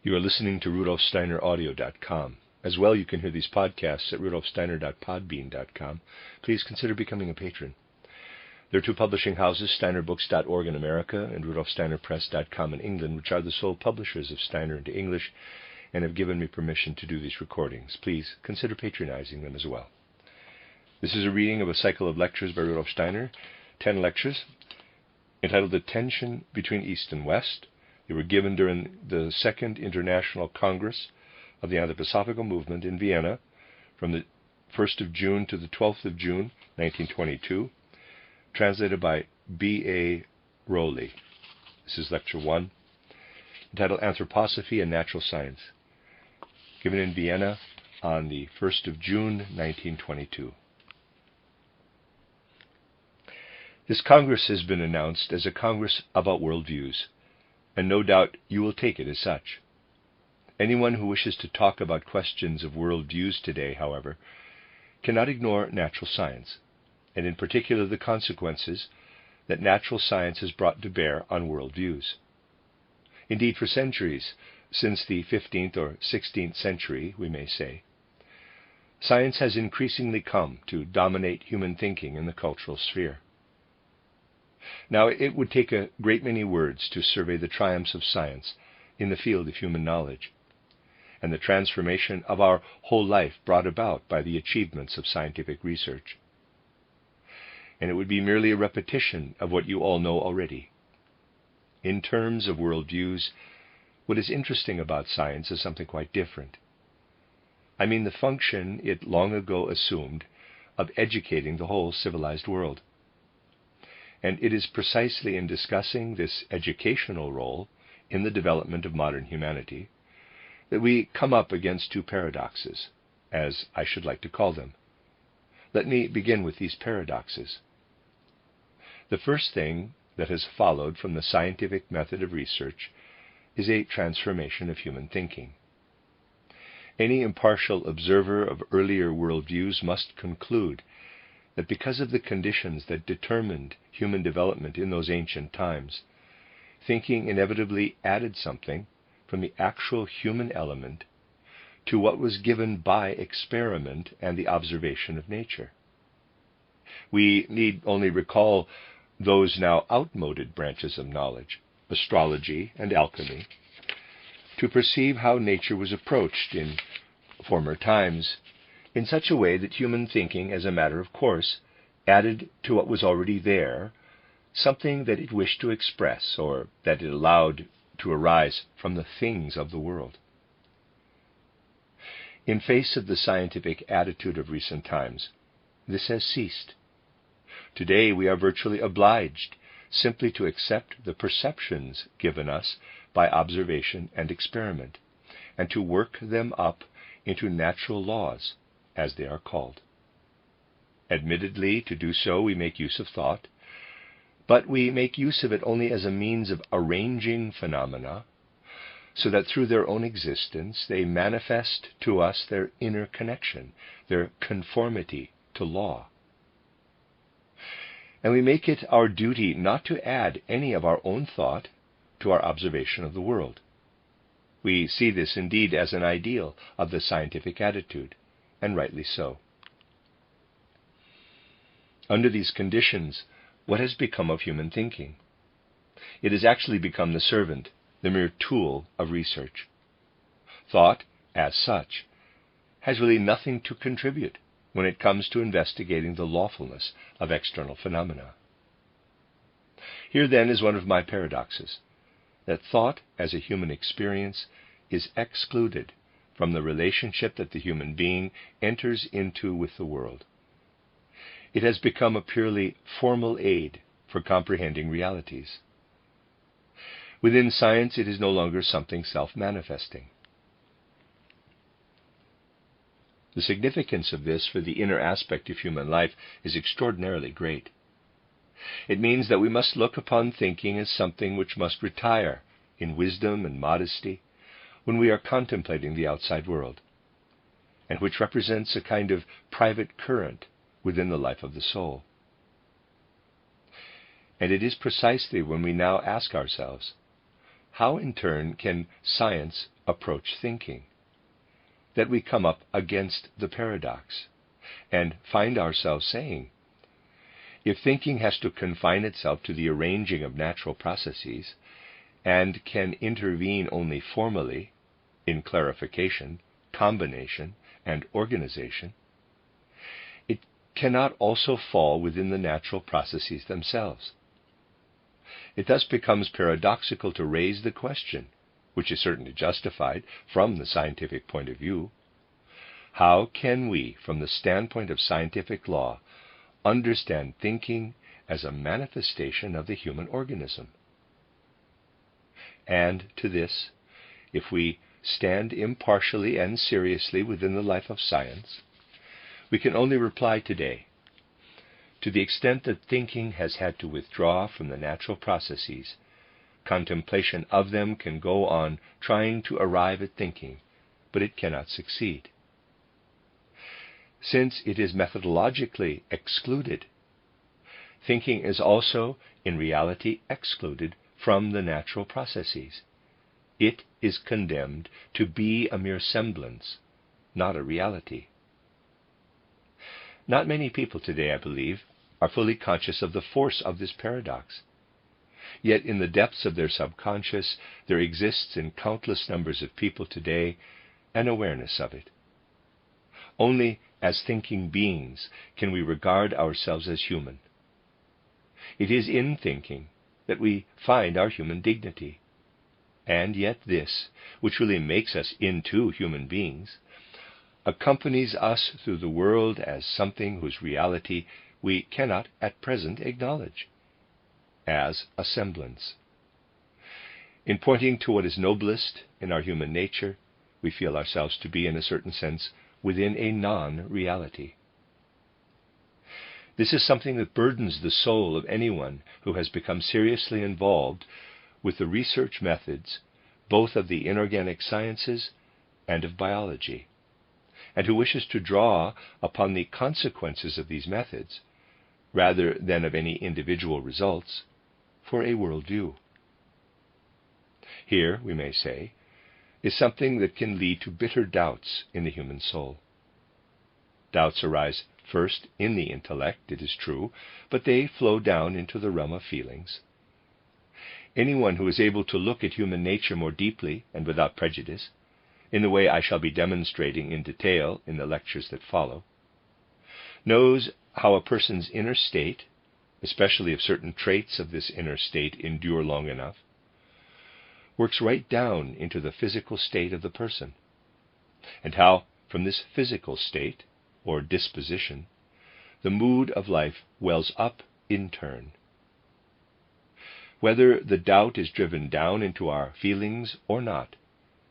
You are listening to RudolfSteinerAudio.com. As well, you can hear these podcasts at rudolfsteiner.podbean.com. Please consider becoming a patron. There are two publishing houses, steinerbooks.org in America and rudolfsteinerpress.com in England, which are the sole publishers of Steiner into English and have given me permission to do these recordings. Please consider patronizing them as well. This is a reading of a cycle of lectures by Rudolf Steiner, 10 lectures, entitled The Tension Between East and West. They were given during the Second International Congress of the Anthroposophical Movement in Vienna from the 1st of June to the 12th of June, 1922, translated by B.A. Rowley. This is Lecture 1, entitled Anthroposophy and Natural Science, given in Vienna on the 1st of June, 1922. This Congress has been announced as a Congress about worldviews, and no doubt you will take it as such. Anyone who wishes to talk about questions of worldviews today, however, cannot ignore natural science, and in particular the consequences that natural science has brought to bear on worldviews. Indeed, for centuries, since the 15th or 16th century, we may say, science has increasingly come to dominate human thinking in the cultural sphere. Now, it would take a great many words to survey the triumphs of science in the field of human knowledge, and the transformation of our whole life brought about by the achievements of scientific research. And it would be merely a repetition of what you all know already. In terms of worldviews, what is interesting about science is something quite different. I mean the function it long ago assumed of educating the whole civilized world. And it is precisely in discussing this educational role in the development of modern humanity that we come up against two paradoxes, as I should like to call them. Let me begin with these paradoxes. The first thing that has followed from the scientific method of research is a transformation of human thinking. Any impartial observer of earlier worldviews must conclude that because of the conditions that determined human development in those ancient times, thinking inevitably added something from the actual human element to what was given by experiment and the observation of nature. We need only recall those now outmoded branches of knowledge, astrology and alchemy, to perceive how nature was approached in former times in such a way that human thinking, as a matter of course, added to what was already there something that it wished to express or that it allowed to arise from the things of the world. In face of the scientific attitude of recent times, this has ceased. Today we are virtually obliged simply to accept the perceptions given us by observation and experiment, and to work them up into natural laws, as they are called. Admittedly, to do so we make use of thought, but we make use of it only as a means of arranging phenomena, so that through their own existence they manifest to us their inner connection, their conformity to law. And we make it our duty not to add any of our own thought to our observation of the world. We see this indeed as an ideal of the scientific attitude, and rightly so. Under these conditions, what has become of human thinking? It has actually become the servant, the mere tool of research. Thought, as such, has really nothing to contribute when it comes to investigating the lawfulness of external phenomena. Here then is one of my paradoxes, that thought as a human experience is excluded from the relationship that the human being enters into with the world. It has become a purely formal aid for comprehending realities. Within science, it is no longer something self-manifesting. The significance of this for the inner aspect of human life is extraordinarily great. It means that we must look upon thinking as something which must retire in wisdom and modesty when we are contemplating the outside world, and which represents a kind of private current within the life of the soul. And it is precisely when we now ask ourselves, how in turn can science approach thinking that we come up against the paradox and find ourselves saying, if thinking has to confine itself to the arranging of natural processes and can intervene only formally in clarification, combination, and organization, it cannot also fall within the natural processes themselves. It thus becomes paradoxical to raise the question, which is certainly justified from the scientific point of view: how can we, from the standpoint of scientific law, understand thinking as a manifestation of the human organism? And to this, if we stand impartially and seriously within the life of science, we can only reply today: to the extent that thinking has had to withdraw from the natural processes, contemplation of them can go on trying to arrive at thinking, but it cannot succeed. Since it is methodologically excluded, thinking is also in reality excluded from the natural processes. It is condemned to be a mere semblance, not a reality. Not many people today, I believe, are fully conscious of the force of this paradox. Yet in the depths of their subconscious, there exists in countless numbers of people today an awareness of it. Only as thinking beings can we regard ourselves as human. It is in thinking that we find our human dignity. And yet this, which really makes us into human beings, accompanies us through the world as something whose reality we cannot at present acknowledge, as a semblance. In pointing to what is noblest in our human nature, we feel ourselves to be, in a certain sense, within a non-reality. This is something that burdens the soul of anyone who has become seriously involved with the research methods both of the inorganic sciences and of biology, and who wishes to draw upon the consequences of these methods, rather than of any individual results, for a worldview. Here, we may say, is something that can lead to bitter doubts in the human soul. Doubts arise first in the intellect, it is true, but they flow down into the realm of feelings. Anyone who is able to look at human nature more deeply and without prejudice, in the way I shall be demonstrating in detail in the lectures that follow, knows how a person's inner state, especially if certain traits of this inner state endure long enough, works right down into the physical state of the person, and how, from this physical state, or disposition, the mood of life wells up in turn. Whether the doubt is driven down into our feelings or not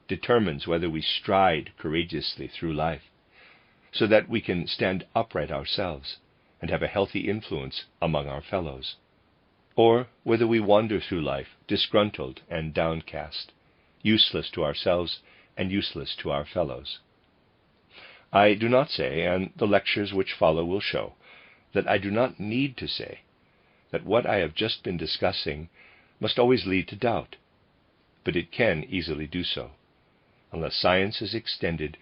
determines whether we stride courageously through life, so that we can stand upright ourselves and have a healthy influence among our fellows, or whether we wander through life disgruntled and downcast, useless to ourselves and useless to our fellows. I do not say, and the lectures which follow will show, that I do not need to say that what I have just been discussing must always lead to doubt, but it can easily do so, unless science is extended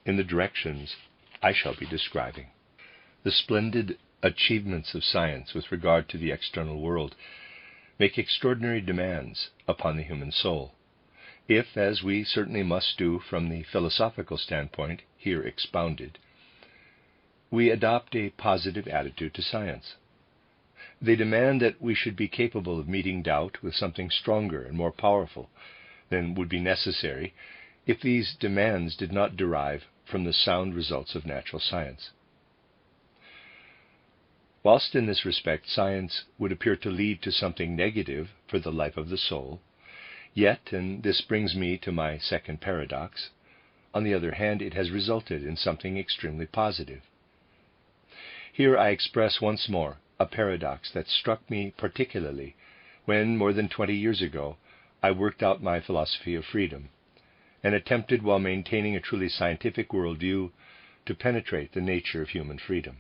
in the directions I shall be describing. The splendid achievements of science with regard to the external world make extraordinary demands upon the human soul, if, as we certainly must do from the philosophical standpoint here expounded, we adopt a positive attitude to science. They demand that we should be capable of meeting doubt with something stronger and more powerful than would be necessary if these demands did not derive from the sound results of natural science. Whilst in this respect science would appear to lead to something negative for the life of the soul, yet, and this brings me to my second paradox, on the other hand, it has resulted in something extremely positive. Here I express once more a paradox that struck me particularly when, more than 20 years ago, I worked out my philosophy of freedom, and attempted, while maintaining a truly scientific worldview, to penetrate the nature of human freedom.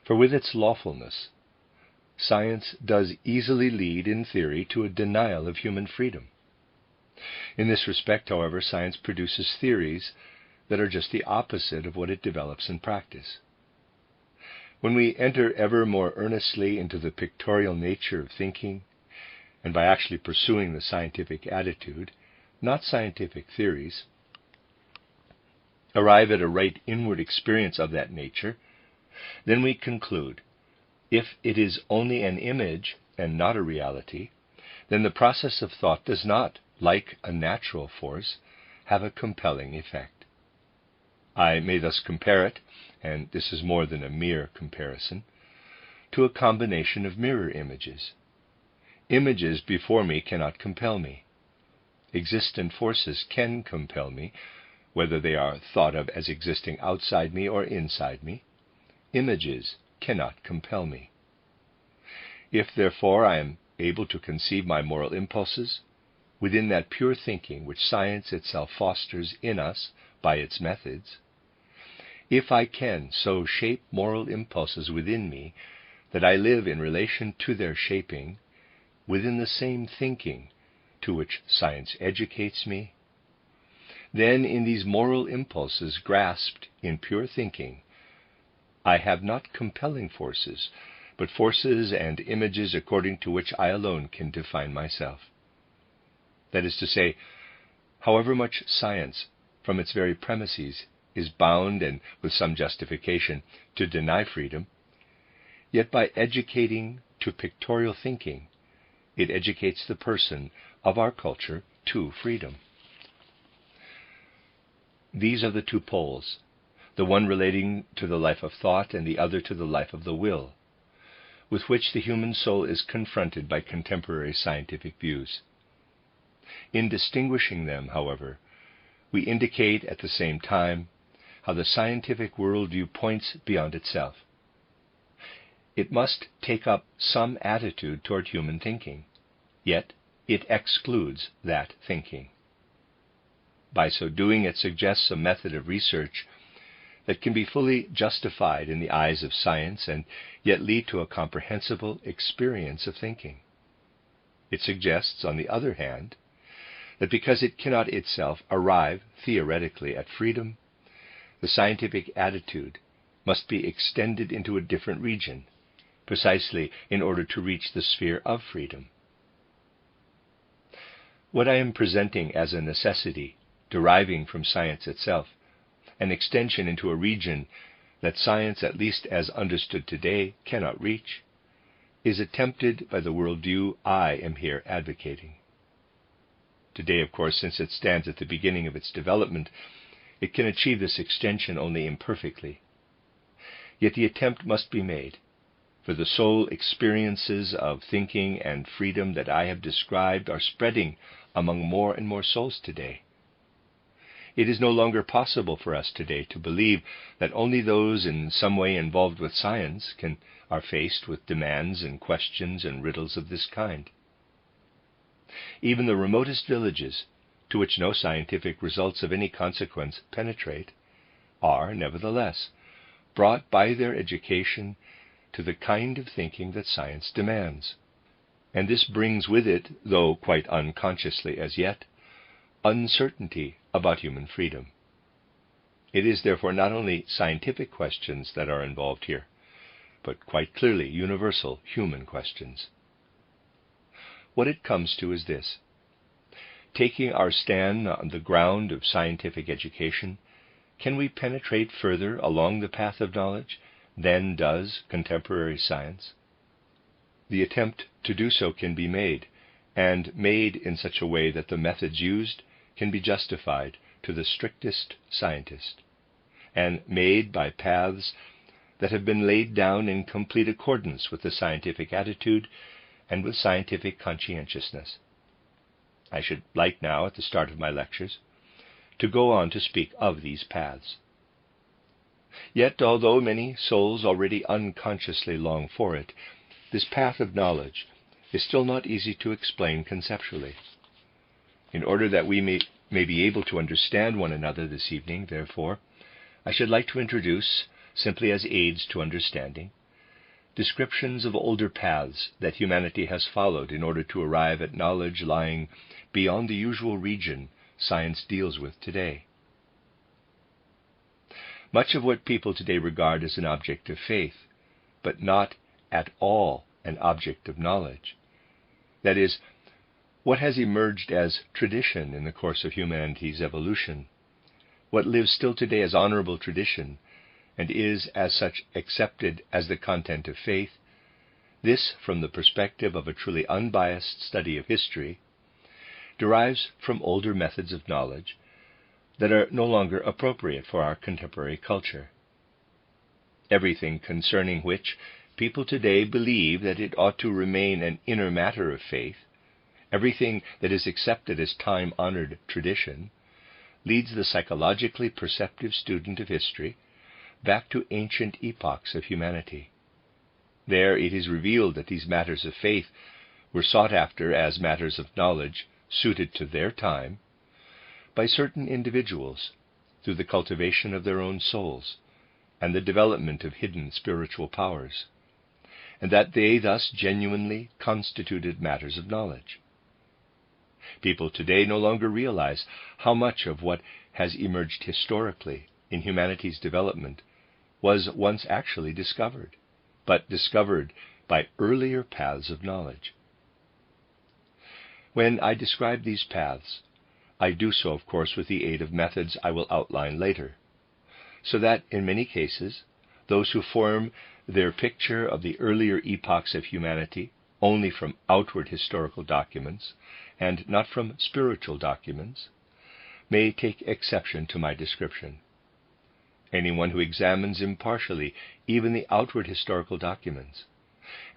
For with its lawfulness, science does easily lead, in theory, to a denial of human freedom. In this respect, however, science produces theories that are just the opposite of what it develops in practice. When we enter ever more earnestly into the pictorial nature of thinking, and by actually pursuing the scientific attitude, not scientific theories, arrive at a right inward experience of that nature, then we conclude, if it is only an image and not a reality, then the process of thought does not, like a natural force, have a compelling effect. I may thus compare it, and this is more than a mere comparison, to a combination of mirror images. Images before me cannot compel me. Existent forces can compel me, whether they are thought of as existing outside me or inside me. Images cannot compel me. If, therefore, I am able to conceive my moral impulses within that pure thinking which science itself fosters in us by its methods, if I can so shape moral impulses within me that I live in relation to their shaping within the same thinking to which science educates me, then in these moral impulses grasped in pure thinking, I have not compelling forces, but forces and images according to which I alone can define myself. That is to say, however much science, from its very premises, is bound, and with some justification, to deny freedom, yet by educating to pictorial thinking, it educates the person of our culture to freedom. These are the two poles, the one relating to the life of thought and the other to the life of the will, with which the human soul is confronted by contemporary scientific views. In distinguishing them, however, we indicate at the same time how the scientific worldview points beyond itself. It must take up some attitude toward human thinking, yet it excludes that thinking. By so doing, it suggests a method of research that can be fully justified in the eyes of science and yet lead to a comprehensible experience of thinking. It suggests, on the other hand, that because it cannot itself arrive theoretically at freedom, the scientific attitude must be extended into a different region, precisely in order to reach the sphere of freedom. What I am presenting as a necessity deriving from science itself, an extension into a region that science, at least as understood today, cannot reach, is attempted by the worldview I am here advocating. Today, of course, since it stands at the beginning of its development, it can achieve this extension only imperfectly. Yet the attempt must be made, for the soul experiences of thinking and freedom that I have described are spreading among more and more souls today. It is no longer possible for us today to believe that only those in some way involved with science are faced with demands and questions and riddles of this kind. Even the remotest villages, to which no scientific results of any consequence penetrate, are, nevertheless, brought by their education to the kind of thinking that science demands. And this brings with it, though quite unconsciously as yet, uncertainty about human freedom. It is therefore not only scientific questions that are involved here, but quite clearly universal human questions. What it comes to is this: taking our stand on the ground of scientific education, can we penetrate further along the path of knowledge than does contemporary science? The attempt to do so can be made, and made in such a way that the methods used can be justified to the strictest scientist, and made by paths that have been laid down in complete accordance with the scientific attitude and with scientific conscientiousness. I should like now, at the start of my lectures, to go on to speak of these paths. Yet, although many souls already unconsciously long for it, this path of knowledge is still not easy to explain conceptually. In order that we may be able to understand one another this evening, therefore, I should like to introduce, simply as aids to understanding, descriptions of older paths that humanity has followed in order to arrive at knowledge lying beyond the usual region science deals with today. Much of what people today regard as an object of faith, but not at all an object of knowledge, that is, what has emerged as tradition in the course of humanity's evolution, what lives still today as honorable tradition, and is as such accepted as the content of faith, this, from the perspective of a truly unbiased study of history, derives from older methods of knowledge that are no longer appropriate for our contemporary culture. Everything concerning which people today believe that it ought to remain an inner matter of faith, everything that is accepted as time-honored tradition, leads the psychologically perceptive student of history back to ancient epochs of humanity. There it is revealed that these matters of faith were sought after as matters of knowledge suited to their time by certain individuals through the cultivation of their own souls and the development of hidden spiritual powers, and that they thus genuinely constituted matters of knowledge. People today no longer realize how much of what has emerged historically in humanity's development was once actually discovered, but discovered by earlier paths of knowledge. When I describe these paths, I do so, of course, with the aid of methods I will outline later, so that, in many cases, those who form their picture of the earlier epochs of humanity only from outward historical documents, and not from spiritual documents, may take exception to my description. Anyone who examines impartially even the outward historical documents,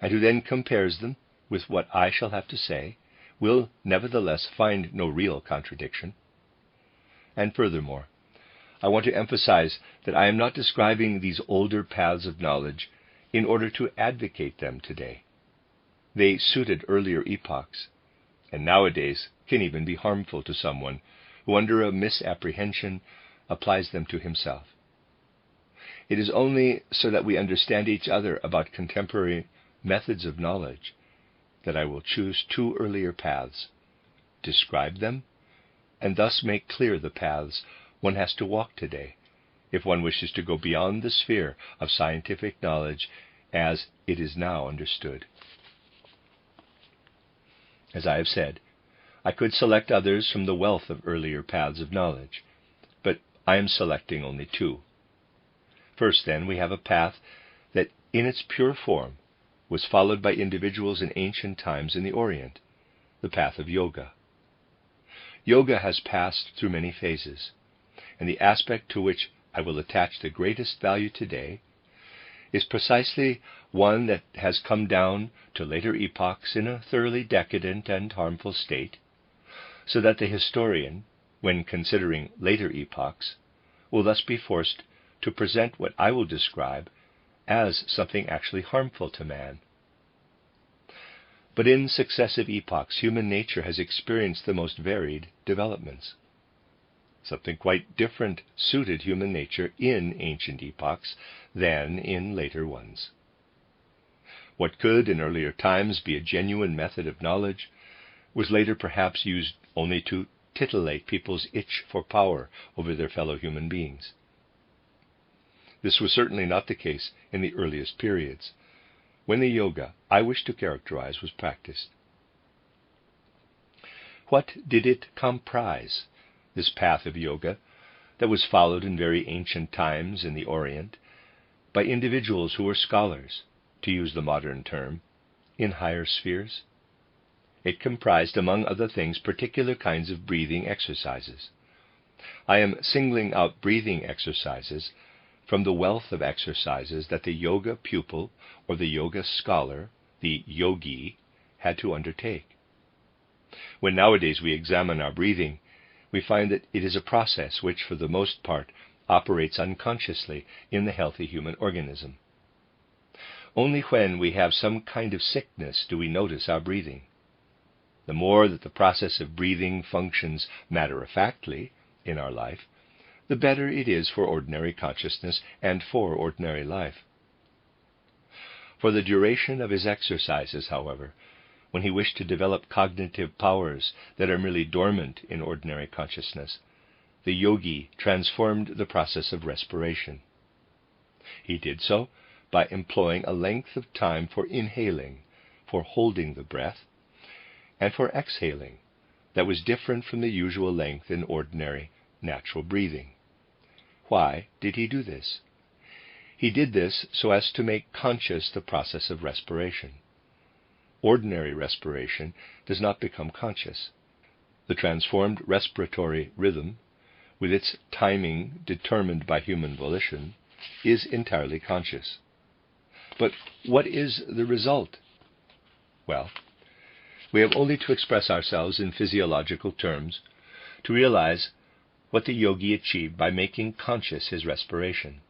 and who then compares them with what I shall have to say, will nevertheless find no real contradiction. And furthermore, I want to emphasize that I am not describing these older paths of knowledge in order to advocate them today. They suited earlier epochs, and nowadays can even be harmful to someone who, under a misapprehension, applies them to himself. It is only so that we understand each other about contemporary methods of knowledge that I will choose two earlier paths, describe them, and thus make clear the paths one has to walk today if one wishes to go beyond the sphere of scientific knowledge as it is now understood. As I have said, I could select others from the wealth of earlier paths of knowledge, but I am selecting only two. First, then, we have a path that, in its pure form, was followed by individuals in ancient times in the Orient, the path of yoga. Yoga has passed through many phases, and the aspect to which I will attach the greatest value today is precisely one that has come down to later epochs in a thoroughly decadent and harmful state, so that the historian, when considering later epochs, will thus be forced to present what I will describe as something actually harmful to man. But in successive epochs, human nature has experienced the most varied developments. Something quite different suited human nature in ancient epochs than in later ones. What could in earlier times be a genuine method of knowledge was later perhaps used only to titillate people's itch for power over their fellow human beings. This was certainly not the case in the earliest periods, when the yoga I wish to characterize was practiced. What did it comprise, this path of yoga that was followed in very ancient times in the Orient by individuals who were scholars, to use the modern term, in higher spheres? It comprised, among other things, particular kinds of breathing exercises. I am singling out breathing exercises from the wealth of exercises that the yoga pupil or the yoga scholar, the yogi, had to undertake. When nowadays we examine our breathing, we find that it is a process which, for the most part, operates unconsciously in the healthy human organism. Only when we have some kind of sickness do we notice our breathing. The more that the process of breathing functions matter-of-factly in our life, the better it is for ordinary consciousness and for ordinary life. For the duration of his exercises, however, when he wished to develop cognitive powers that are merely dormant in ordinary consciousness, the yogi transformed the process of respiration. He did so by employing a length of time for inhaling, for holding the breath, and for exhaling that was different from the usual length in ordinary natural breathing. Why did he do this? He did this so as to make conscious the process of respiration. Ordinary respiration does not become conscious. The transformed respiratory rhythm, with its timing determined by human volition, is entirely conscious. But what is the result? Well, we have only to express ourselves in physiological terms to realize what the yogi achieved by making conscious his respiration.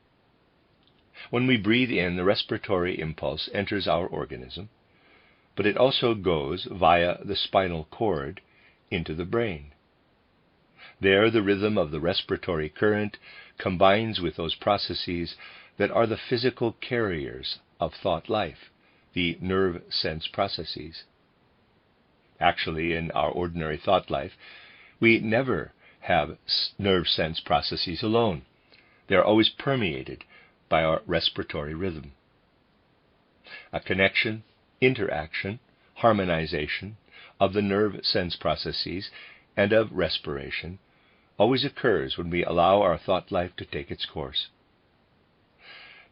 When we breathe in, the respiratory impulse enters our organism, but it also goes via the spinal cord into the brain. There, the rhythm of the respiratory current combines with those processes that are the physical carriers of thought life, the nerve sense processes. Actually, in our ordinary thought life, we never have nerve sense processes alone. They are always permeated by our respiratory rhythm. A connection, interaction, harmonization of the nerve sense processes and of respiration always occurs when we allow our thought life to take its course.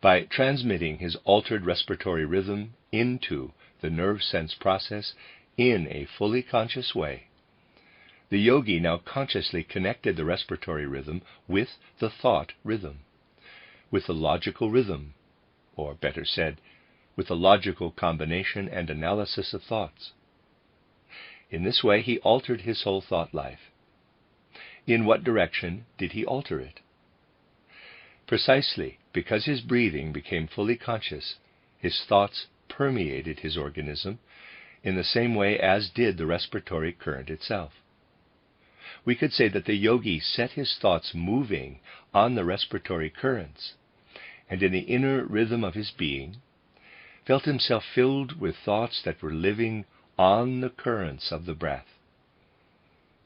By transmitting his altered respiratory rhythm into the nerve sense process in a fully conscious way, the yogi now consciously connected the respiratory rhythm with the thought rhythm, with the logical rhythm, or better said, with the logical combination and analysis of thoughts. In this way he altered his whole thought life. In what direction did he alter it? Precisely because his breathing became fully conscious, his thoughts permeated his organism in the same way as did the respiratory current itself. We could say that the yogi set his thoughts moving on the respiratory currents, and in the inner rhythm of his being, felt himself filled with thoughts that were living on the currents of the breath.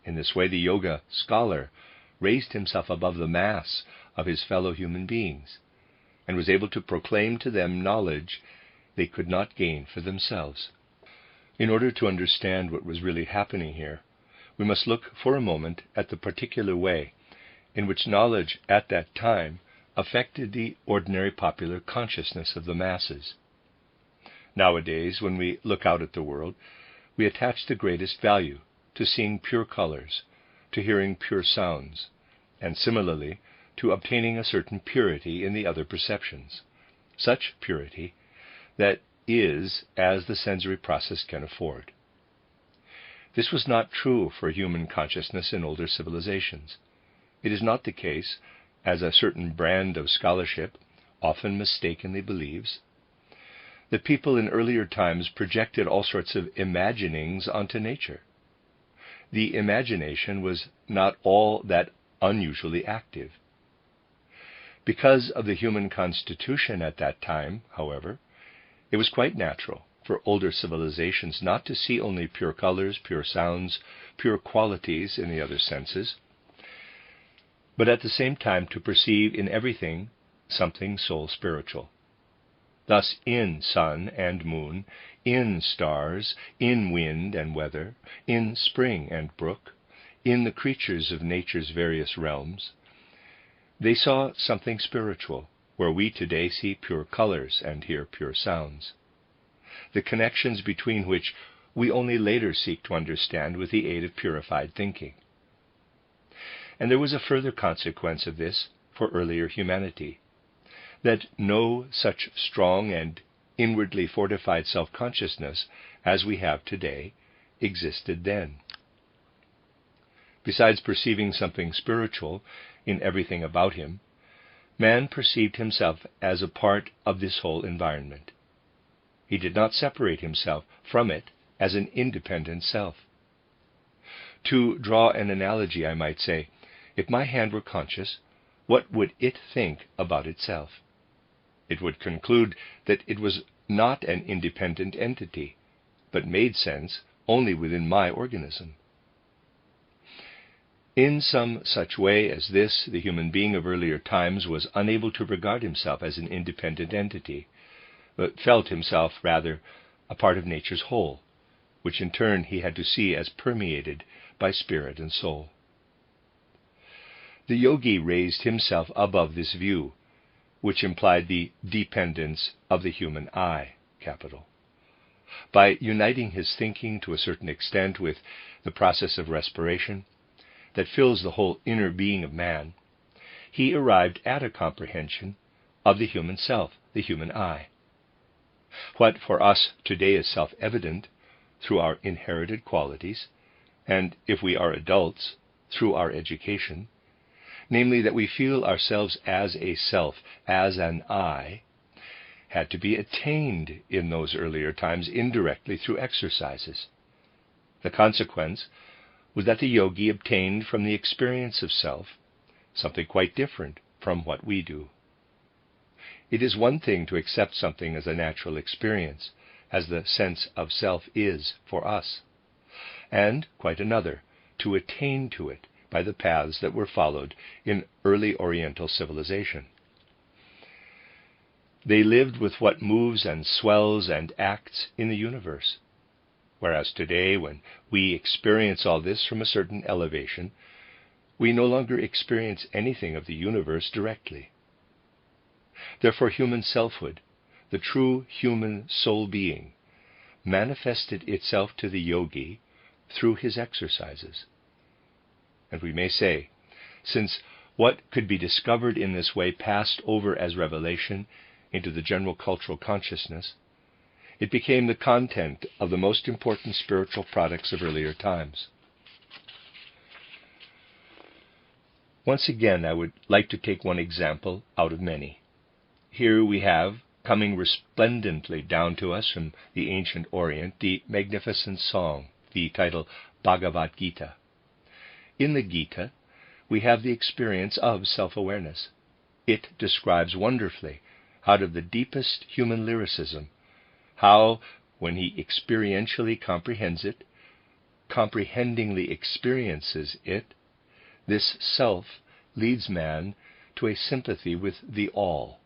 In this way, the yoga scholar raised himself above the mass of his fellow human beings, and was able to proclaim to them knowledge they could not gain for themselves. In order to understand what was really happening here, we must look for a moment at the particular way in which knowledge at that time affected the ordinary popular consciousness of the masses. Nowadays, when we look out at the world, we attach the greatest value to seeing pure colors, to hearing pure sounds, and similarly to obtaining a certain purity in the other perceptions, such purity that is as the sensory process can afford. This was not true for human consciousness in older civilizations. It is not the case, as a certain brand of scholarship often mistakenly believes. The people in earlier times projected all sorts of imaginings onto nature. The imagination was not all that unusually active. Because of the human constitution at that time, however, it was quite natural for older civilizations not to see only pure colors, pure sounds, pure qualities in the other senses, but at the same time to perceive in everything something soul-spiritual. Thus in sun and moon, in stars, in wind and weather, in spring and brook, in the creatures of nature's various realms, they saw something spiritual, where we today see pure colors and hear pure sounds, the connections between which we only later seek to understand with the aid of purified thinking. And there was a further consequence of this for earlier humanity, that no such strong and inwardly fortified self-consciousness as we have today existed then. Besides perceiving something spiritual in everything about him, man perceived himself as a part of this whole environment. He did not separate himself from it as an independent self. To draw an analogy, I might say, if my hand were conscious, what would it think about itself? It would conclude that it was not an independent entity, but made sense only within my organism. In some such way as this, the human being of earlier times was unable to regard himself as an independent entity, but felt himself rather a part of nature's whole, which in turn he had to see as permeated by spirit and soul. The yogi raised himself above this view, which implied the dependence of the human I, capital. By uniting his thinking to a certain extent with the process of respiration that fills the whole inner being of man, he arrived at a comprehension of the human self, the human I. What for us today is self-evident through our inherited qualities, and if we are adults, through our education, namely that we feel ourselves as a self, as an I, had to be attained in those earlier times indirectly through exercises. The consequence was that the yogi obtained from the experience of self something quite different from what we do. It is one thing to accept something as a natural experience, as the sense of self is for us, and quite another to attain to it by the paths that were followed in early Oriental civilization. They lived with what moves and swells and acts in the universe, whereas today, when we experience all this from a certain elevation, we no longer experience anything of the universe directly. Therefore, human selfhood, the true human soul being, manifested itself to the yogi through his exercises. And we may say, since what could be discovered in this way passed over as revelation into the general cultural consciousness, it became the content of the most important spiritual products of earlier times. Once again, I would like to take one example out of many. Here we have, coming resplendently down to us from the ancient Orient, the magnificent song, the title Bhagavad Gita. In the Gita, we have the experience of self-awareness. It describes wonderfully, out of the deepest human lyricism, how, when he experientially comprehends it, comprehendingly experiences it, this self leads man to a sympathy with the all,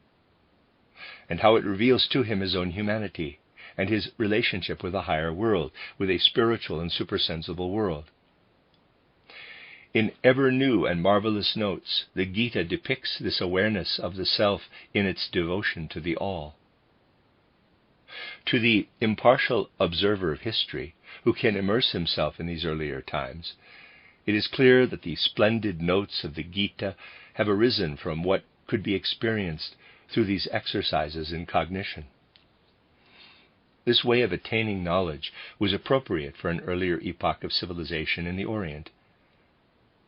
and how it reveals to him his own humanity and his relationship with a higher world, with a spiritual and supersensible world. In ever new and marvelous notes, the Gita depicts this awareness of the self in its devotion to the all. To the impartial observer of history, who can immerse himself in these earlier times, it is clear that the splendid notes of the Gita have arisen from what could be experienced through these exercises in cognition. This way of attaining knowledge was appropriate for an earlier epoch of civilization in the Orient.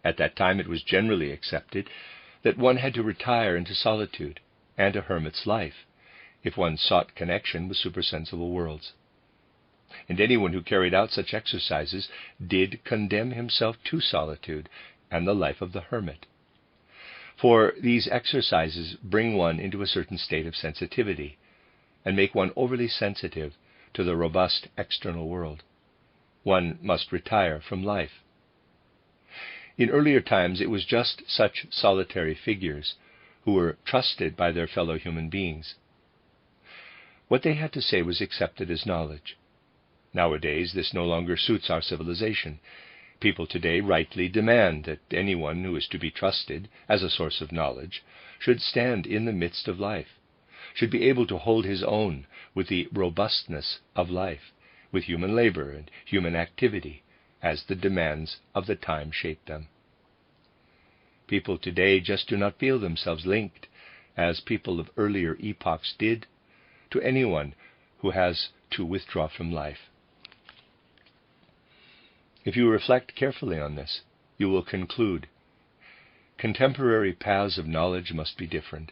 At that time it was generally accepted that one had to retire into solitude and a hermit's life if one sought connection with supersensible worlds. And anyone who carried out such exercises did condemn himself to solitude and the life of the hermit. For these exercises bring one into a certain state of sensitivity and make one overly sensitive to the robust external world. One must retire from life. In earlier times, it was just such solitary figures who were trusted by their fellow human beings. What they had to say was accepted as knowledge. Nowadays, this no longer suits our civilization. People today rightly demand that anyone who is to be trusted as a source of knowledge should stand in the midst of life, should be able to hold his own with the robustness of life, with human labor and human activity, as the demands of the time shape them. People today just do not feel themselves linked, as people of earlier epochs did, to anyone who has to withdraw from life. If you reflect carefully on this, you will conclude, contemporary paths of knowledge must be different.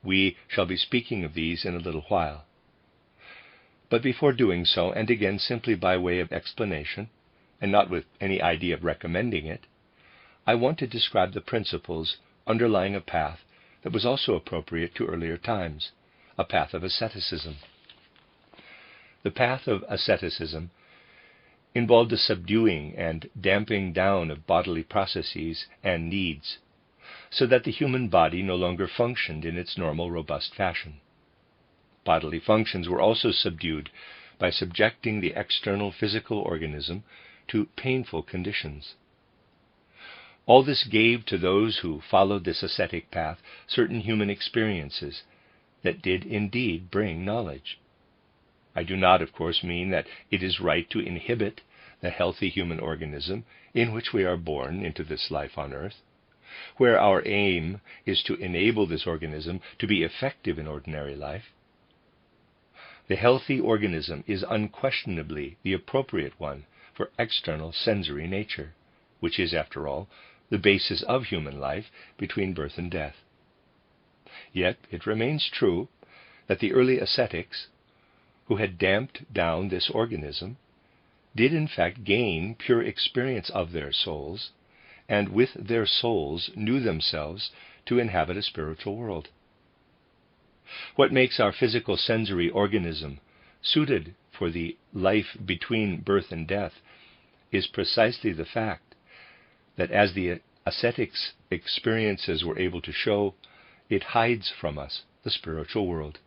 We shall be speaking of these in a little while. But before doing so, and again simply by way of explanation, and not with any idea of recommending it, I want to describe the principles underlying a path that was also appropriate to earlier times, a path of asceticism. The path of asceticism involved a subduing and damping down of bodily processes and needs, so that the human body no longer functioned in its normal, robust fashion. Bodily functions were also subdued by subjecting the external physical organism to painful conditions. All this gave to those who followed this ascetic path certain human experiences that did indeed bring knowledge. I do not, of course, mean that it is right to inhibit the healthy human organism in which we are born into this life on earth, where our aim is to enable this organism to be effective in ordinary life. The healthy organism is unquestionably the appropriate one for external sensory nature, which is, after all, the basis of human life between birth and death. Yet it remains true that the early ascetics, who had damped down this organism, did in fact gain pure experience of their souls, and with their souls knew themselves to inhabit a spiritual world. What makes our physical sensory organism suited for the life between birth and death is precisely the fact that, as the ascetics' experiences were able to show, it hides from us the spiritual world.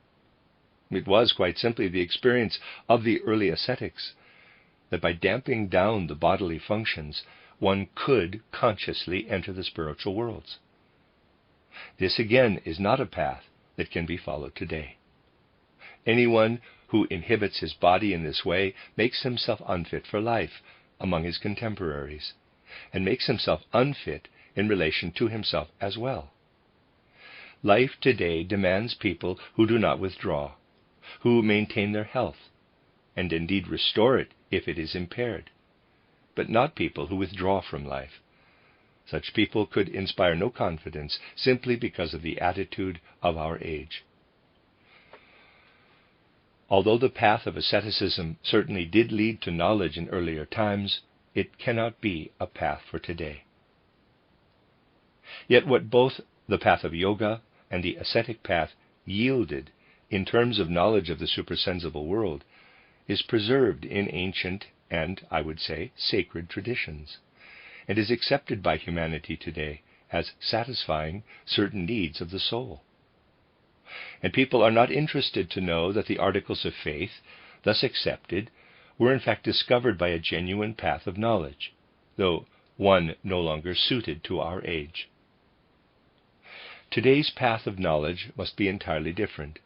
It was quite simply the experience of the early ascetics that by damping down the bodily functions, one could consciously enter the spiritual worlds. This again is not a path that can be followed today. Anyone who inhibits his body in this way makes himself unfit for life among his contemporaries, and makes himself unfit in relation to himself as well. Life today demands people who do not withdraw, who maintain their health, and indeed restore it if it is impaired, but not people who withdraw from life. Such people could inspire no confidence simply because of the attitude of our age. Although the path of asceticism certainly did lead to knowledge in earlier times, it cannot be a path for today. Yet what both the path of yoga and the ascetic path yielded in terms of knowledge of the supersensible world is preserved in ancient and, I would say, sacred traditions, and is accepted by humanity today as satisfying certain needs of the soul. And people are not interested to know that the articles of faith, thus accepted, were in fact discovered by a genuine path of knowledge, though one no longer suited to our age. Today's path of knowledge must be entirely different.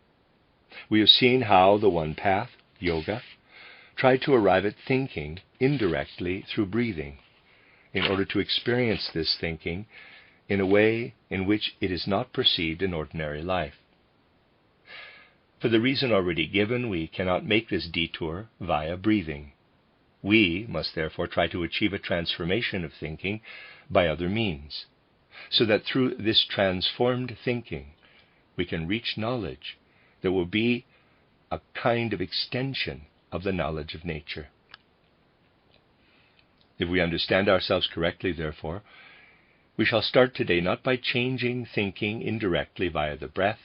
We have seen how the one path, yoga, tried to arrive at thinking indirectly through breathing, in order to experience this thinking in a way in which it is not perceived in ordinary life. For the reason already given, we cannot make this detour via breathing. We must therefore try to achieve a transformation of thinking by other means, so that through this transformed thinking we can reach knowledge that will be a kind of extension of the knowledge of nature. If we understand ourselves correctly, therefore, we shall start today not by changing thinking indirectly via the breath,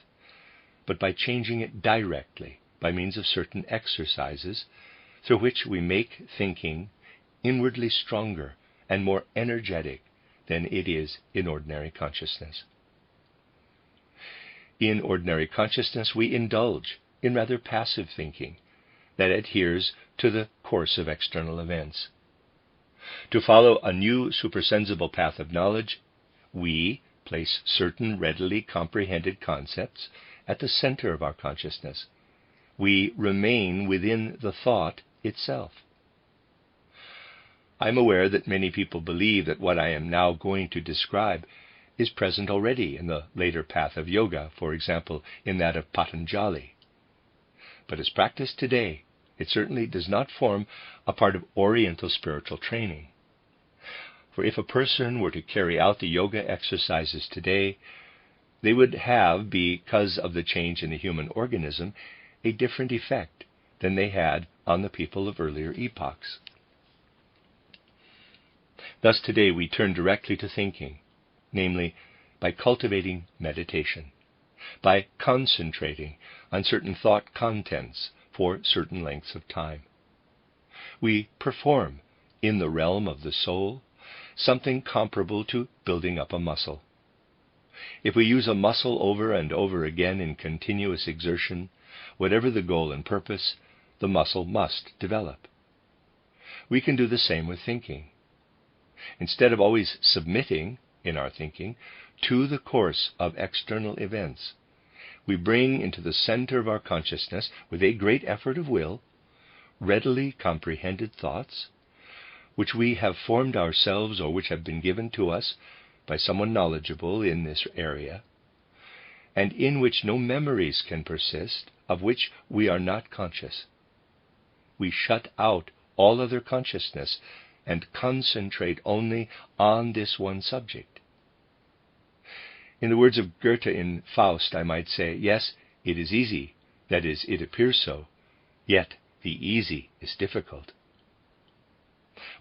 but by changing it directly by means of certain exercises through which we make thinking inwardly stronger and more energetic than it is in ordinary consciousness. In ordinary consciousness, we indulge in rather passive thinking that adheres to the course of external events. To follow a new supersensible path of knowledge, we place certain readily comprehended concepts at the center of our consciousness. We remain within the thought itself. I am aware that many people believe that what I am now going to describe is present already in the later path of yoga, for example, in that of Patanjali. But as practiced today, it certainly does not form a part of Oriental spiritual training. For if a person were to carry out the yoga exercises today, they would have, because of the change in the human organism, a different effect than they had on the people of earlier epochs. Thus today we turn directly to thinking, namely by cultivating meditation, by concentrating on certain thought contents for certain lengths of time. We perform, in the realm of the soul, something comparable to building up a muscle. If we use a muscle over and over again in continuous exertion, whatever the goal and purpose, the muscle must develop. We can do the same with thinking. Instead of always submitting, in our thinking, to the course of external events, we bring into the center of our consciousness, with a great effort of will, readily comprehended thoughts, which we have formed ourselves or which have been given to us by someone knowledgeable in this area, and in which no memories can persist, of which we are not conscious. We shut out all other consciousness and concentrate only on this one subject. In the words of Goethe in Faust, I might say, yes, it is easy, that is, it appears so, yet the easy is difficult.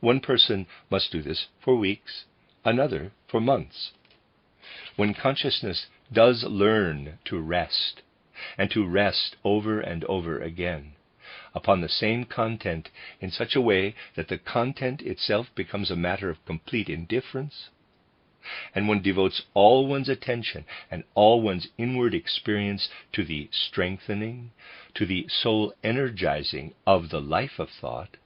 One person must do this for weeks, another for months. When consciousness does learn to rest, and to rest over and over again, upon the same content in such a way that the content itself becomes a matter of complete indifference, and one devotes all one's attention and all one's inward experience to the strengthening, to the soul energizing of the life of thought,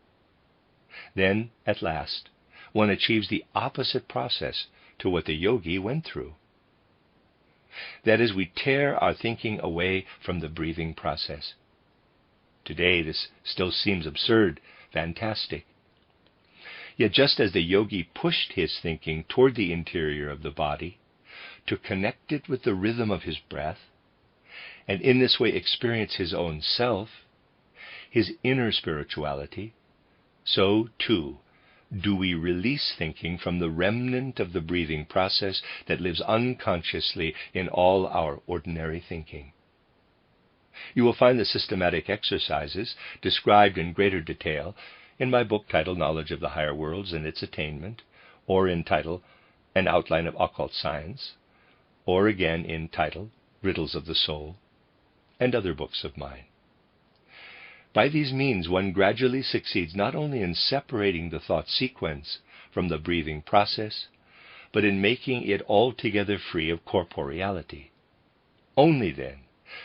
then, at last, one achieves the opposite process to what the yogi went through. That is, we tear our thinking away from the breathing process. Today, this still seems absurd, fantastic. Yet just as the yogi pushed his thinking toward the interior of the body to connect it with the rhythm of his breath, and in this way experience his own self, his inner spirituality, so too do we release thinking from the remnant of the breathing process that lives unconsciously in all our ordinary thinking. You will find the systematic exercises described in greater detail in my book titled Knowledge of the Higher Worlds and Its Attainment, or in title An Outline of Occult Science, or again in title Riddles of the Soul, and other books of mine. By these means, one gradually succeeds not only in separating the thought sequence from the breathing process, but in making it altogether free of corporeality. Only then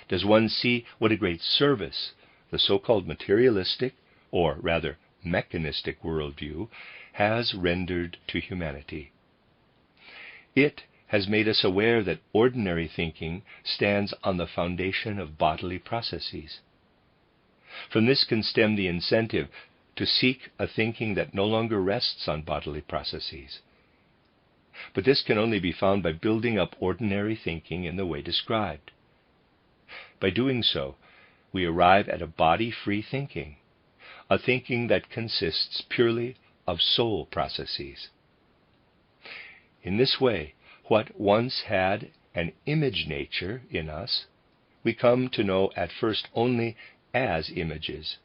does one see what a great service the so-called materialistic, or rather mechanistic worldview has rendered to humanity. It has made us aware that ordinary thinking stands on the foundation of bodily processes. From this can stem the incentive to seek a thinking that no longer rests on bodily processes. But this can only be found by building up ordinary thinking in the way described. By doing so, we arrive at a body-free thinking, a thinking that consists purely of soul processes. In this way, what once had an image nature in us, we come to know at first only as images,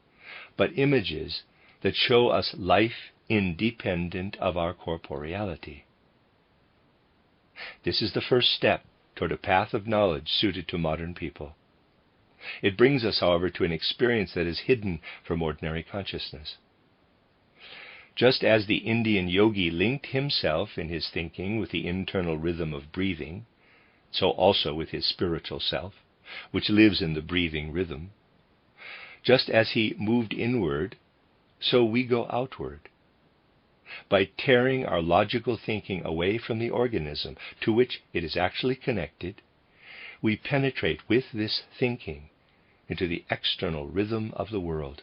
but images that show us life independent of our corporeality. This is the first step toward a path of knowledge suited to modern people. It brings us, however, to an experience that is hidden from ordinary consciousness. Just as the Indian yogi linked himself in his thinking with the internal rhythm of breathing, so also with his spiritual self, which lives in the breathing rhythm. Just as he moved inward, so we go outward. By tearing our logical thinking away from the organism to which it is actually connected, we penetrate with this thinking into the external rhythm of the world,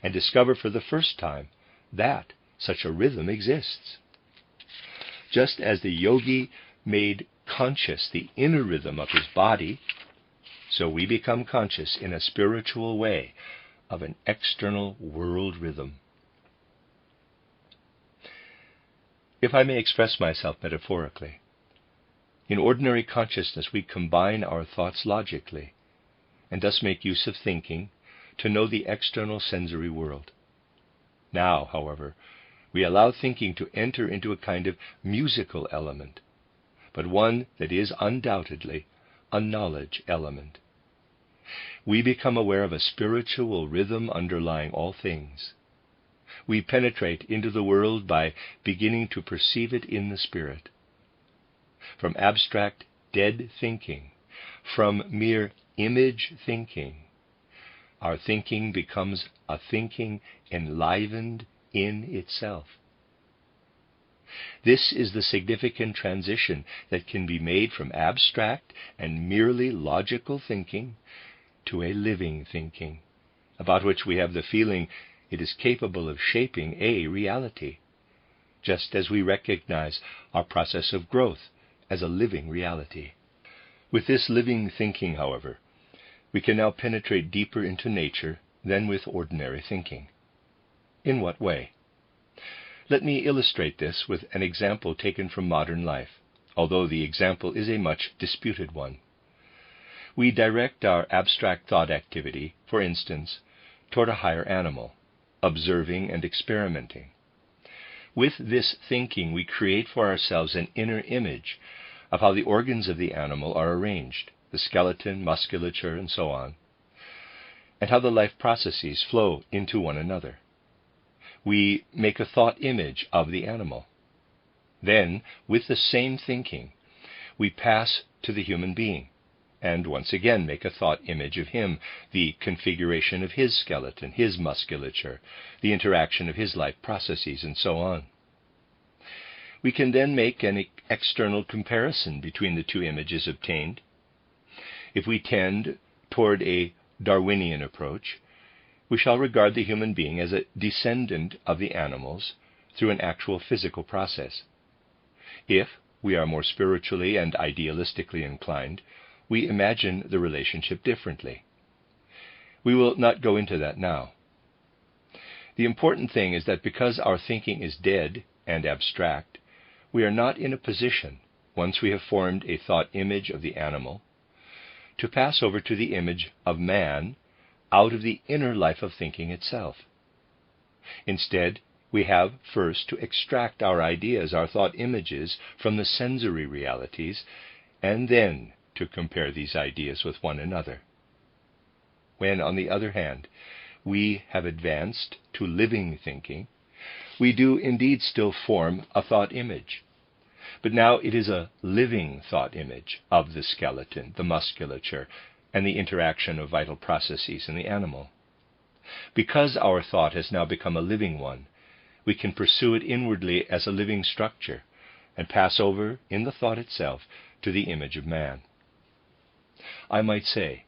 and discover for the first time that such a rhythm exists. Just as the yogi made conscious the inner rhythm of his body, so we become conscious in a spiritual way of an external world rhythm. If I may express myself metaphorically, in ordinary consciousness we combine our thoughts logically, and thus make use of thinking to know the external sensory world. Now, however, we allow thinking to enter into a kind of musical element, but one that is undoubtedly a knowledge element. we become aware of a spiritual rhythm underlying all things. We penetrate into the world by beginning to perceive it in the spirit. From abstract, dead thinking, from mere image thinking, our thinking becomes a thinking enlivened in itself. This is the significant transition that can be made from abstract and merely logical thinking to a living thinking, about which we have the feeling it is capable of shaping a reality, just as we recognize our process of growth as a living reality. With this living thinking, however, we can now penetrate deeper into nature than with ordinary thinking. In what way? Let me illustrate this with an example taken from modern life, although the example is a much disputed one. We direct our abstract thought activity, for instance, toward a higher animal, observing and experimenting. With this thinking, we create for ourselves an inner image of how the organs of the animal are arranged, the skeleton, musculature, and so on, and how the life processes flow into one another. We make a thought image of the animal. Then, with the same thinking, we pass to the human being, and once again make a thought image of him, the configuration of his skeleton, his musculature, the interaction of his life processes, and so on. We can then make an external comparison between the two images obtained. If we tend toward a Darwinian approach, we shall regard the human being as a descendant of the animals through an actual physical process. If we are more spiritually and idealistically inclined, we imagine the relationship differently. We will not go into that now. The important thing is that because our thinking is dead and abstract, we are not in a position, once we have formed a thought image of the animal, to pass over to the image of man out of the inner life of thinking itself. Instead, we have first to extract our ideas, our thought images, from the sensory realities, and then to compare these ideas with one another. When, on the other hand, we have advanced to living thinking, we do indeed still form a thought image. But now it is a living thought image of the skeleton, the musculature, and the interaction of vital processes in the animal. Because our thought has now become a living one, we can pursue it inwardly as a living structure, and pass over, in the thought itself, to the image of man. I might say,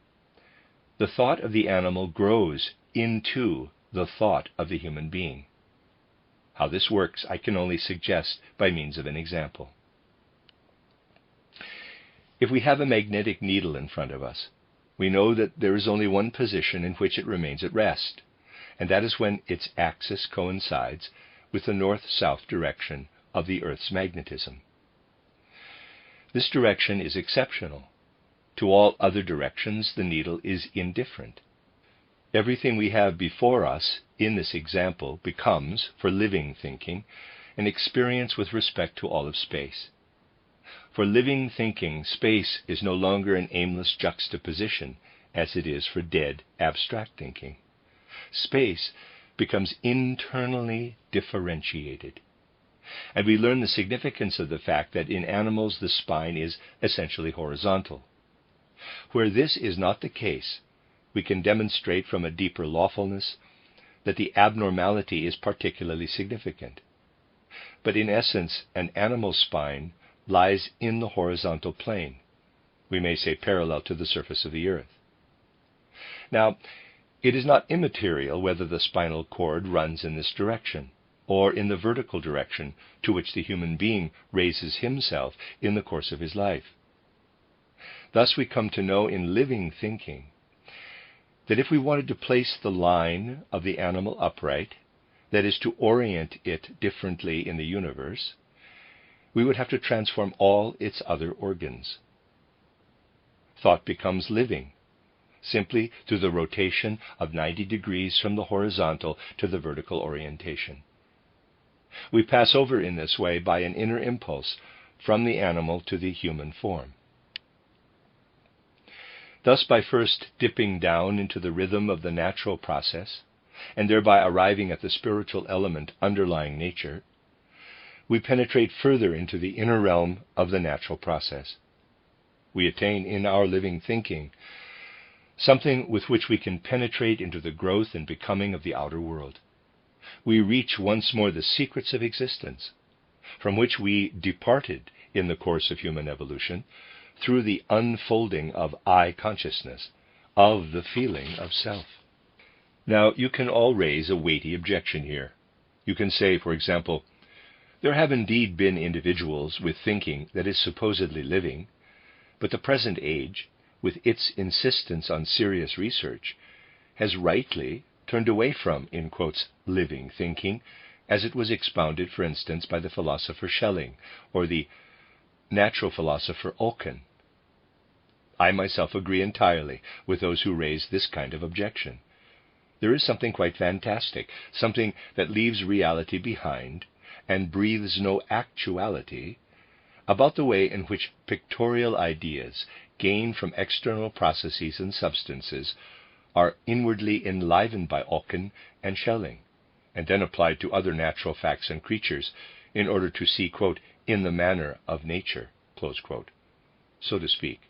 the thought of the animal grows into the thought of the human being. How this works, I can only suggest by means of an example. If we have a magnetic needle in front of us, we know that there is only one position in which it remains at rest, and that is when its axis coincides with the north-south direction of the Earth's magnetism. This direction is exceptional. To all other directions, the needle is indifferent. Everything we have before us in this example becomes, for living thinking, an experience with respect to all of space. For living thinking, space is no longer an aimless juxtaposition, as it is for dead, abstract thinking. Space becomes internally differentiated. And we learn the significance of the fact that in animals the spine is essentially horizontal. Where this is not the case, we can demonstrate from a deeper lawfulness that the abnormality is particularly significant. But in essence, an animal spine lies in the horizontal plane, we may say parallel to the surface of the earth. Now, it is not immaterial whether the spinal cord runs in this direction, or in the vertical direction to which the human being raises himself in the course of his life. Thus we come to know in living thinking that if we wanted to place the line of the animal upright, that is, to orient it differently in the universe, we would have to transform all its other organs. Thought becomes living, simply through the rotation of 90 degrees from the horizontal to the vertical orientation. We pass over in this way by an inner impulse from the animal to the human form. Thus, by first dipping down into the rhythm of the natural process, and thereby arriving at the spiritual element underlying nature, we penetrate further into the inner realm of the natural process. We attain in our living thinking something with which we can penetrate into the growth and becoming of the outer world. We reach once more the secrets of existence, from which we departed in the course of human evolution through the unfolding of I consciousness, of the feeling of self. Now, you can all raise a weighty objection here. You can say, for example, there have indeed been individuals with thinking that is supposedly living, but the present age, with its insistence on serious research, has rightly turned away from, in quotes, living thinking, as it was expounded, for instance, by the philosopher Schelling or the natural philosopher Oken. I myself agree entirely with those who raise this kind of objection. There is something quite fantastic, something that leaves reality behind and breathes no actuality, about the way in which pictorial ideas gained from external processes and substances are inwardly enlivened by Oken and Schelling, and then applied to other natural facts and creatures in order to see, quote, in the manner of nature, close quote, so to speak.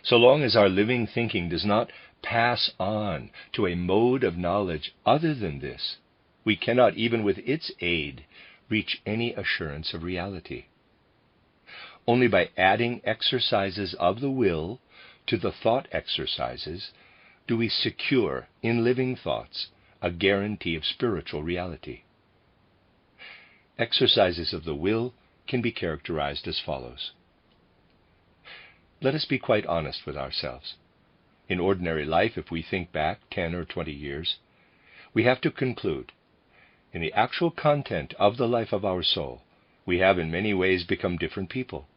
So long as our living thinking does not pass on to a mode of knowledge other than this, we cannot, even with its aid, reach any assurance of reality. Only by adding exercises of the will to the thought exercises do we secure, in living thoughts, a guarantee of spiritual reality. Exercises of the will can be characterized as follows. Let us be quite honest with ourselves. In ordinary life, if we think back 10 or 20 years, we have to conclude, in the actual content of the life of our soul, we have in many ways become different people.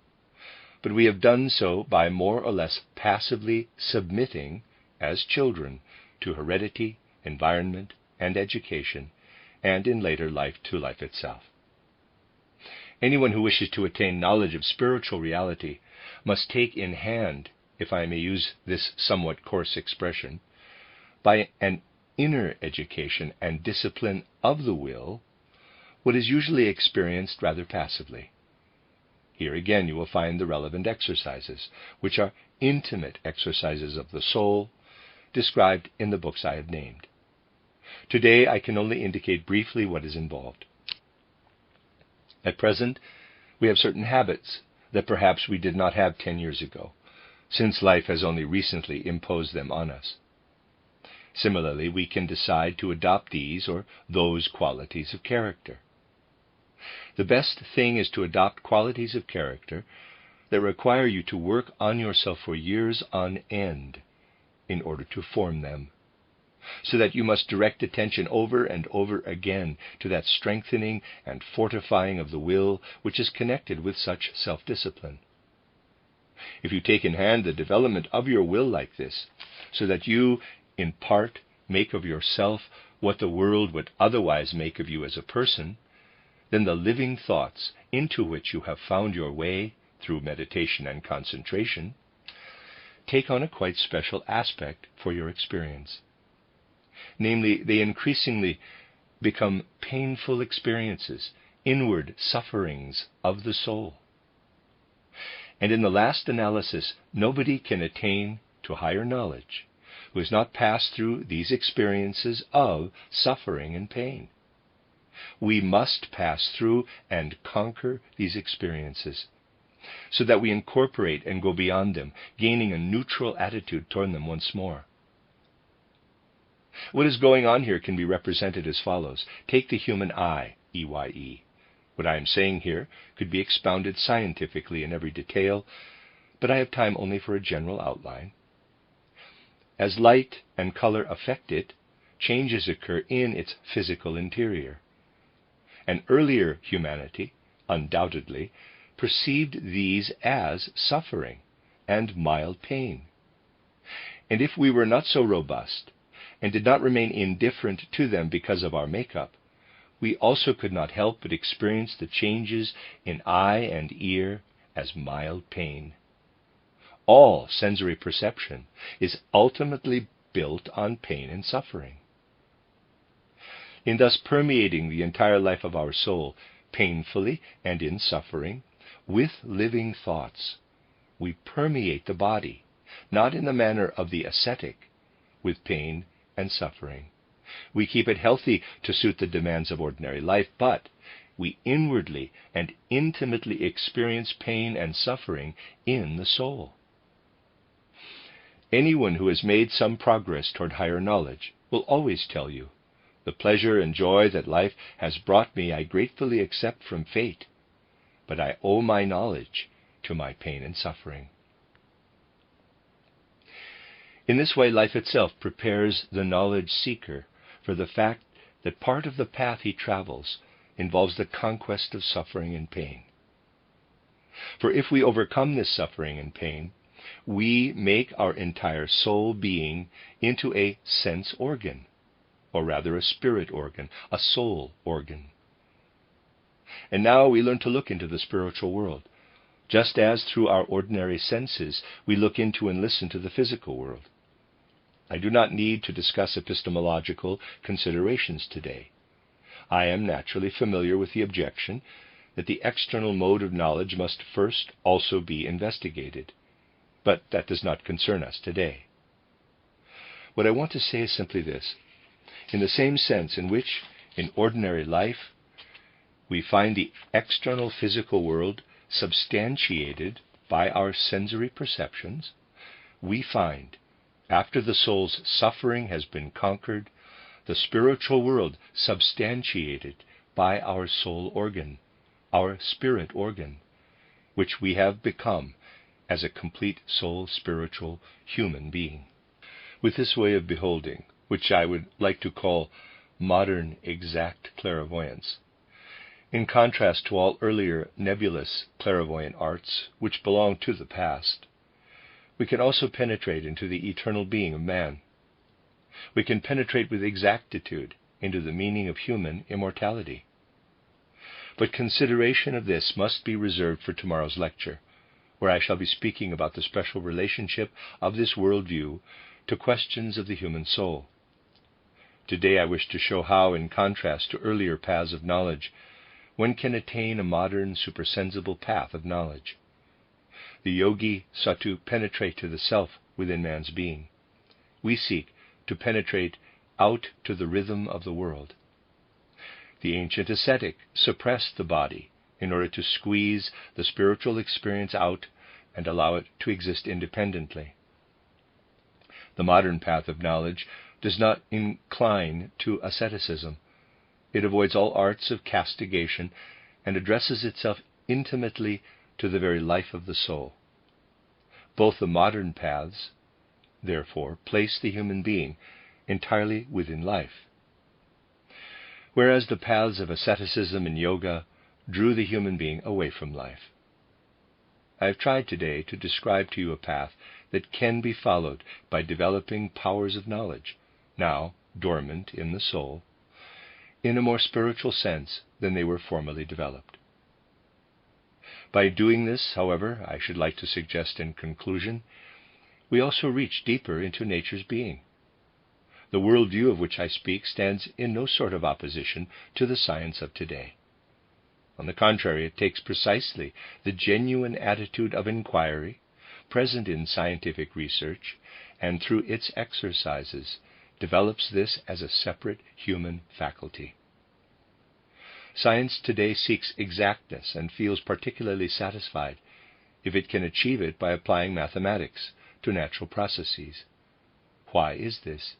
But we have done so by more or less passively submitting, as children, to heredity, environment, and education, and in later life to life itself. Anyone who wishes to attain knowledge of spiritual reality must take in hand, if I may use this somewhat coarse expression, by an inner education and discipline of the will, what is usually experienced rather passively. Here again you will find the relevant exercises, which are intimate exercises of the soul, described in the books I have named. Today I can only indicate briefly what is involved. At present, we have certain habits that perhaps we did not have 10 years ago, since life has only recently imposed them on us. Similarly, we can decide to adopt these or those qualities of character. The best thing is to adopt qualities of character that require you to work on yourself for years on end in order to form them, so that you must direct attention over and over again to that strengthening and fortifying of the will which is connected with such self-discipline. If you take in hand the development of your will like this, so that you, in part, make of yourself what the world would otherwise make of you as a person, then the living thoughts into which you have found your way through meditation and concentration take on a quite special aspect for your experience. Namely, they increasingly become painful experiences, inward sufferings of the soul. And in the last analysis, nobody can attain to higher knowledge who has not passed through these experiences of suffering and pain. We must pass through and conquer these experiences, so that we incorporate and go beyond them, gaining a neutral attitude toward them once more. What is going on here can be represented as follows. Take the human eye, EYE. What I am saying here could be expounded scientifically in every detail, but I have time only for a general outline. As light and color affect it, changes occur in its physical interior. An earlier humanity, undoubtedly, perceived these as suffering and mild pain. And if we were not so robust, and did not remain indifferent to them because of our makeup, we also could not help but experience the changes in eye and ear as mild pain. all sensory perception is ultimately built on pain and suffering. In thus permeating the entire life of our soul, painfully and in suffering, with living thoughts, we permeate the body, not in the manner of the ascetic, with pain and suffering. We keep it healthy to suit the demands of ordinary life, but we inwardly and intimately experience pain and suffering in the soul. Anyone who has made some progress toward higher knowledge will always tell you, "The pleasure and joy that life has brought me I gratefully accept from fate, but I owe my knowledge to my pain and suffering." In this way, life itself prepares the knowledge seeker for the fact that part of the path he travels involves the conquest of suffering and pain. For if we overcome this suffering and pain, we make our entire soul being into a sense organ, or rather a spirit organ, a soul organ. And now we learn to look into the spiritual world, just as through our ordinary senses we look into and listen to the physical world. I do not need to discuss epistemological considerations today. I am naturally familiar with the objection that the external mode of knowledge must first also be investigated, but that does not concern us today. What I want to say is simply this. In the same sense in which, in ordinary life, we find the external physical world substantiated by our sensory perceptions, we find, after the soul's suffering has been conquered, the spiritual world substantiated by our soul organ, our spirit organ, which we have become as a complete soul spiritual human being. With this way of beholding, which I would like to call modern exact clairvoyance, in contrast to all earlier nebulous clairvoyant arts which belong to the past, we can also penetrate into the eternal being of man. We can penetrate with exactitude into the meaning of human immortality. But consideration of this must be reserved for tomorrow's lecture, where I shall be speaking about the special relationship of this worldview to questions of the human soul. Today I wish to show how, in contrast to earlier paths of knowledge, one can attain a modern supersensible path of knowledge. The yogi sought to penetrate to the self within man's being. We seek to penetrate out to the rhythm of the world. The ancient ascetic suppressed the body in order to squeeze the spiritual experience out and allow it to exist independently. The modern path of knowledge does not incline to asceticism. It avoids all arts of castigation and addresses itself intimately to the very life of the soul. Both the modern paths, therefore, place the human being entirely within life, whereas the paths of asceticism and yoga drew the human being away from life. I have tried today to describe to you a path that can be followed by developing powers of knowledge, now dormant in the soul, in a more spiritual sense than they were formerly developed. By doing this, however, I should like to suggest in conclusion, we also reach deeper into nature's being. The worldview of which I speak stands in no sort of opposition to the science of today. On the contrary, it takes precisely the genuine attitude of inquiry present in scientific research, and through its exercises develops this as a separate human faculty. Science today seeks exactness and feels particularly satisfied if it can achieve it by applying mathematics to natural processes. Why is this?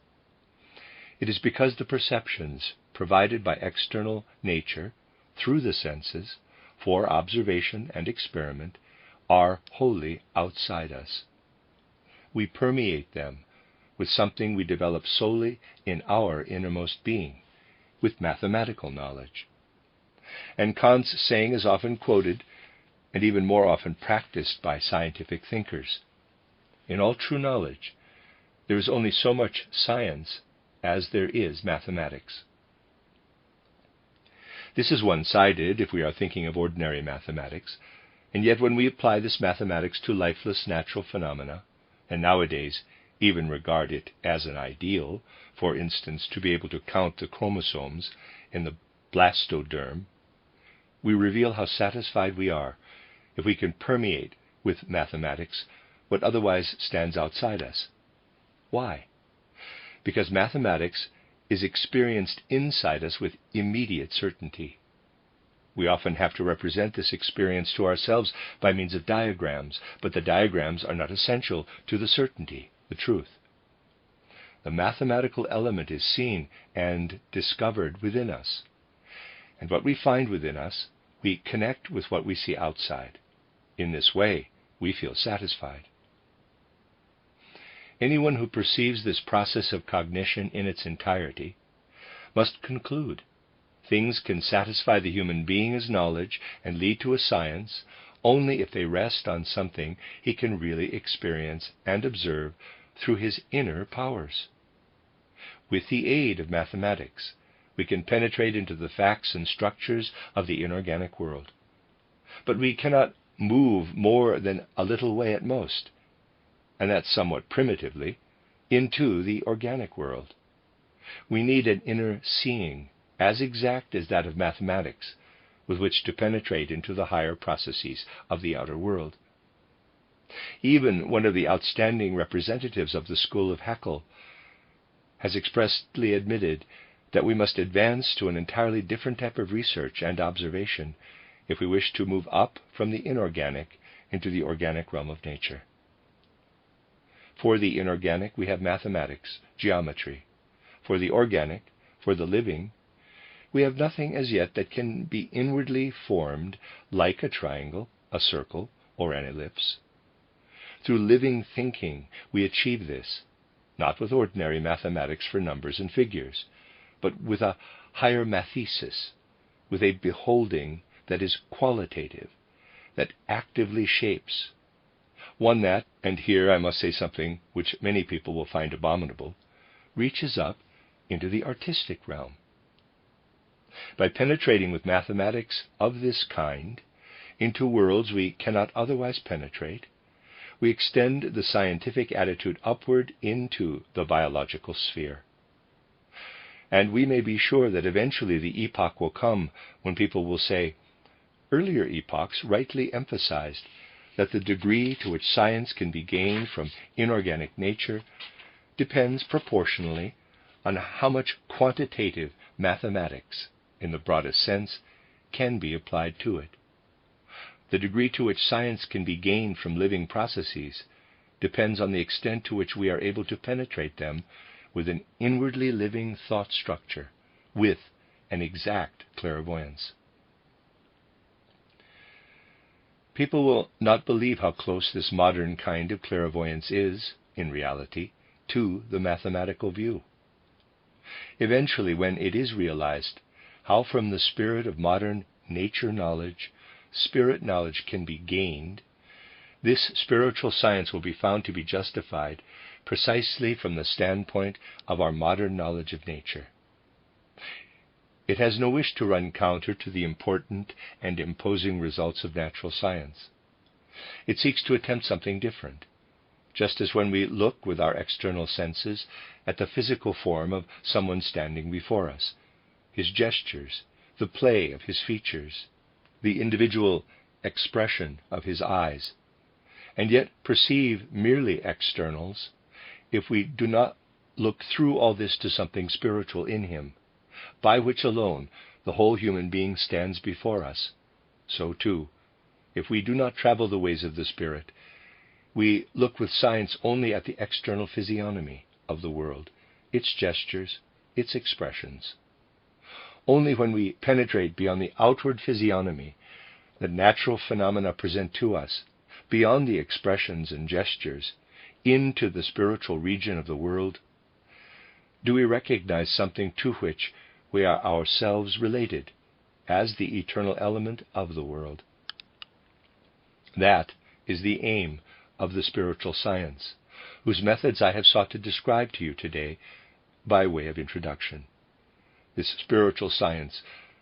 It is because the perceptions provided by external nature through the senses for observation and experiment are wholly outside us. We permeate them with something we develop solely in our innermost being, with mathematical knowledge. And Kant's saying is often quoted, and even more often practiced by scientific thinkers. In all true knowledge, there is only so much science as there is mathematics. This is one-sided if we are thinking of ordinary mathematics. And yet when we apply this mathematics to lifeless natural phenomena, and nowadays even regard it as an ideal, for instance, to be able to count the chromosomes in the blastoderm, we reveal how satisfied we are if we can permeate with mathematics what otherwise stands outside us. Why? Because mathematics is experienced inside us with immediate certainty. We often have to represent this experience to ourselves by means of diagrams, but the diagrams are not essential to the certainty, the truth. The mathematical element is seen and discovered within us. And what we find within us, we connect with what we see outside. In this way, we feel satisfied. Anyone who perceives this process of cognition in its entirety must conclude things can satisfy the human being as knowledge and lead to a science only if they rest on something he can really experience and observe through his inner powers. With the aid of mathematics, we can penetrate into the facts and structures of the inorganic world. But we cannot move more than a little way at most, and that's somewhat primitively, into the organic world. We need an inner seeing, as exact as that of mathematics, with which to penetrate into the higher processes of the outer world. Even one of the outstanding representatives of the school of Haeckel has expressly admitted that we must advance to an entirely different type of research and observation if we wish to move up from the inorganic into the organic realm of nature. For the inorganic, we have mathematics, geometry. For the organic, for the living, we have nothing as yet that can be inwardly formed like a triangle, a circle, or an ellipse. Through living thinking, we achieve this, not with ordinary mathematics for numbers and figures, but with a higher mathesis, with a beholding that is qualitative, that actively shapes, one that, and here I must say something which many people will find abominable, reaches up into the artistic realm. By penetrating with mathematics of this kind into worlds we cannot otherwise penetrate, we extend the scientific attitude upward into the biological sphere. And we may be sure that eventually the epoch will come when people will say, earlier epochs rightly emphasized that the degree to which science can be gained from inorganic nature depends proportionally on how much quantitative mathematics, in the broadest sense, can be applied to it. The degree to which science can be gained from living processes depends on the extent to which we are able to penetrate them with an inwardly living thought structure, with an exact clairvoyance. People will not believe how close this modern kind of clairvoyance is, in reality, to the mathematical view. Eventually, when it is realized how from the spirit of modern nature knowledge, spirit knowledge can be gained, this spiritual science will be found to be justified precisely from the standpoint of our modern knowledge of nature. It has no wish to run counter to the important and imposing results of natural science. It seeks to attempt something different, just as when we look with our external senses at the physical form of someone standing before us, his gestures, the play of his features, the individual expression of his eyes, and yet perceive merely externals, if we do not look through all this to something spiritual in him, by which alone the whole human being stands before us, so too, if we do not travel the ways of the Spirit, we look with science only at the external physiognomy of the world, its gestures, its expressions. Only when we penetrate beyond the outward physiognomy that natural phenomena present to us, beyond the expressions and gestures, into the spiritual region of the world, do we recognize something to which we are ourselves related as the eternal element of the world. That is the aim of the spiritual science, whose methods I have sought to describe to you today by way of introduction. This spiritual science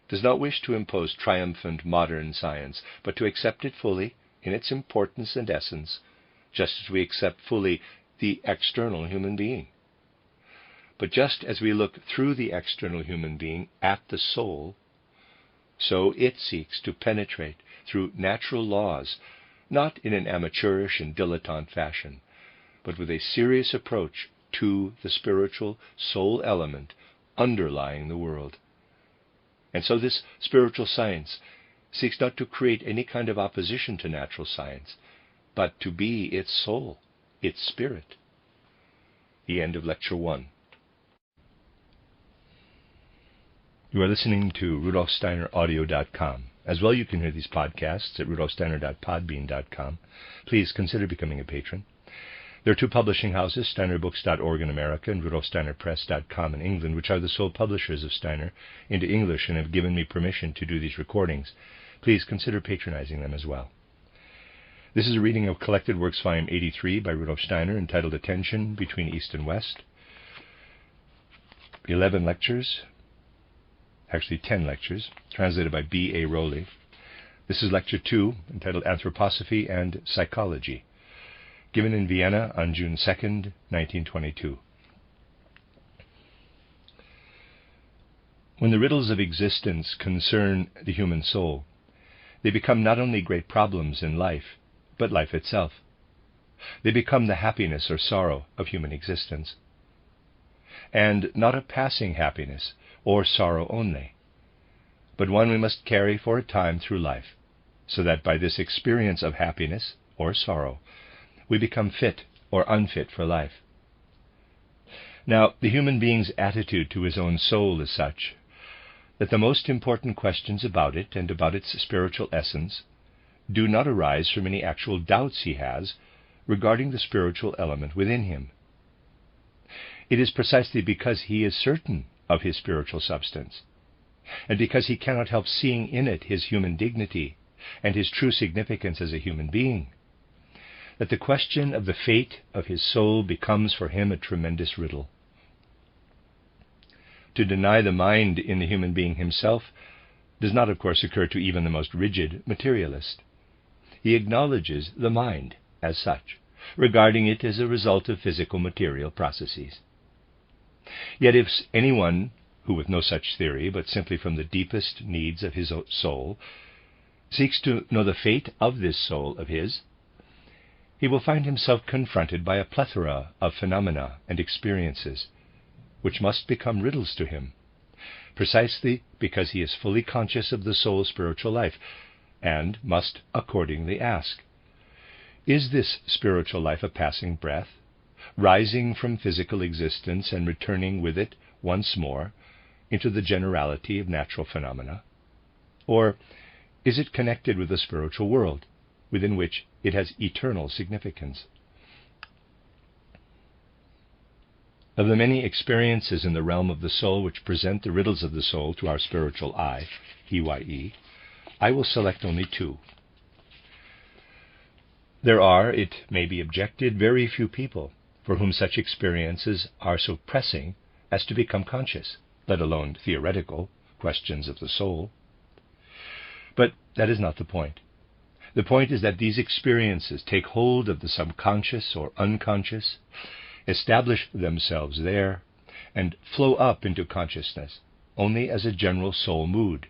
does not wish to impose triumphant modern science, but to accept it fully in its importance and essence, just as we accept fully the external human being. But just as we look through the external human being at the soul, so it seeks to penetrate through natural laws, not in an amateurish and dilettante fashion, but with a serious approach to the spiritual soul element underlying the world. And so this spiritual science seeks not to create any kind of opposition to natural science, but to be its soul, its spirit. The end of Lecture 1. You are listening to RudolfSteinerAudio.com. As well, you can hear these podcasts at rudolfsteiner.podbean.com. Please consider becoming a patron. There are two publishing houses, steinerbooks.org in America and rudolfsteinerpress.com in England, which are the sole publishers of Steiner into English and have given me permission to do these recordings. Please consider patronizing them as well. This is a reading of Collected Works, Volume 83 by Rudolf Steiner, entitled Attention Between East and West. 11 lectures, actually 10 lectures, translated by B.A. Rowley. This is Lecture 2, entitled Anthroposophy and Sociology, given in Vienna on June 2nd, 1922. When the riddles of existence concern the human soul, they become not only great problems in life, but life itself. They become the happiness or sorrow of human existence, and not a passing happiness or sorrow only, but one we must carry for a time through life, so that by this experience of happiness or sorrow, we become fit or unfit for life. Now, the human being's attitude to his own soul is such that the most important questions about it and about its spiritual essence do not arise from any actual doubts he has regarding the spiritual element within him. It is precisely because he is certain of his spiritual substance, and because he cannot help seeing in it his human dignity and his true significance as a human being, that the question of the fate of his soul becomes for him a tremendous riddle. To deny the mind in the human being himself does not, of course, occur to even the most rigid materialist. He acknowledges the mind as such, regarding it as a result of physical material processes. Yet if anyone who, with no such theory, but simply from the deepest needs of his soul, seeks to know the fate of this soul of his, he will find himself confronted by a plethora of phenomena and experiences, which must become riddles to him, precisely because he is fully conscious of the soul's spiritual life, and must accordingly ask, is this spiritual life a passing breath, rising from physical existence and returning with it once more into the generality of natural phenomena? Or is it connected with the spiritual world, within which it has eternal significance? Of the many experiences in the realm of the soul which present the riddles of the soul to our spiritual eye, EYE, I will select only two. There are, it may be objected, very few people for whom such experiences are so pressing as to become conscious, let alone theoretical, questions of the soul. But that is not the point. The point is that these experiences take hold of the subconscious or unconscious, establish themselves there, and flow up into consciousness only as a general soul mood,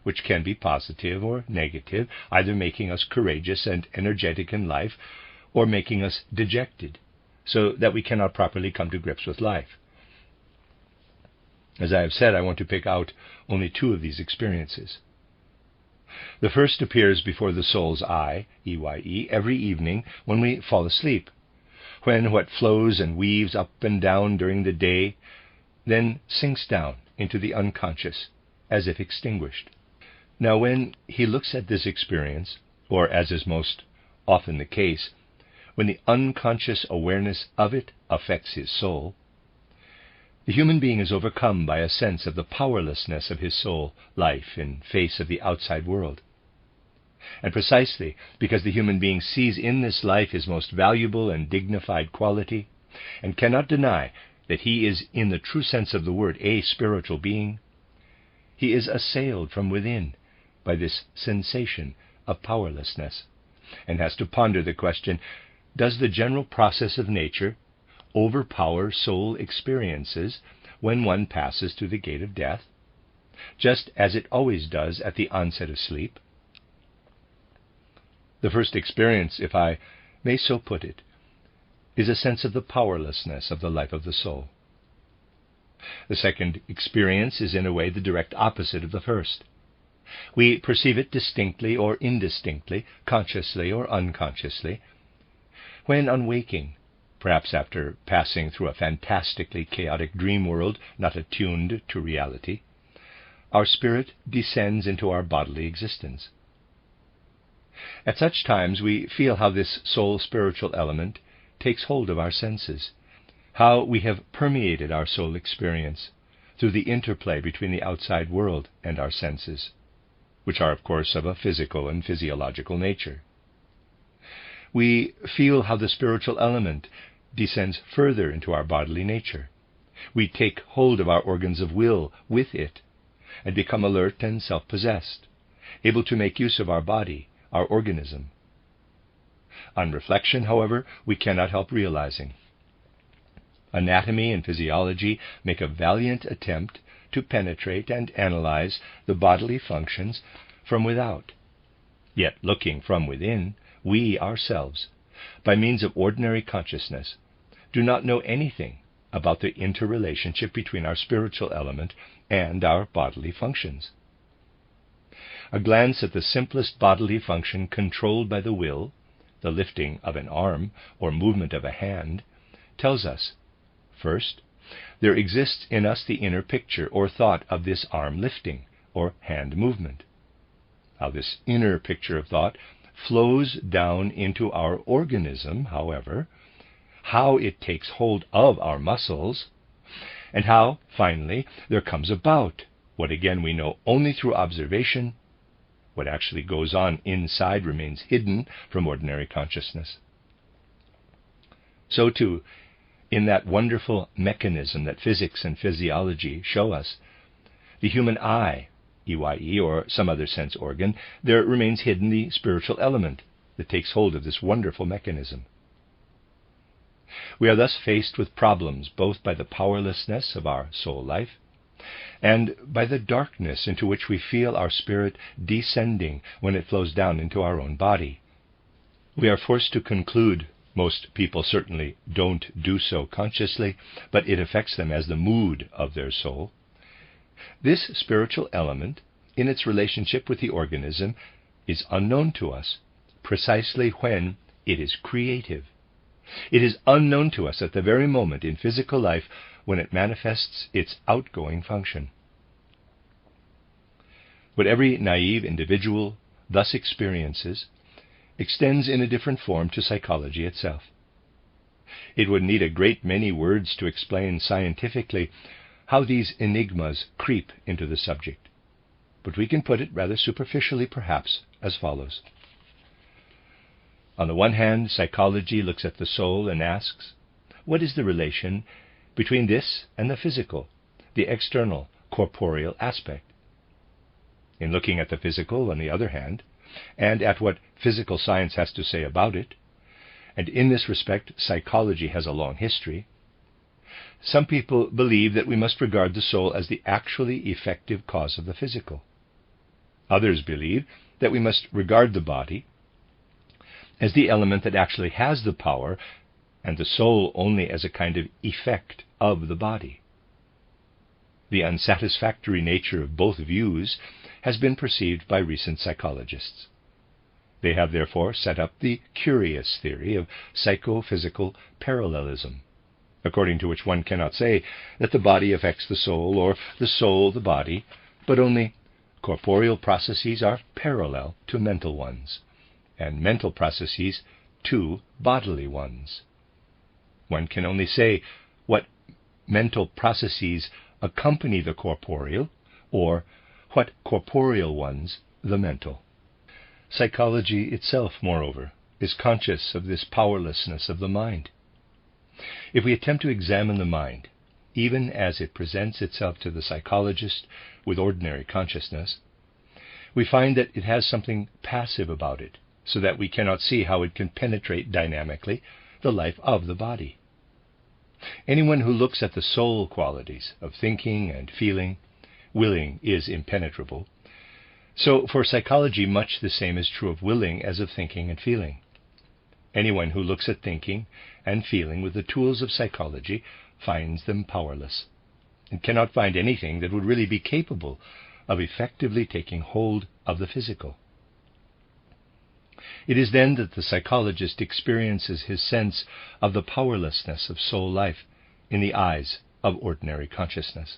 which can be positive or negative, either making us courageous and energetic in life, or making us dejected, so that we cannot properly come to grips with life. As I have said, I want to pick out only two of these experiences. The first appears before the soul's eye, EYE, every evening when we fall asleep, when what flows and weaves up and down during the day then sinks down into the unconscious, as if extinguished. Now, when he looks at this experience, or as is most often the case, when the unconscious awareness of it affects his soul, the human being is overcome by a sense of the powerlessness of his soul life in face of the outside world. And precisely because the human being sees in this life his most valuable and dignified quality, and cannot deny that he is, in the true sense of the word, a spiritual being, he is assailed from within by this sensation of powerlessness, and has to ponder the question, does the general process of nature overpower soul experiences when one passes through the gate of death, just as it always does at the onset of sleep? The first experience, if I may so put it, is a sense of the powerlessness of the life of the soul. The second experience is in a way the direct opposite of the first. We perceive it distinctly or indistinctly, consciously or unconsciously, when on waking, perhaps after passing through a fantastically chaotic dream world not attuned to reality, our spirit descends into our bodily existence. At such times we feel how this soul-spiritual element takes hold of our senses, how we have permeated our soul experience through the interplay between the outside world and our senses, which are, of course, of a physical and physiological nature. We feel how the spiritual element descends further into our bodily nature. We take hold of our organs of will with it, and become alert and self-possessed, able to make use of our body, our organism. On reflection, however, we cannot help realizing. Anatomy and physiology make a valiant attempt to penetrate and analyze the bodily functions from without. Yet, looking from within, we ourselves, by means of ordinary consciousness, do not know anything about the interrelationship between our spiritual element and our bodily functions. A glance at the simplest bodily function controlled by the will, the lifting of an arm or movement of a hand, tells us, first, there exists in us the inner picture or thought of this arm lifting or hand movement. How this inner picture of thought flows down into our organism, however, how it takes hold of our muscles, and how, finally, there comes about what again we know only through observation. What actually goes on inside remains hidden from ordinary consciousness. So too, in that wonderful mechanism that physics and physiology show us, the human eye, EYE, or some other sense organ, there remains hidden the spiritual element that takes hold of this wonderful mechanism. We are thus faced with problems both by the powerlessness of our soul life and by the darkness into which we feel our spirit descending when it flows down into our own body. We are forced to conclude, most people certainly don't do so consciously, but it affects them as the mood of their soul. This spiritual element, in its relationship with the organism, is unknown to us precisely when it is creative. It is unknown to us at the very moment in physical life when it manifests its outgoing function. What every naive individual thus experiences extends in a different form to psychology itself. It would need a great many words to explain scientifically how these enigmas creep into the subject, but we can put it rather superficially perhaps as follows. On the one hand, psychology looks at the soul and asks, what is the relation between this and the physical, the external, corporeal aspect? In looking at the physical, on the other hand, and at what physical science has to say about it, and in this respect psychology has a long history, some people believe that we must regard the soul as the actually effective cause of the physical. Others believe that we must regard the body as the element that actually has the power, and the soul only as a kind of effect of the body. The unsatisfactory nature of both views has been perceived by recent psychologists. They have therefore set up the curious theory of psychophysical parallelism, according to which one cannot say that the body affects the soul or the soul the body, but only corporeal processes are parallel to mental ones, and mental processes to bodily ones. One can only say what mental processes accompany the corporeal, or what corporeal ones the mental. Psychology itself, moreover, is conscious of this powerlessness of the mind. If we attempt to examine the mind, even as it presents itself to the psychologist with ordinary consciousness, we find that it has something passive about it, so that we cannot see how it can penetrate dynamically the life of the body. Anyone who looks at the soul qualities of thinking and feeling, willing is impenetrable. So for psychology, much the same is true of willing as of thinking and feeling. Anyone who looks at thinking and feeling with the tools of psychology finds them powerless, and cannot find anything that would really be capable of effectively taking hold of the physical. It is then that the psychologist experiences his sense of the powerlessness of soul life in the eyes of ordinary consciousness.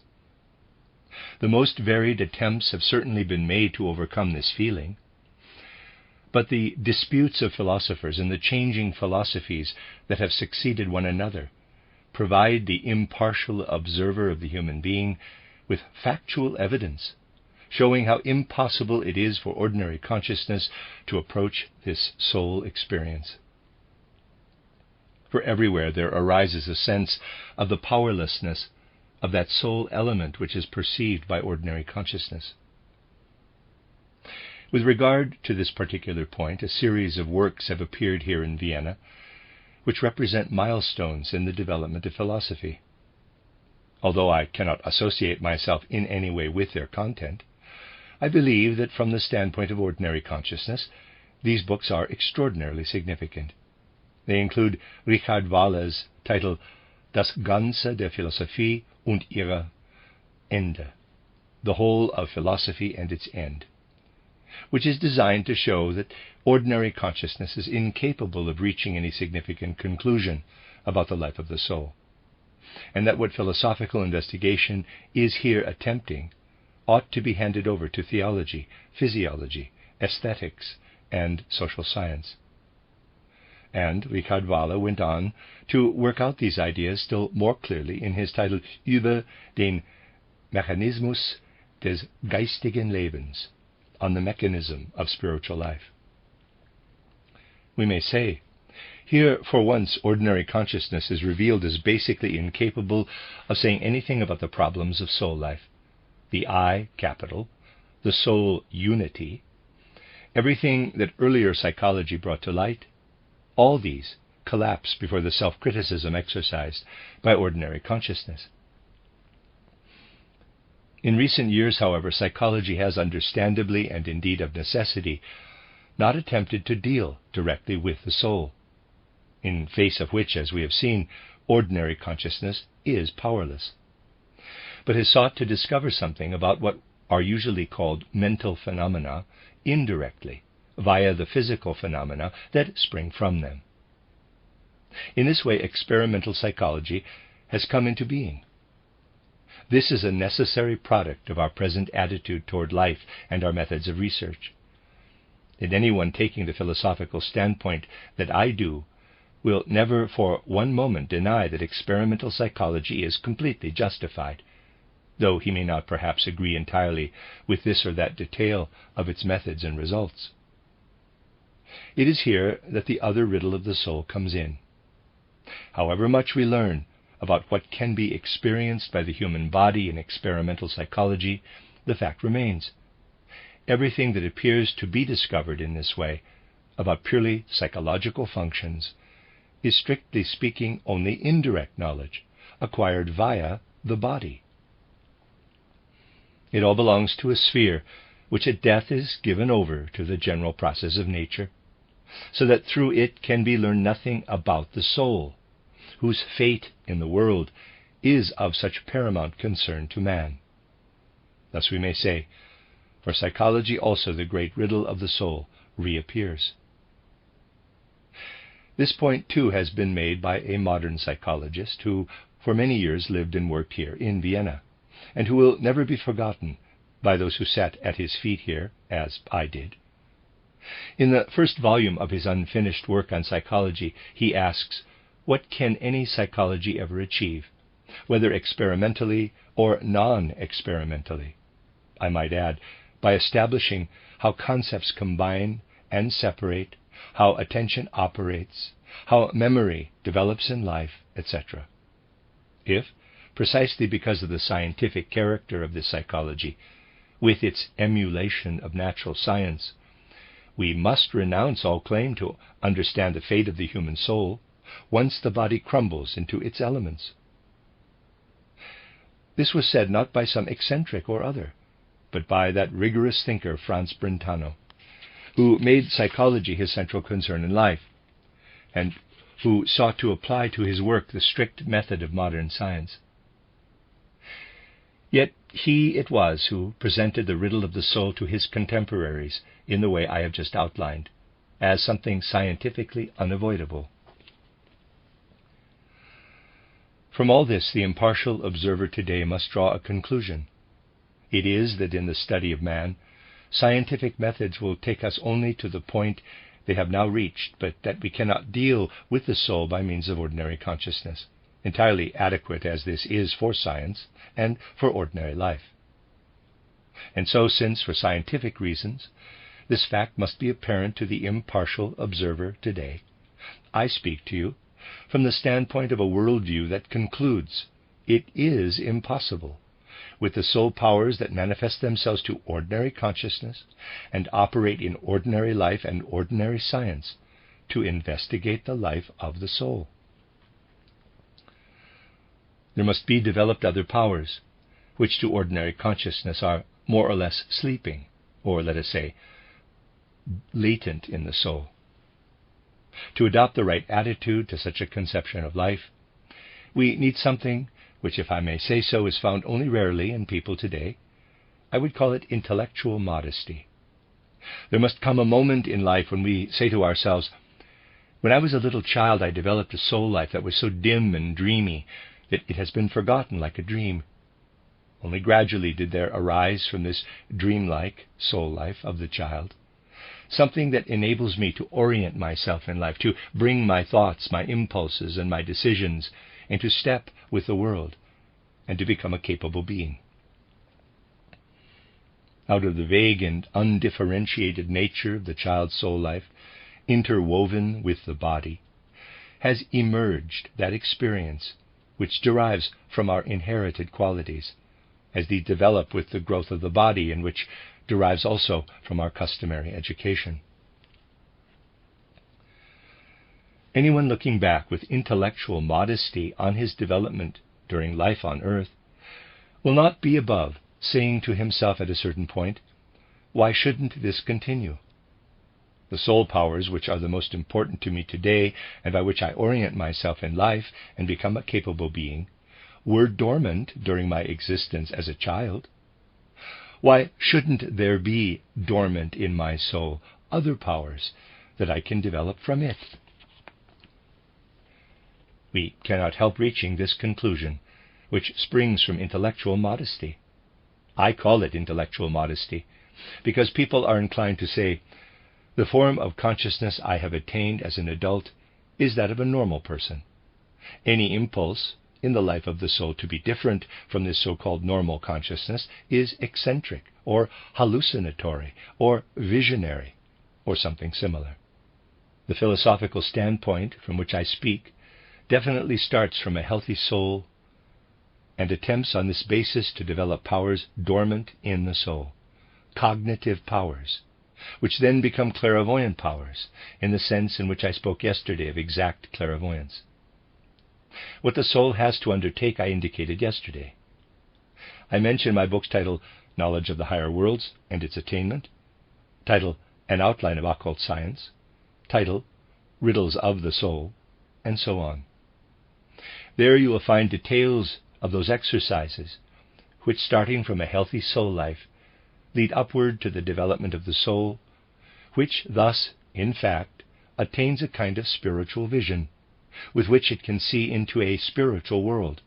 The most varied attempts have certainly been made to overcome this feeling, but the disputes of philosophers and the changing philosophies that have succeeded one another provide the impartial observer of the human being with factual evidence showing how impossible it is for ordinary consciousness to approach this soul experience. For everywhere there arises a sense of the powerlessness of that soul element which is perceived by ordinary consciousness. With regard to this particular point, a series of works have appeared here in Vienna, which represent milestones in the development of philosophy. Although I cannot associate myself in any way with their content, I believe that from the standpoint of ordinary consciousness, these books are extraordinarily significant. They include Richard Wahle's title Das Ganze der Philosophie und ihre Ende, The Whole of Philosophy and Its End, which is designed to show that ordinary consciousness is incapable of reaching any significant conclusion about the life of the soul, and that what philosophical investigation is here attempting ought to be handed over to theology, physiology, aesthetics, and social science. And Richard Wahle went on to work out these ideas still more clearly in his title Über den Mechanismus des geistigen Lebens, on the mechanism of spiritual life. We may say, here for once ordinary consciousness is revealed as basically incapable of saying anything about the problems of soul life. The I, capital, the soul unity, everything that earlier psychology brought to light, all these collapse before the self-criticism exercised by ordinary consciousness. In recent years, however, psychology has understandably and indeed of necessity not attempted to deal directly with the soul, in face of which, as we have seen, ordinary consciousness is powerless, but has sought to discover something about what are usually called mental phenomena indirectly, via the physical phenomena that spring from them. In this way, experimental psychology has come into being. This is a necessary product of our present attitude toward life and our methods of research. And anyone taking the philosophical standpoint that I do will never for one moment deny that experimental psychology is completely justified, though he may not perhaps agree entirely with this or that detail of its methods and results. It is here that the other riddle of the soul comes in. However much we learn about what can be experienced by the human body in experimental psychology, the fact remains. Everything that appears to be discovered in this way about purely psychological functions is strictly speaking only indirect knowledge, acquired via the body. It all belongs to a sphere which at death is given over to the general process of nature, so that through it can be learned nothing about the soul, whose fate in the world is of such paramount concern to man. Thus we may say, for psychology also the great riddle of the soul reappears. This point too has been made by a modern psychologist who for many years lived and worked here in Vienna, and who will never be forgotten by those who sat at his feet here, as I did. In the first volume of his unfinished work on psychology, he asks, what can any psychology ever achieve, whether experimentally or non-experimentally? I might add, by establishing how concepts combine and separate, how attention operates, how memory develops in life, etc. If, precisely because of the scientific character of this psychology, with its emulation of natural science, we must renounce all claim to understand the fate of the human soul once the body crumbles into its elements. This was said not by some eccentric or other, but by that rigorous thinker Franz Brentano, who made psychology his central concern in life, and who sought to apply to his work the strict method of modern science. Yet he it was who presented the riddle of the soul to his contemporaries in the way I have just outlined, as something scientifically unavoidable. From all this, the impartial observer today must draw a conclusion. It is that in the study of man, scientific methods will take us only to the point they have now reached, but that we cannot deal with the soul by means of ordinary consciousness, entirely adequate as this is for science and for ordinary life. And so, since for scientific reasons this fact must be apparent to the impartial observer today, I speak to you from the standpoint of a worldview that concludes it is impossible, with the soul powers that manifest themselves to ordinary consciousness and operate in ordinary life and ordinary science, to investigate the life of the soul. There must be developed other powers, which to ordinary consciousness are more or less sleeping, or let us say, latent in the soul. To adopt the right attitude to such a conception of life, we need something which, if I may say so, is found only rarely in people today. I would call it intellectual modesty. There must come a moment in life when we say to ourselves, "When I was a little child, I developed a soul life that was so dim and dreamy that it has been forgotten like a dream. Only gradually did there arise from this dreamlike soul life of the child something that enables me to orient myself in life, to bring my thoughts, my impulses, and my decisions into step with the world, and to become a capable being." Out of the vague and undifferentiated nature of the child's soul life, interwoven with the body, has emerged that experience which derives from our inherited qualities, as these develop with the growth of the body, and which derives also from our customary education. Anyone looking back with intellectual modesty on his development during life on earth will not be above saying to himself at a certain point, "Why shouldn't this continue? The soul powers which are the most important to me today, and by which I orient myself in life and become a capable being, were dormant during my existence as a child. Why shouldn't there be dormant in my soul other powers that I can develop from it?" We cannot help reaching this conclusion, which springs from intellectual modesty. I call it intellectual modesty, because people are inclined to say, "The form of consciousness I have attained as an adult is that of a normal person. Any impulse in the life of the soul to be different from this so-called normal consciousness is eccentric, or hallucinatory, or visionary, or something similar." The philosophical standpoint from which I speak definitely starts from a healthy soul and attempts on this basis to develop powers dormant in the soul, cognitive powers, which then become clairvoyant powers, in the sense in which I spoke yesterday of exact clairvoyance. What the soul has to undertake I indicated yesterday. I mentioned my book's title, Knowledge of the Higher Worlds and Its Attainment, title, An Outline of Occult Science, title, Riddles of the Soul, and so on. There you will find details of those exercises which, starting from a healthy soul life, lead upward to the development of the soul, which thus, in fact, attains a kind of spiritual vision, with which it can see into a spiritual world,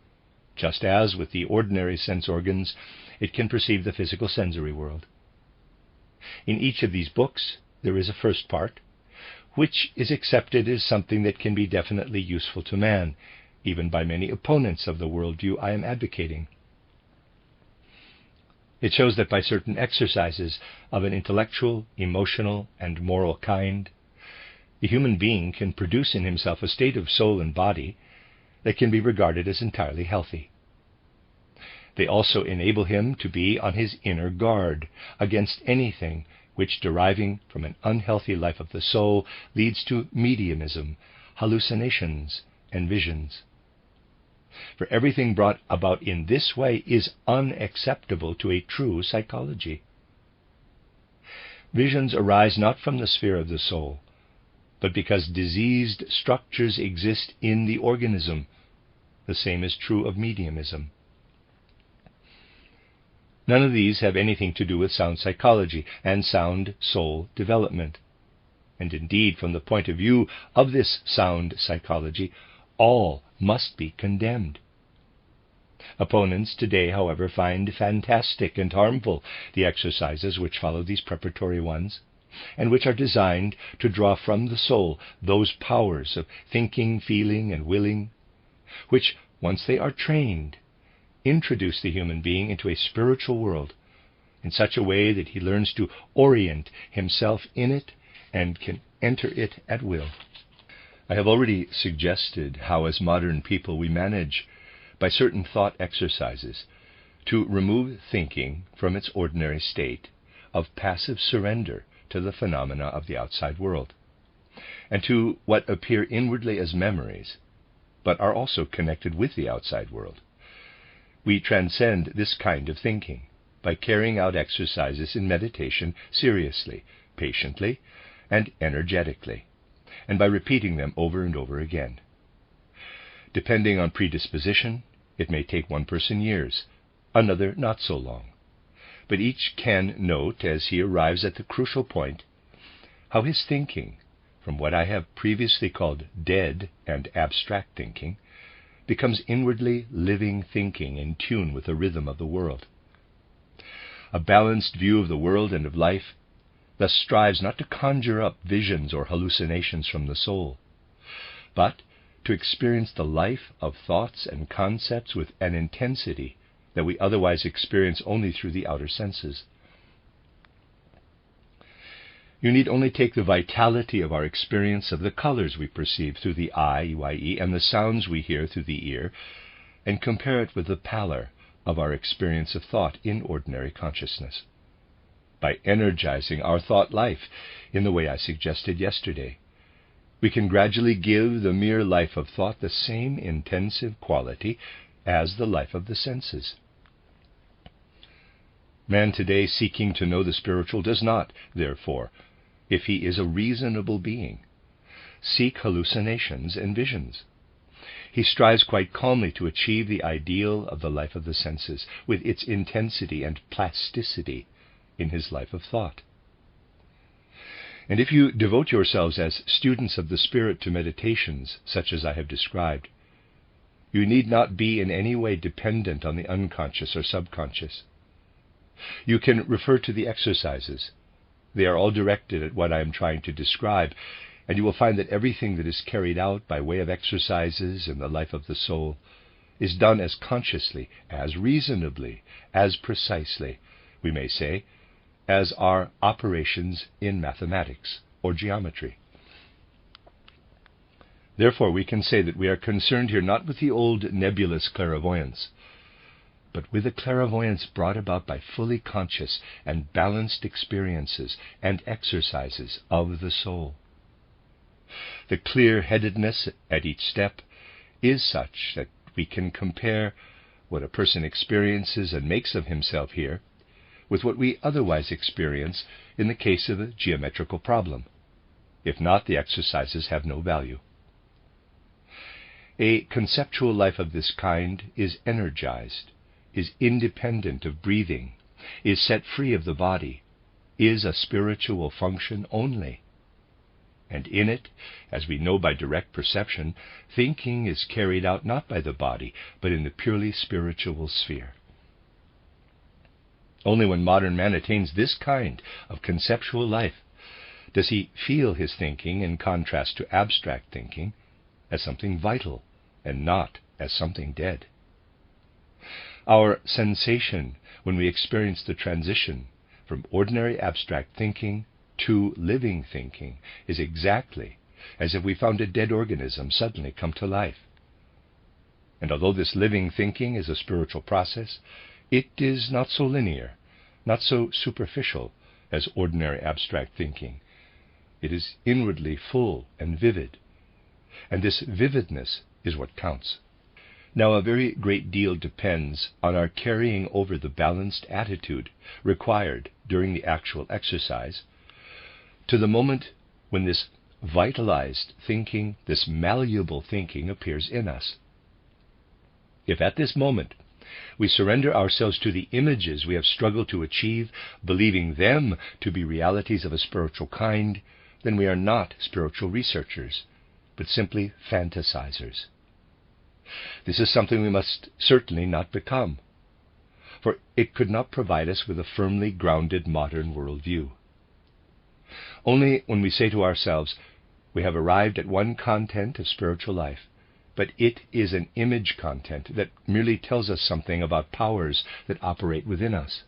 just as with the ordinary sense organs it can perceive the physical sensory world. In each of these books there is a first part, which is accepted as something that can be definitely useful to man, even by many opponents of the worldview I am advocating. It shows that by certain exercises of an intellectual, emotional, and moral kind, the human being can produce in himself a state of soul and body that can be regarded as entirely healthy. They also enable him to be on his inner guard against anything which, deriving from an unhealthy life of the soul, leads to mediumism, hallucinations, and visions. For everything brought about in this way is unacceptable to a true psychology. Visions arise not from the sphere of the soul, but because diseased structures exist in the organism. The same is true of mediumism. None of these have anything to do with sound psychology and sound soul development. And indeed, from the point of view of this sound psychology, all must be condemned. Opponents today, however, find fantastic and harmful the exercises which follow these preparatory ones, and which are designed to draw from the soul those powers of thinking, feeling, and willing, which, once they are trained, introduce the human being into a spiritual world in such a way that he learns to orient himself in it and can enter it at will. I have already suggested how, as modern people, we manage, by certain thought exercises, to remove thinking from its ordinary state of passive surrender to the phenomena of the outside world, and to what appear inwardly as memories, but are also connected with the outside world. We transcend this kind of thinking by carrying out exercises in meditation seriously, patiently, and energetically, and by repeating them over and over again. Depending on predisposition, it may take one person years, another not so long. But each can note, as he arrives at the crucial point, how his thinking, from what I have previously called dead and abstract thinking, becomes inwardly living thinking in tune with the rhythm of the world. A balanced view of the world and of life thus strives not to conjure up visions or hallucinations from the soul, but to experience the life of thoughts and concepts with an intensity that we otherwise experience only through the outer senses. You need only take the vitality of our experience of the colors we perceive through the eye, EYE, and the sounds we hear through the ear, and compare it with the pallor of our experience of thought in ordinary consciousness. By energizing our thought life in the way I suggested yesterday, we can gradually give the mere life of thought the same intensive quality as the life of the senses. Man today, seeking to know the spiritual, does not, therefore, if he is a reasonable being, seek hallucinations and visions. He strives quite calmly to achieve the ideal of the life of the senses, with its intensity and plasticity in his life of thought. And if you devote yourselves as students of the Spirit to meditations such as I have described, you need not be in any way dependent on the unconscious or subconscious. You can refer to the exercises. They are all directed at what I am trying to describe, and you will find that everything that is carried out by way of exercises in the life of the soul is done as consciously, as reasonably, as precisely, we may say, as are operations in mathematics or geometry. Therefore, we can say that we are concerned here not with the old nebulous clairvoyance, but with a clairvoyance brought about by fully conscious and balanced experiences and exercises of the soul. The clear-headedness at each step is such that we can compare what a person experiences and makes of himself here with what we otherwise experience in the case of a geometrical problem. If not, the exercises have no value. A conceptual life of this kind is energized, is independent of breathing, is set free of the body, is a spiritual function only. And in it, as we know by direct perception, thinking is carried out not by the body, but in the purely spiritual sphere. Only when modern man attains this kind of conceptual life does he feel his thinking, in contrast to abstract thinking, as something vital and not as something dead. Our sensation when we experience the transition from ordinary abstract thinking to living thinking is exactly as if we found a dead organism suddenly come to life. And although this living thinking is a spiritual process, it is not so linear, not so superficial as ordinary abstract thinking. It is inwardly full and vivid, and this vividness is what counts. Now, a very great deal depends on our carrying over the balanced attitude required during the actual exercise to the moment when this vitalized thinking, this malleable thinking appears in us. If at this moment we surrender ourselves to the images we have struggled to achieve, believing them to be realities of a spiritual kind, then we are not spiritual researchers, but simply fantasizers. This is something we must certainly not become, for it could not provide us with a firmly grounded modern worldview. Only when we say to ourselves, we have arrived at one content of spiritual life, but it is an image content that merely tells us something about powers that operate within us,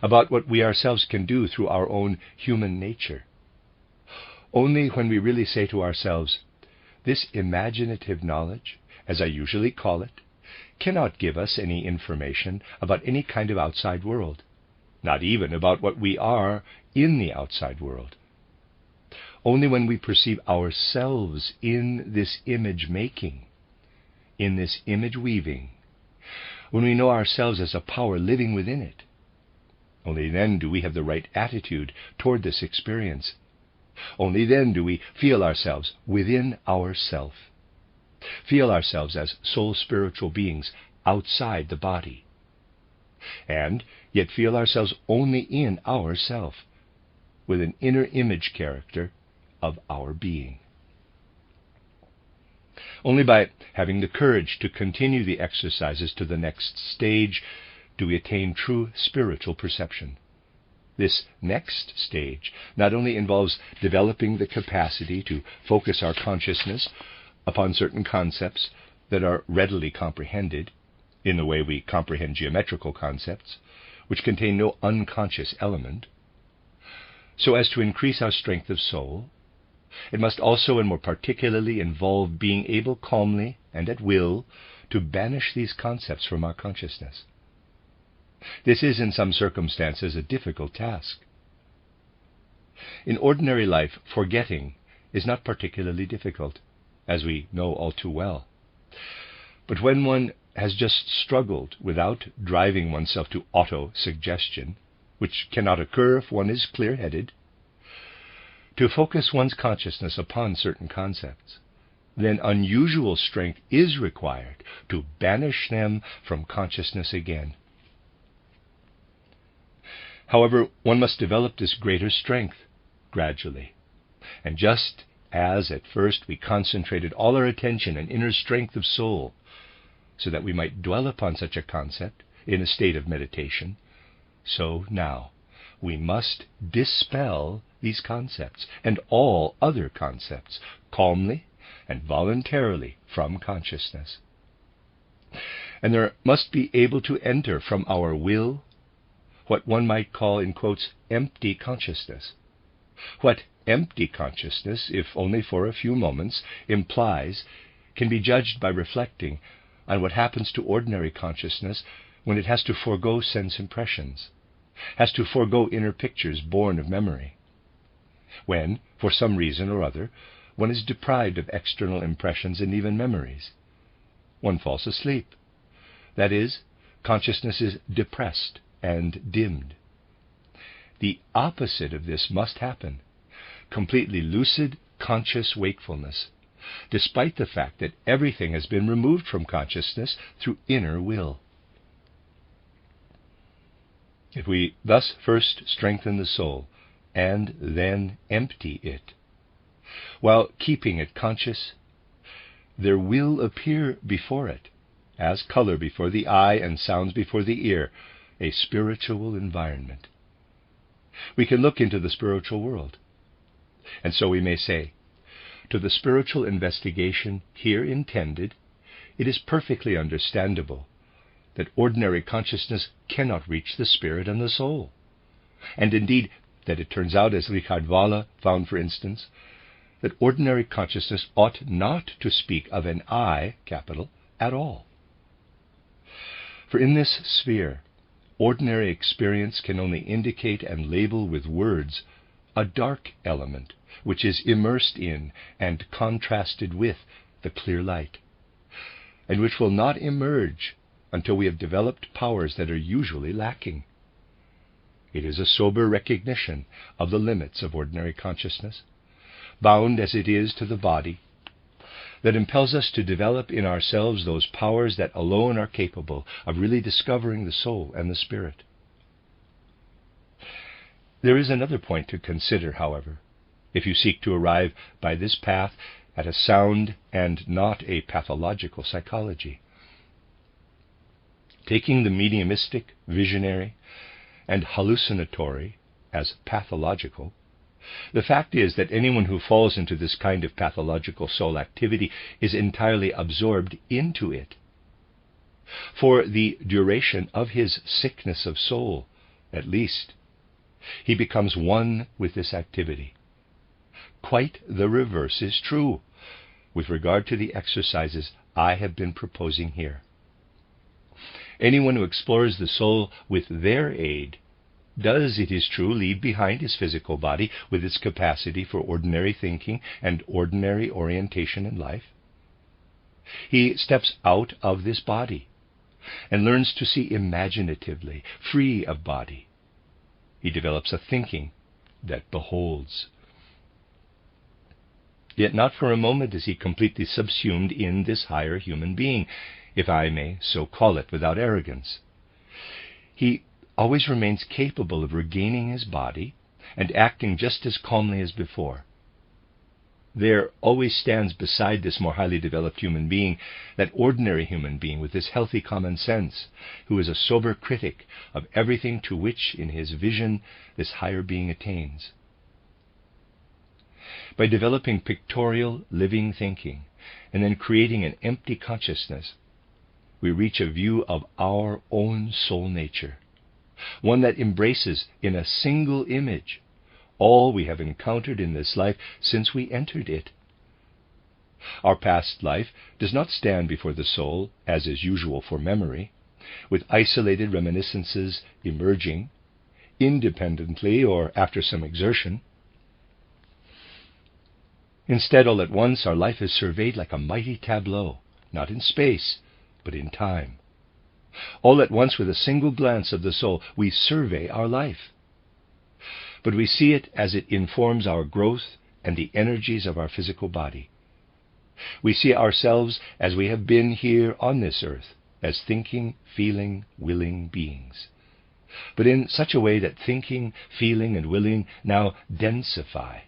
about what we ourselves can do through our own human nature. Only when we really say to ourselves, this imaginative knowledge, as I usually call it, cannot give us any information about any kind of outside world, not even about what we are in the outside world. Only when we perceive ourselves in this image making, in this image weaving, when we know ourselves as a power living within it, only then do we have the right attitude toward this experience. Only then do we feel ourselves within ourself, feel ourselves as soul spiritual beings outside the body, and yet feel ourselves only in ourself, with an inner image character of our being. Only by having the courage to continue the exercises to the next stage do we attain true spiritual perception. This next stage not only involves developing the capacity to focus our consciousness upon certain concepts that are readily comprehended, in the way we comprehend geometrical concepts, which contain no unconscious element, so as to increase our strength of soul. It must also and more particularly involve being able calmly and at will to banish these concepts from our consciousness. This is in some circumstances a difficult task. In ordinary life, forgetting is not particularly difficult, as we know all too well. But when one has just struggled without driving oneself to auto-suggestion, which cannot occur if one is clear-headed, to focus one's consciousness upon certain concepts, then unusual strength is required to banish them from consciousness again. However, one must develop this greater strength gradually, and just as at first we concentrated all our attention and inner strength of soul so that we might dwell upon such a concept in a state of meditation, so now we must dispel these concepts and all other concepts calmly and voluntarily from consciousness. And there must be able to enter from our will what one might call, in quotes, empty consciousness. What empty consciousness, if only for a few moments, implies can be judged by reflecting on what happens to ordinary consciousness when it has to forego sense impressions, has to forego inner pictures born of memory. When, for some reason or other, one is deprived of external impressions and even memories. One falls asleep. That is, consciousness is depressed and dimmed. The opposite of this must happen, completely lucid, conscious wakefulness, despite the fact that everything has been removed from consciousness through inner will. If we thus first strengthen the soul, and then empty it, while keeping it conscious, there will appear before it, as color before the eye and sounds before the ear, a spiritual environment. We can look into the spiritual world, and so we may say, to the spiritual investigation here intended, it is perfectly understandable that ordinary consciousness cannot reach the spirit and the soul, and indeed that it turns out, as Richard Wahler found, for instance, that ordinary consciousness ought not to speak of an I, capital, at all. For in this sphere, ordinary experience can only indicate and label with words a dark element which is immersed in and contrasted with the clear light, and which will not emerge until we have developed powers that are usually lacking. It is a sober recognition of the limits of ordinary consciousness, bound as it is to the body, that impels us to develop in ourselves those powers that alone are capable of really discovering the soul and the spirit. There is another point to consider, however, if you seek to arrive by this path at a sound and not a pathological psychology. Taking the mediumistic, visionary, and hallucinatory as pathological, the fact is that anyone who falls into this kind of pathological soul activity is entirely absorbed into it. For the duration of his sickness of soul, at least, he becomes one with this activity. Quite the reverse is true with regard to the exercises I have been proposing here. Anyone who explores the soul with their aid does, it is true, leave behind his physical body with its capacity for ordinary thinking and ordinary orientation in life. He steps out of this body and learns to see imaginatively, free of body. He develops a thinking that beholds. Yet not for a moment is he completely subsumed in this higher human being, if I may so call it without arrogance. He always remains capable of regaining his body and acting just as calmly as before. There always stands beside this more highly developed human being that ordinary human being with this healthy common sense, who is a sober critic of everything to which, in his vision, this higher being attains. By developing pictorial, living thinking, and then creating an empty consciousness, we reach a view of our own soul nature, one that embraces in a single image all we have encountered in this life since we entered it. Our past life does not stand before the soul, as is usual for memory, with isolated reminiscences emerging, independently or after some exertion. Instead, all at once, our life is surveyed like a mighty tableau, not in space, but in time. All at once, with a single glance of the soul, we survey our life. But we see it as it informs our growth and the energies of our physical body. We see ourselves as we have been here on this earth, as thinking, feeling, willing beings, but in such a way that thinking, feeling, and willing now densify,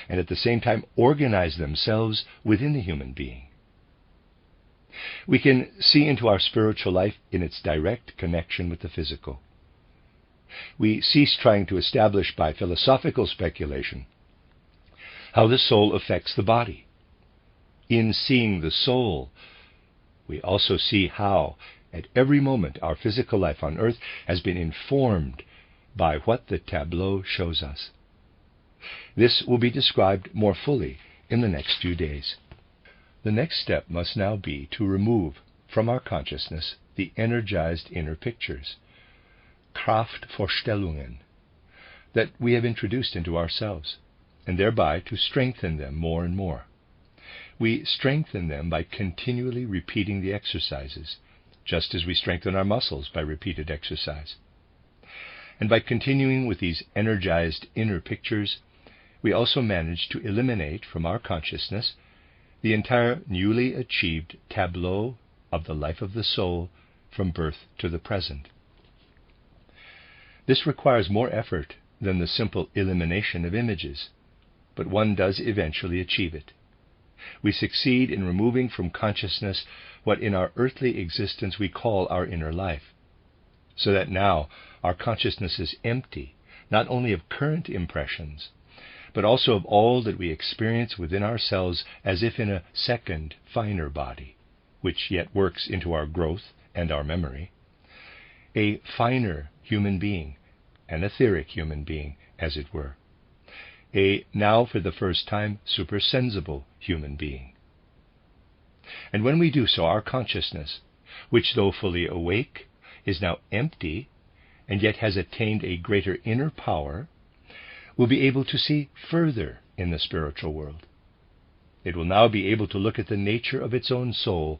and at the same time organize themselves within the human being. We can see into our spiritual life in its direct connection with the physical. We cease trying to establish by philosophical speculation how the soul affects the body. In seeing the soul, we also see how, at every moment, our physical life on earth has been informed by what the tableau shows us. This will be described more fully in the next few days. The next step must now be to remove from our consciousness the energized inner pictures, Kraftvorstellungen, that we have introduced into ourselves, and thereby to strengthen them more and more. We strengthen them by continually repeating the exercises, just as we strengthen our muscles by repeated exercise. And by continuing with these energized inner pictures, we also manage to eliminate from our consciousness the entire newly achieved tableau of the life of the soul from birth to the present. This requires more effort than the simple elimination of images, but one does eventually achieve it. We succeed in removing from consciousness what in our earthly existence we call our inner life, so that now our consciousness is empty, not only of current impressions, but also of all that we experience within ourselves as if in a second, finer body, which yet works into our growth and our memory. A finer human being, an etheric human being, as it were. A, now for the first time, supersensible human being. And when we do so, our consciousness, which though fully awake, is now empty, and yet has attained a greater inner power, will be able to see further in the spiritual world. It will now be able to look at the nature of its own soul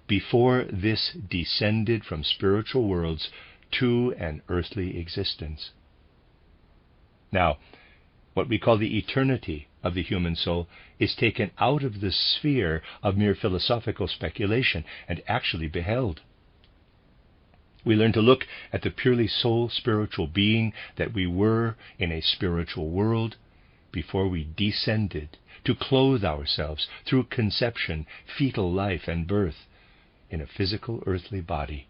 before this descended from spiritual worlds to an earthly existence. Now, what we call the eternity of the human soul is taken out of the sphere of mere philosophical speculation and actually beheld. We learn to look at the purely soul spiritual being that we were in a spiritual world before we descended to clothe ourselves through conception, fetal life, and birth in a physical earthly body.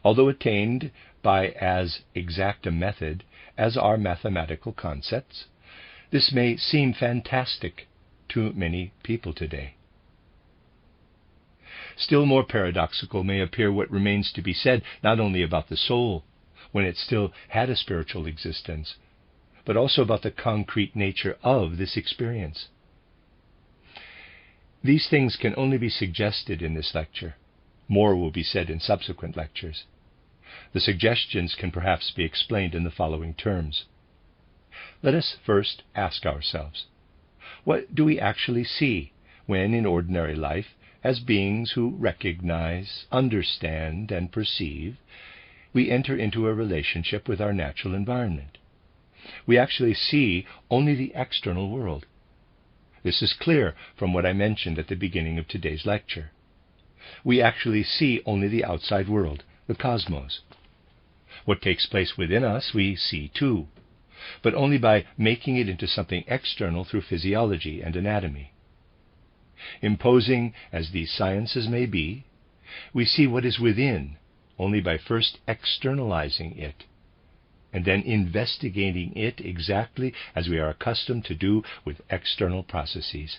Although attained by as exact a method as are mathematical concepts, this may seem fantastic to many people today. Still more paradoxical may appear what remains to be said not only about the soul, when it still had a spiritual existence, but also about the concrete nature of this experience. These things can only be suggested in this lecture. More will be said in subsequent lectures. The suggestions can perhaps be explained in the following terms. Let us first ask ourselves, what do we actually see when in ordinary life, as beings who recognize, understand, and perceive, we enter into a relationship with our natural environment? We actually see only the external world. This is clear from what I mentioned at the beginning of today's lecture. We actually see only the outside world, the cosmos. What takes place within us we see too, but only by making it into something external through physiology and anatomy. Imposing as these sciences may be, we see what is within only by first externalizing it, and then investigating it exactly as we are accustomed to do with external processes.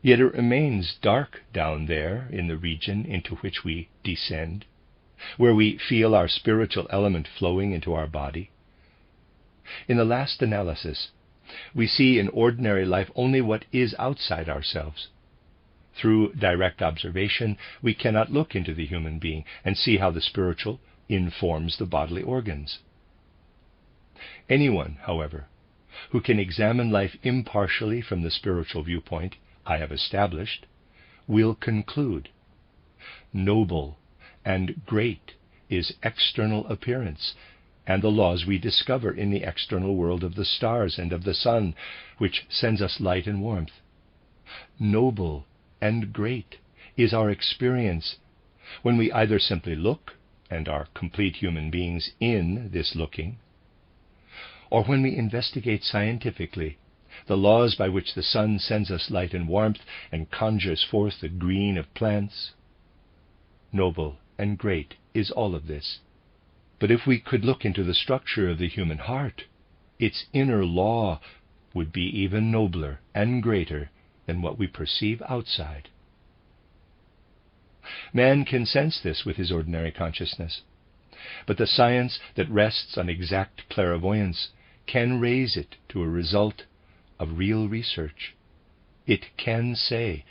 Yet it remains dark down there in the region into which we descend, where we feel our spiritual element flowing into our body. In the last analysis, we see in ordinary life only what is outside ourselves. Through direct observation, we cannot look into the human being and see how the spiritual informs the bodily organs. Anyone, however, who can examine life impartially from the spiritual viewpoint I have established, will conclude, noble and great is external appearance, and the laws we discover in the external world of the stars and of the sun, which sends us light and warmth. Noble and great is our experience when we either simply look and are complete human beings in this looking, or when we investigate scientifically the laws by which the sun sends us light and warmth and conjures forth the green of plants. Noble and great is all of this. But if we could look into the structure of the human heart, its inner law would be even nobler and greater than what we perceive outside. Man can sense this with his ordinary consciousness, but the science that rests on exact clairvoyance can raise it to a result of real research. It can say,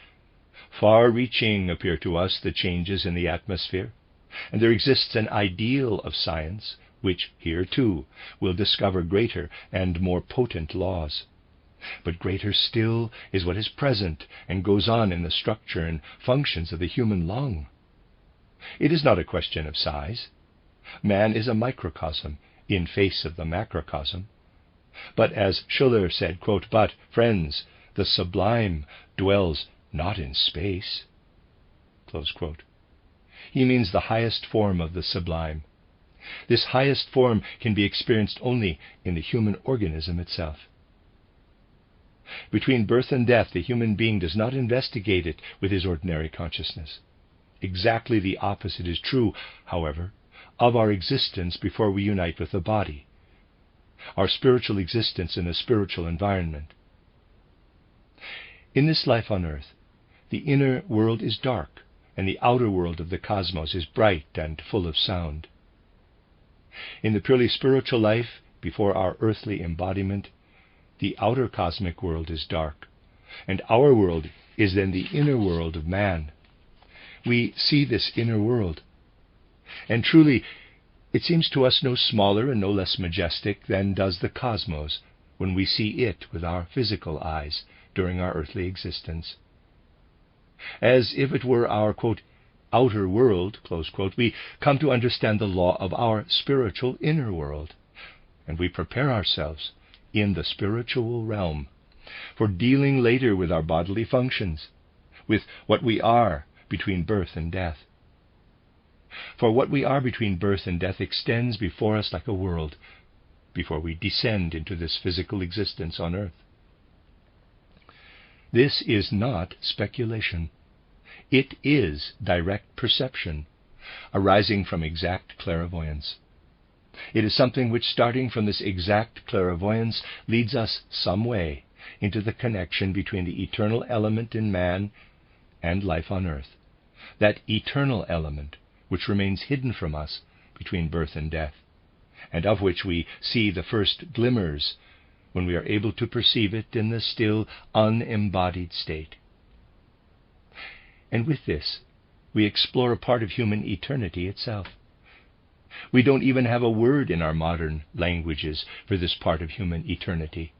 far-reaching appear to us the changes in the atmosphere, and there exists an ideal of science which, here too, will discover greater and more potent laws. But greater still is what is present and goes on in the structure and functions of the human lung. It is not a question of size. Man is a microcosm in face of the macrocosm. But as Schiller said, quote, "But, friends, the sublime dwells not in space," close quote. He means the highest form of the sublime. This highest form can be experienced only in the human organism itself. Between birth and death, the human being does not investigate it with his ordinary consciousness. Exactly the opposite is true, however, of our existence before we unite with the body, our spiritual existence in a spiritual environment. In this life on earth, the inner world is dark, and the outer world of the cosmos is bright and full of sound. In the purely spiritual life, before our earthly embodiment, the outer cosmic world is dark, and our world is then the inner world of man. We see this inner world And truly, it seems to us no smaller and no less majestic than does the cosmos when we see it with our physical eyes during our earthly existence. As if it were our, quote, outer world, close quote, we come to understand the law of our spiritual inner world, and we prepare ourselves in the spiritual realm for dealing later with our bodily functions, with what we are between birth and death. For what we are between birth and death extends before us like a world before we descend into this physical existence on earth. This is not speculation. It is direct perception, arising from exact clairvoyance. It is something which, starting from this exact clairvoyance, leads us some way into the connection between the eternal element in man and life on earth, that eternal element which remains hidden from us between birth and death, and of which we see the first glimmers when we are able to perceive it in the still unembodied state. And with this, we explore a part of human eternity itself. We don't even have a word in our modern languages for this part of human eternity.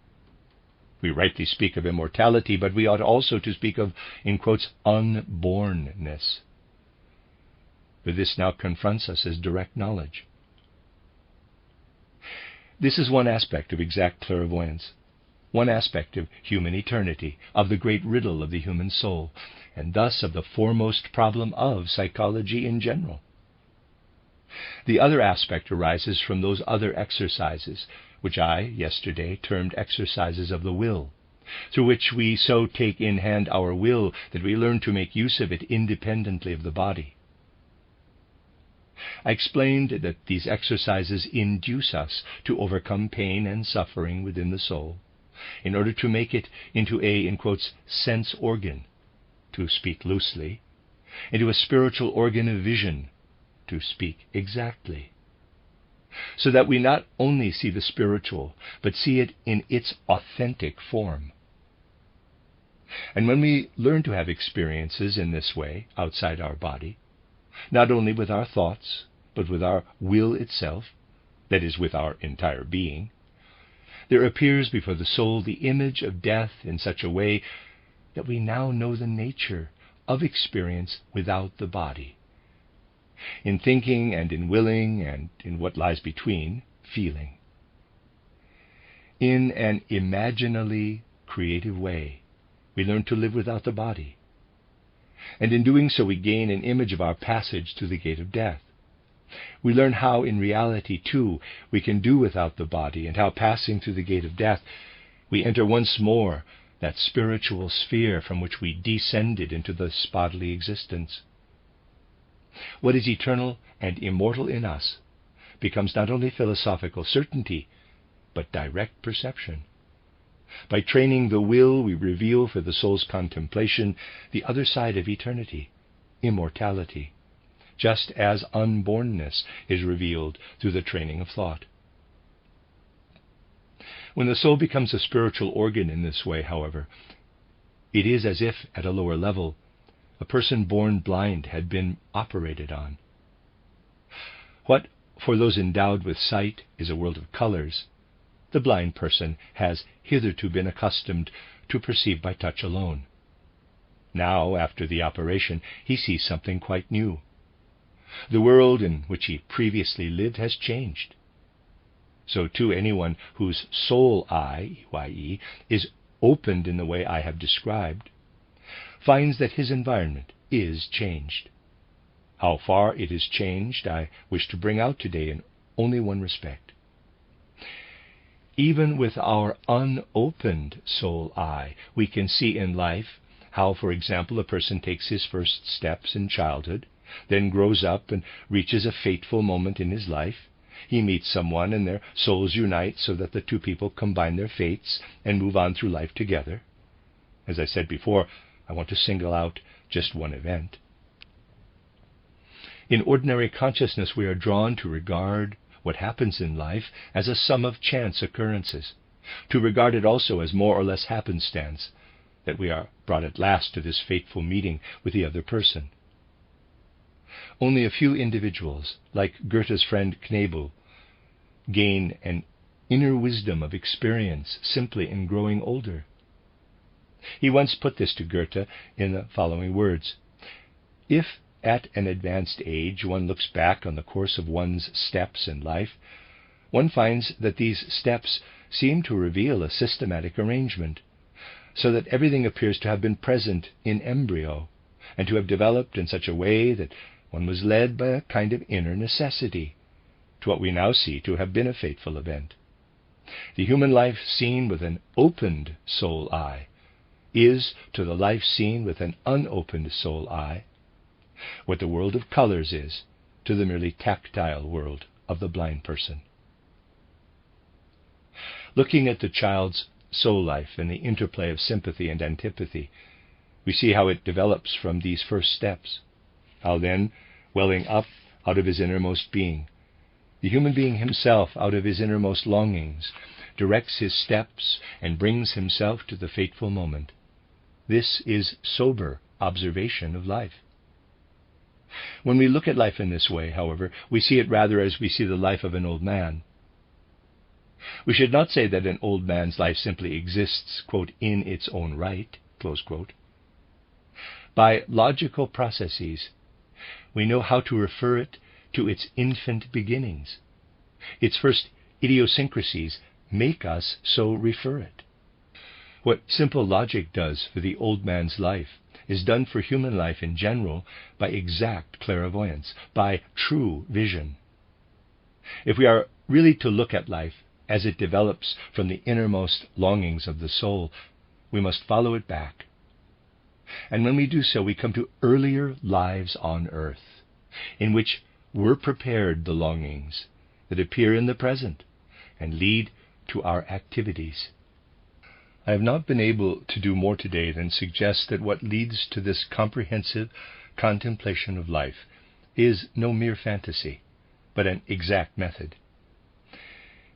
We rightly speak of immortality, but we ought also to speak of, in quotes, unbornness. For this now confronts us as direct knowledge. This is one aspect of exact clairvoyance, one aspect of human eternity, of the great riddle of the human soul, and thus of the foremost problem of psychology in general. The other aspect arises from those other exercises, which I, yesterday, termed exercises of the will, through which we so take in hand our will that we learn to make use of it independently of the body. I explained that these exercises induce us to overcome pain and suffering within the soul, in order to make it into a, in quotes, sense organ, to speak loosely, into a spiritual organ of vision, to speak exactly, so that we not only see the spiritual, but see it in its authentic form. And when we learn to have experiences in this way outside our body, not only with our thoughts, but with our will itself, that is, with our entire being, there appears before the soul the image of death in such a way that we now know the nature of experience without the body. In thinking and in willing and in what lies between, feeling. In an imaginally creative way, we learn to live without the body. And in doing so, we gain an image of our passage through the gate of death. We learn how, in reality, too, we can do without the body, and how, passing through the gate of death, we enter once more that spiritual sphere from which we descended into this bodily existence. What is eternal and immortal in us becomes not only philosophical certainty, but direct perception. By training the will, we reveal for the soul's contemplation the other side of eternity, immortality, just as unbornness is revealed through the training of thought. When the soul becomes a spiritual organ in this way, however, it is as if, at a lower level, a person born blind had been operated on. What, for those endowed with sight, is a world of colors, the blind person has hitherto been accustomed to perceive by touch alone. Now, after the operation, he sees something quite new. The world in which he previously lived has changed. So too anyone whose soul eye, EYE, is opened in the way I have described, finds that his environment is changed. How far it is changed I wish to bring out today in only one respect. Even with our unopened soul eye, we can see in life how, for example, a person takes his first steps in childhood, then grows up and reaches a fateful moment in his life. He meets someone and their souls unite so that the two people combine their fates and move on through life together. As I said before, I want to single out just one event. In ordinary consciousness, we are drawn to regard what happens in life as a sum of chance occurrences, to regard it also as more or less happenstance, that we are brought at last to this fateful meeting with the other person. Only a few individuals, like Goethe's friend Knebel, gain an inner wisdom of experience simply in growing older. He once put this to Goethe in the following words: "If at an advanced age one looks back on the course of one's steps in life, one finds that these steps seem to reveal a systematic arrangement, so that everything appears to have been present in embryo, and to have developed in such a way that one was led by a kind of inner necessity to what we now see to have been a fateful event. The human life seen with an opened soul eye is to the life seen with an unopened soul eye what the world of colors is to the merely tactile world of the blind person." Looking at the child's soul life and the interplay of sympathy and antipathy, we see how it develops from these first steps, how then, welling up out of his innermost being, the human being himself, out of his innermost longings, directs his steps and brings himself to the fateful moment. This is sober observation of life. When we look at life in this way, however, we see it rather as we see the life of an old man. We should not say that an old man's life simply exists, quote, "in its own right," close quote. By logical processes, we know how to refer it to its infant beginnings. Its first idiosyncrasies make us so refer it. What simple logic does for the old man's life is done for human life in general by exact clairvoyance, by true vision. If we are really to look at life as it develops from the innermost longings of the soul, we must follow it back. And when we do so, we come to earlier lives on earth, in which were prepared the longings that appear in the present and lead to our activities. I have not been able to do more today than suggest that what leads to this comprehensive contemplation of life is no mere fantasy, but an exact method.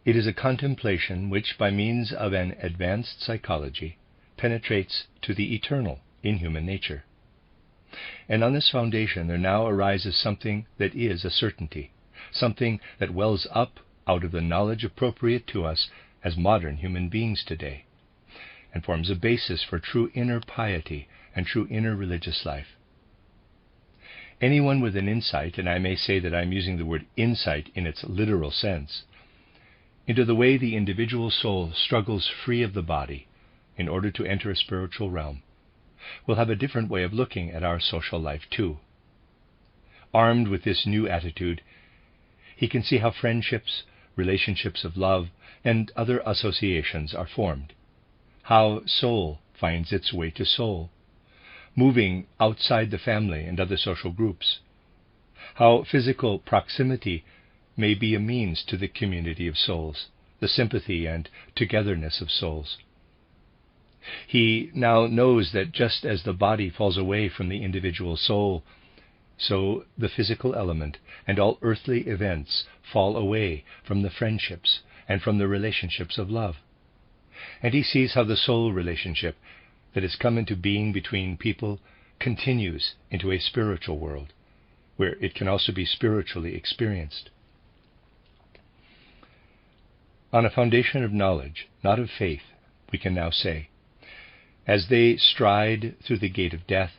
It is a contemplation which, by means of an advanced psychology, penetrates to the eternal in human nature. And on this foundation there now arises something that is a certainty, something that wells up out of the knowledge appropriate to us as modern human beings today, and forms a basis for true inner piety and true inner religious life. Anyone with an insight, and I may say that I'm using the word insight in its literal sense, into the way the individual soul struggles free of the body in order to enter a spiritual realm, will have a different way of looking at our social life too. Armed with this new attitude, he can see how friendships, relationships of love, and other associations are formed, how soul finds its way to soul, moving outside the family and other social groups, how physical proximity may be a means to the community of souls, the sympathy and togetherness of souls. He now knows that just as the body falls away from the individual soul, so the physical element and all earthly events fall away from the friendships and from the relationships of love. And he sees how the soul relationship that has come into being between people continues into a spiritual world, where it can also be spiritually experienced. On a foundation of knowledge, not of faith, we can now say, as they stride through the gate of death,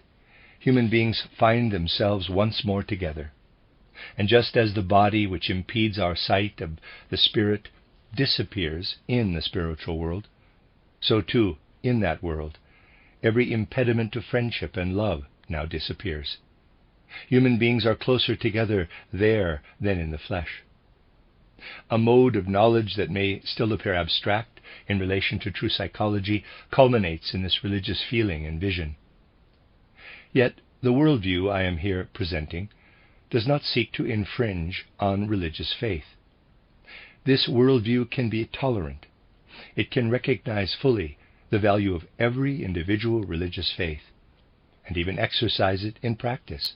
human beings find themselves once more together. And just as the body which impedes our sight of the spirit disappears in the spiritual world, so too, in that world, every impediment to friendship and love now disappears. Human beings are closer together there than in the flesh. A mode of knowledge that may still appear abstract in relation to true psychology culminates in this religious feeling and vision. Yet the worldview I am here presenting does not seek to infringe on religious faith. This worldview can be tolerant. It can recognize fully the value of every individual religious faith, and even exercise it in practice.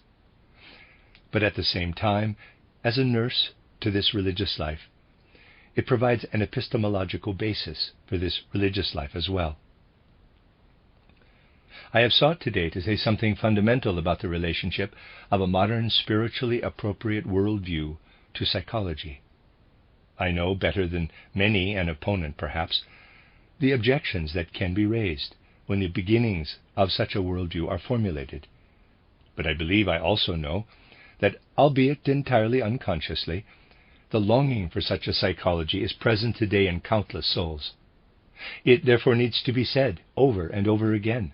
But at the same time, as a nurse to this religious life, it provides an epistemological basis for this religious life as well. I have sought today to say something fundamental about the relationship of a modern spiritually appropriate worldview to psychology. I know better than many an opponent, perhaps, the objections that can be raised when the beginnings of such a worldview are formulated. But I believe I also know that, albeit entirely unconsciously, the longing for such a psychology is present today in countless souls. It therefore needs to be said over and over again.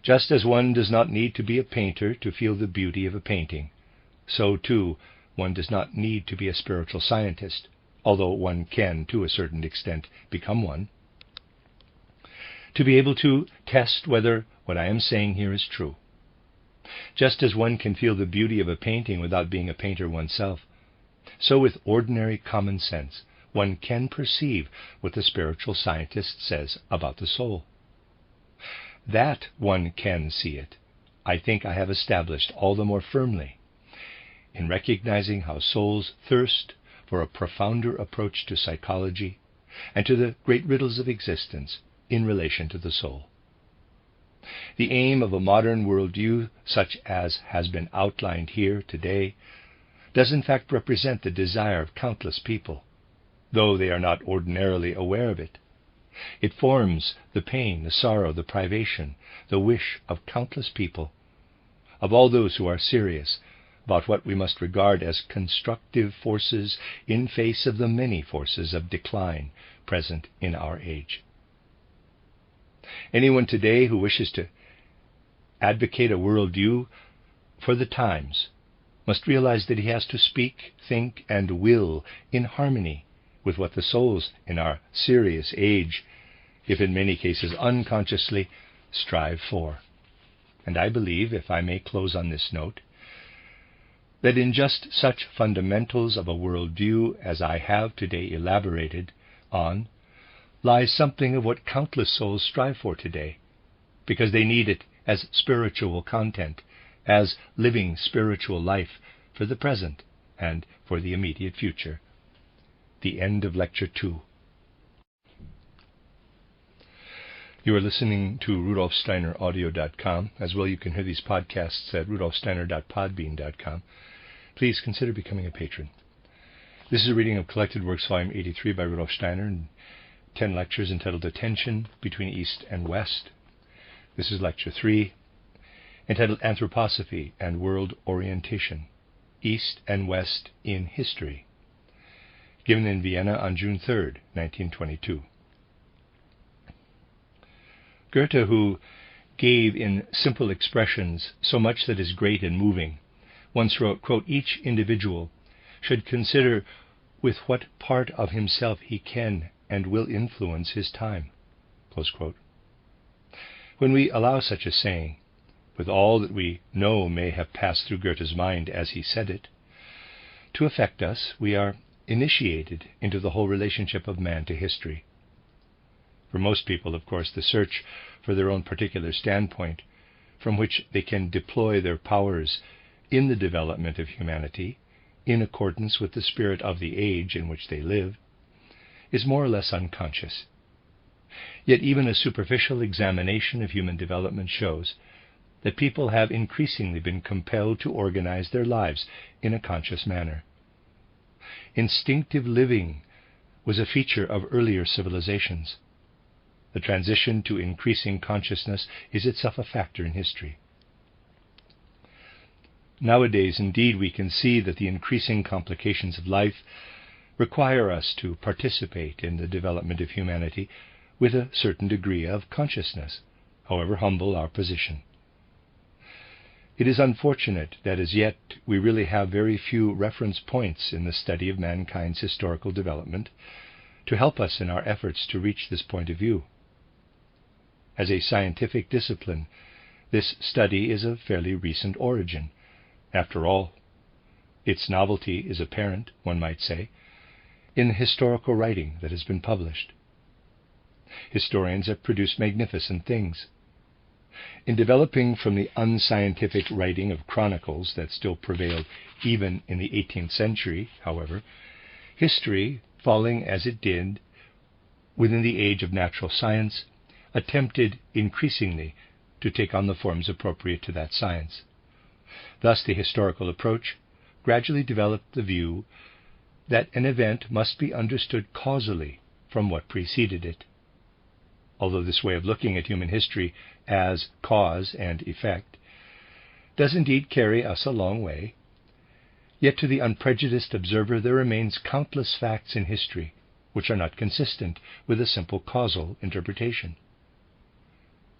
Just as one does not need to be a painter to feel the beauty of a painting, so too one does not need to be a spiritual scientist, although one can, to a certain extent, become one, to be able to test whether what I am saying here is true. Just as one can feel the beauty of a painting without being a painter oneself, so with ordinary common sense one can perceive what the spiritual scientist says about the soul. That one can see it, I think I have established all the more firmly in recognizing how souls thirst for a profounder approach to psychology and to the great riddles of existence in relation to the soul. The aim of a modern worldview, such as has been outlined here today, does in fact represent the desire of countless people, though they are not ordinarily aware of it. It forms the pain, the sorrow, the privation, the wish of countless people, of all those who are serious about what we must regard as constructive forces in face of the many forces of decline present in our age. Anyone today who wishes to advocate a worldview for the times must realize that he has to speak, think, and will in harmony with what the souls in our serious age, if in many cases unconsciously, strive for. And I believe, if I may close on this note, that in just such fundamentals of a worldview as I have today elaborated on lies something of what countless souls strive for today, because they need it as spiritual content, as living spiritual life for the present and for the immediate future. The end of Lecture 2. You are listening to RudolfSteinerAudio.com. As well, you can hear these podcasts at RudolfSteiner.podbean.com. Please consider becoming a patron. This is a reading of Collected Works, Volume 83 by Rudolf Steiner, and 10 lectures entitled The Tension Between East and West. This is Lecture 3, entitled Anthroposophy and World Orientation, East and West in History, given in Vienna on June 3, 1922. Goethe, who gave in simple expressions so much that is great and moving, once wrote, quote, "Each individual should consider with what part of himself he can and will influence his time." Close quote. When we allow such a saying, with all that we know may have passed through Goethe's mind as he said it, to affect us, we are initiated into the whole relationship of man to history. For most people, of course, the search for their own particular standpoint, from which they can deploy their powers in the development of humanity, in accordance with the spirit of the age in which they live, is more or less unconscious. Yet even a superficial examination of human development shows that people have increasingly been compelled to organize their lives in a conscious manner. Instinctive living was a feature of earlier civilizations. The transition to increasing consciousness is itself a factor in history. Nowadays, indeed, we can see that the increasing complications of life require us to participate in the development of humanity with a certain degree of consciousness, however humble our position. It is unfortunate that as yet we really have very few reference points in the study of mankind's historical development to help us in our efforts to reach this point of view. As a scientific discipline, this study is of fairly recent origin. After all, its novelty is apparent, one might say, in the historical writing that has been published. Historians have produced magnificent things. In developing from the unscientific writing of chronicles that still prevailed even in the 18th century, however, history, falling as it did within the age of natural science, attempted increasingly to take on the forms appropriate to that science. Thus the historical approach gradually developed the view that an event must be understood causally from what preceded it. Although this way of looking at human history as cause and effect does indeed carry us a long way, yet to the unprejudiced observer there remains countless facts in history which are not consistent with a simple causal interpretation.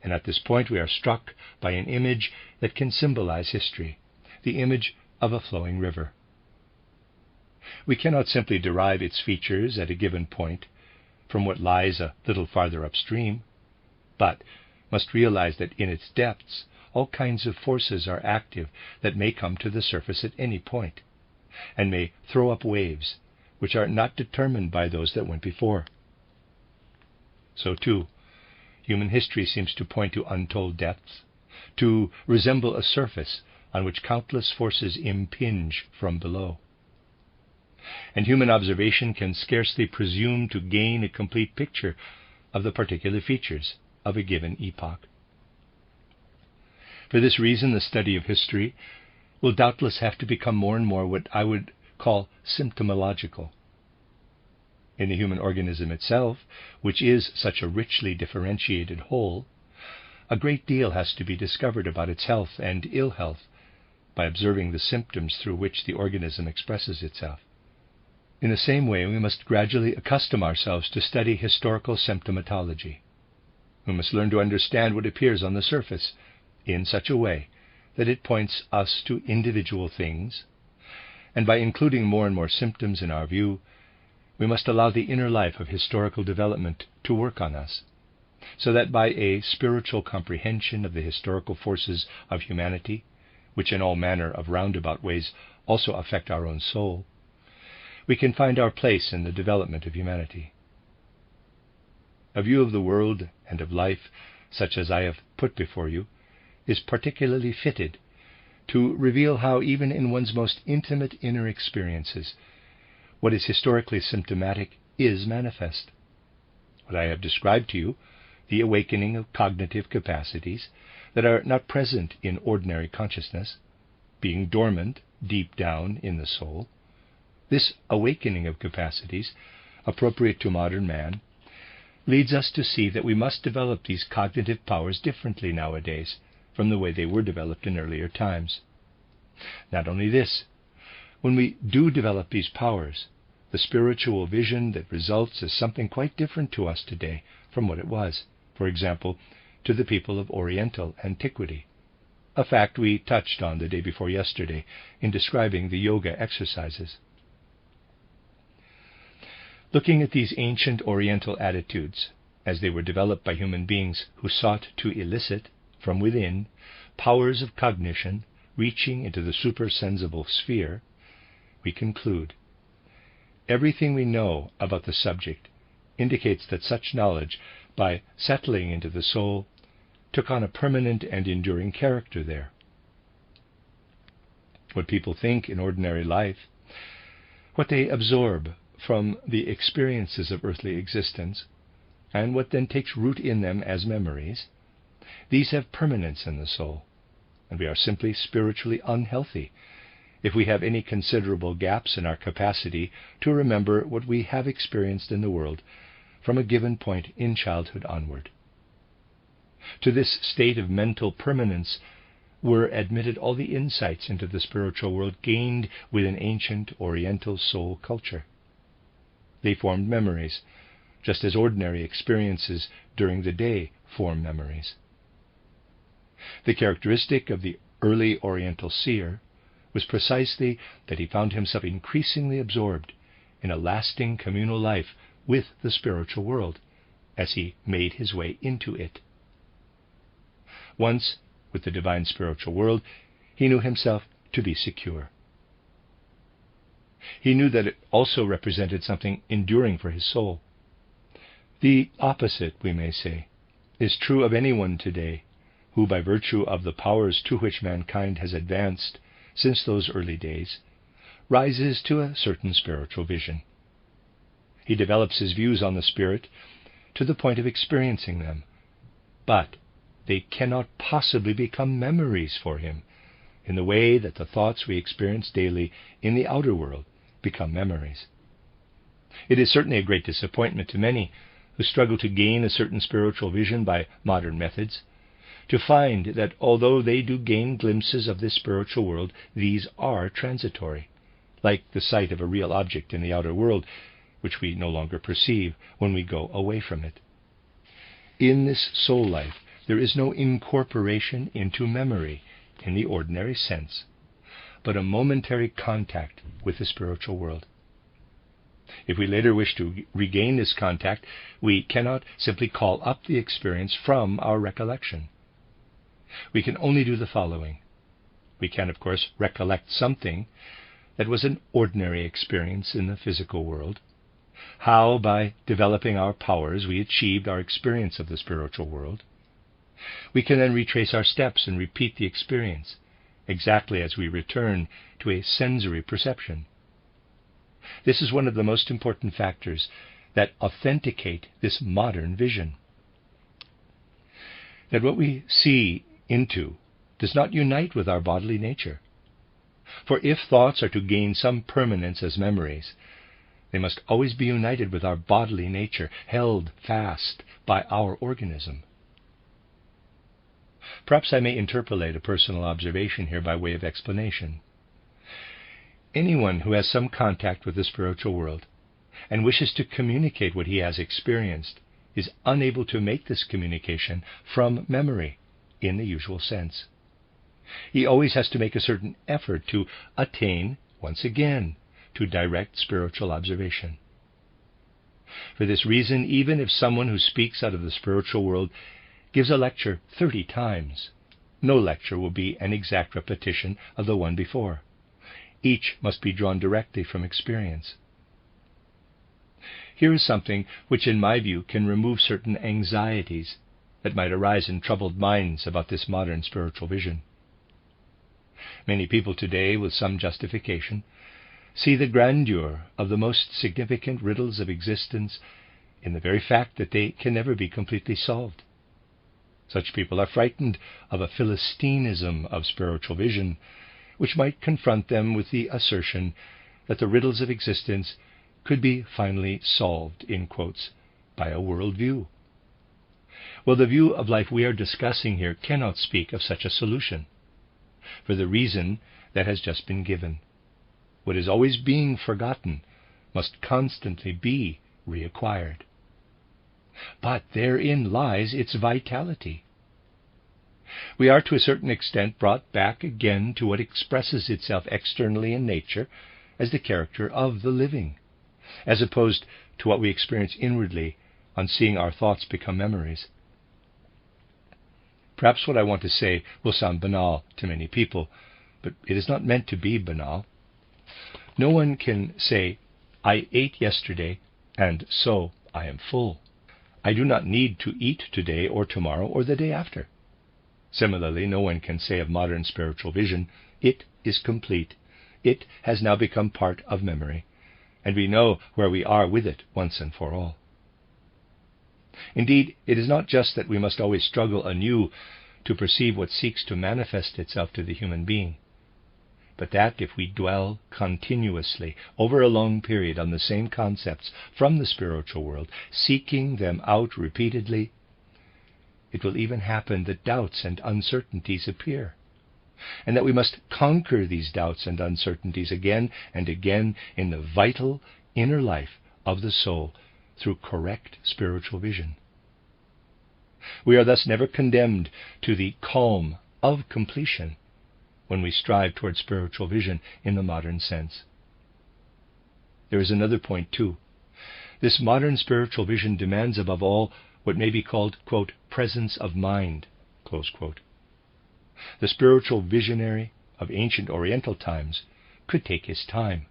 And at this point we are struck by an image that can symbolize history, the image of a flowing river. We cannot simply derive its features at a given point from what lies a little farther upstream, but must realize that in its depths all kinds of forces are active that may come to the surface at any point, and may throw up waves which are not determined by those that went before. So too, human history seems to point to untold depths, to resemble a surface on which countless forces impinge from below. And human observation can scarcely presume to gain a complete picture of the particular features of a given epoch. For this reason, the study of history will doubtless have to become more and more what I would call symptomological. In the human organism itself, which is such a richly differentiated whole, a great deal has to be discovered about its health and ill health by observing the symptoms through which the organism expresses itself. In the same way, we must gradually accustom ourselves to study historical symptomatology. We must learn to understand what appears on the surface in such a way that it points us to individual things, and by including more and more symptoms in our view, we must allow the inner life of historical development to work on us, so that by a spiritual comprehension of the historical forces of humanity, which in all manner of roundabout ways also affect our own soul, we can find our place in the development of humanity. A view of the world and of life, such as I have put before you, is particularly fitted to reveal how even in one's most intimate inner experiences, what is historically symptomatic is manifest. What I have described to you, the awakening of cognitive capacities that are not present in ordinary consciousness, being dormant deep down in the soul, this awakening of capacities, appropriate to modern man, leads us to see that we must develop these cognitive powers differently nowadays from the way they were developed in earlier times. Not only this, when we do develop these powers, the spiritual vision that results is something quite different to us today from what it was, for example, to the people of Oriental antiquity, a fact we touched on the day before yesterday in describing the yoga exercises. Looking at these ancient Oriental attitudes, as they were developed by human beings who sought to elicit, from within, powers of cognition reaching into the supersensible sphere, we conclude, everything we know about the subject indicates that such knowledge, by settling into the soul, took on a permanent and enduring character there. What people think in ordinary life, what they absorb from the experiences of earthly existence, and what then takes root in them as memories, these have permanence in the soul, and we are simply spiritually unhealthy if we have any considerable gaps in our capacity to remember what we have experienced in the world from a given point in childhood onward. To this state of mental permanence were admitted all the insights into the spiritual world gained within ancient Oriental soul culture. They formed memories, just as ordinary experiences during the day form memories. The characteristic of the early Oriental seer was precisely that he found himself increasingly absorbed in a lasting communal life with the spiritual world as he made his way into it. Once, with the divine spiritual world, he knew himself to be secure. He knew that it also represented something enduring for his soul. The opposite, we may say, is true of anyone today who, by virtue of the powers to which mankind has advanced since those early days, rises to a certain spiritual vision. He develops his views on the spirit to the point of experiencing them, but they cannot possibly become memories for him, in the way that the thoughts we experience daily in the outer world become memories. It is certainly a great disappointment to many who struggle to gain a certain spiritual vision by modern methods, to find that although they do gain glimpses of this spiritual world, these are transitory, like the sight of a real object in the outer world, which we no longer perceive when we go away from it. In this soul life, there is no incorporation into memory in the ordinary sense, but a momentary contact with the spiritual world. If we later wish to regain this contact, we cannot simply call up the experience from our recollection. We can only do the following. We can, of course, recollect something that was an ordinary experience in the physical world, how by developing our powers we achieved our experience of the spiritual world. We can then retrace our steps and repeat the experience, exactly as we return to a sensory perception. This is one of the most important factors that authenticate this modern vision. That what we see into does not unite with our bodily nature. For if thoughts are to gain some permanence as memories, they must always be united with our bodily nature, held fast by our organism. Perhaps I may interpolate a personal observation here by way of explanation. Anyone who has some contact with the spiritual world and wishes to communicate what he has experienced is unable to make this communication from memory in the usual sense. He always has to make a certain effort to attain, once again, to direct spiritual observation. For this reason, even if someone who speaks out of the spiritual world gives a lecture 30 times, no lecture will be an exact repetition of the one before. Each must be drawn directly from experience. Here is something which, in my view, can remove certain anxieties that might arise in troubled minds about this modern spiritual vision. Many people today, with some justification, see the grandeur of the most significant riddles of existence in the very fact that they can never be completely solved. Such people are frightened of a Philistinism of spiritual vision, which might confront them with the assertion that the riddles of existence could be finally solved, in quotes, by a worldview. Well, the view of life we are discussing here cannot speak of such a solution, for the reason that has just been given. What is always being forgotten must constantly be reacquired. But therein lies its vitality. We are to a certain extent brought back again to what expresses itself externally in nature as the character of the living, as opposed to what we experience inwardly on seeing our thoughts become memories. Perhaps what I want to say will sound banal to many people, but it is not meant to be banal. No one can say, "I ate yesterday, and so I am full. I do not need to eat today or tomorrow or the day after." Similarly, no one can say of modern spiritual vision, "It is complete. It has now become part of memory, and we know where we are with it once and for all." Indeed, it is not just that we must always struggle anew to perceive what seeks to manifest itself to the human being, but that if we dwell continuously over a long period on the same concepts from the spiritual world, seeking them out repeatedly, it will even happen that doubts and uncertainties appear, and that we must conquer these doubts and uncertainties again and again in the vital inner life of the soul through correct spiritual vision. We are thus never condemned to the calm of completion when we strive toward spiritual vision in the modern sense. There is another point too. This modern spiritual vision demands above all what may be called, quote, presence of mind, close quote. The spiritual visionary of ancient Oriental times could take his time.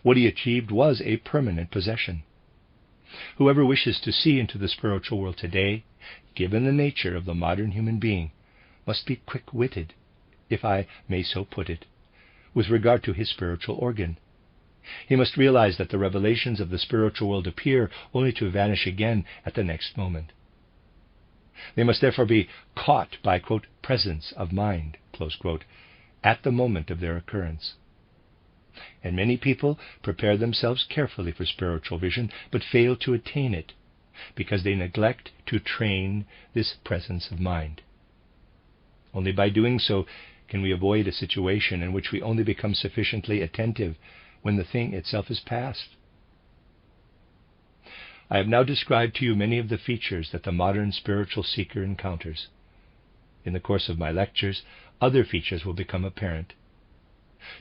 What he achieved was a permanent possession. Whoever wishes to see into the spiritual world today, given the nature of the modern human being, must be quick-witted, if I may so put it, with regard to his spiritual organ. He must realize that the revelations of the spiritual world appear only to vanish again at the next moment. They must therefore be caught by, quote, presence of mind, close quote, at the moment of their occurrence. And many people prepare themselves carefully for spiritual vision, but fail to attain it, because they neglect to train this presence of mind. Only by doing so can we avoid a situation in which we only become sufficiently attentive when the thing itself is past. I have now described to you many of the features that the modern spiritual seeker encounters. In the course of my lectures, other features will become apparent.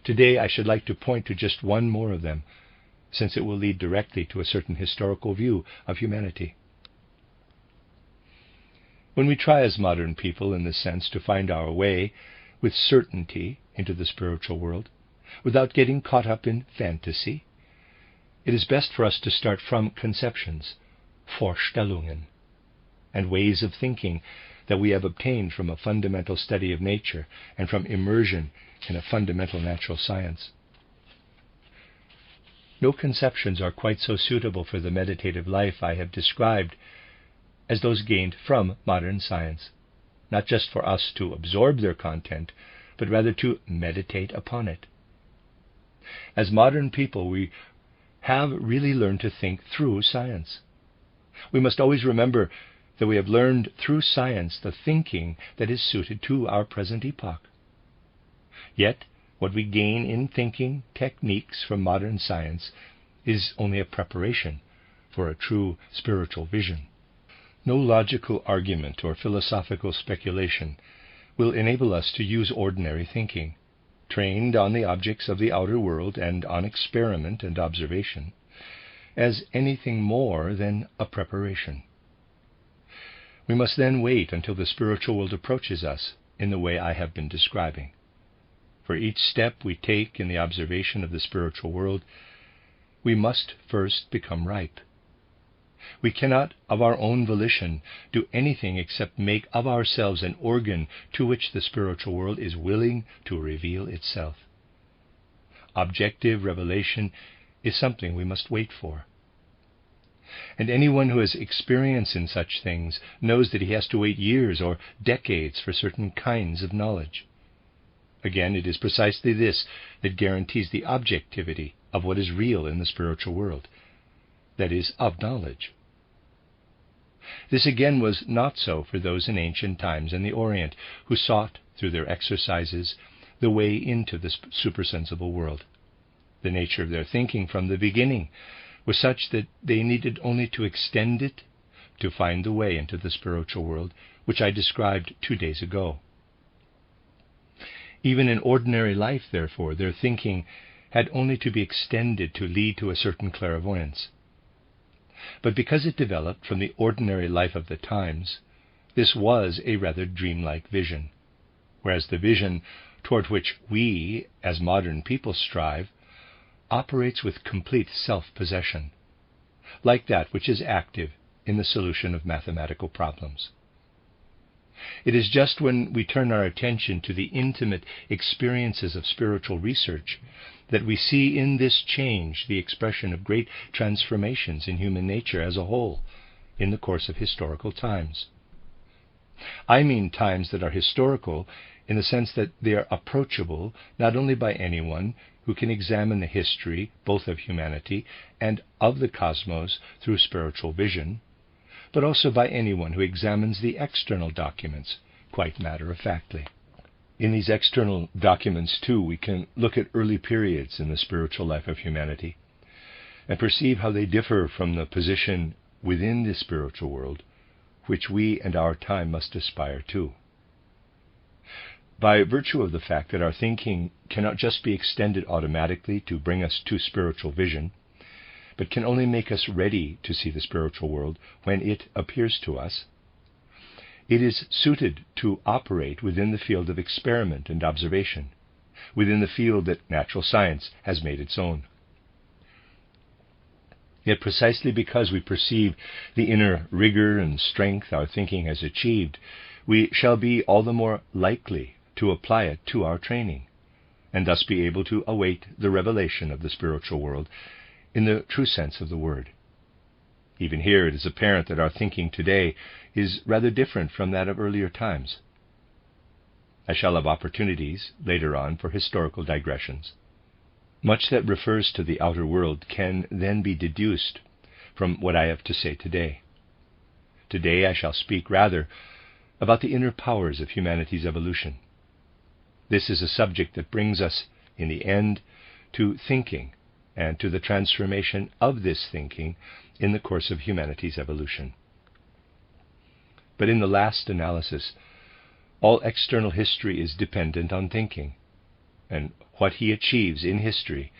Today I should like to point to just one more of them, since it will lead directly to a certain historical view of humanity. When we try as modern people, in this sense, to find our way with certainty into the spiritual world, without getting caught up in fantasy, it is best for us to start from conceptions, Vorstellungen, and ways of thinking that we have obtained from a fundamental study of nature and from immersion in a fundamental natural science. No conceptions are quite so suitable for the meditative life I have described as those gained from modern science, not just for us to absorb their content, but rather to meditate upon it. As modern people, we have really learned to think through science. We must always remember that we have learned through science the thinking that is suited to our present epoch. Yet, what we gain in thinking techniques from modern science is only a preparation for a true spiritual vision. No logical argument or philosophical speculation will enable us to use ordinary thinking, trained on the objects of the outer world and on experiment and observation, as anything more than a preparation. We must then wait until the spiritual world approaches us in the way I have been describing. For each step we take in the observation of the spiritual world, we must first become ripe. We cannot, of our own volition, do anything except make of ourselves an organ to which the spiritual world is willing to reveal itself. Objective revelation is something we must wait for. And anyone who has experience in such things knows that he has to wait years or decades for certain kinds of knowledge. Again, it is precisely this that guarantees the objectivity of what is real in the spiritual world, that is, of knowledge. This again was not so for those in ancient times in the Orient who sought, through their exercises, the way into the supersensible world. The nature of their thinking from the beginning was such that they needed only to extend it to find the way into the spiritual world, which I described 2 days ago. Even in ordinary life, therefore, their thinking had only to be extended to lead to a certain clairvoyance. But because it developed from the ordinary life of the times, this was a rather dreamlike vision, whereas the vision toward which we, as modern people, strive, operates with complete self-possession, like that which is active in the solution of mathematical problems. It is just when we turn our attention to the intimate experiences of spiritual research that we see in this change the expression of great transformations in human nature as a whole in the course of historical times. I mean times that are historical in the sense that they are approachable not only by anyone who can examine the history both of humanity and of the cosmos through spiritual vision, but also by anyone who examines the external documents quite matter-of-factly. In these external documents, too, we can look at early periods in the spiritual life of humanity and perceive how they differ from the position within the spiritual world which we and our time must aspire to. By virtue of the fact that our thinking cannot just be extended automatically to bring us to spiritual vision, but can only make us ready to see the spiritual world when it appears to us, it is suited to operate within the field of experiment and observation, within the field that natural science has made its own. Yet precisely because we perceive the inner rigor and strength our thinking has achieved, we shall be all the more likely to apply it to our training, and thus be able to await the revelation of the spiritual world in the true sense of the word. Even here it is apparent that our thinking today is rather different from that of earlier times. I shall have opportunities later on for historical digressions. Much that refers to the outer world can then be deduced from what I have to say today. Today I shall speak rather about the inner powers of humanity's evolution. This is a subject that brings us, in the end, to thinking and to the transformation of this thinking in the course of humanity's evolution. But in the last analysis, all external history is dependent on thinking, and what he achieves in history,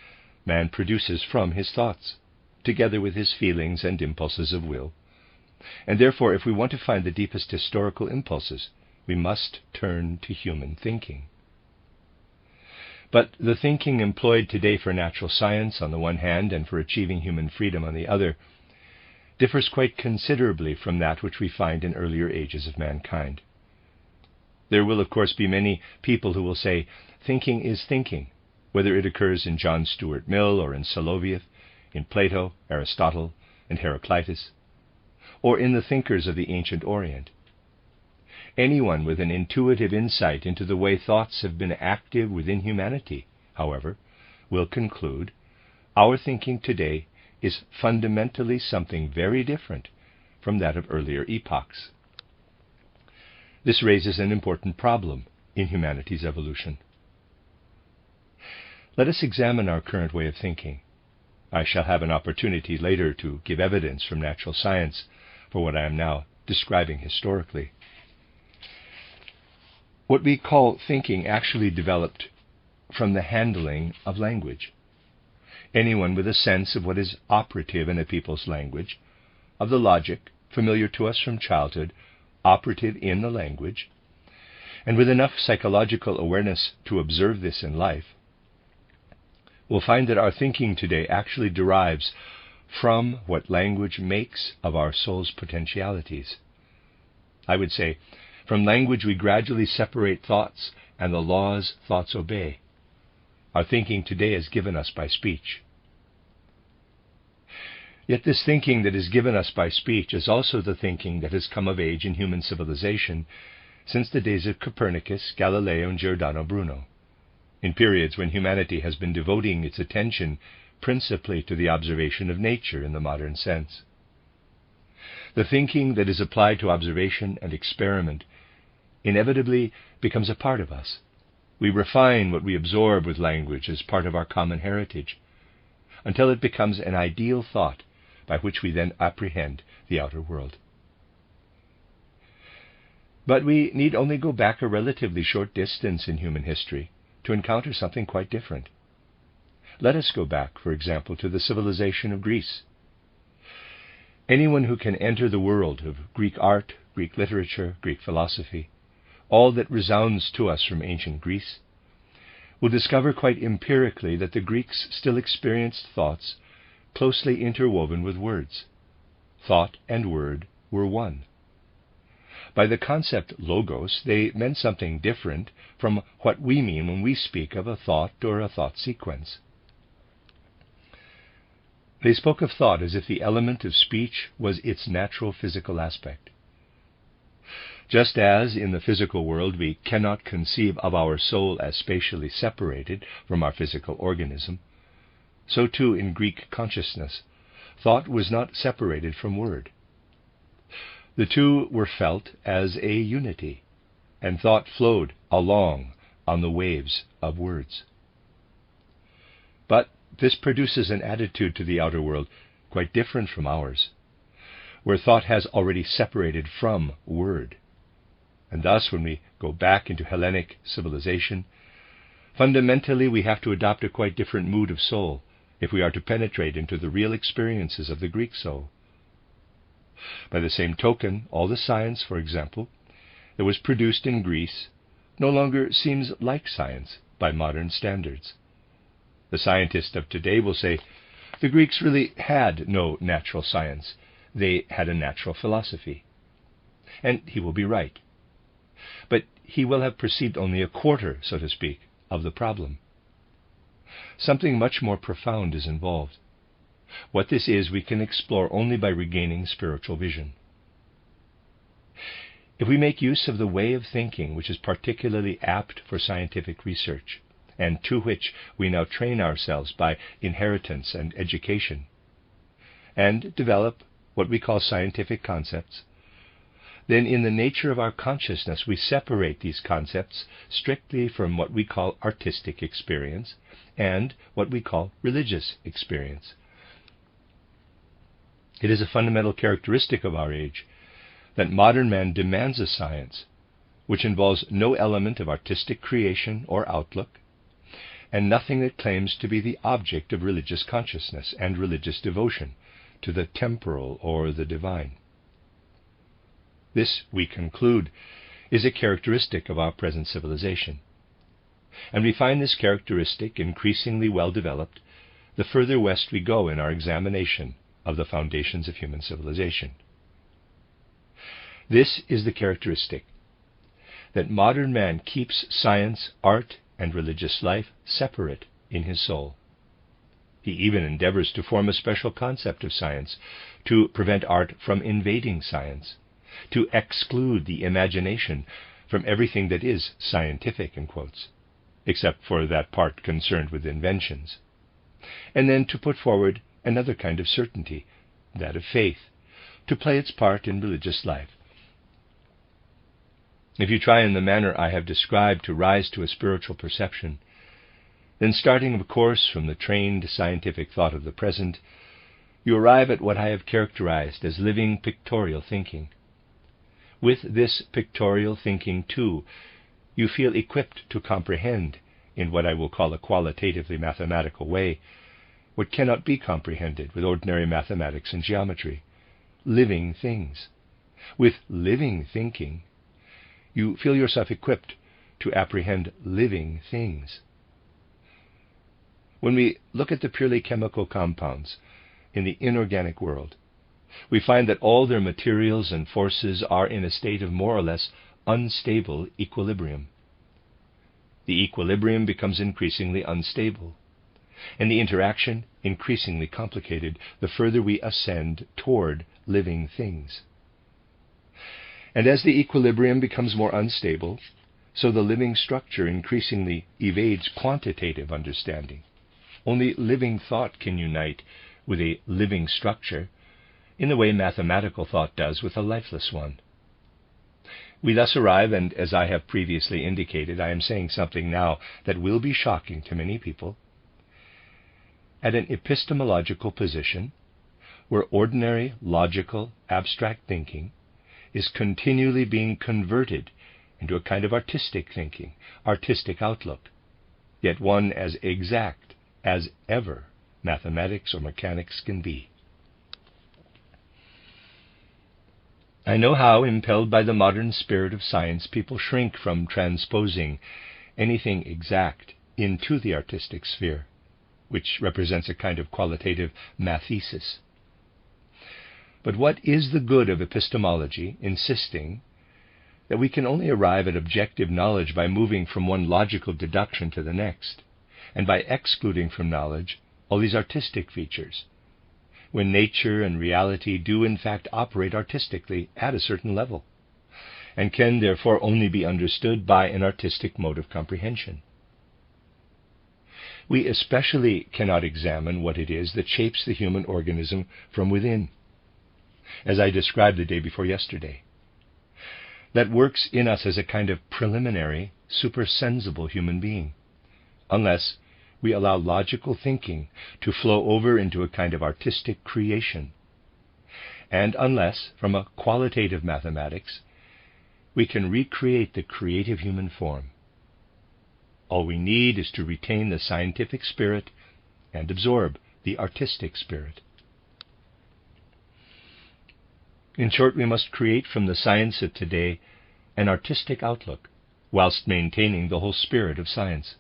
man produces from his thoughts, together with his feelings and impulses of will. And therefore, if we want to find the deepest historical impulses, we must turn to human thinking. But the thinking employed today for natural science on the one hand and for achieving human freedom on the other differs quite considerably from that which we find in earlier ages of mankind. There will, of course, be many people who will say, thinking is thinking, whether it occurs in John Stuart Mill or in Soloviev, in Plato, Aristotle, and Heraclitus, or in the thinkers of the ancient Orient. Anyone with an intuitive insight into the way thoughts have been active within humanity, however, will conclude our thinking today is fundamentally something very different from that of earlier epochs. This raises an important problem in humanity's evolution. Let us examine our current way of thinking. I shall have an opportunity later to give evidence from natural science for what I am now describing historically. What we call thinking actually developed from the handling of language. Anyone with a sense of what is operative in a people's language, of the logic familiar to us from childhood, operative in the language, and with enough psychological awareness to observe this in life, will find that our thinking today actually derives from what language makes of our soul's potentialities. I would say, from language we gradually separate thoughts and the laws thoughts obey. Our thinking today is given us by speech. Yet this thinking that is given us by speech is also the thinking that has come of age in human civilization since the days of Copernicus, Galileo, and Giordano Bruno, in periods when humanity has been devoting its attention principally to the observation of nature in the modern sense. The thinking that is applied to observation and experiment inevitably becomes a part of us. We refine what we absorb with language as part of our common heritage, until it becomes an ideal thought by which we then apprehend the outer world. But we need only go back a relatively short distance in human history to encounter something quite different. Let us go back, for example, to the civilization of Greece. Anyone who can enter the world of Greek art, Greek literature, Greek philosophy, all that resounds to us from ancient Greece, will discover quite empirically that the Greeks still experienced thoughts closely interwoven with words. Thought and word were one. By the concept logos, they meant something different from what we mean when we speak of a thought or a thought sequence. They spoke of thought as if the element of speech was its natural physical aspect. Just as in the physical world we cannot conceive of our soul as spatially separated from our physical organism, so too in Greek consciousness, thought was not separated from word. The two were felt as a unity, and thought flowed along on the waves of words. But this produces an attitude to the outer world quite different from ours, where thought has already separated from word. And thus, when we go back into Hellenic civilization, fundamentally we have to adopt a quite different mood of soul if we are to penetrate into the real experiences of the Greek soul. By the same token, all the science, for example, that was produced in Greece no longer seems like science by modern standards. The scientist of today will say, the Greeks really had no natural science. They had a natural philosophy. And he will be right. But he will have perceived only a quarter, so to speak, of the problem. Something much more profound is involved. What this is, we can explore only by regaining spiritual vision. If we make use of the way of thinking which is particularly apt for scientific research, and to which we now train ourselves by inheritance and education, and develop what we call scientific concepts, then in the nature of our consciousness we separate these concepts strictly from what we call artistic experience and what we call religious experience. It is a fundamental characteristic of our age that modern man demands a science which involves no element of artistic creation or outlook, and nothing that claims to be the object of religious consciousness and religious devotion to the temporal or the divine. This, we conclude, is a characteristic of our present civilization. And we find this characteristic increasingly well developed the further west we go in our examination of the foundations of human civilization. This is the characteristic that modern man keeps science, art, and religious life separate in his soul. He even endeavors to form a special concept of science, to prevent art from invading science, to exclude the imagination from everything that is scientific, in quotes, except for that part concerned with inventions, and then to put forward another kind of certainty, that of faith, to play its part in religious life. If you try in the manner I have described to rise to a spiritual perception, then starting, of course, from the trained scientific thought of the present, you arrive at what I have characterized as living pictorial thinking. With this pictorial thinking, too, you feel equipped to comprehend, in what I will call a qualitatively mathematical way, what cannot be comprehended with ordinary mathematics and geometry: living things. With living thinking, you feel yourself equipped to apprehend living things. When we look at the purely chemical compounds in the inorganic world, we find that all their materials and forces are in a state of more or less unstable equilibrium. The equilibrium becomes increasingly unstable, and the interaction increasingly complicated the further we ascend toward living things. And as the equilibrium becomes more unstable, so the living structure increasingly evades quantitative understanding. Only living thought can unite with a living structure in the way mathematical thought does with a lifeless one. We thus arrive, and as I have previously indicated, I am saying something now that will be shocking to many people, at an epistemological position where ordinary, logical, abstract thinking is continually being converted into a kind of artistic thinking, artistic outlook, yet one as exact as ever mathematics or mechanics can be. I know how, impelled by the modern spirit of science, people shrink from transposing anything exact into the artistic sphere, which represents a kind of qualitative mathesis. But what is the good of epistemology insisting that we can only arrive at objective knowledge by moving from one logical deduction to the next, and by excluding from knowledge all these artistic features, when nature and reality do in fact operate artistically at a certain level, and can therefore only be understood by an artistic mode of comprehension? We especially cannot examine what it is that shapes the human organism from within, as I described the day before yesterday, that works in us as a kind of preliminary, supersensible human being, unless we allow logical thinking to flow over into a kind of artistic creation, and unless, from a qualitative mathematics, we can recreate the creative human form. All we need is to retain the scientific spirit and absorb the artistic spirit. In short, we must create from the science of today an artistic outlook, whilst maintaining the whole spirit of science.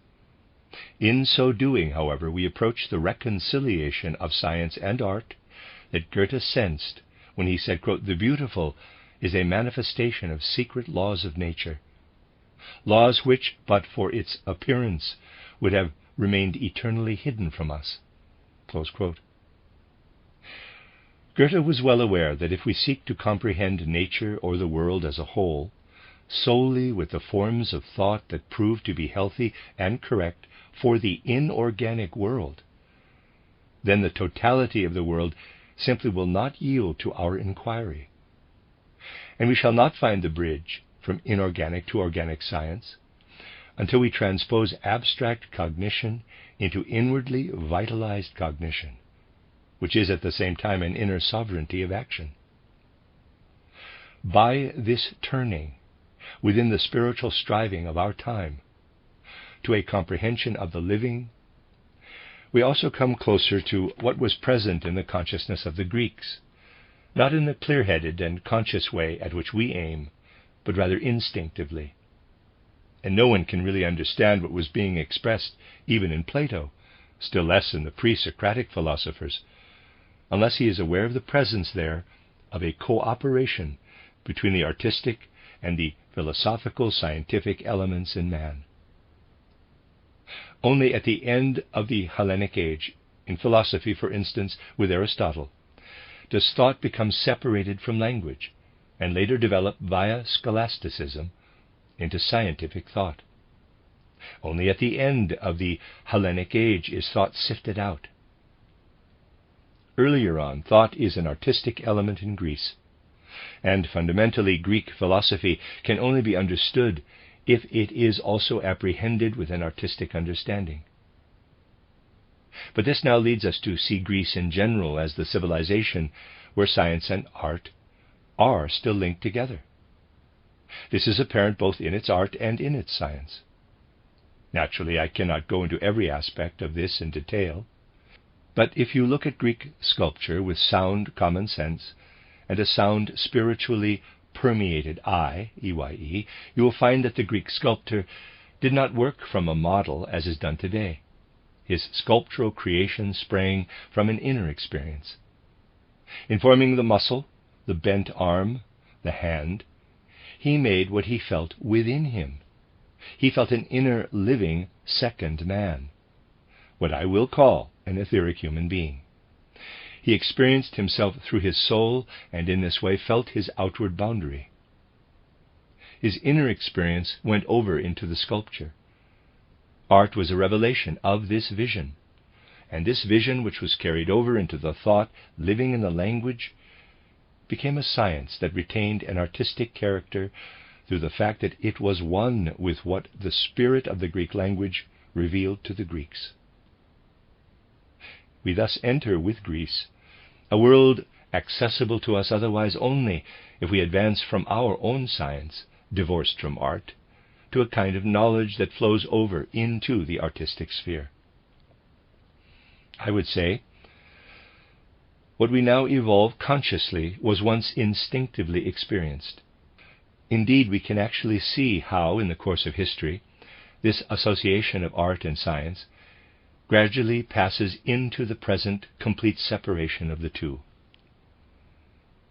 In so doing, however, we approach the reconciliation of science and art that Goethe sensed when he said, quote, "The beautiful is a manifestation of secret laws of nature, laws which, but for its appearance, would have remained eternally hidden from us." Close quote. Goethe was well aware that if we seek to comprehend nature or the world as a whole, solely with the forms of thought that prove to be healthy and correct for the inorganic world, then the totality of the world simply will not yield to our inquiry. And we shall not find the bridge from inorganic to organic science until we transpose abstract cognition into inwardly vitalized cognition, which is at the same time an inner sovereignty of action. By this turning within the spiritual striving of our time to a comprehension of the living, we also come closer to what was present in the consciousness of the Greeks, not in the clear-headed and conscious way at which we aim, but rather instinctively. And no one can really understand what was being expressed even in Plato, still less in the pre-Socratic philosophers, unless he is aware of the presence there of a cooperation between the artistic and the philosophical scientific elements in man. Only at the end of the Hellenic age, in philosophy for instance with Aristotle, does thought become separated from language and later develop via scholasticism into scientific thought. Only at the end of the Hellenic age is thought sifted out. Earlier on, thought is an artistic element in Greece, and fundamentally Greek philosophy can only be understood if it is also apprehended with an artistic understanding. But this now leads us to see Greece in general as the civilization where science and art are still linked together. This is apparent both in its art and in its science. Naturally, I cannot go into every aspect of this in detail, but if you look at Greek sculpture with sound common sense and a sound spiritually permeated eye, EYE, you will find that the Greek sculptor did not work from a model as is done today. His sculptural creation sprang from an inner experience. In forming the muscle, the bent arm, the hand, he made what he felt within him. He felt an inner living second man, what I will call an etheric human being. He experienced himself through his soul, and in this way felt his outward boundary. His inner experience went over into the sculpture. Art was a revelation of this vision, and this vision, which was carried over into the thought living in the language, became a science that retained an artistic character through the fact that it was one with what the spirit of the Greek language revealed to the Greeks. We thus enter with Greece a world accessible to us otherwise only if we advance from our own science, divorced from art, to a kind of knowledge that flows over into the artistic sphere. I would say, what we now evolve consciously was once instinctively experienced. Indeed, we can actually see how, in the course of history, this association of art and science gradually passes into the present complete separation of the two.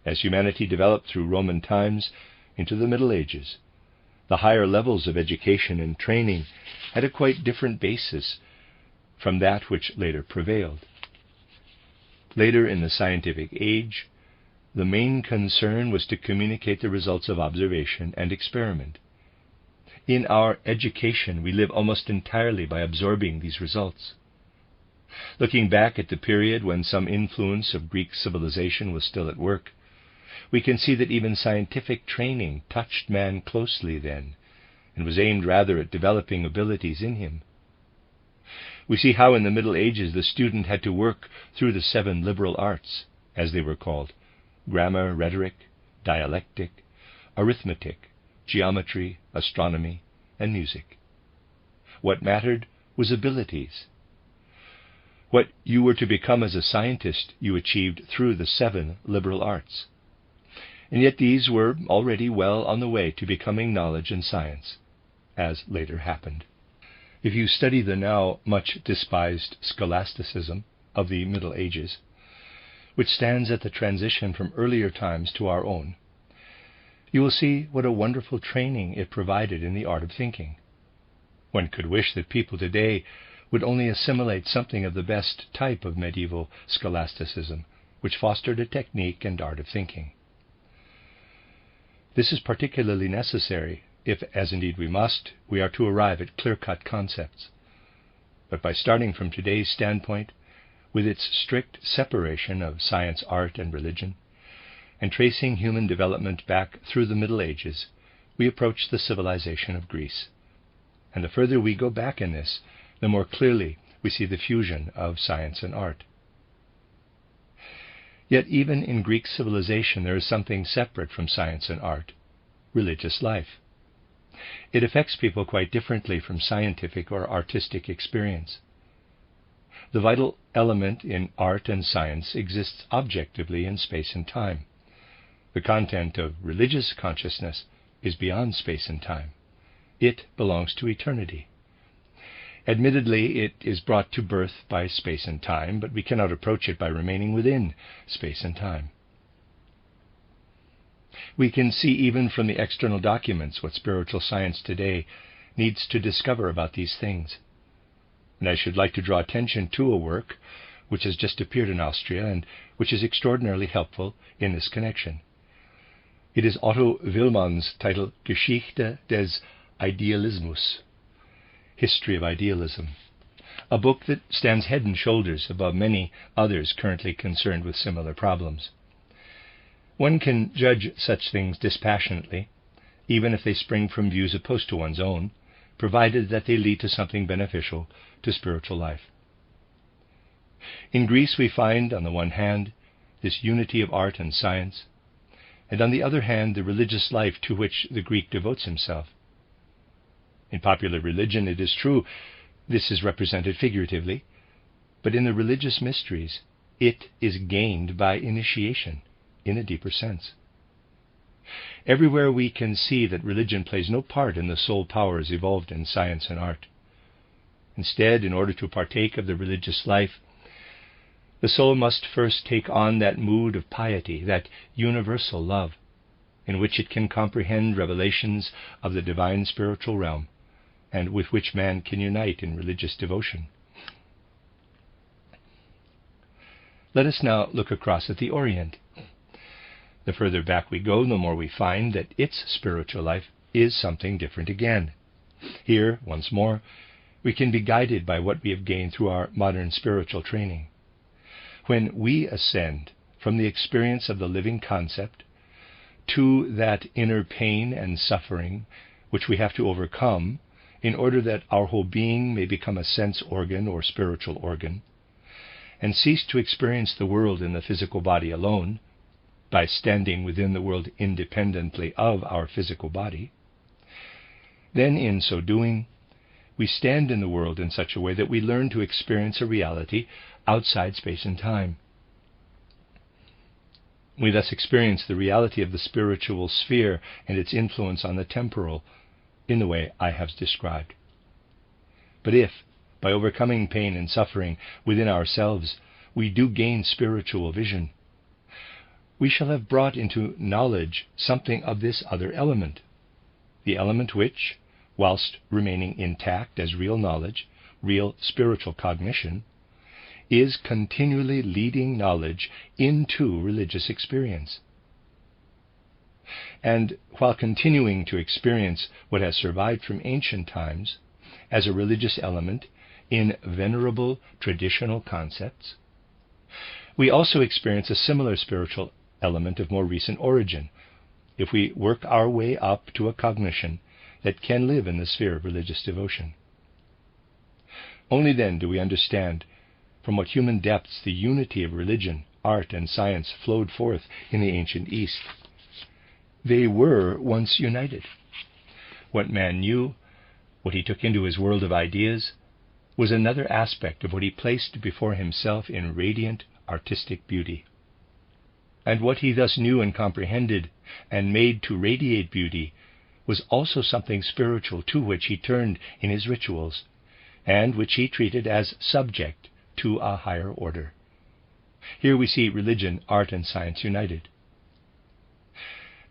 As humanity developed through Roman times into the Middle Ages, the higher levels of education and training had a quite different basis from that which later prevailed. Later in the scientific age, the main concern was to communicate the results of observation and experiment. In our education, we live almost entirely by absorbing these results. Looking back at the period when some influence of Greek civilization was still at work, we can see that even scientific training touched man closely then, and was aimed rather at developing abilities in him. We see how in the Middle Ages the student had to work through the 7 liberal arts, as they were called: grammar, rhetoric, dialectic, arithmetic, geometry, astronomy, and music. What mattered was abilities. What you were to become as a scientist you achieved through the 7 liberal arts. And yet these were already well on the way to becoming knowledge and science, as later happened. If you study the now much despised scholasticism of the Middle Ages, which stands at the transition from earlier times to our own, you will see what a wonderful training it provided in the art of thinking. One could wish that people today would only assimilate something of the best type of medieval scholasticism which fostered a technique and art of thinking. This is particularly necessary if, as indeed we must, we are to arrive at clear-cut concepts. But by starting from today's standpoint, with its strict separation of science, art, and religion, and tracing human development back through the Middle Ages, we approach the civilization of Greece. And the further we go back in this, the more clearly we see the fusion of science and art. Yet even in Greek civilization there is something separate from science and art: religious life. It affects people quite differently from scientific or artistic experience. The vital element in art and science exists objectively in space and time. The content of religious consciousness is beyond space and time. It belongs to eternity. Admittedly, it is brought to birth by space and time, but we cannot approach it by remaining within space and time. We can see even from the external documents what spiritual science today needs to discover about these things. And I should like to draw attention to a work which has just appeared in Austria and which is extraordinarily helpful in this connection. It is Otto Willmann's title Geschichte des Idealismus, History of Idealism, a book that stands head and shoulders above many others currently concerned with similar problems. One can judge such things dispassionately, even if they spring from views opposed to one's own, provided that they lead to something beneficial to spiritual life. In Greece we find, on the one hand, this unity of art and science, and on the other hand, the religious life to which the Greek devotes himself. In popular religion, it is true, this is represented figuratively, but in the religious mysteries, it is gained by initiation in a deeper sense. Everywhere we can see that religion plays no part in the soul powers evolved in science and art. Instead, in order to partake of the religious life, the soul must first take on that mood of piety, that universal love, in which it can comprehend revelations of the divine spiritual realm, and with which man can unite in religious devotion. Let us now look across at the Orient. The further back we go, the more we find that its spiritual life is something different again. Here, once more, we can be guided by what we have gained through our modern spiritual training. When we ascend from the experience of the living concept to that inner pain and suffering which we have to overcome in order that our whole being may become a sense organ or spiritual organ, and cease to experience the world in the physical body alone, by standing within the world independently of our physical body, then in so doing, we stand in the world in such a way that we learn to experience a reality outside space and time. We thus experience the reality of the spiritual sphere and its influence on the temporal in the way I have described. But if, by overcoming pain and suffering within ourselves, we do gain spiritual vision, we shall have brought into knowledge something of this other element, the element which, whilst remaining intact as real knowledge, real spiritual cognition, is continually leading knowledge into religious experience. And while continuing to experience what has survived from ancient times as a religious element in venerable traditional concepts, we also experience a similar spiritual element of more recent origin, if we work our way up to a cognition that can live in the sphere of religious devotion. Only then do we understand from what human depths the unity of religion, art, and science flowed forth in the ancient East. They were once united. What man knew, what he took into his world of ideas, was another aspect of what he placed before himself in radiant artistic beauty. And what he thus knew and comprehended and made to radiate beauty was also something spiritual to which he turned in his rituals, and which he treated as subject to a higher order. Here we see religion, art, and science united.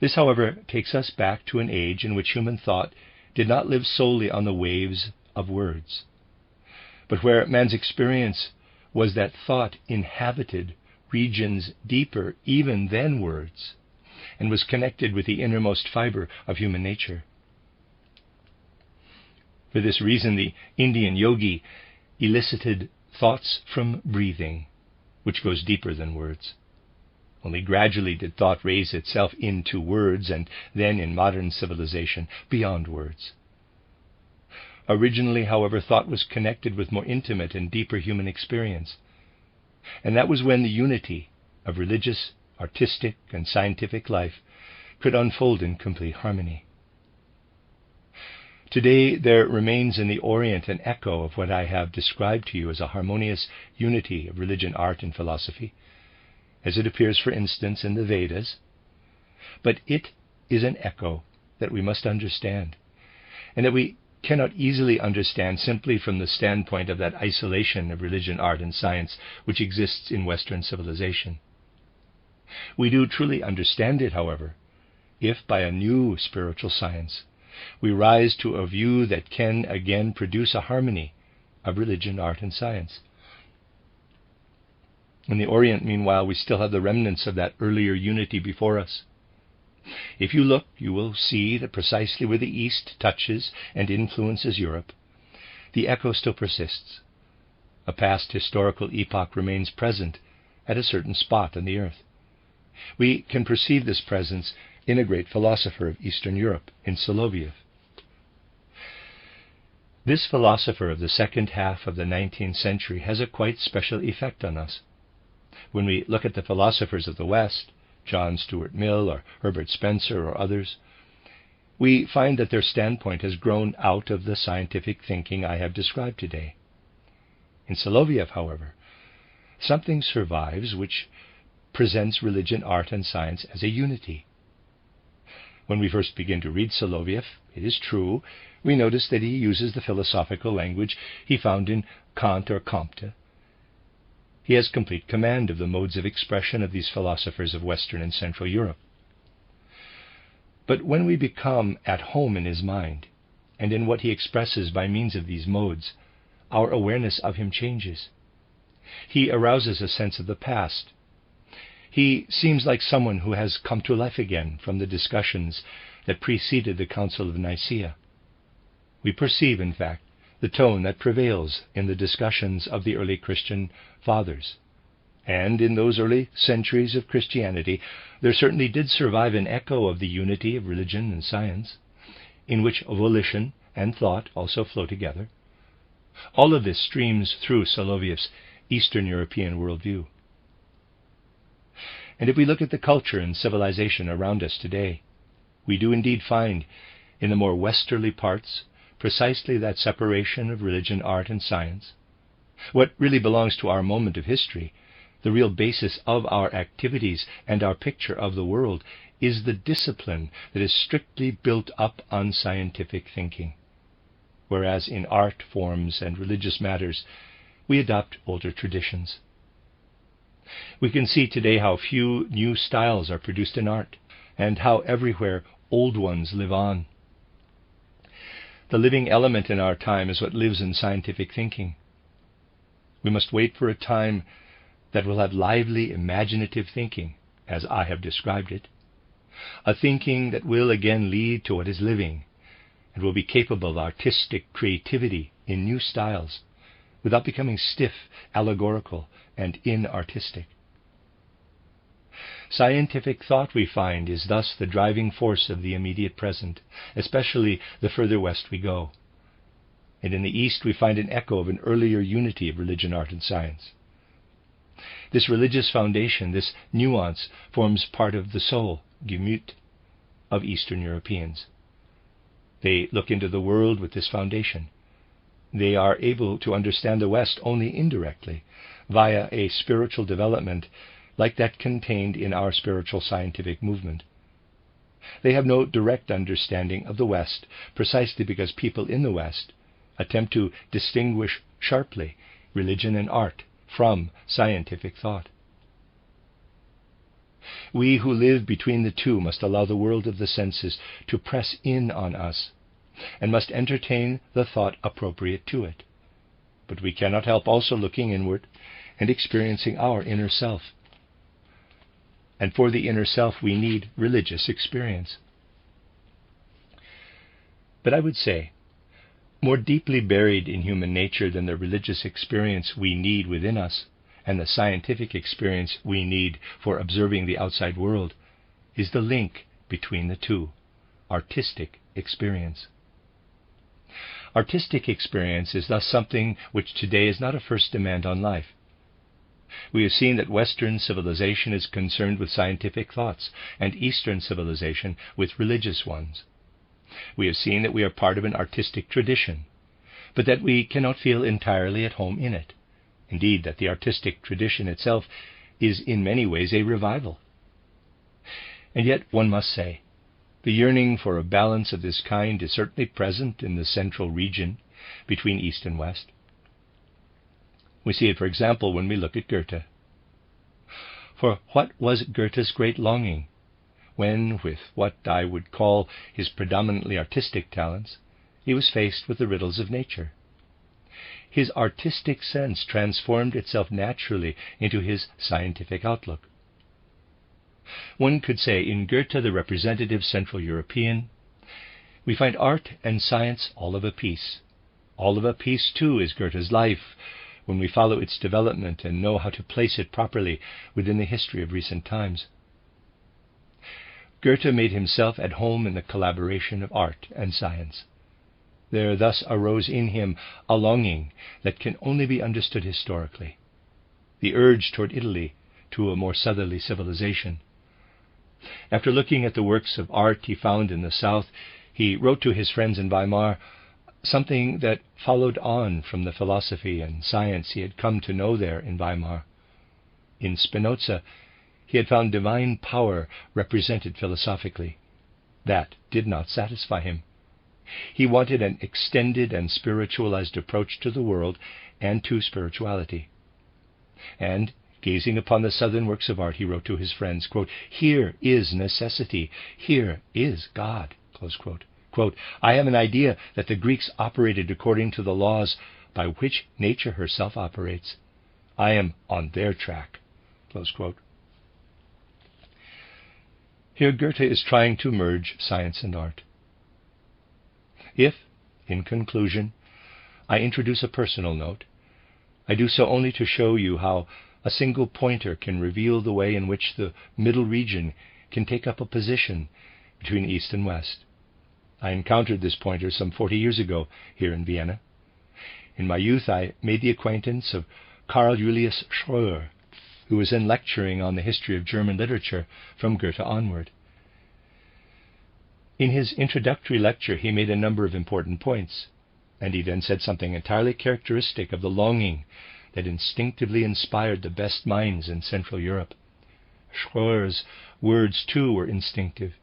This, however, takes us back to an age in which human thought did not live solely on the waves of words, but where man's experience was that thought inhabited regions deeper even than words, and was connected with the innermost fiber of human nature. For this reason, the Indian yogi elicited thoughts from breathing, which goes deeper than words. Only gradually did thought raise itself into words, and then in modern civilization beyond words. Originally, however, thought was connected with more intimate and deeper human experience, and that was when the unity of religious, artistic, and scientific life could unfold in complete harmony. Today there remains in the Orient an echo of what I have described to you as a harmonious unity of religion, art, and philosophy, as it appears, for instance, in the Vedas. But it is an echo that we must understand, and that we cannot easily understand simply from the standpoint of that isolation of religion, art, and science which exists in Western civilization. We do truly understand it, however, if by a new spiritual science we rise to a view that can again produce a harmony of religion, art, and science. In the Orient, meanwhile, we still have the remnants of that earlier unity before us. If you look, you will see that precisely where the East touches and influences Europe, the echo still persists. A past historical epoch remains present at a certain spot on the earth. We can perceive this presence in a great philosopher of Eastern Europe, in Soloviev. This philosopher of the second half of the 19th century has a quite special effect on us. When we look at the philosophers of the West, John Stuart Mill or Herbert Spencer or others, we find that their standpoint has grown out of the scientific thinking I have described today. In Soloviev, however, something survives which presents religion, art, and science as a unity. When we first begin to read Soloviev, it is true, we notice that he uses the philosophical language he found in Kant or Comte. He has complete command of the modes of expression of these philosophers of Western and Central Europe. But when we become at home in his mind, and in what he expresses by means of these modes, our awareness of him changes. He arouses a sense of the past. He seems like someone who has come to life again from the discussions that preceded the Council of Nicaea. We perceive, in fact, the tone that prevails in the discussions of the early Christian fathers. And in those early centuries of Christianity, there certainly did survive an echo of the unity of religion and science, in which volition and thought also flow together. All of this streams through Soloviev's Eastern European worldview. And if we look at the culture and civilization around us today, we do indeed find in the more westerly parts precisely that separation of religion, art, and science. What really belongs to our moment of history, the real basis of our activities and our picture of the world, is the discipline that is strictly built up on scientific thinking, whereas in art forms and religious matters we adopt older traditions. We can see today how few new styles are produced in art, and how everywhere old ones live on. The living element in our time is what lives in scientific thinking. We must wait for a time that will have lively, imaginative thinking, as I have described it, a thinking that will again lead to what is living, and will be capable of artistic creativity in new styles, without becoming stiff, allegorical, and inartistic. Scientific thought, we find, is thus the driving force of the immediate present, especially the further west we go. And in the East we find an echo of an earlier unity of religion, art, and science. This religious foundation, this nuance, forms part of the soul, Gemüt, of Eastern Europeans. They look into the world with this foundation. They are able to understand the West only indirectly, via a spiritual development like that contained in our spiritual scientific movement. They have no direct understanding of the West, precisely because people in the West attempt to distinguish sharply religion and art from scientific thought. We who live between the two must allow the world of the senses to press in on us, and must entertain the thought appropriate to it. But we cannot help also looking inward and experiencing our inner self, and for the inner self we need religious experience. But I would say, more deeply buried in human nature than the religious experience we need within us and the scientific experience we need for observing the outside world is the link between the two, artistic experience. Artistic experience is thus something which today is not a first demand on life. We have seen that Western civilization is concerned with scientific thoughts, and Eastern civilization with religious ones. We have seen that we are part of an artistic tradition, but that we cannot feel entirely at home in it. Indeed, that the artistic tradition itself is in many ways a revival. And yet, one must say, the yearning for a balance of this kind is certainly present in the central region between East and West. We see it, for example, when we look at Goethe. For what was Goethe's great longing when, with what I would call his predominantly artistic talents, he was faced with the riddles of nature? His artistic sense transformed itself naturally into his scientific outlook. One could say in Goethe, the representative Central European, we find art and science all of a piece. All of a piece, too, is Goethe's life, when we follow its development and know how to place it properly within the history of recent times. Goethe made himself at home in the collaboration of art and science. There thus arose in him a longing that can only be understood historically, the urge toward Italy, to a more southerly civilization. After looking at the works of art he found in the south, he wrote to his friends in Weimar something that followed on from the philosophy and science he had come to know there in Weimar. In Spinoza, he had found divine power represented philosophically. That did not satisfy him. He wanted an extended and spiritualized approach to the world and to spirituality. And, gazing upon the southern works of art, he wrote to his friends, quote, "Here is necessity. Here is God." Close quote. Quote, "I have an idea that the Greeks operated according to the laws by which nature herself operates. I am on their track." Close quote. Here Goethe is trying to merge science and art. If, in conclusion, I introduce a personal note, I do so only to show you how a single pointer can reveal the way in which the middle region can take up a position between East and West. I encountered this pointer some 40 years ago here in Vienna. In my youth I made the acquaintance of Karl Julius Schröer, who was then lecturing on the history of German literature from Goethe onward. In his introductory lecture he made a number of important points, and he then said something entirely characteristic of the longing that instinctively inspired the best minds in Central Europe. Schröer's words, too, were instinctive.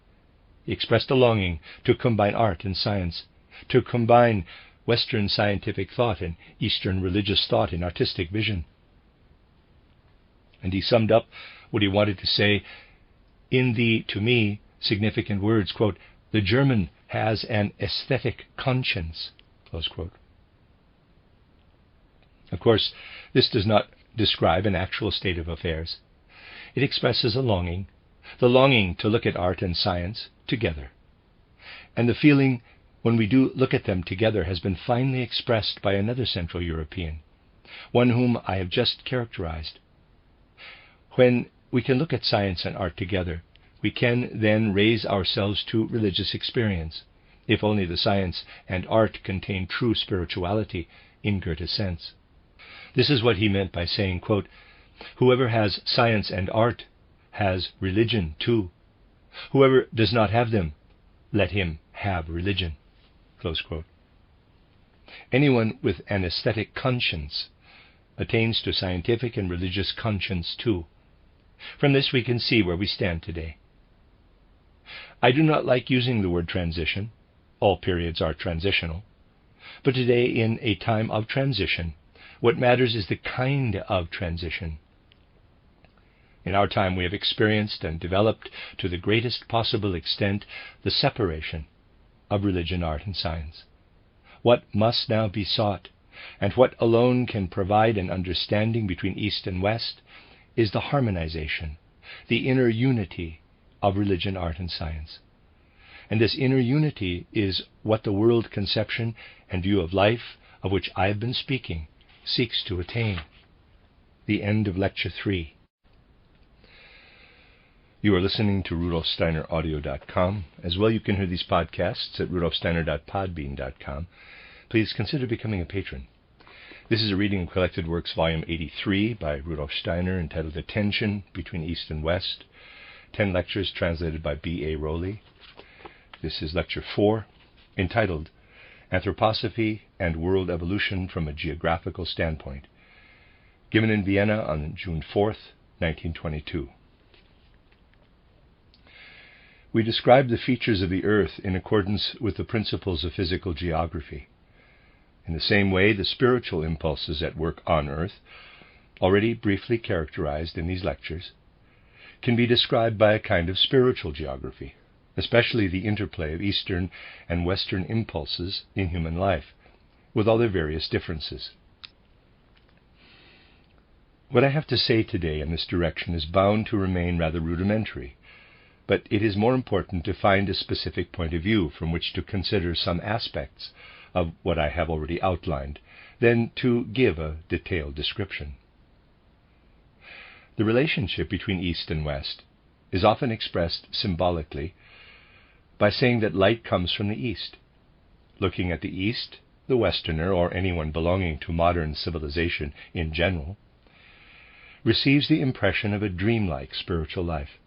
He expressed a longing to combine art and science, to combine Western scientific thought and Eastern religious thought in artistic vision. And he summed up what he wanted to say in the, to me, significant words, quote, "The German has an aesthetic conscience," close quote. Of course, this does not describe an actual state of affairs. It expresses a longing, the longing to look at art and science together. And the feeling when we do look at them together has been finely expressed by another Central European, one whom I have just characterized. When we can look at science and art together, we can then raise ourselves to religious experience, if only the science and art contain true spirituality in Goethe's sense. This is what he meant by saying, quote, "Whoever has science and art has religion too. Whoever does not have them, let him have religion." Close quote. Anyone with an aesthetic conscience attains to scientific and religious conscience too. From this we can see where we stand today. I do not like using the word transition. All periods are transitional. But today, in a time of transition, what matters is the kind of transition. In our time we have experienced and developed to the greatest possible extent the separation of religion, art, and science. What must now be sought, and what alone can provide an understanding between East and West, is the harmonization, the inner unity of religion, art, and science. And this inner unity is what the world conception and view of life, of which I have been speaking, seeks to attain. The end of Lecture 3. You are listening to RudolfSteinerAudio.com. As well, you can hear these podcasts at RudolfSteiner.podbean.com. Please consider becoming a patron. This is a reading of Collected Works, Volume 83 by Rudolf Steiner, entitled The Tension Between East and West. 10 lectures translated by B.A. Rowley. This is Lecture 4, entitled Anthroposophy and World Evolution from a Geographical Standpoint, given in Vienna on June 4th, 1922. We describe the features of the Earth in accordance with the principles of physical geography. In the same way, the spiritual impulses at work on Earth, already briefly characterized in these lectures, can be described by a kind of spiritual geography, especially the interplay of Eastern and Western impulses in human life, with all their various differences. What I have to say today in this direction is bound to remain rather rudimentary, but it is more important to find a specific point of view from which to consider some aspects of what I have already outlined, than to give a detailed description. The relationship between East and West is often expressed symbolically by saying that light comes from the East. Looking at the East, the Westerner, or anyone belonging to modern civilization in general, receives the impression of a dreamlike spiritual life.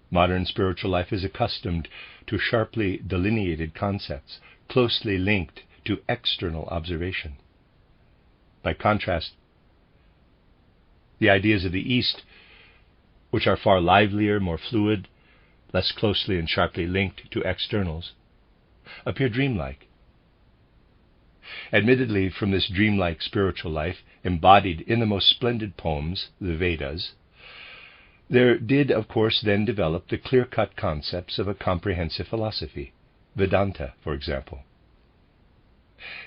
Modern spiritual life is accustomed to sharply delineated concepts, closely linked to external observation. By contrast, the ideas of the East, which are far livelier, more fluid, less closely and sharply linked to externals, appear dreamlike. Admittedly, from this dreamlike spiritual life, embodied in the most splendid poems, the Vedas, there did, of course, then develop the clear-cut concepts of a comprehensive philosophy, Vedanta, for example.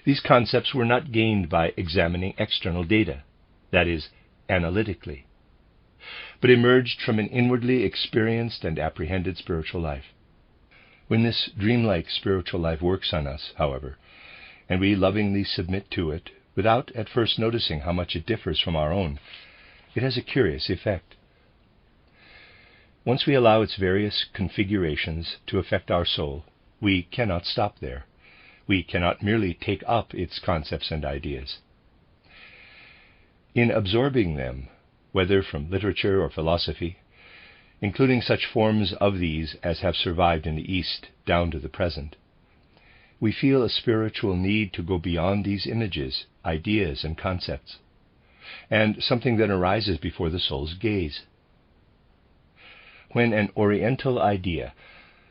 These concepts were not gained by examining external data, that is, analytically, but emerged from an inwardly experienced and apprehended spiritual life. When this dreamlike spiritual life works on us, however, and we lovingly submit to it, without at first noticing how much it differs from our own, it has a curious effect. Once we allow its various configurations to affect our soul, we cannot stop there. We cannot merely take up its concepts and ideas. In absorbing them, whether from literature or philosophy, including such forms of these as have survived in the East down to the present, we feel a spiritual need to go beyond these images, ideas, and concepts, and something then arises before the soul's gaze. When an Oriental idea,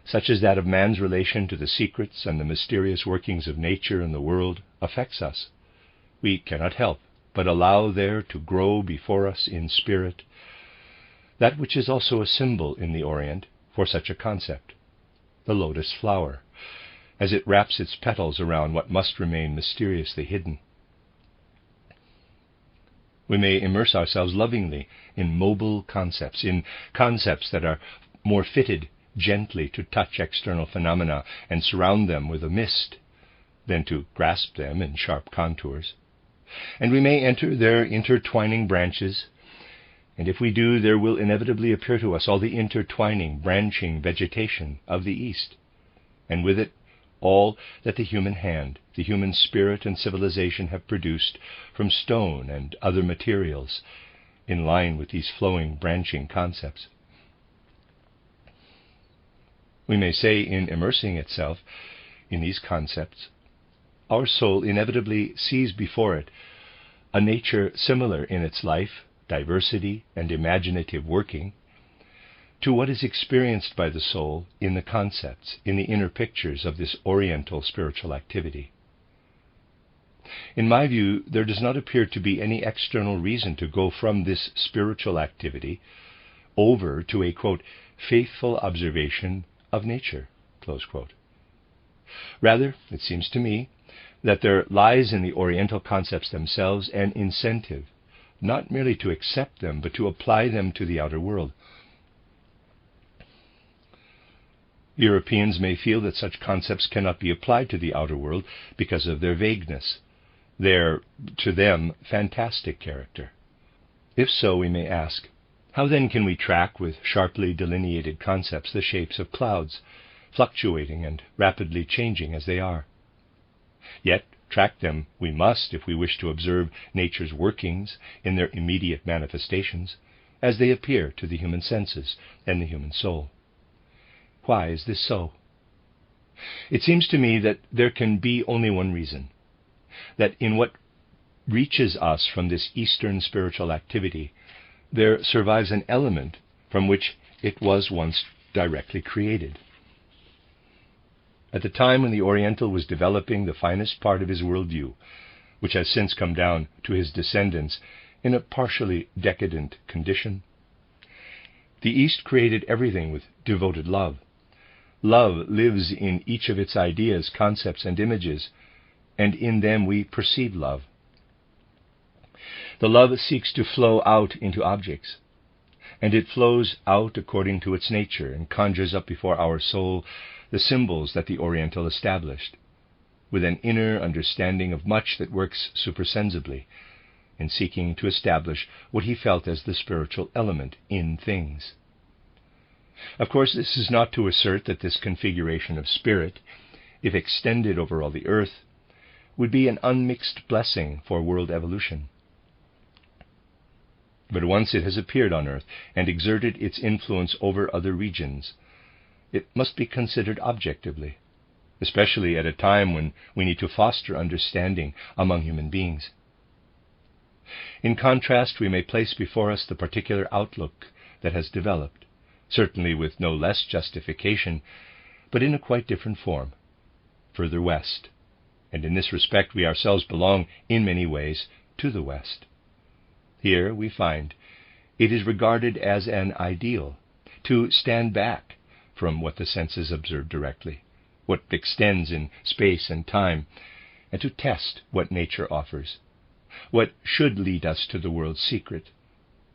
such as that of man's relation to the secrets and the mysterious workings of nature and the world, affects us, we cannot help but allow there to grow before us in spirit that which is also a symbol in the Orient for such a concept, the lotus flower, as it wraps its petals around what must remain mysteriously hidden. We may immerse ourselves lovingly in mobile concepts, in concepts that are more fitted gently to touch external phenomena and surround them with a mist than to grasp them in sharp contours. And we may enter their intertwining branches, and if we do, there will inevitably appear to us all the intertwining, branching vegetation of the East, and with it all that the human hand, the human spirit and civilization have produced from stone and other materials, in line with these flowing, branching concepts. We may say, in immersing itself in these concepts, our soul inevitably sees before it a nature similar in its life, diversity, and imaginative working to what is experienced by the soul in the concepts, in the inner pictures of this Oriental spiritual activity. In my view, there does not appear to be any external reason to go from this spiritual activity over to a, quote, faithful observation of nature, close quote. Rather, it seems to me that there lies in the Oriental concepts themselves an incentive, not merely to accept them, but to apply them to the outer world, Europeans may feel that such concepts cannot be applied to the outer world because of their vagueness, their, to them, fantastic character. If so, we may ask, how then can we track with sharply delineated concepts the shapes of clouds, fluctuating and rapidly changing as they are? Yet track them we must if we wish to observe nature's workings in their immediate manifestations, as they appear to the human senses and the human soul. Why is this so? It seems to me that there can be only one reason, that in what reaches us from this Eastern spiritual activity, there survives an element from which it was once directly created. At the time when the Oriental was developing the finest part of his worldview, which has since come down to his descendants in a partially decadent condition, the East created everything with devoted love. Love lives in each of its ideas, concepts, and images, and in them we perceive love. The love seeks to flow out into objects, and it flows out according to its nature and conjures up before our soul the symbols that the Oriental established, with an inner understanding of much that works supersensibly, in seeking to establish what he felt as the spiritual element in things. Of course, this is not to assert that this configuration of spirit, if extended over all the earth, would be an unmixed blessing for world evolution. But once it has appeared on earth and exerted its influence over other regions, it must be considered objectively, especially at a time when we need to foster understanding among human beings. In contrast, we may place before us the particular outlook that has developed, certainly with no less justification, but in a quite different form, further west, and in this respect we ourselves belong, in many ways, to the West. Here we find it is regarded as an ideal to stand back from what the senses observe directly, what extends in space and time, and to test what nature offers, what should lead us to the world's secret,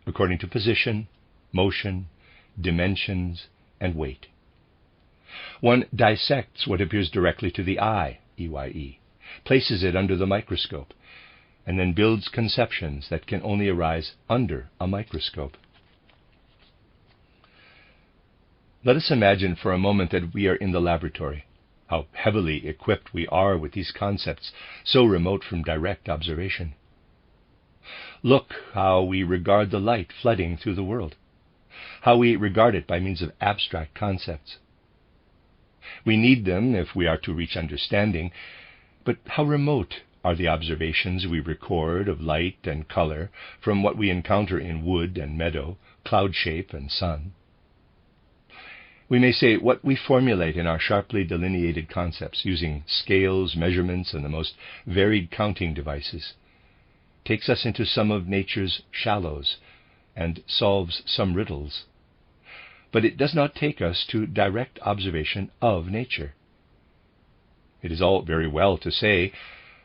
according to position, motion, dimensions, and weight. One dissects what appears directly to the eye, EYE, places it under the microscope, and then builds conceptions that can only arise under a microscope. Let us imagine for a moment that we are in the laboratory, how heavily equipped we are with these concepts so remote from direct observation. Look how we regard the light flooding through the world, how we regard it by means of abstract concepts. We need them if we are to reach understanding, but how remote are the observations we record of light and color from what we encounter in wood and meadow, cloud shape and sun. We may say what we formulate in our sharply delineated concepts, using scales, measurements, and the most varied counting devices, takes us into some of nature's shallows and solves some riddles. But it does not take us to direct observation of nature. It is all very well to say,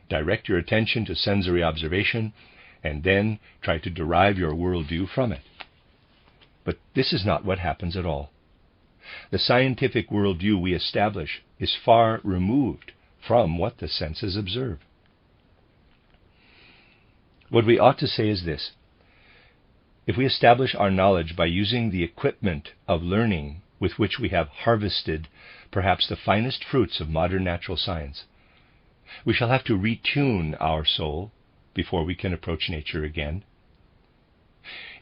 direct your attention to sensory observation, and then try to derive your worldview from it. But this is not what happens at all. The scientific worldview we establish is far removed from what the senses observe. What we ought to say is this: if we establish our knowledge by using the equipment of learning with which we have harvested perhaps the finest fruits of modern natural science, we shall have to retune our soul before we can approach nature again.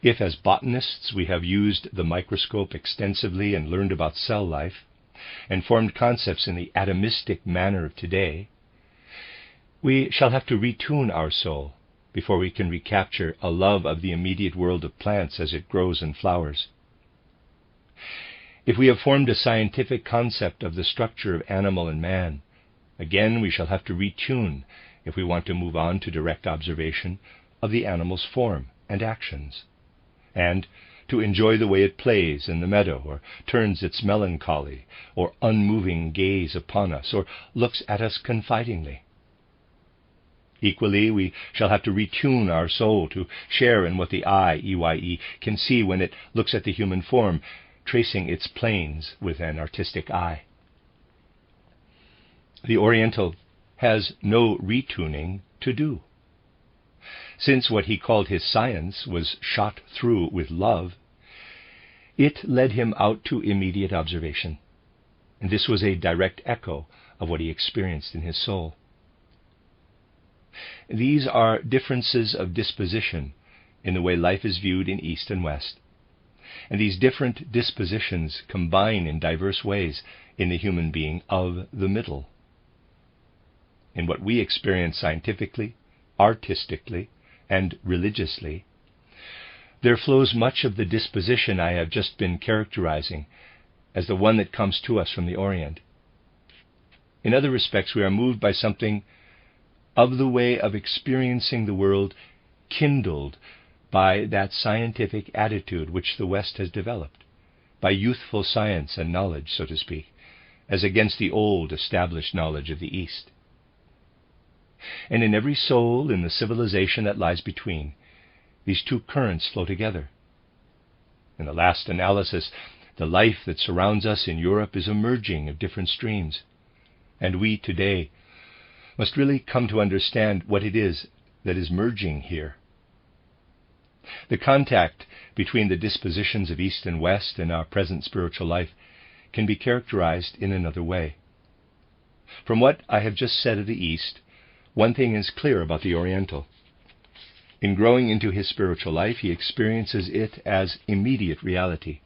If, as botanists, we have used the microscope extensively and learned about cell life, and formed concepts in the atomistic manner of today, we shall have to retune our soul before we can recapture a love of the immediate world of plants as it grows and flowers. If we have formed a scientific concept of the structure of animal and man, again we shall have to retune if we want to move on to direct observation of the animal's form and actions, and to enjoy the way it plays in the meadow, or turns its melancholy or unmoving gaze upon us, or looks at us confidingly. Equally, we shall have to retune our soul to share in what the eye, EYE, can see when it looks at the human form, tracing its planes with an artistic eye. the Oriental has no retuning to do. Since what he called his science was shot through with love, it led him out to immediate observation, and this was a direct echo of what he experienced in his soul. These are differences of disposition in the way life is viewed in East and West, and these different dispositions combine in diverse ways in the human being of the middle. In what we experience scientifically, artistically, and religiously, there flows much of the disposition I have just been characterizing as the one that comes to us from the Orient. In other respects, we are moved by something of the way of experiencing the world kindled by that scientific attitude which the West has developed, by youthful science and knowledge, so to speak, as against the old established knowledge of the East. And in every soul in the civilization that lies between, these two currents flow together. In the last analysis, the life that surrounds us in Europe is a merging of different streams, and we today must really come to understand what it is that is merging here. The contact between the dispositions of East and West in our present spiritual life can be characterized in another way. From what I have just said of the East, one thing is clear about the Oriental. In growing into his spiritual life, he experiences it as immediate reality.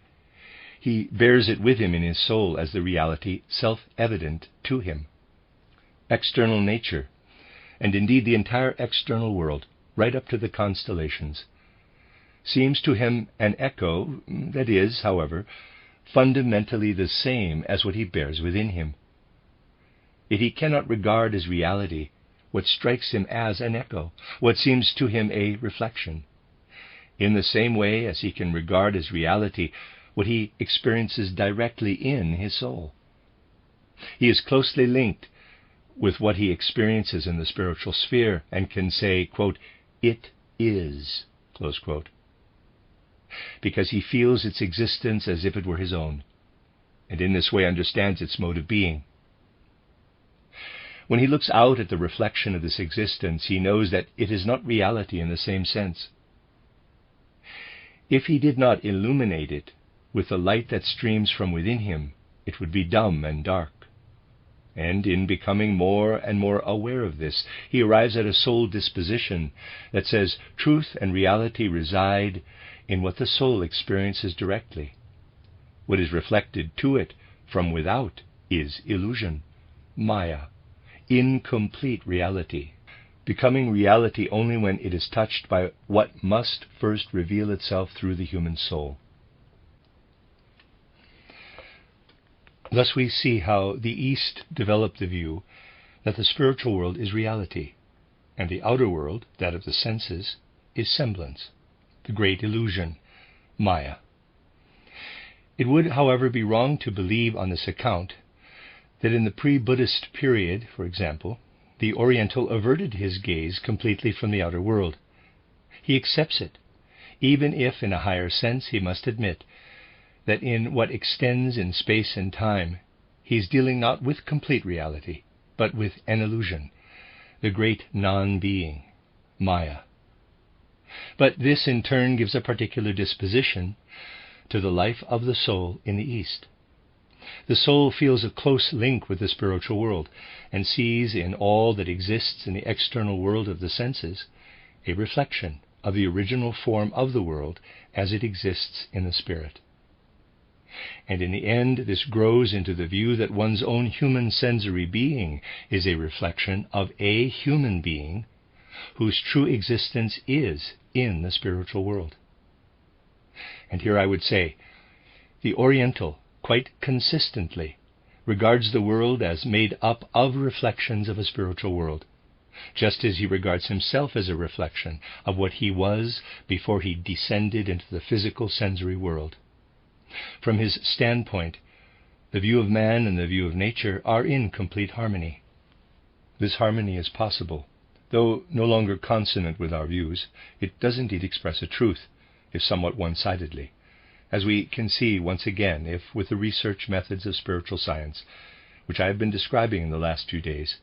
He bears it with him in his soul as the reality self-evident to him. External nature, and indeed the entire external world, right up to the constellations, seems to him an echo that is, however, fundamentally the same as what he bears within him. Yet he cannot regard as reality what strikes him as an echo, what seems to him a reflection, in the same way as he can regard as reality what he experiences directly in his soul. He is closely linked with what he experiences in the spiritual sphere and can say, quote, "It is," close quote, because he feels its existence as if it were his own, and in this way understands its mode of being. When he looks out at the reflection of this existence, he knows that it is not reality in the same sense. If he did not illuminate it with the light that streams from within him, it would be dumb and dark. And in becoming more and more aware of this, he arrives at a soul disposition that says truth and reality reside in what the soul experiences directly. What is reflected to it from without is illusion, Maya, incomplete reality, becoming reality only when it is touched by what must first reveal itself through the human soul. Thus we see how the East developed the view that the spiritual world is reality, and the outer world, that of the senses, is semblance, the great illusion, Maya. It would, however, be wrong to believe on this account that in the pre-Buddhist period, for example, the Oriental averted his gaze completely from the outer world. He accepts it, even if in a higher sense he must admit that in what extends in space and time, he is dealing not with complete reality, but with an illusion, the great non-being, Maya. But this in turn gives a particular disposition to the life of the soul in the East. The soul feels a close link with the spiritual world, and sees in all that exists in the external world of the senses a reflection of the original form of the world as it exists in the spirit. And in the end, this grows into the view that one's own human sensory being is a reflection of a human being whose true existence is in the spiritual world. And here I would say, the Oriental quite consistently regards the world as made up of reflections of a spiritual world, just as he regards himself as a reflection of what he was before he descended into the physical sensory world. From his standpoint, the view of man and the view of nature are in complete harmony. This harmony is possible. Though no longer consonant with our views, it does indeed express a truth, if somewhat one-sidedly, as we can see once again if, with the research methods of spiritual science, which I have been describing in the last few days,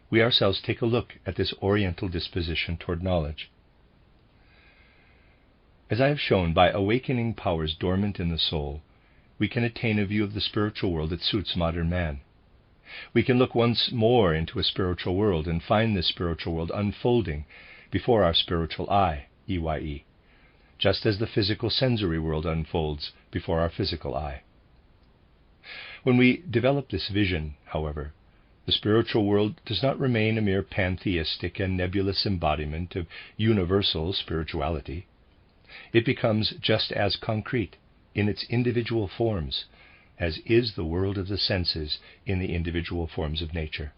we ourselves take a look at this oriental disposition toward knowledge. As I have shown, by awakening powers dormant in the soul, we can attain a view of the spiritual world that suits modern man. We can look once more into a spiritual world and find this spiritual world unfolding before our spiritual eye, EYE, just as the physical sensory world unfolds before our physical eye. When we develop this vision, however, the spiritual world does not remain a mere pantheistic and nebulous embodiment of universal spirituality. It becomes just as concrete in its individual forms as is the world of the senses in the individual forms of nature.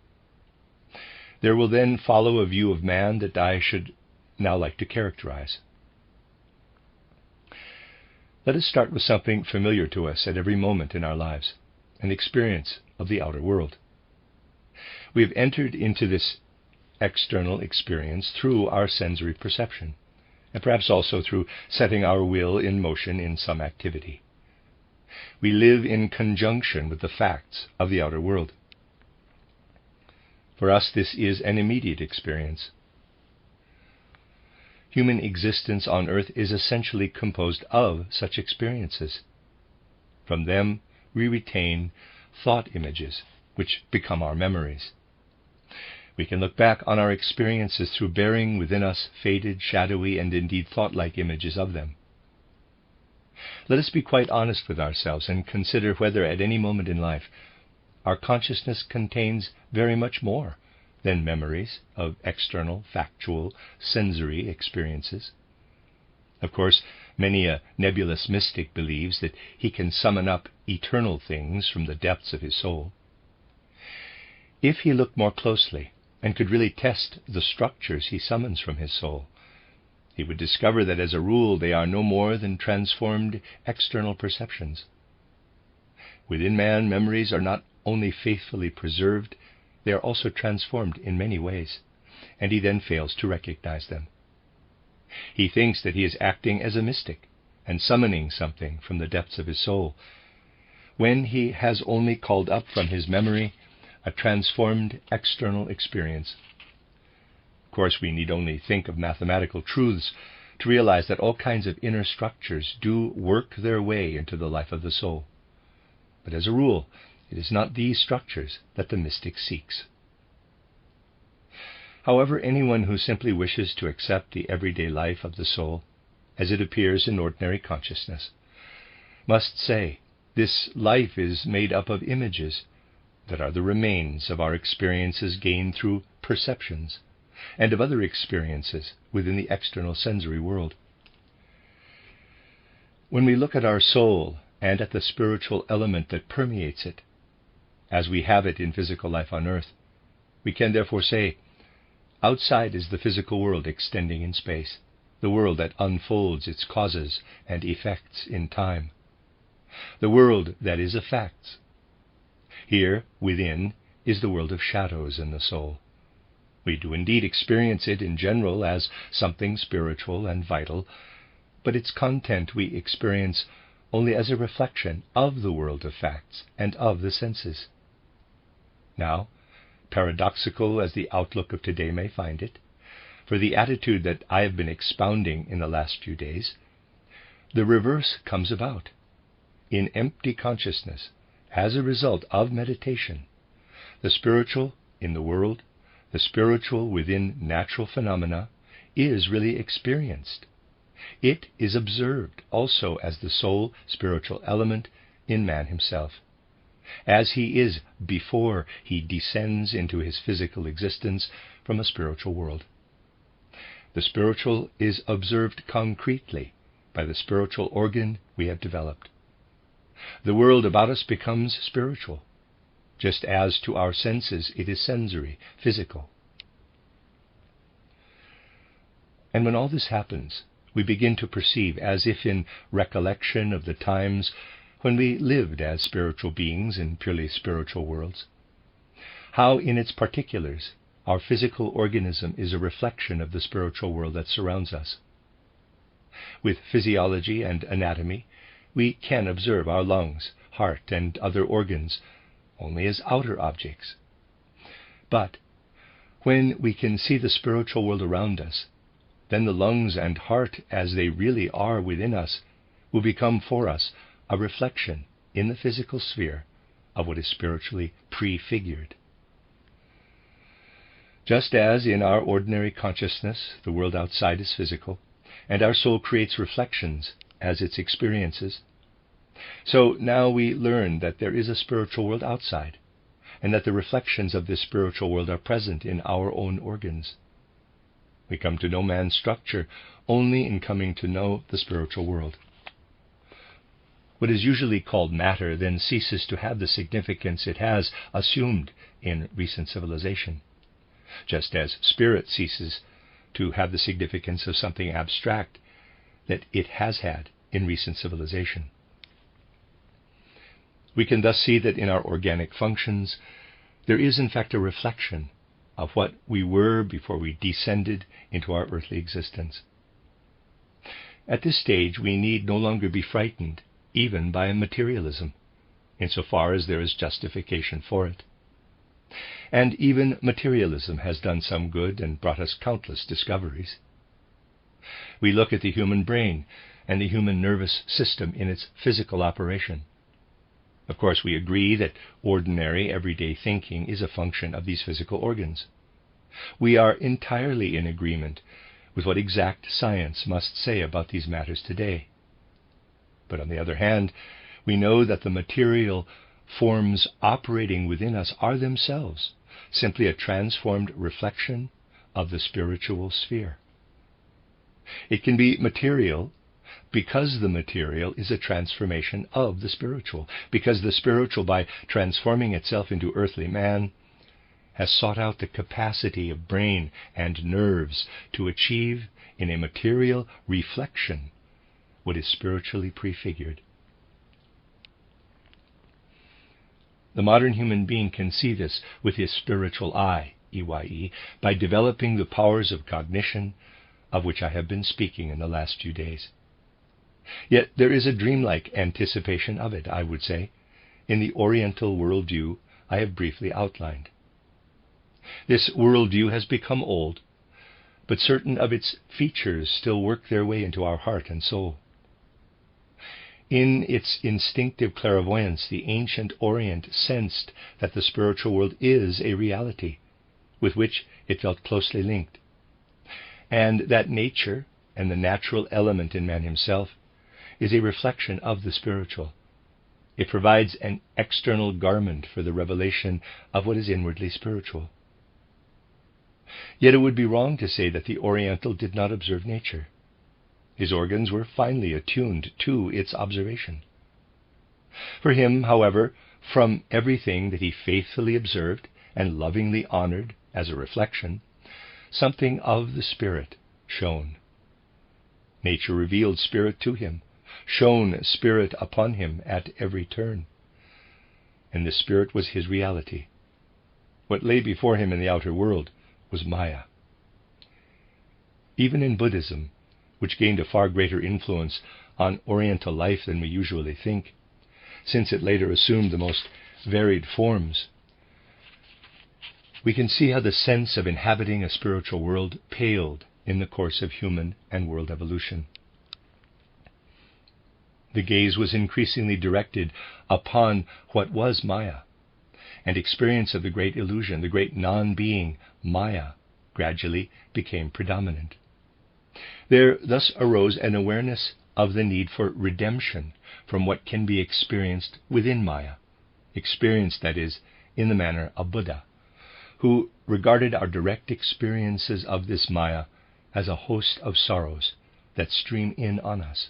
There will then follow a view of man that I should now like to characterize. Let us start with something familiar to us at every moment in our lives, an experience of the outer world. We have entered into this external experience through our sensory perception, and perhaps also through setting our will in motion in some activity. We live in conjunction with the facts of the outer world. For us, this is an immediate experience. Human existence on earth is essentially composed of such experiences. From them, we retain thought images, which become our memories. We can look back on our experiences through bearing within us faded, shadowy, and indeed thought-like images of them. Let us be quite honest with ourselves and consider whether at any moment in life our consciousness contains very much more than memories of external, factual, sensory experiences. Of course, many a nebulous mystic believes that he can summon up eternal things from the depths of his soul. If he looked more closely and could really test the structures he summons from his soul, he would discover that as a rule they are no more than transformed external perceptions. Within man, memories are not only faithfully preserved, they are also transformed in many ways, and he then fails to recognize them. He thinks that he is acting as a mystic and summoning something from the depths of his soul, when he has only called up from his memory a transformed external experience. Of course, we need only think of mathematical truths to realize that all kinds of inner structures do work their way into the life of the soul. But as a rule, it is not these structures that the mystic seeks. However, anyone who simply wishes to accept the everyday life of the soul, as it appears in ordinary consciousness, must say, this life is made up of images that are the remains of our experiences gained through perceptions, and of other experiences within the external sensory world. When we look at our soul and at the spiritual element that permeates it, as we have it in physical life on earth, we can therefore say, outside is the physical world extending in space, the world that unfolds its causes and effects in time, the world that is of facts. Here, within, is the world of shadows in the soul. We do indeed experience it in general as something spiritual and vital, but its content we experience only as a reflection of the world of facts and of the senses. Now, paradoxical as the outlook of today may find it, for the attitude that I have been expounding in the last few days, the reverse comes about. In empty consciousness, as a result of meditation, the spiritual in the world, the spiritual within natural phenomena, is really experienced. It is observed also as the sole spiritual element in man himself, as he is before he descends into his physical existence from a spiritual world. The spiritual is observed concretely by the spiritual organ we have developed. The world about us becomes spiritual, just as to our senses it is sensory, physical. And when all this happens, we begin to perceive, as if in recollection of the times when we lived as spiritual beings in purely spiritual worlds, how in its particulars our physical organism is a reflection of the spiritual world that surrounds us. With physiology and anatomy, we can observe our lungs, heart, and other organs only as outer objects. But when we can see the spiritual world around us, then the lungs and heart, as they really are within us, will become for us a reflection in the physical sphere of what is spiritually prefigured. Just as in our ordinary consciousness the world outside is physical, and our soul creates reflections as its experiences, so now we learn that there is a spiritual world outside, and that the reflections of this spiritual world are present in our own organs. We come to know man's structure only in coming to know the spiritual world. What is usually called matter then ceases to have the significance it has assumed in recent civilization, just as spirit ceases to have the significance of something abstract that it has had in recent civilization. We can thus see that in our organic functions there is in fact a reflection of what we were before we descended into our earthly existence. At this stage we need no longer be frightened even by materialism, insofar as there is justification for it. And even materialism has done some good and brought us countless discoveries. We look at the human brain and the human nervous system in its physical operation. Of course, we agree that ordinary, everyday thinking is a function of these physical organs. We are entirely in agreement with what exact science must say about these matters today. But on the other hand, we know that the material forms operating within us are themselves simply a transformed reflection of the spiritual sphere. It can be material because the material is a transformation of the spiritual, because the spiritual, by transforming itself into earthly man, has sought out the capacity of brain and nerves to achieve in a material reflection what is spiritually prefigured. The modern human being can see this with his spiritual eye, EYE, by developing the powers of cognition of which I have been speaking in the last few days. Yet there is a dreamlike anticipation of it, I would say, in the Oriental worldview I have briefly outlined. This worldview has become old, but certain of its features still work their way into our heart and soul. In its instinctive clairvoyance, the ancient Orient sensed that the spiritual world is a reality with which it felt closely linked, and that nature and the natural element in man himself is a reflection of the spiritual. It provides an external garment for the revelation of what is inwardly spiritual. Yet it would be wrong to say that the Oriental did not observe nature. His organs were finely attuned to its observation. For him, however, from everything that he faithfully observed and lovingly honored as a reflection, something of the spirit shone. Nature revealed spirit to him, shone spirit upon him at every turn. And the spirit was his reality. What lay before him in the outer world was Maya. Even in Buddhism, which gained a far greater influence on Oriental life than we usually think, since it later assumed the most varied forms, we can see how the sense of inhabiting a spiritual world paled in the course of human and world evolution. The gaze was increasingly directed upon what was Maya, and experience of the great illusion, the great non-being, Maya, gradually became predominant. There thus arose an awareness of the need for redemption from what can be experienced within Maya, experienced, that is, in the manner of Buddha, who regarded our direct experiences of this Maya as a host of sorrows that stream in on us.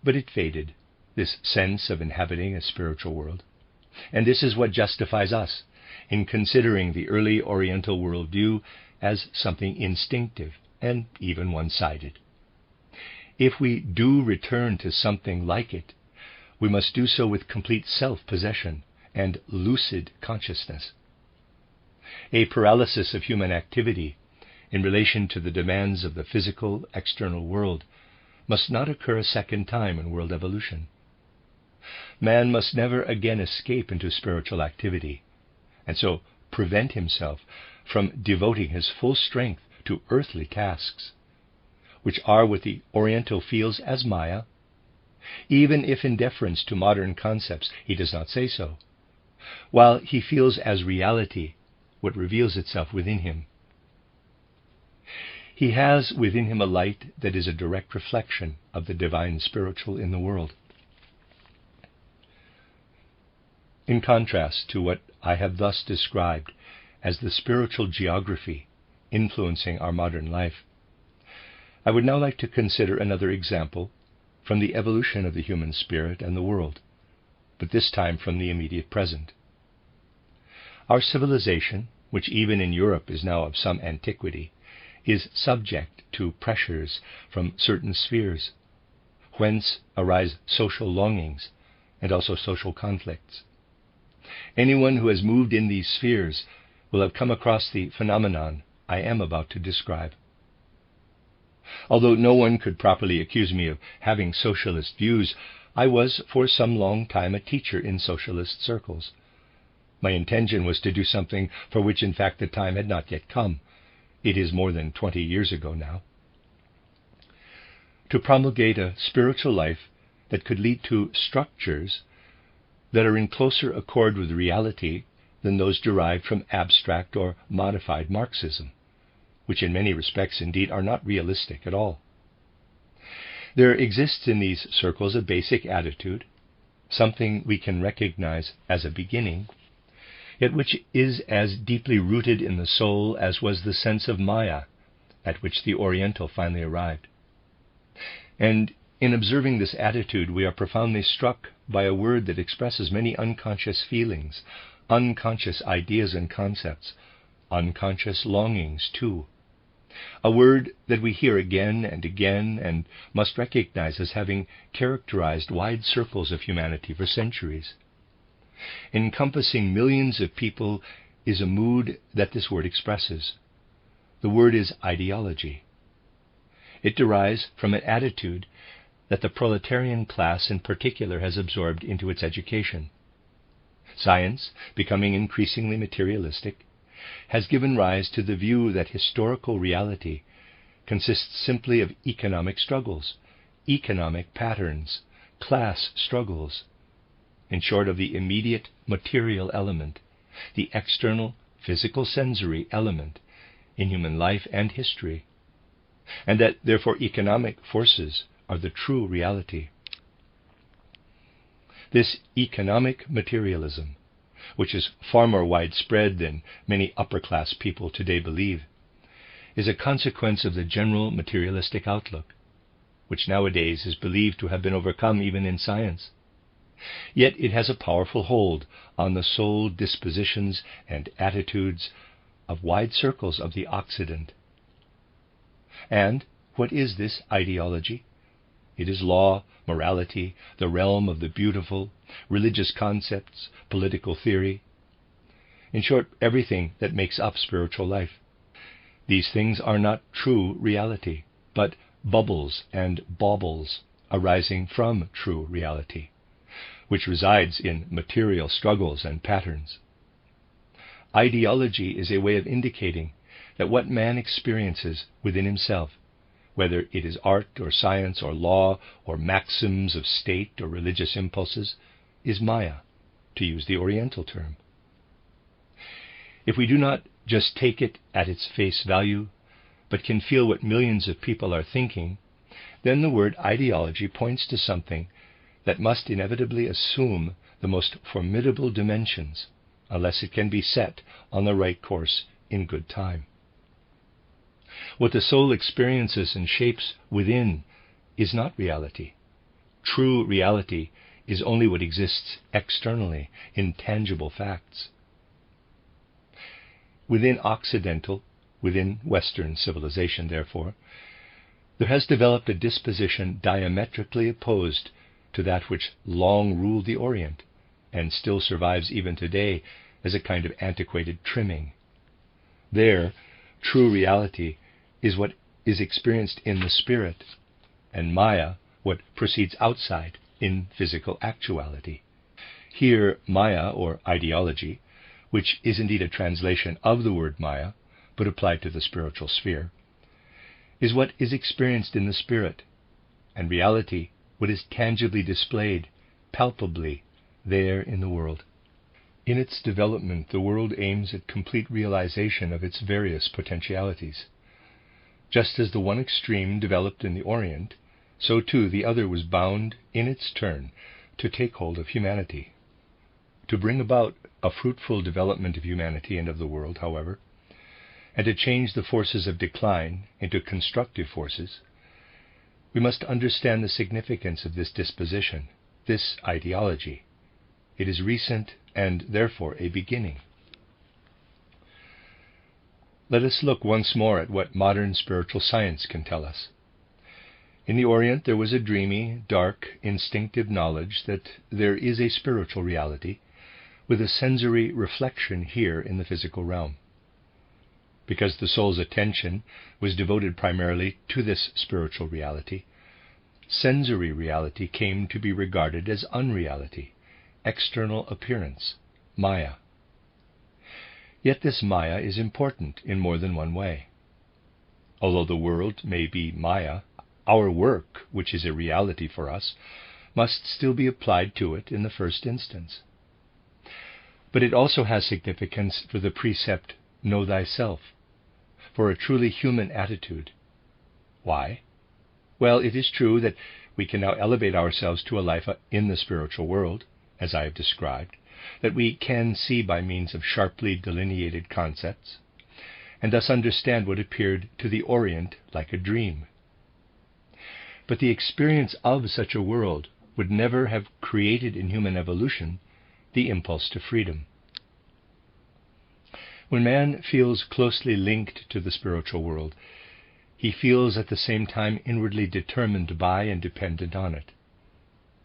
But it faded, this sense of inhabiting a spiritual world, and this is what justifies us in considering the early Oriental worldview as something instinctive and even one-sided. If we do return to something like it, we must do so with complete self-possession and lucid consciousness. A paralysis of human activity in relation to the demands of the physical external world must not occur a second time in world evolution. man must never again escape into spiritual activity, and so prevent himself from devoting his full strength to earthly tasks, which are what the Oriental feels as Maya, even if in deference to modern concepts he does not say so, while he feels as reality what reveals itself within him. He has within him a light that is a direct reflection of the divine spiritual in the world. In contrast to what I have thus described as the spiritual geography influencing our modern life, I would now like to consider another example from the evolution of the human spirit and the world, but this time from the immediate present. Our civilization, which even in Europe is now of some antiquity, is subject to pressures from certain spheres, whence arise social longings and also social conflicts. Anyone who has moved in these spheres will have come across the phenomenon I am about to describe. Although no one could properly accuse me of having socialist views, I was for some long time a teacher in socialist circles. My intention was to do something for which in fact the time had not yet come. It is more than 20 years ago now. To promulgate a spiritual life that could lead to structures that are in closer accord with reality than those derived from abstract or modified Marxism, which in many respects indeed are not realistic at all. There exists in these circles a basic attitude, something we can recognize as a beginning, yet which is as deeply rooted in the soul as was the sense of Maya, at which the Oriental finally arrived. And in observing this attitude, we are profoundly struck by a word that expresses many unconscious feelings, unconscious ideas and concepts, unconscious longings too. A word that we hear again and again and must recognize as having characterized wide circles of humanity for centuries. Encompassing millions of people is a mood that this word expresses. The word is ideology. It derives from an attitude that the proletarian class in particular has absorbed into its education. Science, becoming increasingly materialistic, has given rise to the view that historical reality consists simply of economic struggles, economic patterns, class struggles, in short of the immediate material element, the external physical sensory element in human life and history, and that therefore economic forces are the true reality. This economic materialism, which is far more widespread than many upper-class people today believe, is a consequence of the general materialistic outlook, which nowadays is believed to have been overcome even in science. Yet it has a powerful hold on the soul dispositions and attitudes of wide circles of the Occident. And what is this ideology? It is law, morality, the realm of the beautiful, religious concepts, political theory. In short, everything that makes up spiritual life. These things are not true reality, but bubbles and baubles arising from true reality, which resides in material struggles and patterns. Ideology is a way of indicating that what man experiences within himself, whether it is art or science or law or maxims of state or religious impulses, is Maya, to use the Oriental term. If we do not just take it at its face value, but can feel what millions of people are thinking, then the word ideology points to something that must inevitably assume the most formidable dimensions, unless it can be set on the right course in good time. What the soul experiences and shapes within is not reality. True reality is only what exists externally, in tangible facts. Within Western civilization, therefore, there has developed a disposition diametrically opposed to that which long ruled the Orient, and still survives even today as a kind of antiquated trimming. There, true reality is what is experienced in the spirit, and Maya what proceeds outside in physical actuality. Here, Maya, or ideology, which is indeed a translation of the word Maya, but applied to the spiritual sphere, is what is experienced in the spirit, and reality, what is tangibly displayed, palpably, there in the world. In its development, the world aims at complete realization of its various potentialities. Just as the one extreme developed in the Orient, so too the other was bound, in its turn, to take hold of humanity. To bring about a fruitful development of humanity and of the world, however, and to change the forces of decline into constructive forces, we must understand the significance of this disposition, this ideology. It is recent and therefore a beginning. Let us look once more at what modern spiritual science can tell us. In the Orient there was a dreamy, dark, instinctive knowledge that there is a spiritual reality with a sensory reflection here in the physical realm. Because the soul's attention was devoted primarily to this spiritual reality, sensory reality came to be regarded as unreality, external appearance, Maya. Yet this Maya is important in more than one way. Although the world may be Maya, our work, which is a reality for us, must still be applied to it in the first instance. But it also has significance for the precept, know thyself, for a truly human attitude. Why? Well, it is true that we can now elevate ourselves to a life in the spiritual world, as I have described, that we can see by means of sharply delineated concepts, and thus understand what appeared to the Orient like a dream. But the experience of such a world would never have created in human evolution the impulse to freedom. When man feels closely linked to the spiritual world, he feels at the same time inwardly determined by and dependent on it.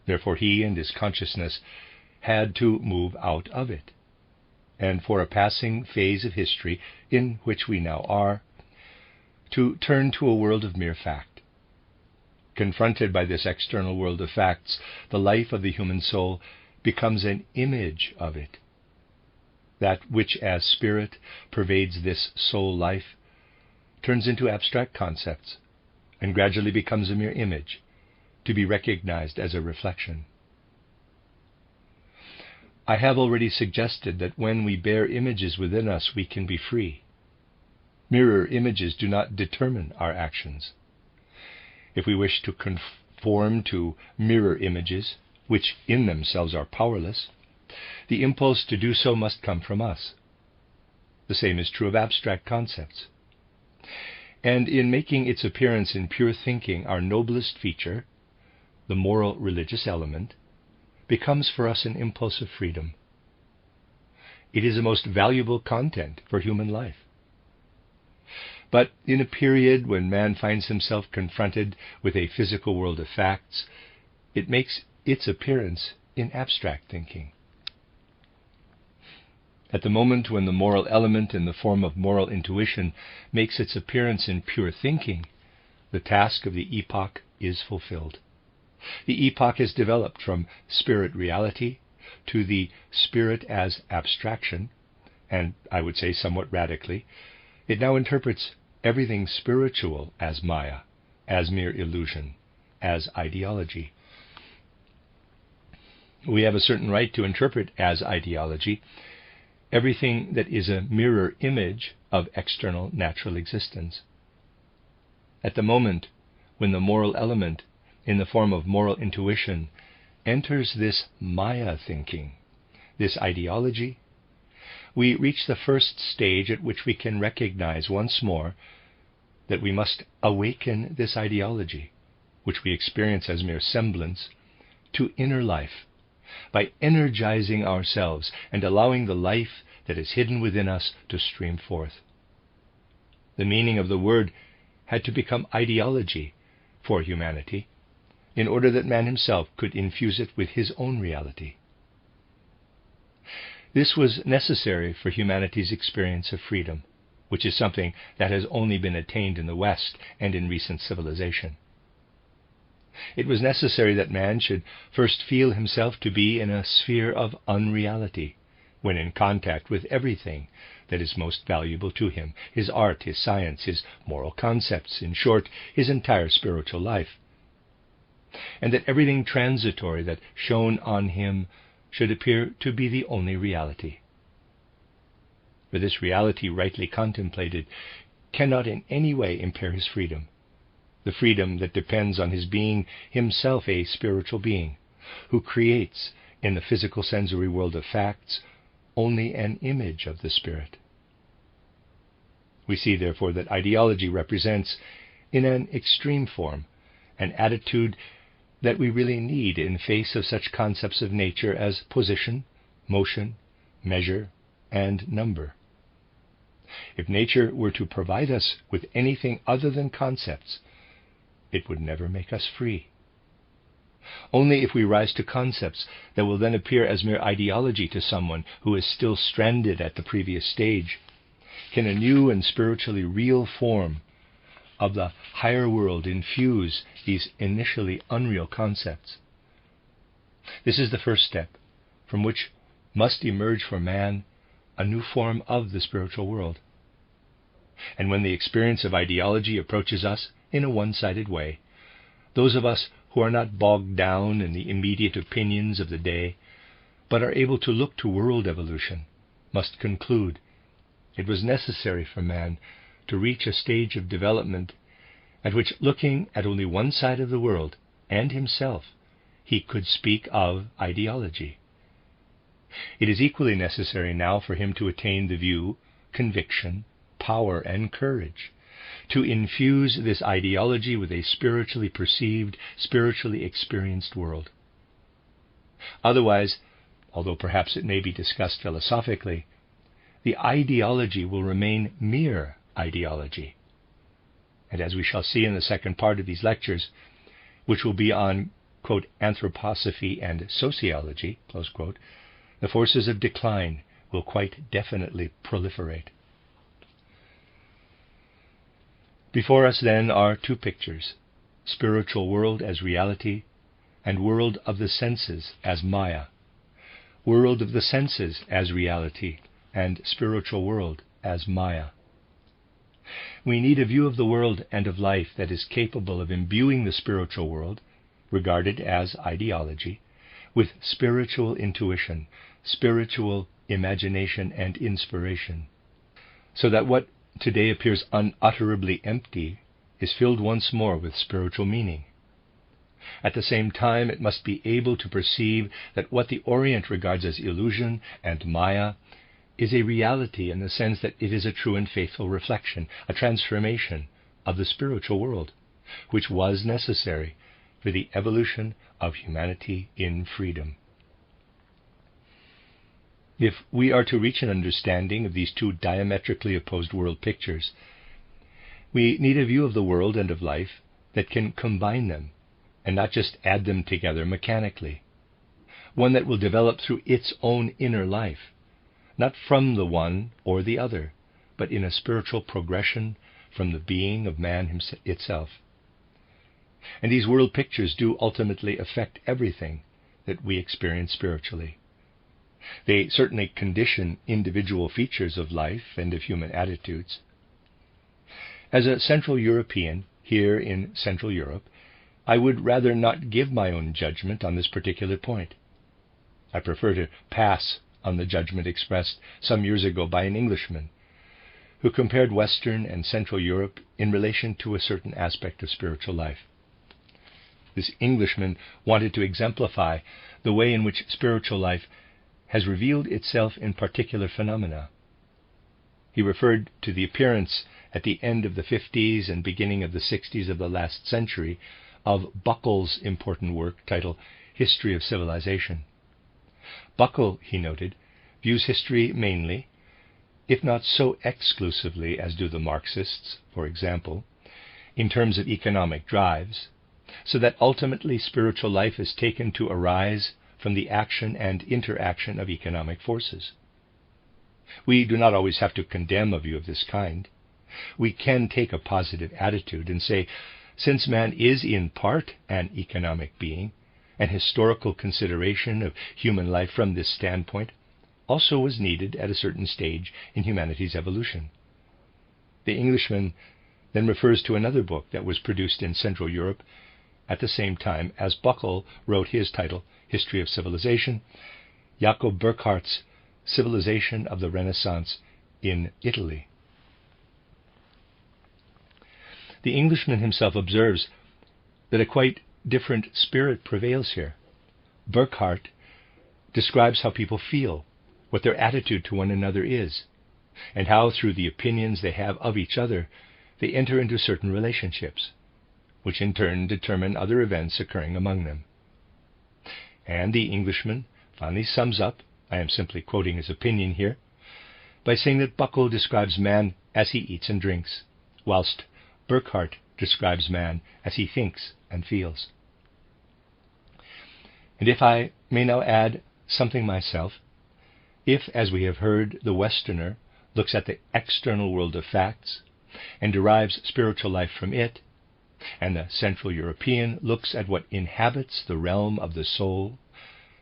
Therefore he and his consciousness had to move out of it, and for a passing phase of history, in which we now are, to turn to a world of mere fact. Confronted by this external world of facts, the life of the human soul becomes an image of it. That which as spirit pervades this soul life turns into abstract concepts and gradually becomes a mere image, to be recognized as a reflection. I have already suggested that when we bear images within us, we can be free. Mirror images do not determine our actions. If we wish to conform to mirror images, which in themselves are powerless, the impulse to do so must come from us. The same is true of abstract concepts. And in making its appearance in pure thinking our noblest feature, the moral religious element, becomes for us an impulse of freedom. It is a most valuable content for human life. But in a period when man finds himself confronted with a physical world of facts, it makes its appearance in abstract thinking. At the moment when the moral element in the form of moral intuition makes its appearance in pure thinking, the task of the epoch is fulfilled. The epoch has developed from spirit reality to the spirit as abstraction, and I would say somewhat radically, it now interprets everything spiritual as Maya, as mere illusion, as ideology. We have a certain right to interpret as ideology everything that is a mirror image of external natural existence. At the moment when the moral element in the form of moral intuition enters this Maya thinking, this ideology, we reach the first stage at which we can recognize once more that we must awaken this ideology, which we experience as mere semblance, to inner life, by energizing ourselves and allowing the life that is hidden within us to stream forth. The meaning of the word had to become ideology for humanity, in order that man himself could infuse it with his own reality. This was necessary for humanity's experience of freedom, which is something that has only been attained in the West and in recent civilization. It was necessary that man should first feel himself to be in a sphere of unreality, when in contact with everything that is most valuable to him, his art, his science, his moral concepts, in short, his entire spiritual life, and that everything transitory that shone on him should appear to be the only reality. For this reality, rightly contemplated, cannot in any way impair his freedom, the freedom that depends on his being himself a spiritual being, who creates, in the physical sensory world of facts, only an image of the Spirit. We see, therefore, that ideology represents, in an extreme form, an attitude that we really need in face of such concepts of nature as position, motion, measure, and number. If nature were to provide us with anything other than concepts, it would never make us free. Only if we rise to concepts that will then appear as mere ideology to someone who is still stranded at the previous stage, can a new and spiritually real form of the higher world infuse these initially unreal concepts. This is the first step, from which must emerge for man a new form of the spiritual world. And when the experience of ideology approaches us in a one-sided way, those of us who are not bogged down in the immediate opinions of the day, but are able to look to world evolution, must conclude it was necessary for man to reach a stage of development at which, looking at only one side of the world and himself, he could speak of ideology. It is equally necessary now for him to attain the view, conviction, power, and courage, to infuse this ideology with a spiritually perceived, spiritually experienced world. Otherwise, although perhaps it may be discussed philosophically, the ideology will remain mere ideology. And as we shall see in the second part of these lectures, which will be on, quote, Anthroposophy and Sociology, close quote, the forces of decline will quite definitely proliferate. Before us, then, are two pictures: spiritual world as reality, and world of the senses as Maya, world of the senses as reality, and spiritual world as Maya. We need a view of the world and of life that is capable of imbuing the spiritual world, regarded as ideology, with spiritual intuition, spiritual imagination and inspiration, so that what today appears unutterably empty is filled once more with spiritual meaning. At the same time, it must be able to perceive that what the Orient regards as illusion and Maya is a reality in the sense that it is a true and faithful reflection, a transformation of the spiritual world, which was necessary for the evolution of humanity in freedom. If we are to reach an understanding of these two diametrically opposed world pictures, we need a view of the world and of life that can combine them and not just add them together mechanically, one that will develop through its own inner life, not from the one or the other, but in a spiritual progression from the being of man itself. And these world pictures do ultimately affect everything that we experience spiritually. They certainly condition individual features of life and of human attitudes. As a Central European, here in Central Europe, I would rather not give my own judgment on this particular point. I prefer to pass on the judgment expressed some years ago by an Englishman, who compared Western and Central Europe in relation to a certain aspect of spiritual life. This Englishman wanted to exemplify the way in which spiritual life has revealed itself in particular phenomena. He referred to the appearance at the end of the 50s and beginning of the 60s of the last century of Buckle's important work titled History of Civilization. Buckle, he noted, views history mainly, if not so exclusively as do the Marxists, for example, in terms of economic drives, so that ultimately spiritual life is taken to arise from the action and interaction of economic forces. We do not always have to condemn a view of this kind. We can take a positive attitude and say Since man is in part an economic being, an historical consideration of human life from this standpoint also was needed at a certain stage in humanity's evolution. The Englishman then refers to another book that was produced in Central Europe at the same time as Buckle wrote his title, History of Civilization, Jacob Burckhardt's Civilization of the Renaissance in Italy. The Englishman himself observes that a quite different spirit prevails here. Burckhardt describes how people feel, what their attitude to one another is, and how through the opinions they have of each other, they enter into certain relationships, which in turn determine other events occurring among them. And the Englishman finally sums up, I am simply quoting his opinion here, by saying that Buckle describes man as he eats and drinks, whilst Burckhardt describes man as he thinks and feels. And if I may now add something myself, if, as we have heard, the Westerner looks at the external world of facts and derives spiritual life from it, and the Central European looks at what inhabits the realm of the soul,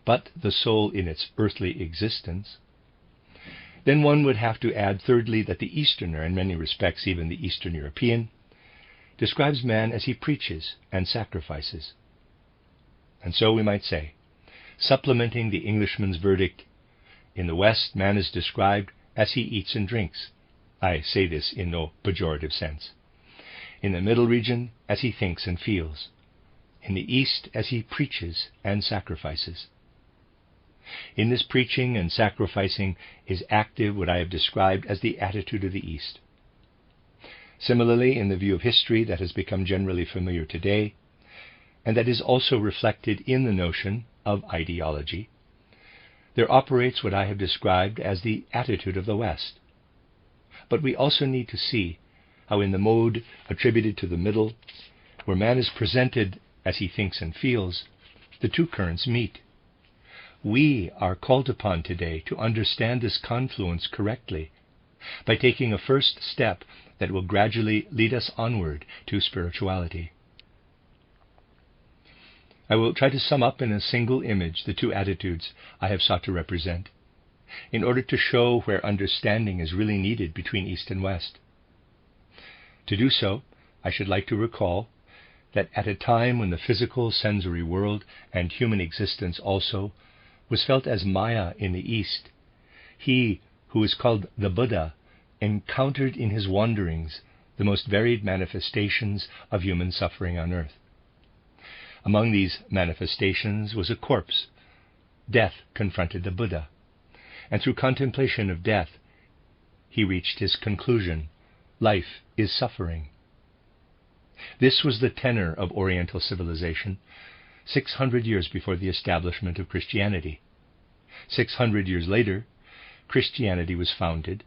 but the soul in its earthly existence, then one would have to add thirdly that the Easterner, in many respects even the Eastern European, describes man as he preaches and sacrifices. And so we might say, supplementing the Englishman's verdict, in the West man is described as he eats and drinks. I say this in no pejorative sense. In the middle region, as he thinks and feels. In the East, as he preaches and sacrifices. In this preaching and sacrificing is active what I have described as the attitude of the East. Similarly, in the view of history that has become generally familiar today, and that is also reflected in the notion of ideology, there operates what I have described as the attitude of the West. But we also need to see how in the mode attributed to the middle, where man is presented as he thinks and feels, the two currents meet. We are called upon today to understand this confluence correctly by taking a first step that will gradually lead us onward to spirituality. I will try to sum up in a single image the two attitudes I have sought to represent, in order to show where understanding is really needed between East and West. To do so, I should like to recall that at a time when the physical sensory world and human existence also was felt as Maya in the East, he who is called the Buddha encountered in his wanderings the most varied manifestations of human suffering on earth. Among these manifestations was a corpse. Death confronted the Buddha, and through contemplation of death, he reached his conclusion: life is suffering. This was the tenor of Oriental civilization 600 years before the establishment of Christianity. 600 years later, Christianity was founded,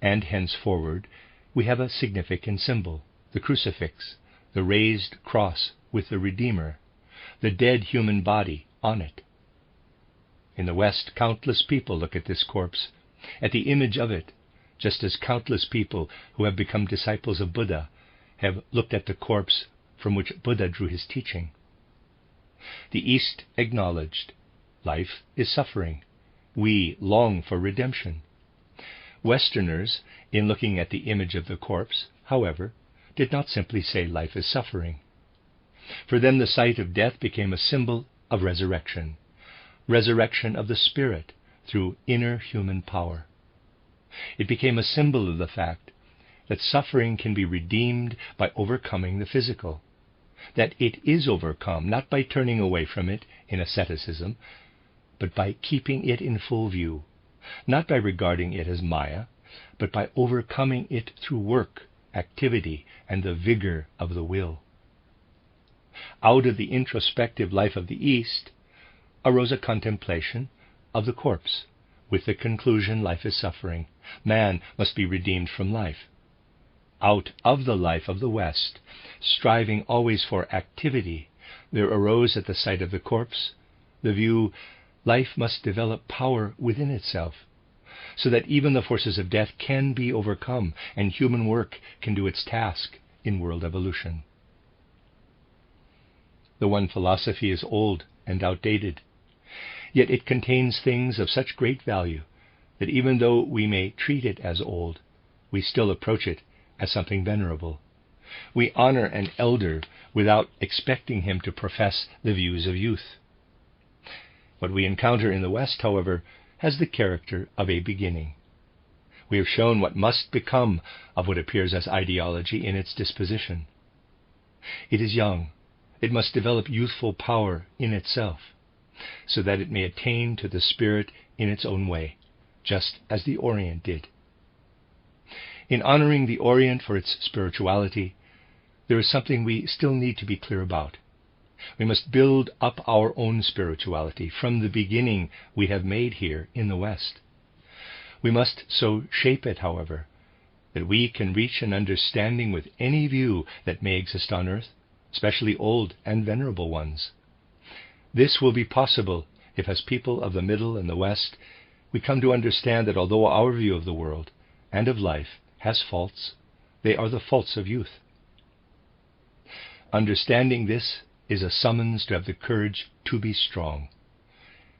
and henceforward we have a significant symbol, the crucifix, the raised cross with the Redeemer, the dead human body on it. In the West, countless people look at this corpse, at the image of it, just as countless people who have become disciples of Buddha have looked at the corpse from which Buddha drew his teaching. The East acknowledged life is suffering. We long for redemption. Westerners, in looking at the image of the corpse, however, did not simply say life is suffering. For them the sight of death became a symbol of resurrection, resurrection of the spirit through inner human power. It became a symbol of the fact that suffering can be redeemed by overcoming the physical, that it is overcome not by turning away from it in asceticism, but by keeping it in full view, not by regarding it as Maya, but by overcoming it through work, activity, and the vigor of the will. Out of the introspective life of the East arose a contemplation of the corpse, with the conclusion life is suffering, man must be redeemed from life. Out of the life of the West, striving always for activity, there arose at the sight of the corpse the view life must develop power within itself, so that even the forces of death can be overcome and human work can do its task in world evolution. The one philosophy is old and outdated, yet it contains things of such great value that even though we may treat it as old, we still approach it as something venerable. We honor an elder without expecting him to profess the views of youth. What we encounter in the West, however, has the character of a beginning. We have shown what must become of what appears as ideology in its disposition. It is young. It must develop youthful power in itself, so that it may attain to the Spirit in its own way, just as the Orient did. In honoring the Orient for its spirituality, there is something we still need to be clear about. We must build up our own spirituality from the beginning we have made here in the West. We must so shape it, however, that we can reach an understanding with any view that may exist on earth, especially old and venerable ones. This will be possible if, as people of the Middle and the West, we come to understand that although our view of the world and of life has faults, they are the faults of youth. Understanding this is a summons to have the courage to be strong.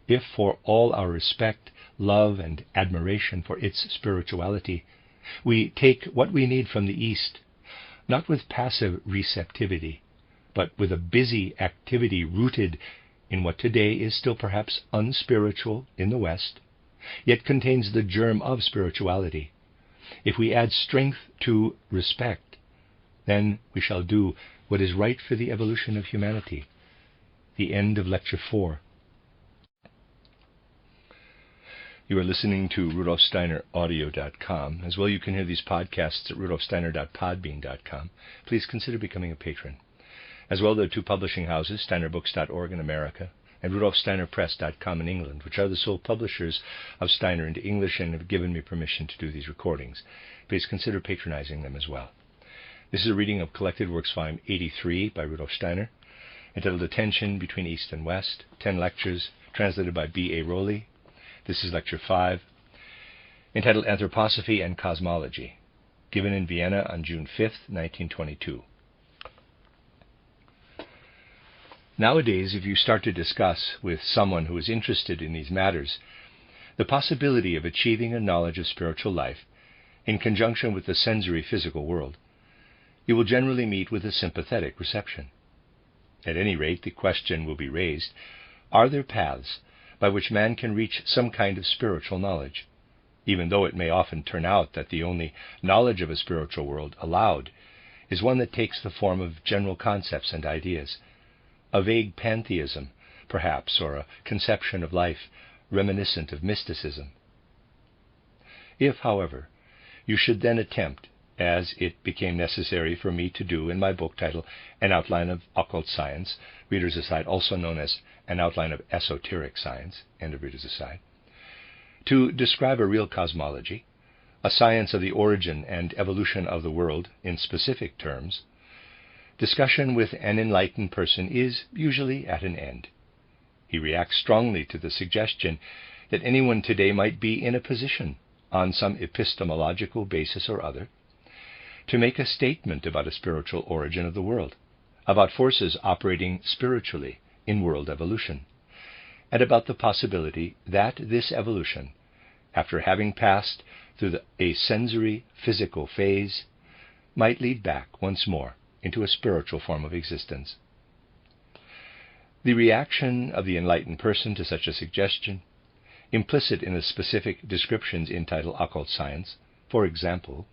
If, for all our respect, love, and admiration for its spirituality, we take what we need from the East, not with passive receptivity, but with a busy activity rooted in what today is still perhaps unspiritual in the West, yet contains the germ of spirituality. If we add strength to respect, then we shall do what is right for the evolution of humanity. The end of Lecture 4. You are listening to RudolfSteinerAudio.com. As well, you can hear these podcasts at RudolfSteiner.podbean.com. Please consider becoming a patron. As well, there are two publishing houses, SteinerBooks.org in America and RudolfSteinerPress.com in England, which are the sole publishers of Steiner into English and have given me permission to do these recordings. Please consider patronizing them as well. This is a reading of Collected Works, Volume 83 by Rudolf Steiner, entitled A Tension Between East and West, 10 lectures, translated by B.A. Rowley. This is Lecture 5, entitled Anthroposophy and Cosmology, given in Vienna on June 5, 1922. Nowadays, if you start to discuss with someone who is interested in these matters the possibility of achieving a knowledge of spiritual life in conjunction with the sensory physical world, you will generally meet with a sympathetic reception. At any rate, the question will be raised, are there paths by which man can reach some kind of spiritual knowledge, even though it may often turn out that the only knowledge of a spiritual world allowed is one that takes the form of general concepts and ideas, a vague pantheism, perhaps, or a conception of life reminiscent of mysticism. If, however, you should then attempt, as it became necessary for me to do in my book titled An Outline of Occult Science, readers aside, also known as An Outline of Esoteric Science, end of readers aside, to describe a real cosmology, a science of the origin and evolution of the world in specific terms, discussion with an enlightened person is usually at an end. He reacts strongly to the suggestion that anyone today might be in a position, on some epistemological basis or other, to make a statement about a spiritual origin of the world, about forces operating spiritually in world evolution, and about the possibility that this evolution, after having passed through a sensory physical phase, might lead back once more into a spiritual form of existence. The reaction of the enlightened person to such a suggestion, implicit in the specific descriptions entitled Occult Science, for example,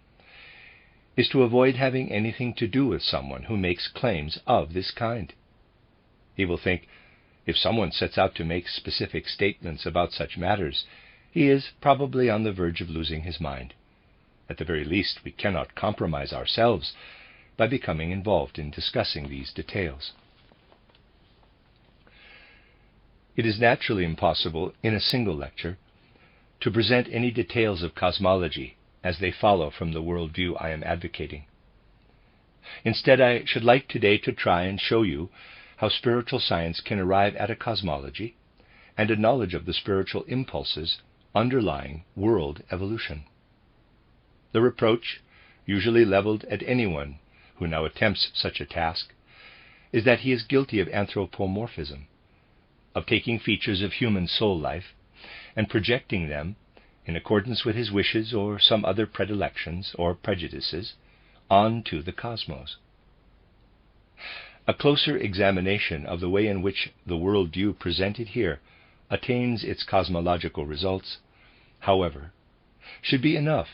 is to avoid having anything to do with someone who makes claims of this kind. He will think, if someone sets out to make specific statements about such matters, he is probably on the verge of losing his mind. At the very least, we cannot compromise ourselves by becoming involved in discussing these details. It is naturally impossible, in a single lecture, to present any details of cosmology as they follow from the worldview I am advocating. Instead, I should like today to try and show you how spiritual science can arrive at a cosmology and a knowledge of the spiritual impulses underlying world evolution. The reproach, usually leveled at anyone who now attempts such a task, is that he is guilty of anthropomorphism, of taking features of human soul life and projecting them, in accordance with his wishes or some other predilections or prejudices, onto the cosmos. A closer examination of the way in which the worldview presented here attains its cosmological results, however, should be enough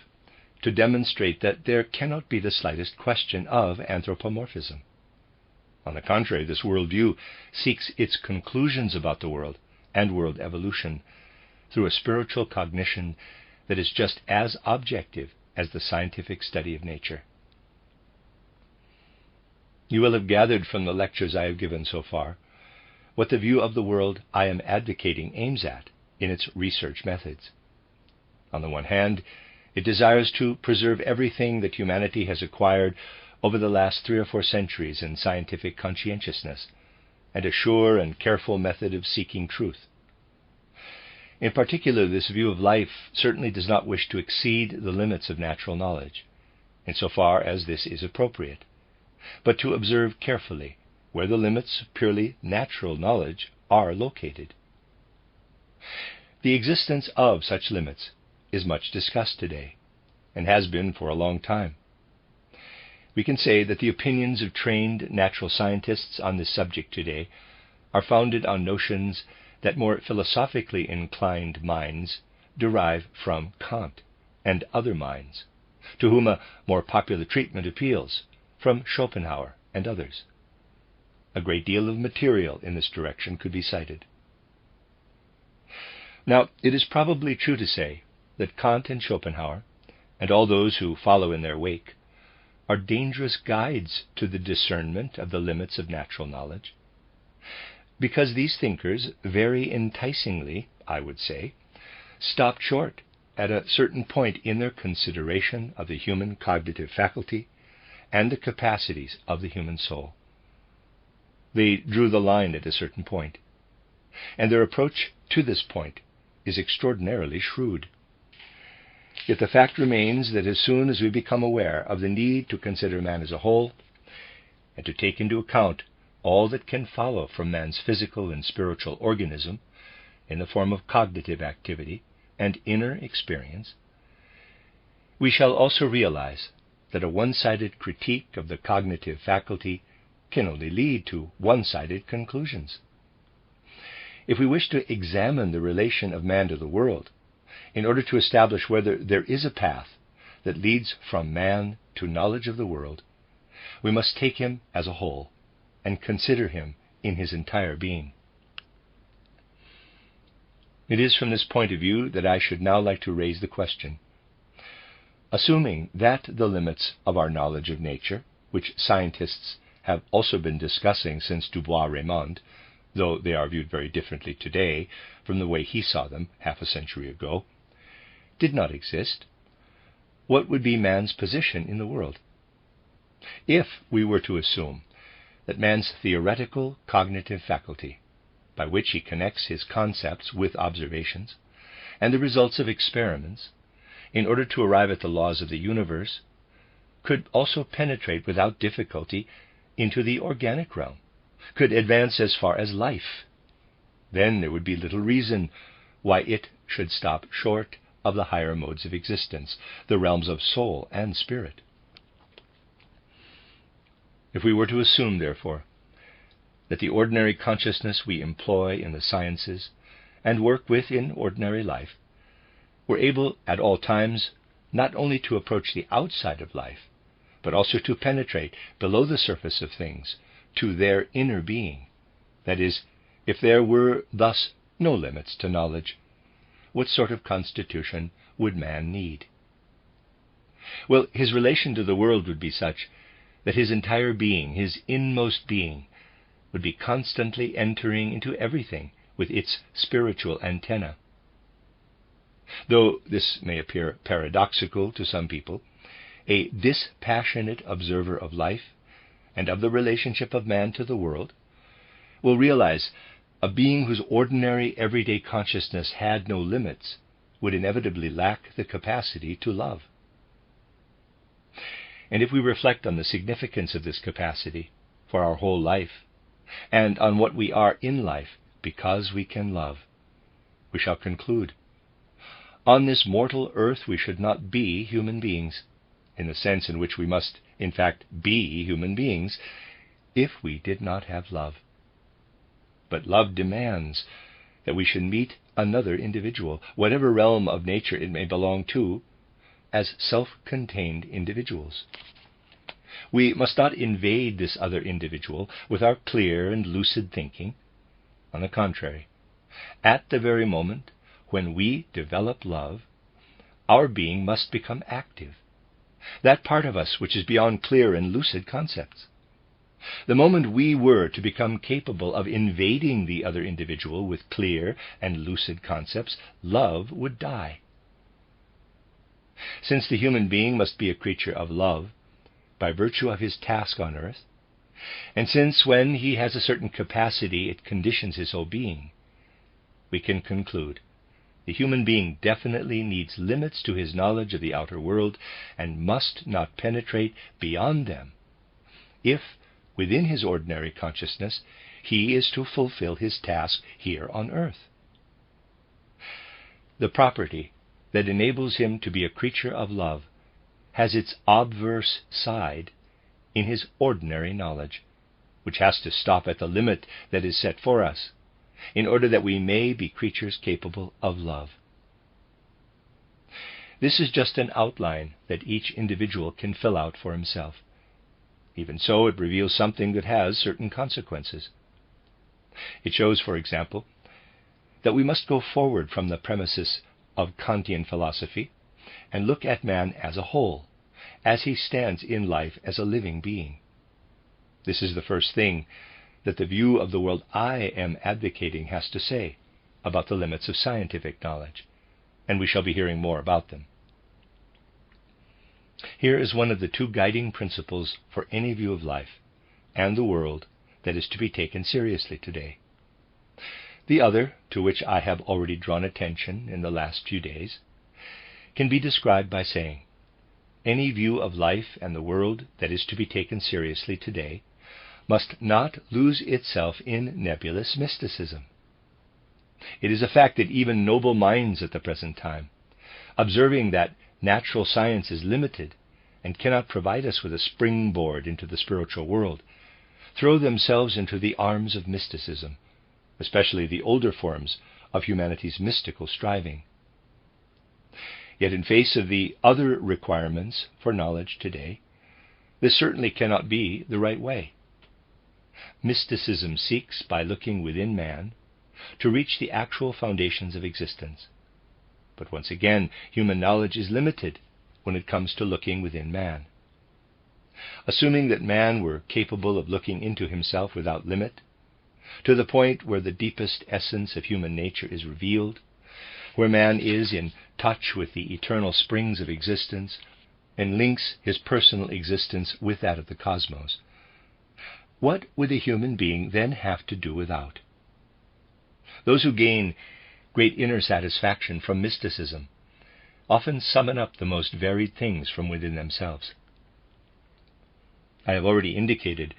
to demonstrate that there cannot be the slightest question of anthropomorphism. On the contrary, this worldview seeks its conclusions about the world and world evolution through a spiritual cognition that is just as objective as the scientific study of nature. You will have gathered from the lectures I have given so far what the view of the world I am advocating aims at in its research methods. On the one hand, it desires to preserve everything that humanity has acquired over the last 3 or 4 centuries in scientific conscientiousness, and a sure and careful method of seeking truth. In particular, this view of life certainly does not wish to exceed the limits of natural knowledge, insofar as this is appropriate, but to observe carefully where the limits of purely natural knowledge are located. The existence of such limits is much discussed today, and has been for a long time. We can say that the opinions of trained natural scientists on this subject today are founded on notions that more philosophically inclined minds derive from Kant and other minds, to whom a more popular treatment appeals, from Schopenhauer and others. A great deal of material in this direction could be cited. Now, it is probably true to say that Kant and Schopenhauer, and all those who follow in their wake, are dangerous guides to the discernment of the limits of natural knowledge, because these thinkers very enticingly, I would say, stopped short at a certain point in their consideration of the human cognitive faculty and the capacities of the human soul. They drew the line at a certain point, and their approach to this point is extraordinarily shrewd. Yet the fact remains that as soon as we become aware of the need to consider man as a whole, and to take into account all that can follow from man's physical and spiritual organism in the form of cognitive activity and inner experience, we shall also realize that a one-sided critique of the cognitive faculty can only lead to one-sided conclusions. If we wish to examine the relation of man to the world, in order to establish whether there is a path that leads from man to knowledge of the world, we must take him as a whole and consider him in his entire being. It is from this point of view that I should now like to raise the question. Assuming that the limits of our knowledge of nature, which scientists have also been discussing since Du Bois-Reymond, though they are viewed very differently today from the way he saw them half a century ago, did not exist, what would be man's position in the world? If we were to assume that man's theoretical cognitive faculty, by which he connects his concepts with observations and the results of experiments, in order to arrive at the laws of the universe, could also penetrate without difficulty into the organic realm, could advance as far as life, then there would be little reason why it should stop short of the higher modes of existence, the realms of soul and spirit. If we were to assume, therefore, that the ordinary consciousness we employ in the sciences and work with in ordinary life were able at all times not only to approach the outside of life, but also to penetrate below the surface of things to their inner being, that is, if there were thus no limits to knowledge, what sort of constitution would man need? Well, his relation to the world would be such that his entire being, his inmost being, would be constantly entering into everything with its spiritual antenna. Though this may appear paradoxical to some people, a dispassionate observer of life and of the relationship of man to the world will realize a being whose ordinary everyday consciousness had no limits would inevitably lack the capacity to love. And if we reflect on the significance of this capacity for our whole life and on what we are in life because we can love. We shall conclude, on this mortal earth we should not be human beings, in the sense in which we must, in fact, be human beings, if we did not have love. But love demands that we should meet another individual, whatever realm of nature it may belong to, as self-contained individuals. We must not invade this other individual with our clear and lucid thinking. On the contrary, at the very moment when we develop love, our being must become active, that part of us which is beyond clear and lucid concepts. The moment we were to become capable of invading the other individual with clear and lucid concepts, love would die. Since the human being must be a creature of love by virtue of his task on earth, and since when he has a certain capacity it conditions his whole being, we can conclude the human being definitely needs limits to his knowledge of the outer world and must not penetrate beyond them if, within his ordinary consciousness, he is to fulfill his task here on earth. The property that enables him to be a creature of love has its obverse side in his ordinary knowledge, which has to stop at the limit that is set for us, in order that we may be creatures capable of love. This is just an outline that each individual can fill out for himself. Even so, it reveals something that has certain consequences. It shows, for example, that we must go forward from the premises of Kantian philosophy and look at man as a whole, as he stands in life as a living being. This is the first thing that the view of the world I am advocating has to say about the limits of scientific knowledge, and we shall be hearing more about them. Here is one of the two guiding principles for any view of life and the world that is to be taken seriously today. The other, to which I have already drawn attention in the last few days, can be described by saying, any view of life and the world that is to be taken seriously today must not lose itself in nebulous mysticism. It is a fact that even noble minds at the present time, observing that natural science is limited and cannot provide us with a springboard into the spiritual world, throw themselves into the arms of mysticism, especially the older forms of humanity's mystical striving. Yet in face of the other requirements for knowledge today, this certainly cannot be the right way. Mysticism seeks, by looking within man, to reach the actual foundations of existence. But once again, human knowledge is limited when it comes to looking within man. Assuming that man were capable of looking into himself without limit, to the point where the deepest essence of human nature is revealed, where man is in touch with the eternal springs of existence and links his personal existence with that of the cosmos, what would a human being then have to do without? Those who gain great inner satisfaction from mysticism often summon up the most varied things from within themselves. I have already indicated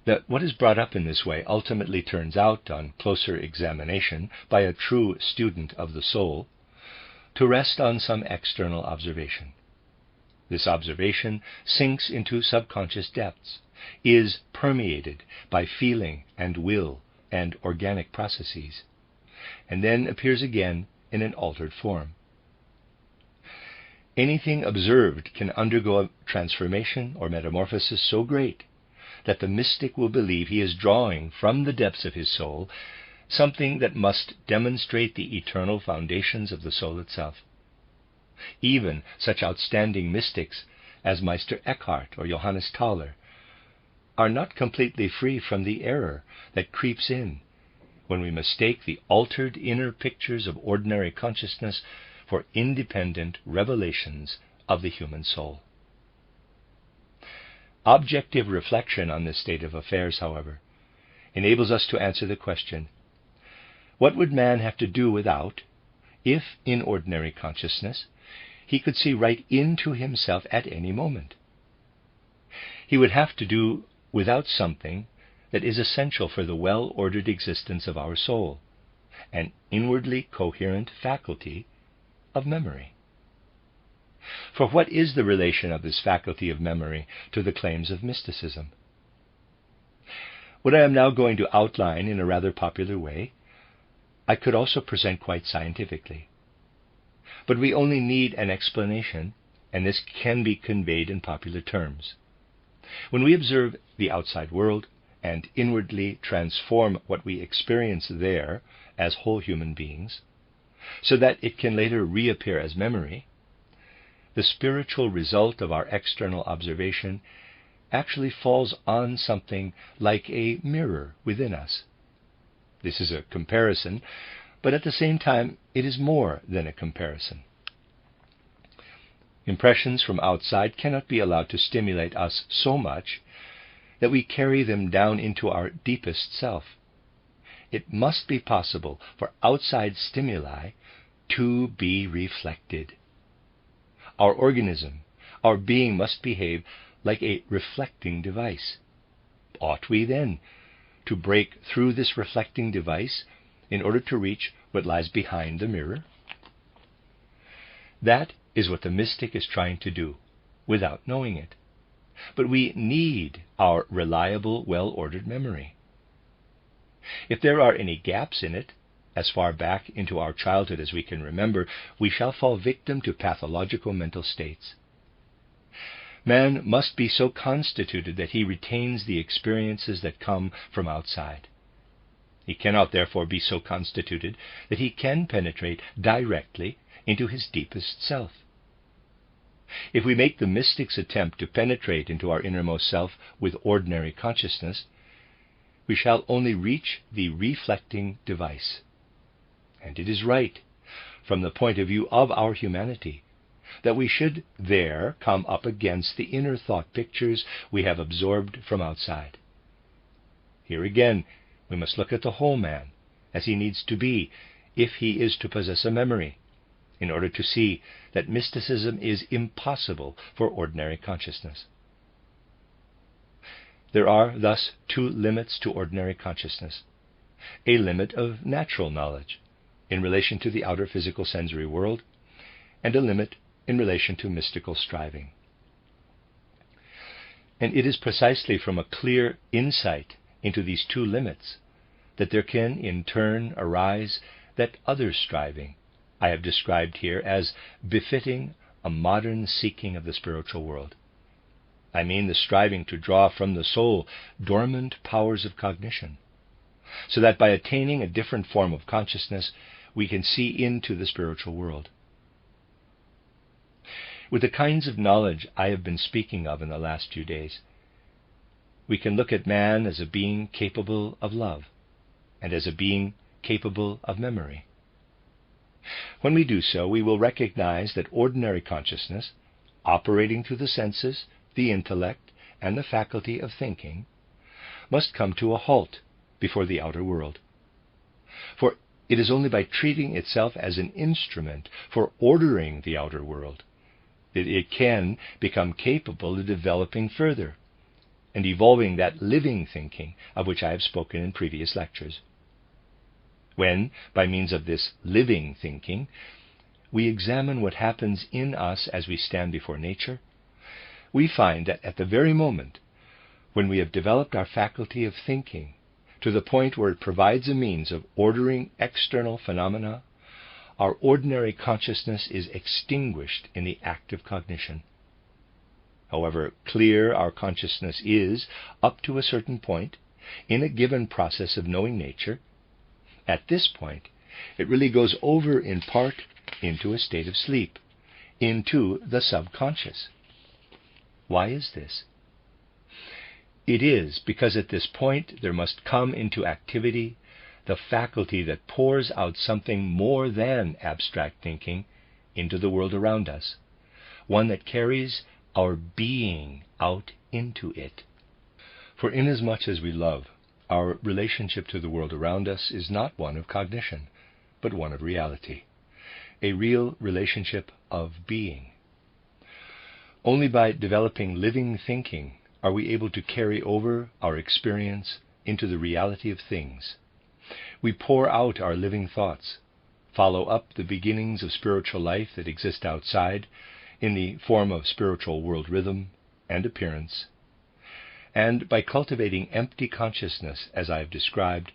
that what is brought up in this way ultimately turns out, on closer examination by a true student of the soul, to rest on some external observation. This observation sinks into subconscious depths, is permeated by feeling and will and organic processes, and then appears again in an altered form. Anything observed can undergo a transformation or metamorphosis so great that the mystic will believe he is drawing from the depths of his soul something that must demonstrate the eternal foundations of the soul itself. Even such outstanding mystics as Meister Eckhart or Johannes Tauler are not completely free from the error that creeps in when we mistake the altered inner pictures of ordinary consciousness for independent revelations of the human soul. Objective reflection on this state of affairs, however, enables us to answer the question, what would man have to do without, if in ordinary consciousness he could see right into himself at any moment? He would have to do without something that is essential for the well-ordered existence of our soul, an inwardly coherent faculty of memory. For what is the relation of this faculty of memory to the claims of mysticism? What I am now going to outline in a rather popular way, I could also present quite scientifically. But we only need an explanation, and this can be conveyed in popular terms. When we observe the outside world and inwardly transform what we experience there as whole human beings, so that it can later reappear as memory, the spiritual result of our external observation actually falls on something like a mirror within us. This is a comparison, but at the same time it is more than a comparison. Impressions from outside cannot be allowed to stimulate us so much that we carry them down into our deepest self. It must be possible for outside stimuli to be reflected. Our organism, our being must behave like a reflecting device. Ought we then to break through this reflecting device in order to reach what lies behind the mirror? That is what the mystic is trying to do, without knowing it. But we need our reliable, well-ordered memory. If there are any gaps in it, as far back into our childhood as we can remember, we shall fall victim to pathological mental states. Man must be so constituted that he retains the experiences that come from outside. He cannot therefore be so constituted that he can penetrate directly into his deepest self. If we make the mystic's attempt to penetrate into our innermost self with ordinary consciousness, we shall only reach the reflecting device. And it is right, from the point of view of our humanity, that we should there come up against the inner thought pictures we have absorbed from outside. Here again, we must look at the whole man, as he needs to be, if he is to possess a memory, in order to see that mysticism is impossible for ordinary consciousness. There are thus two limits to ordinary consciousness: a limit of natural knowledge, in relation to the outer physical sensory world, and a limit in relation to mystical striving. And it is precisely from a clear insight into these two limits that there can in turn arise that other striving I have described here as befitting a modern seeking of the spiritual world. I mean the striving to draw from the soul dormant powers of cognition, so that by attaining a different form of consciousness, we can see into the spiritual world. With the kinds of knowledge I have been speaking of in the last few days, we can look at man as a being capable of love, and as a being capable of memory. When we do so, we will recognize that ordinary consciousness, operating through the senses, the intellect, and the faculty of thinking, must come to a halt before the outer world. For it is only by treating itself as an instrument for ordering the outer world that it can become capable of developing further and evolving that living thinking of which I have spoken in previous lectures. When, by means of this living thinking, we examine what happens in us as we stand before nature, we find that at the very moment when we have developed our faculty of thinking to the point where it provides a means of ordering external phenomena, our ordinary consciousness is extinguished in the act of cognition. However clear our consciousness is up to a certain point in a given process of knowing nature, at this point it really goes over in part into a state of sleep, into the subconscious. Why is this? It is because at this point there must come into activity the faculty that pours out something more than abstract thinking into the world around us, one that carries our being out into it. For inasmuch as we love, our relationship to the world around us is not one of cognition, but one of reality, a real relationship of being. Only by developing living thinking are we able to carry over our experience into the reality of things. We pour out our living thoughts, follow up the beginnings of spiritual life that exist outside in the form of spiritual world rhythm and appearance, and by cultivating empty consciousness, as I have described,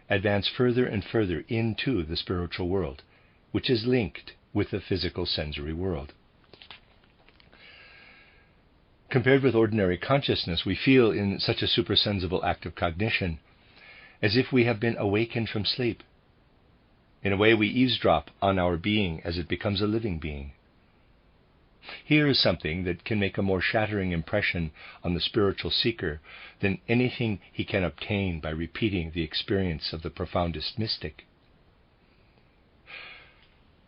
advance further and further into the spiritual world, which is linked with the physical sensory world. Compared with ordinary consciousness, we feel in such a supersensible act of cognition as if we have been awakened from sleep. In a way, we eavesdrop on our being as it becomes a living being. Here is something that can make a more shattering impression on the spiritual seeker than anything he can obtain by repeating the experience of the profoundest mystic.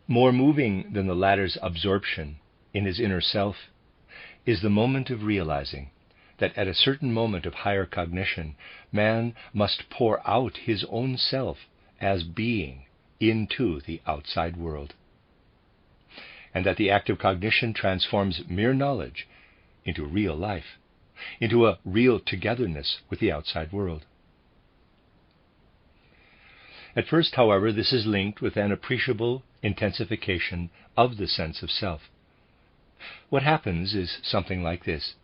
More moving than the latter's absorption in his inner self is the moment of realizing that at a certain moment of higher cognition, man must pour out his own self as being into the outside world, and that the act of cognition transforms mere knowledge into real life, into a real togetherness with the outside world. At first, however, this is linked with an appreciable intensification of the sense of self. What happens is something like this.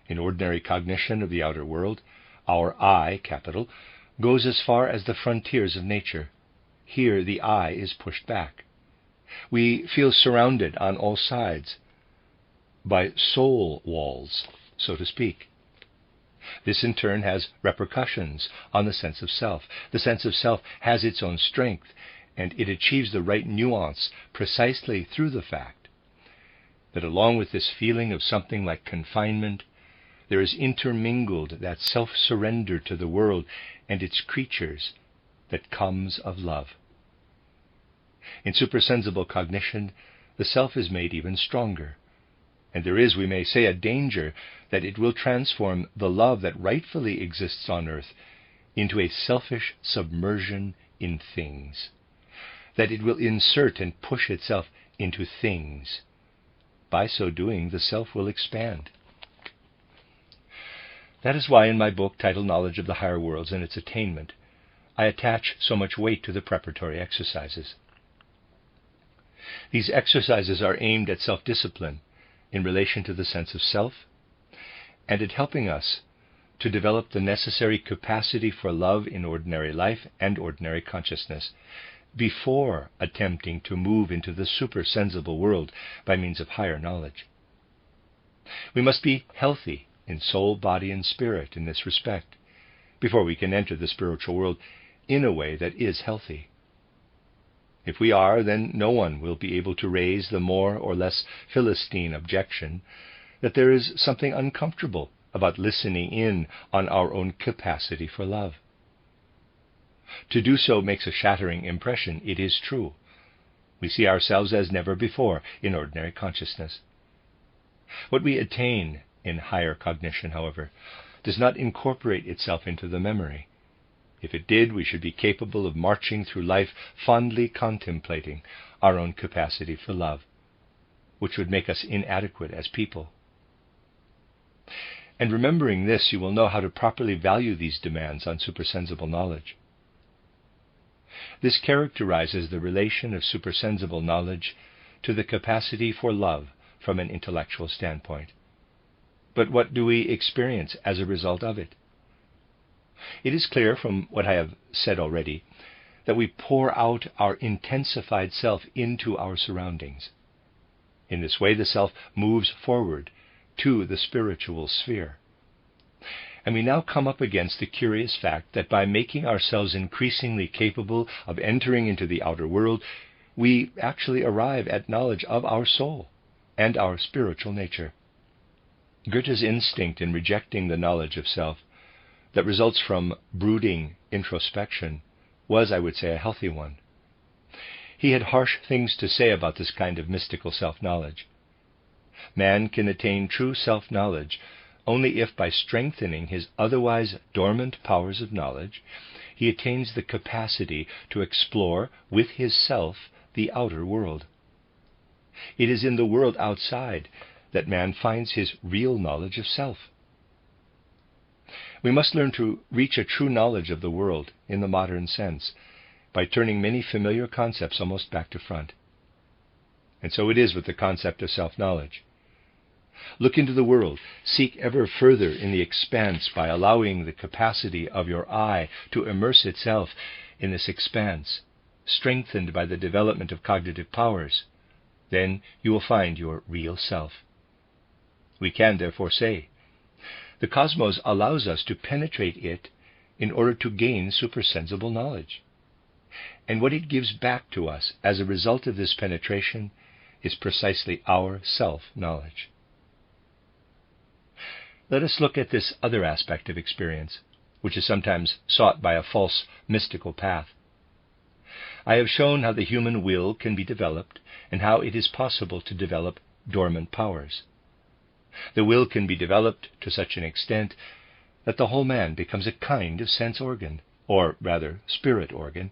In ordinary cognition of the outer world, our I, capital, goes as far as the frontiers of nature. Here the I is pushed back. We feel surrounded on all sides by soul walls, so to speak. This in turn has repercussions on the sense of self. The sense of self has its own strength, and it achieves the right nuance precisely through the fact that along with this feeling of something like confinement, there is intermingled that self-surrender to the world and its creatures that comes of love. In supersensible cognition, the self is made even stronger, and there is, we may say, a danger that it will transform the love that rightfully exists on earth into a selfish submersion in things, that it will insert and push itself into things. By so doing, the self will expand. That is why in my book, titled Knowledge of the Higher Worlds and Its Attainment, I attach so much weight to the preparatory exercises. These exercises are aimed at self-discipline in relation to the sense of self, and at helping us to develop the necessary capacity for love in ordinary life and ordinary consciousness, before attempting to move into the supersensible world by means of higher knowledge. We must be healthy in soul, body, and spirit in this respect, before we can enter the spiritual world in a way that is healthy. If we are, then no one will be able to raise the more or less Philistine objection that there is something uncomfortable about listening in on our own capacity for love. To do so makes a shattering impression, it is true. We see ourselves as never before in ordinary consciousness. What we attain in higher cognition, however, does not incorporate itself into the memory. If it did, we should be capable of marching through life fondly contemplating our own capacity for love, which would make us inadequate as people. And remembering this, you will know how to properly value these demands on supersensible knowledge. This characterizes the relation of supersensible knowledge to the capacity for love from an intellectual standpoint. But what do we experience as a result of it? It is clear from what I have said already that we pour out our intensified self into our surroundings. In this way, the self moves forward to the spiritual sphere. And we now come up against the curious fact that by making ourselves increasingly capable of entering into the outer world, we actually arrive at knowledge of our soul and our spiritual nature. Goethe's instinct in rejecting the knowledge of self that results from brooding introspection was, I would say, a healthy one. He had harsh things to say about this kind of mystical self-knowledge. Man can attain true self-knowledge only if, by strengthening his otherwise dormant powers of knowledge, he attains the capacity to explore with his self the outer world. It is in the world outside that man finds his real knowledge of self. We must learn to reach a true knowledge of the world in the modern sense by turning many familiar concepts almost back to front. And so it is with the concept of self-knowledge. Look into the world, seek ever further in the expanse by allowing the capacity of your eye to immerse itself in this expanse, strengthened by the development of cognitive powers. Then you will find your real self. We can therefore say, the cosmos allows us to penetrate it in order to gain supersensible knowledge. And what it gives back to us as a result of this penetration is precisely our self-knowledge. Let us look at this other aspect of experience, which is sometimes sought by a false mystical path. I have shown how the human will can be developed and how it is possible to develop dormant powers. The will can be developed to such an extent that the whole man becomes a kind of sense organ, or rather spirit organ,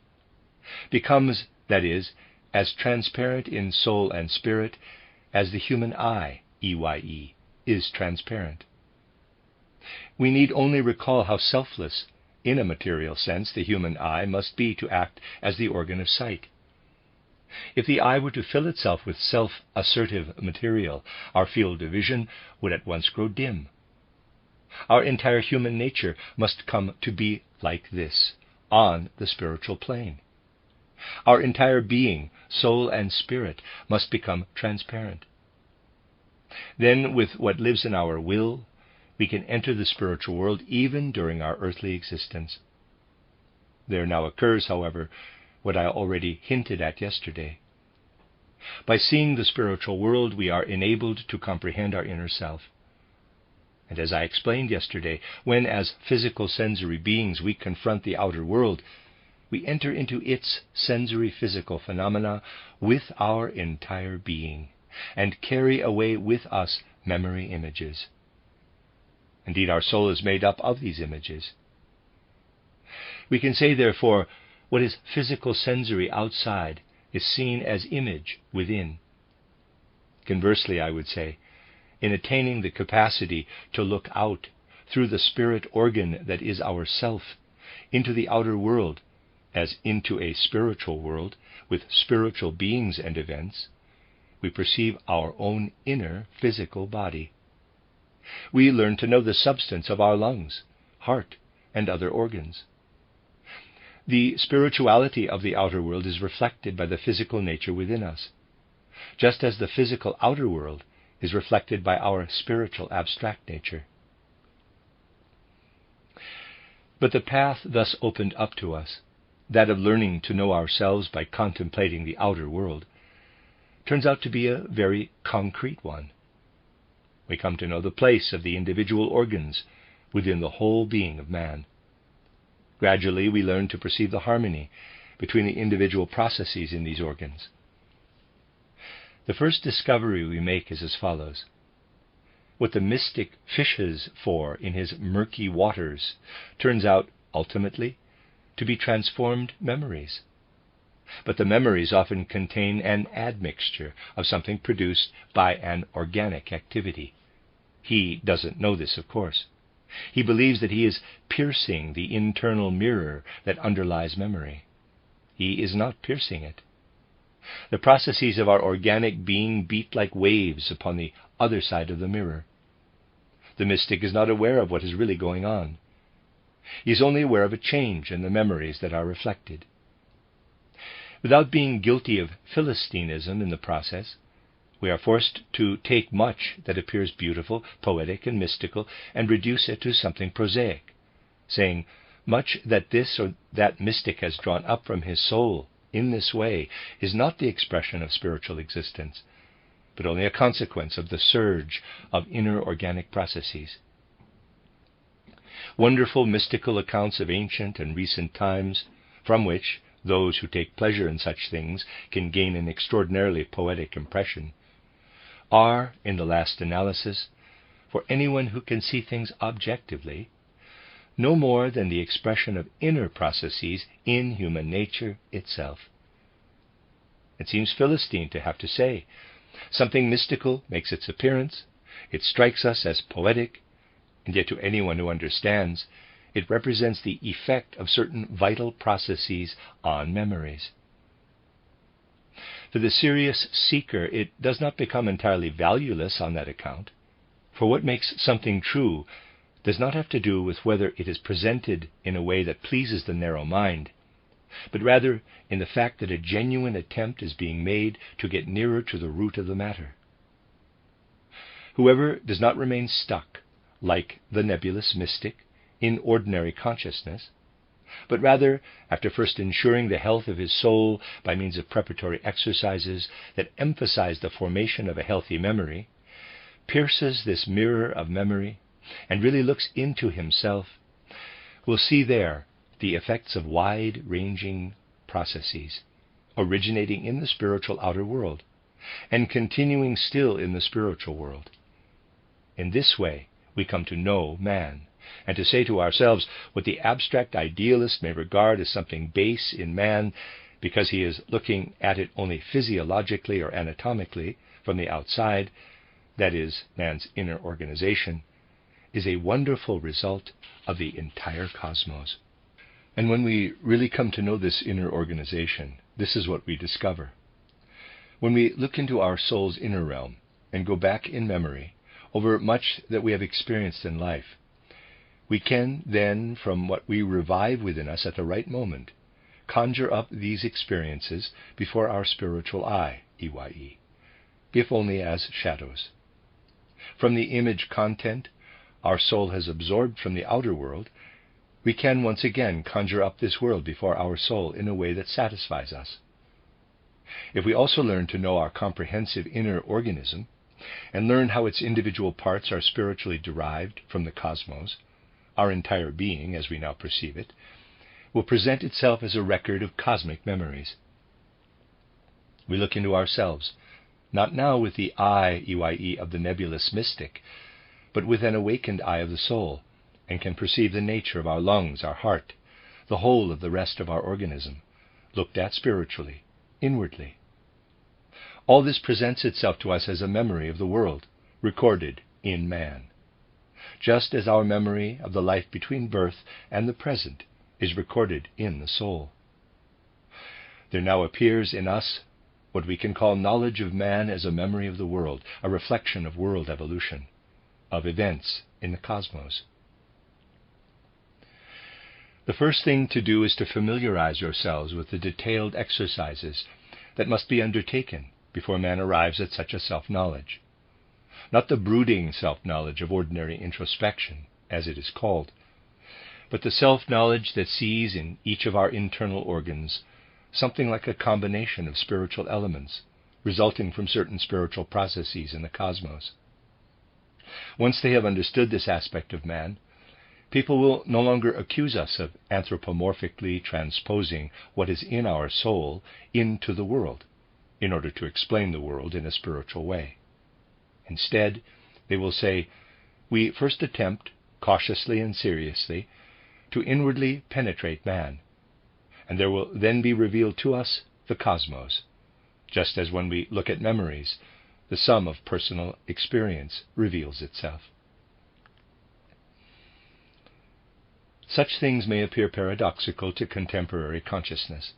becomes, that is, as transparent in soul and spirit as the human eye, EYE, is transparent. We need only recall how selfless, in a material sense, the human eye must be to act as the organ of sight. If the eye were to fill itself with self-assertive material, our field of vision would at once grow dim. Our entire human nature must come to be like this, on the spiritual plane. Our entire being, soul and spirit, must become transparent. Then, with what lives in our will, we can enter the spiritual world even during our earthly existence. There now occurs, however, what I already hinted at yesterday. By seeing the spiritual world, we are enabled to comprehend our inner self. And as I explained yesterday, when as physical sensory beings we confront the outer world, we enter into its sensory physical phenomena with our entire being, and carry away with us memory images. Indeed, our soul is made up of these images. We can say, therefore, what is physical sensory outside is seen as image within. Conversely, I would say, in attaining the capacity to look out through the spirit organ that is our self into the outer world, as into a spiritual world with spiritual beings and events, we perceive our own inner physical body. We learn to know the substance of our lungs, heart, and other organs. The spirituality of the outer world is reflected by the physical nature within us, just as the physical outer world is reflected by our spiritual abstract nature. But the path thus opened up to us, that of learning to know ourselves by contemplating the outer world, turns out to be a very concrete one. We come to know the place of the individual organs within the whole being of man. Gradually, we learn to perceive the harmony between the individual processes in these organs. The first discovery we make is as follows. What the mystic fishes for in his murky waters turns out, ultimately, to be transformed memories. But the memories often contain an admixture of something produced by an organic activity. He doesn't know this, of course. He believes that he is piercing the internal mirror that underlies memory. He is not piercing it. The processes of our organic being beat like waves upon the other side of the mirror. The mystic is not aware of what is really going on. He is only aware of a change in the memories that are reflected. Without being guilty of Philistinism in the process, we are forced to take much that appears beautiful, poetic, and mystical, and reduce it to something prosaic, saying, much that this or that mystic has drawn up from his soul in this way is not the expression of spiritual existence, but only a consequence of the surge of inner organic processes. Wonderful mystical accounts of ancient and recent times, from which those who take pleasure in such things can gain an extraordinarily poetic impression, are, in the last analysis, for anyone who can see things objectively, no more than the expression of inner processes in human nature itself. It seems Philistine to have to say, something mystical makes its appearance, it strikes us as poetic, and yet to anyone who understands, it represents the effect of certain vital processes on memories. For the serious seeker, it does not become entirely valueless on that account, for what makes something true does not have to do with whether it is presented in a way that pleases the narrow mind, but rather in the fact that a genuine attempt is being made to get nearer to the root of the matter. Whoever does not remain stuck, like the nebulous mystic, in ordinary consciousness, but rather, after first ensuring the health of his soul by means of preparatory exercises that emphasize the formation of a healthy memory, pierces this mirror of memory and really looks into himself, will see there the effects of wide-ranging processes originating in the spiritual outer world and continuing still in the spiritual world. In this way, we come to know man, and to say to ourselves what the abstract idealist may regard as something base in man because he is looking at it only physiologically or anatomically from the outside, that is, man's inner organization, is a wonderful result of the entire cosmos. And when we really come to know this inner organization, this is what we discover. When we look into our soul's inner realm and go back in memory over much that we have experienced in life, we can then, from what we revive within us at the right moment, conjure up these experiences before our spiritual eye, EYE, if only as shadows. From the image content our soul has absorbed from the outer world, we can once again conjure up this world before our soul in a way that satisfies us. If we also learn to know our comprehensive inner organism, and learn how its individual parts are spiritually derived from the cosmos, our entire being, as we now perceive it, will present itself as a record of cosmic memories. We look into ourselves, not now with the eye, EYE, of the nebulous mystic, but with an awakened eye of the soul, and can perceive the nature of our lungs, our heart, the whole of the rest of our organism, looked at spiritually, inwardly. All this presents itself to us as a memory of the world, recorded in man, just as our memory of the life between birth and the present is recorded in the soul. There now appears in us what we can call knowledge of man as a memory of the world, a reflection of world evolution, of events in the cosmos. The first thing to do is to familiarize yourselves with the detailed exercises that must be undertaken before man arrives at such a self-knowledge. Not the brooding self-knowledge of ordinary introspection, as it is called, but the self-knowledge that sees in each of our internal organs something like a combination of spiritual elements resulting from certain spiritual processes in the cosmos. Once they have understood this aspect of man, people will no longer accuse us of anthropomorphically transposing what is in our soul into the world in order to explain the world in a spiritual way. Instead, they will say, we first attempt, cautiously and seriously, to inwardly penetrate man, and there will then be revealed to us the cosmos, just as when we look at memories, the sum of personal experience reveals itself. Such things may appear paradoxical to contemporary consciousness,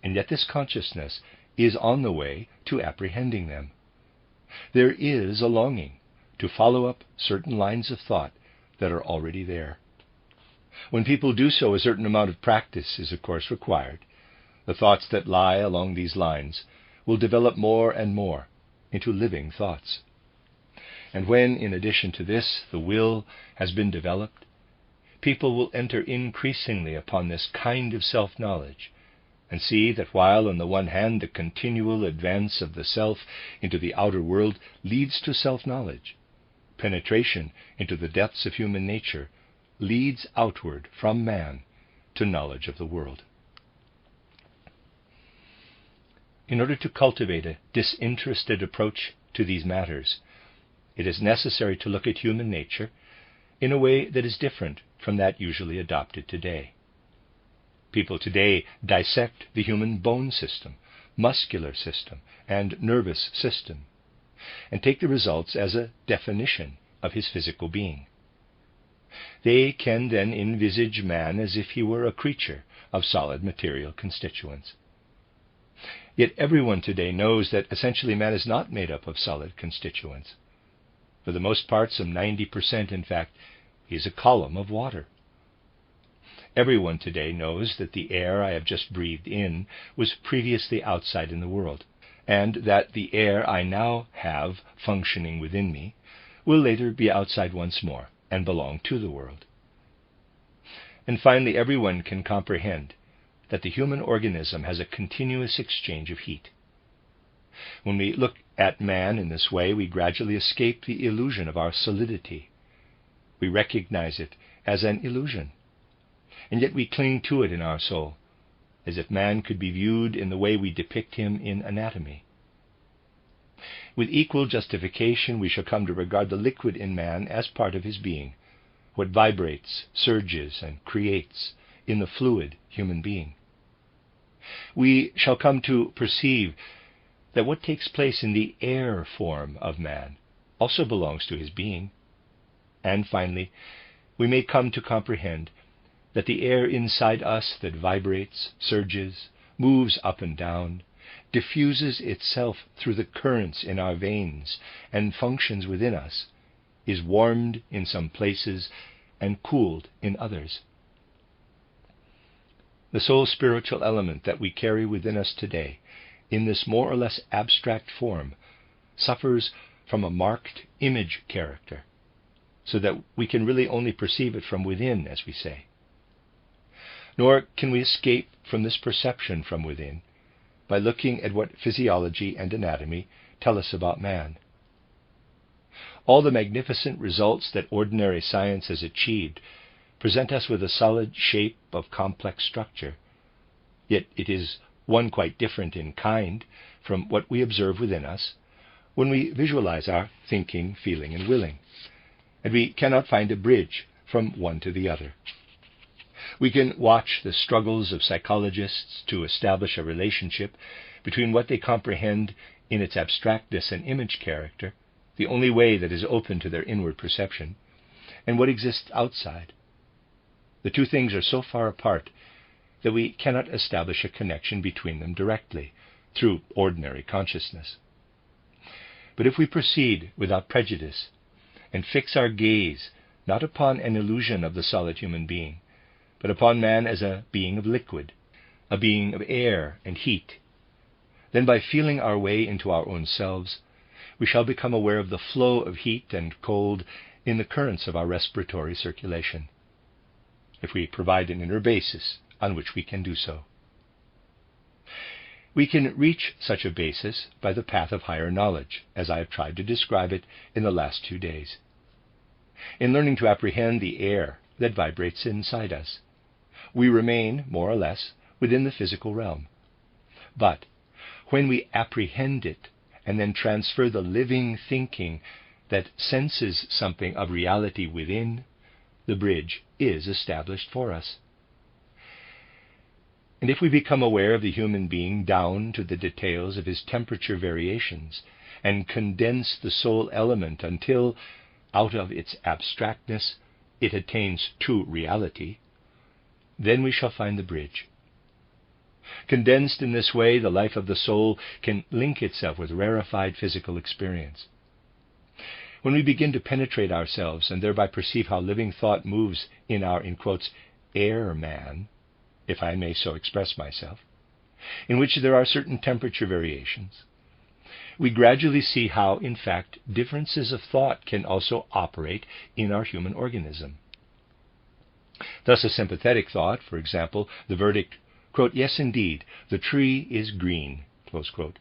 and yet this consciousness is on the way to apprehending them. There is a longing to follow up certain lines of thought that are already there. When people do so, a certain amount of practice is of course required. The thoughts that lie along these lines will develop more and more into living thoughts. And when, in addition to this, the will has been developed, people will enter increasingly upon this kind of self-knowledge, and see that while on the one hand the continual advance of the self into the outer world leads to self-knowledge, penetration into the depths of human nature leads outward from man to knowledge of the world. In order to cultivate a disinterested approach to these matters, it is necessary to look at human nature in a way that is different from that usually adopted today. People today dissect the human bone system, muscular system, and nervous system, and take the results as a definition of his physical being. They can then envisage man as if he were a creature of solid material constituents. Yet everyone today knows that essentially man is not made up of solid constituents. For the most part, some 90%, in fact, he is a column of water. Everyone today knows that the air I have just breathed in was previously outside in the world, and that the air I now have functioning within me will later be outside once more and belong to the world. And finally, everyone can comprehend that the human organism has a continuous exchange of heat. When we look at man in this way, we gradually escape the illusion of our solidity. We recognize it as an illusion, and yet we cling to it in our soul, as if man could be viewed in the way we depict him in anatomy. With equal justification, we shall come to regard the liquid in man as part of his being, what vibrates, surges, and creates in the fluid human being. We shall come to perceive that what takes place in the air form of man also belongs to his being. And finally, we may come to comprehend that the air inside us that vibrates, surges, moves up and down, diffuses itself through the currents in our veins, and functions within us, is warmed in some places and cooled in others. The sole spiritual element that we carry within us today, in this more or less abstract form, suffers from a marked image character, so that we can really only perceive it from within, as we say. Nor can we escape from this perception from within by looking at what physiology and anatomy tell us about man. All the magnificent results that ordinary science has achieved present us with a solid shape of complex structure, yet it is one quite different in kind from what we observe within us when we visualize our thinking, feeling, and willing, and we cannot find a bridge from one to the other. We can watch the struggles of psychologists to establish a relationship between what they comprehend in its abstractness and image character, the only way that is open to their inward perception, and what exists outside. The two things are so far apart that we cannot establish a connection between them directly, through ordinary consciousness. But if we proceed without prejudice, and fix our gaze not upon an illusion of the solid human being, but upon man as a being of liquid, a being of air and heat, then by feeling our way into our own selves, we shall become aware of the flow of heat and cold in the currents of our respiratory circulation, if we provide an inner basis on which we can do so. We can reach such a basis by the path of higher knowledge, as I have tried to describe it in the last 2 days. In learning to apprehend the air that vibrates inside us, we remain, more or less, within the physical realm. But when we apprehend it and then transfer the living thinking that senses something of reality within, the bridge is established for us. And if we become aware of the human being down to the details of his temperature variations, and condense the soul element until, out of its abstractness, it attains to reality, then we shall find the bridge. Condensed in this way, the life of the soul can link itself with rarefied physical experience. When we begin to penetrate ourselves and thereby perceive how living thought moves in our, in quotes, air man, if I may so express myself, in which there are certain temperature variations, we gradually see how, in fact, differences of thought can also operate in our human organism. Thus a sympathetic thought, for example, the verdict, quote, "Yes, indeed, the tree is green," close quote,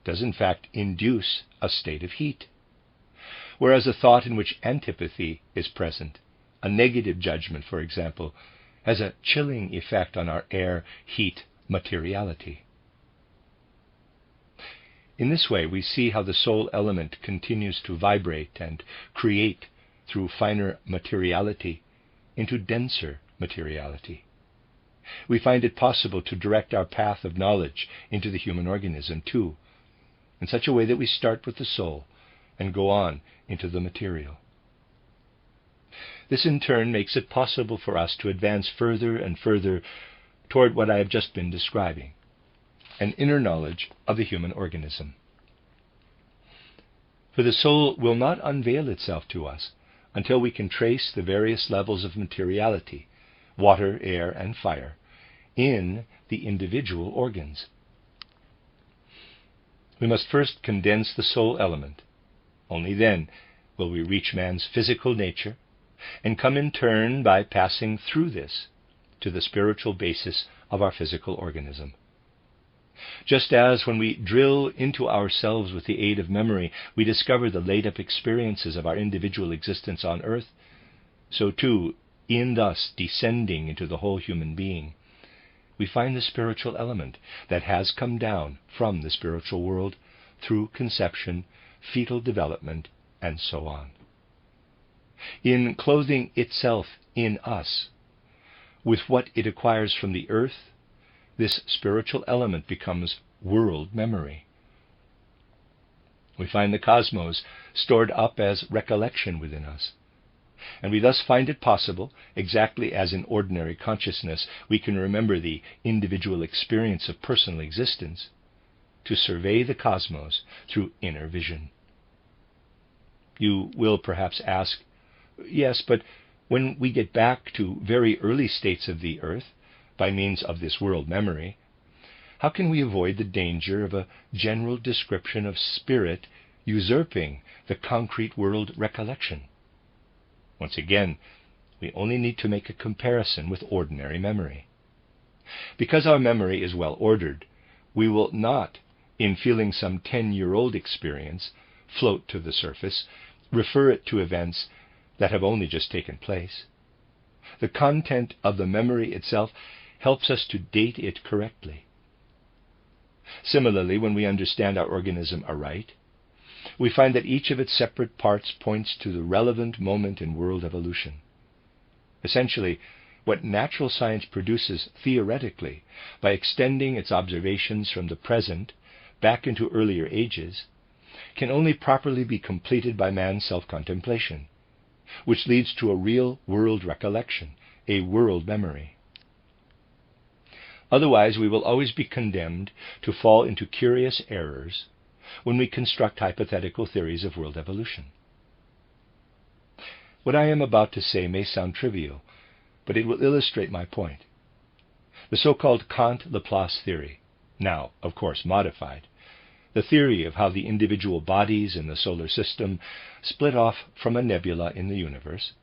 does in fact induce a state of heat. Whereas a thought in which antipathy is present, a negative judgment, for example, has a chilling effect on our air, heat, materiality. In this way, we see how the soul element continues to vibrate and create through finer materiality into denser materiality. We find it possible to direct our path of knowledge into the human organism, too, in such a way that we start with the soul and go on into the material. This in turn makes it possible for us to advance further and further toward what I have just been describing, an inner knowledge of the human organism. For the soul will not unveil itself to us until we can trace the various levels of materiality, water, air, and fire, in the individual organs. We must first condense the soul element. Only then will we reach man's physical nature, and come in turn, by passing through this, to the spiritual basis of our physical organism. Just as when we drill into ourselves with the aid of memory, we discover the laid-up experiences of our individual existence on earth, so too, in thus descending into the whole human being, we find the spiritual element that has come down from the spiritual world through conception, fetal development, and so on. In clothing itself in us with what it acquires from the earth, this spiritual element becomes world memory. We find the cosmos stored up as recollection within us, and we thus find it possible, exactly as in ordinary consciousness we can remember the individual experience of personal existence, to survey the cosmos through inner vision. You will perhaps ask, yes, but when we get back to very early states of the earth, by means of this world memory, how can we avoid the danger of a general description of spirit usurping the concrete world recollection? Once again, we only need to make a comparison with ordinary memory. Because our memory is well ordered, we will not, in feeling some 10-year-old experience float to the surface, refer it to events that have only just taken place. The content of the memory itself helps us to date it correctly. Similarly, when we understand our organism aright, we find that each of its separate parts points to the relevant moment in world evolution. Essentially, what natural science produces theoretically by extending its observations from the present back into earlier ages can only properly be completed by man's self-contemplation, which leads to a real world recollection, a world memory. Otherwise, we will always be condemned to fall into curious errors when we construct hypothetical theories of world evolution. What I am about to say may sound trivial, but it will illustrate my point. The so-called Kant-Laplace theory, now, of course, modified, the theory of how the individual bodies in the solar system split off from a nebula in the universe,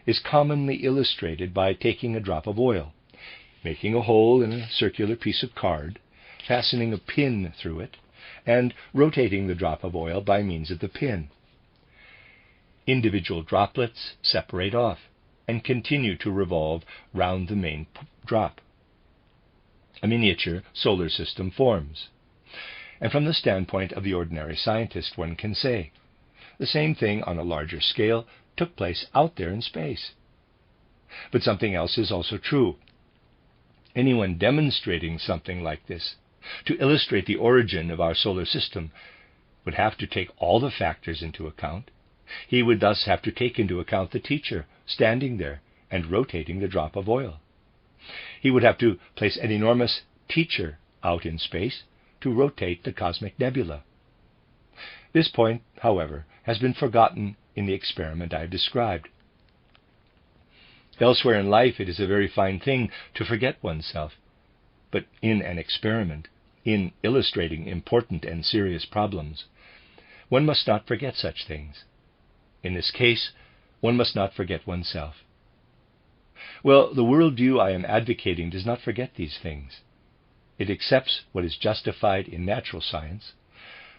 is commonly illustrated by taking a drop of oil, making a hole in a circular piece of card, fastening a pin through it, and rotating the drop of oil by means of the pin. Individual droplets separate off and continue to revolve round the main drop. A miniature solar system forms. And from the standpoint of the ordinary scientist, one can say, the same thing on a larger scale took place out there in space. But something else is also true. Anyone demonstrating something like this, to illustrate the origin of our solar system, would have to take all the factors into account. He would thus have to take into account the teacher standing there and rotating the drop of oil. He would have to place an enormous teacher out in space to rotate the cosmic nebula. This point, however, has been forgotten in the experiment I have described. Elsewhere in life it is a very fine thing to forget oneself, but in an experiment, in illustrating important and serious problems, one must not forget such things. In this case, one must not forget oneself. Well, the worldview I am advocating does not forget these things. It accepts what is justified in natural science,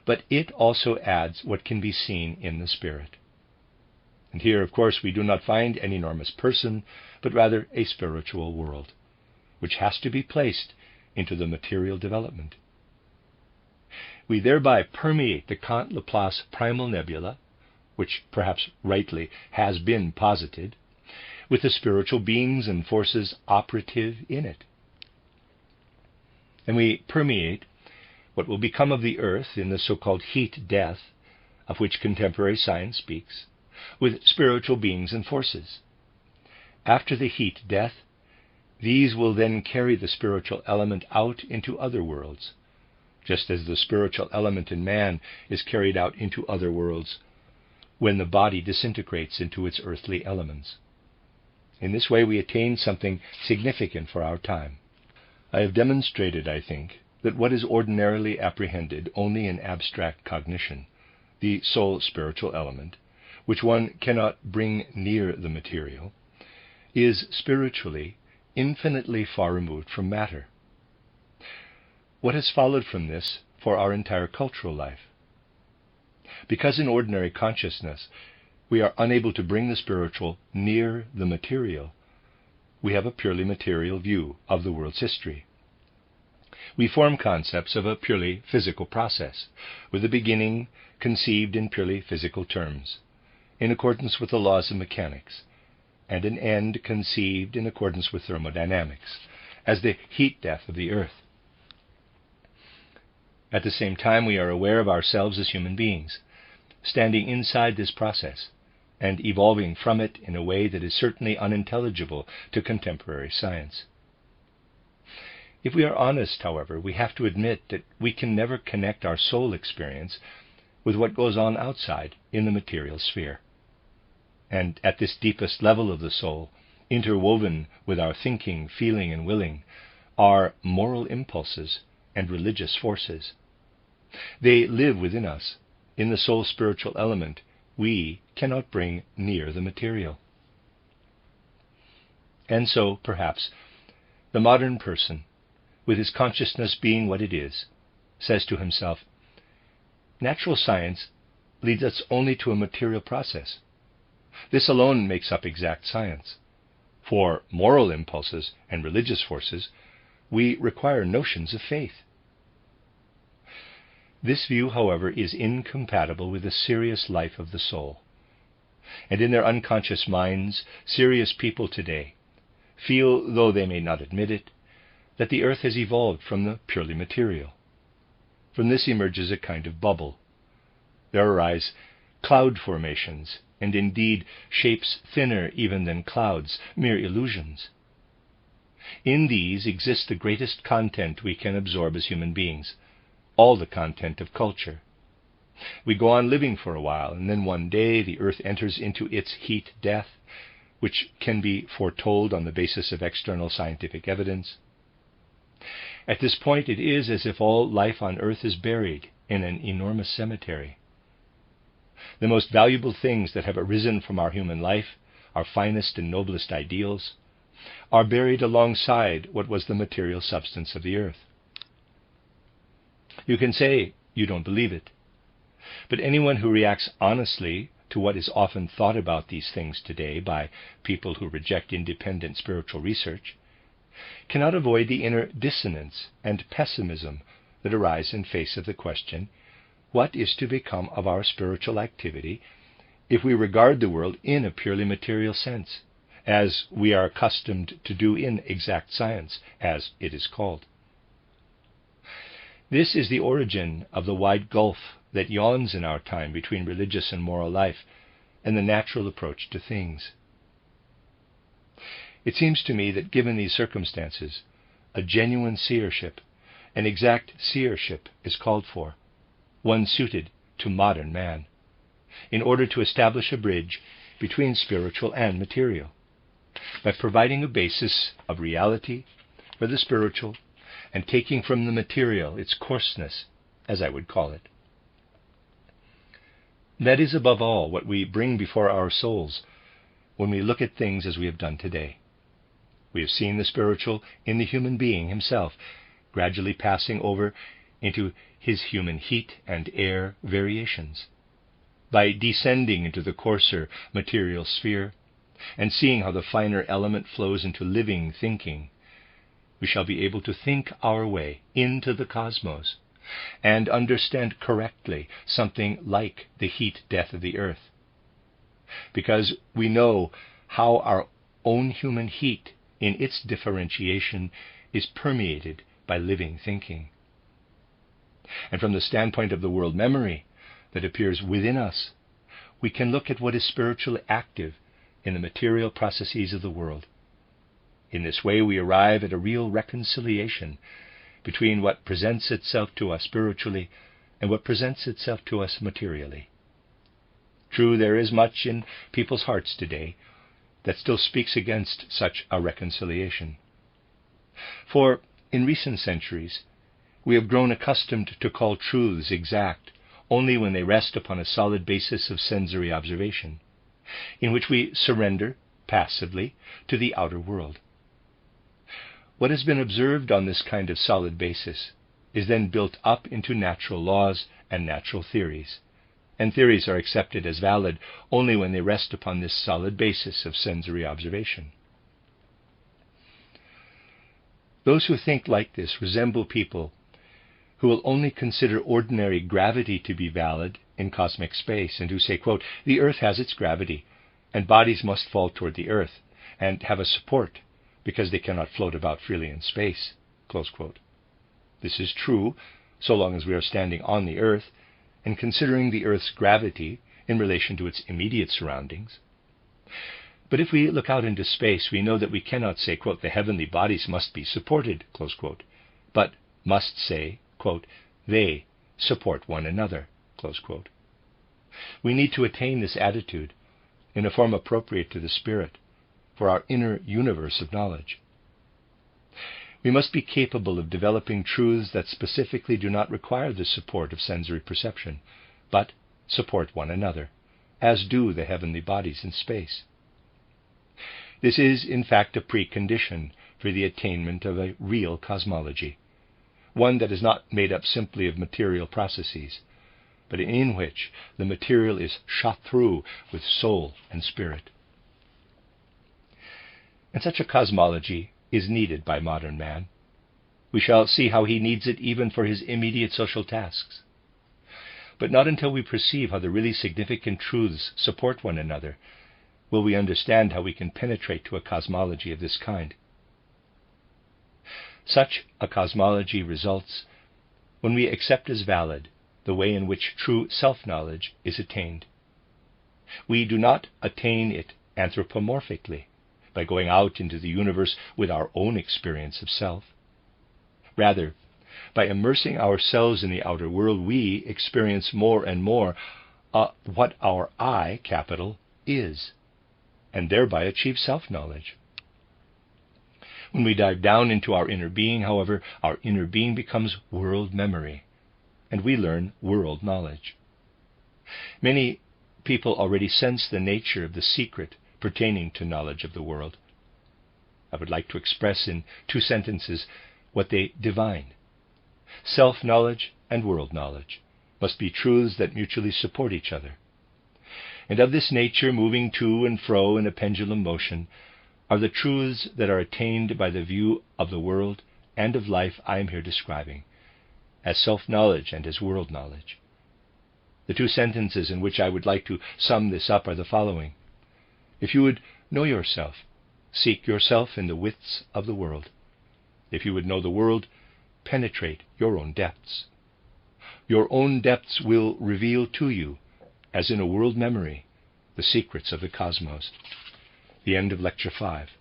but it also adds what can be seen in the spirit. And here, of course, we do not find an enormous person, but rather a spiritual world, which has to be placed into the material development. We thereby permeate the Kant-Laplace primal nebula, which perhaps rightly has been posited, with the spiritual beings and forces operative in it. And we permeate what will become of the earth in the so-called heat death, of which contemporary science speaks, with spiritual beings and forces. After the heat death, these will then carry the spiritual element out into other worlds, just as the spiritual element in man is carried out into other worlds when the body disintegrates into its earthly elements. In this way we attain something significant for our time. I have demonstrated, I think, that what is ordinarily apprehended only in abstract cognition, the soul spiritual element, which one cannot bring near the material, is spiritually infinitely far removed from matter. What has followed from this for our entire cultural life? Because in ordinary consciousness we are unable to bring the spiritual near the material, we have a purely material view of the world's history. We form concepts of a purely physical process, with a beginning conceived in purely physical terms, in accordance with the laws of mechanics, and an end conceived in accordance with thermodynamics, as the heat death of the earth. At the same time, we are aware of ourselves as human beings, standing inside this process, and evolving from it in a way that is certainly unintelligible to contemporary science. If we are honest, however, we have to admit that we can never connect our soul experience with what goes on outside in the material sphere. And at this deepest level of the soul, interwoven with our thinking, feeling, and willing, are moral impulses and religious forces. They live within us, in the soul spiritual element we cannot bring near the material. And so, perhaps, the modern person, with his consciousness being what it is, says to himself, natural science leads us only to a material process. This alone makes up exact science. For moral impulses and religious forces, we require notions of faith. This view, however, is incompatible with the serious life of the soul. And in their unconscious minds, serious people today feel, though they may not admit it, that the earth has evolved from the purely material. From this emerges a kind of bubble. There arise cloud formations, and indeed shapes thinner even than clouds, mere illusions. In these exists the greatest content we can absorb as human beings, all the content of culture. We go on living for a while, and then one day the earth enters into its heat death, which can be foretold on the basis of external scientific evidence. At this point it is as if all life on earth is buried in an enormous cemetery. The most valuable things that have arisen from our human life, our finest and noblest ideals, are buried alongside what was the material substance of the earth. You can say you don't believe it, but anyone who reacts honestly to what is often thought about these things today by people who reject independent spiritual research cannot avoid the inner dissonance and pessimism that arise in face of the question, what is to become of our spiritual activity if we regard the world in a purely material sense, as we are accustomed to do in exact science, as it is called? This is the origin of the wide gulf that yawns in our time between religious and moral life and the natural approach to things. It seems to me that given these circumstances, a genuine seership, an exact seership is called for, one suited to modern man, in order to establish a bridge between spiritual and material, by providing a basis of reality for the spiritual and taking from the material its coarseness, as I would call it. That is above all what we bring before our souls when we look at things as we have done today. We have seen the spiritual in the human being himself, gradually passing over into his human heat and air variations. By descending into the coarser material sphere and seeing how the finer element flows into living thinking, we shall be able to think our way into the cosmos and understand correctly something like the heat death of the earth, because we know how our own human heat in its differentiation is permeated by living thinking. And from the standpoint of the world memory that appears within us, we can look at what is spiritually active in the material processes of the world. In this way, we arrive at a real reconciliation between what presents itself to us spiritually and what presents itself to us materially. True, there is much in people's hearts today that still speaks against such a reconciliation. For in recent centuries, we have grown accustomed to call truths exact only when they rest upon a solid basis of sensory observation, in which we surrender passively to the outer world. What has been observed on this kind of solid basis is then built up into natural laws and natural theories, and theories are accepted as valid only when they rest upon this solid basis of sensory observation. Those who think like this resemble people who will only consider ordinary gravity to be valid in cosmic space, and who say, quote, "The earth has its gravity, and bodies must fall toward the earth, and have a support, because they cannot float about freely in space," close quote. This is true, so long as we are standing on the earth, and considering the earth's gravity in relation to its immediate surroundings. But if we look out into space, we know that we cannot say, quote, "The heavenly bodies must be supported," close quote, but must say, quote, "They support one another," close quote. We need to attain this attitude in a form appropriate to the Spirit for our inner universe of knowledge. We must be capable of developing truths that specifically do not require the support of sensory perception, but support one another, as do the heavenly bodies in space. This is, in fact, a precondition for the attainment of a real cosmology, one that is not made up simply of material processes, but in which the material is shot through with soul and spirit. And such a cosmology is needed by modern man. We shall see how he needs it even for his immediate social tasks. But not until we perceive how the really significant truths support one another will we understand how we can penetrate to a cosmology of this kind. Such a cosmology results when we accept as valid the way in which true self-knowledge is attained. We do not attain it anthropomorphically, by going out into the universe with our own experience of self. Rather, by immersing ourselves in the outer world, we experience more and more what our I, capital, is, and thereby achieve self-knowledge. When we dive down into our inner being, however, our inner being becomes world memory, and we learn world knowledge. Many people already sense the nature of the secret pertaining to knowledge of the world. I would like to express in 2 sentences what they divine. Self-knowledge and world knowledge must be truths that mutually support each other. And of this nature, moving to and fro in a pendulum motion, are the truths that are attained by the view of the world and of life I am here describing, as self-knowledge and as world knowledge. The 2 sentences in which I would like to sum this up are the following. If you would know yourself, seek yourself in the widths of the world. If you would know the world, penetrate your own depths. Your own depths will reveal to you, as in a world memory, the secrets of the cosmos. The end of Lecture 5.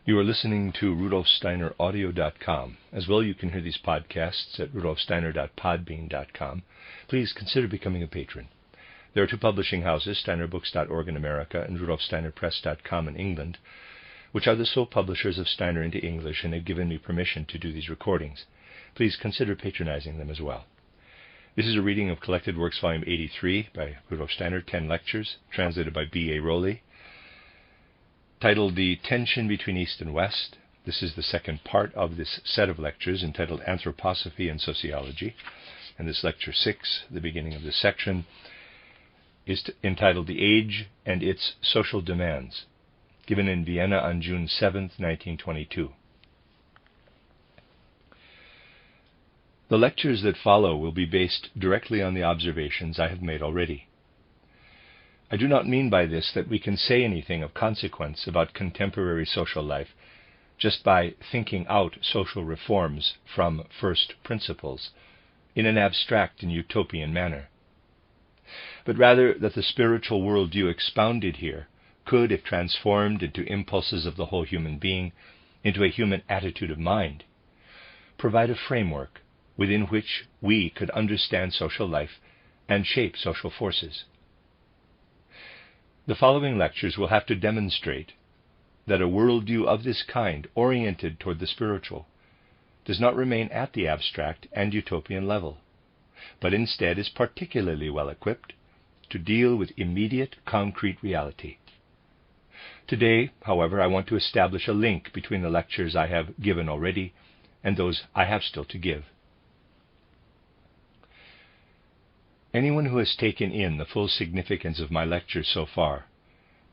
You are listening to RudolfSteinerAudio.com. As well, you can hear these podcasts at RudolfSteiner.podbean.com. Please consider becoming a patron. There are 2 publishing houses, SteinerBooks.org in America and RudolfSteinerPress.com in England, which are the sole publishers of Steiner into English and have given me permission to do these recordings. Please consider patronizing them as well. This is a reading of Collected Works, Volume 83 by Rudolf Steiner, 10 lectures, translated by B.A. Rowley, titled The Tension Between East and West. This is the second part of this set of lectures entitled Anthroposophy and Sociology. And this Lecture 6, the beginning of this section, is entitled The Age and Its Social Demands, given in Vienna on June 7, 1922. The lectures that follow will be based directly on the observations I have made already. I do not mean by this that we can say anything of consequence about contemporary social life just by thinking out social reforms from first principles in an abstract and utopian manner. but rather that the spiritual worldview expounded here could, if transformed into impulses of the whole human being, into a human attitude of mind, provide a framework within which we could understand social life and shape social forces. The following lectures will have to demonstrate that a worldview of this kind, oriented toward the spiritual, does not remain at the abstract and utopian level, but instead is particularly well equipped to deal with immediate, concrete reality. Today, however, I want to establish a link between the lectures I have given already and those I have still to give. Anyone who has taken in the full significance of my lectures so far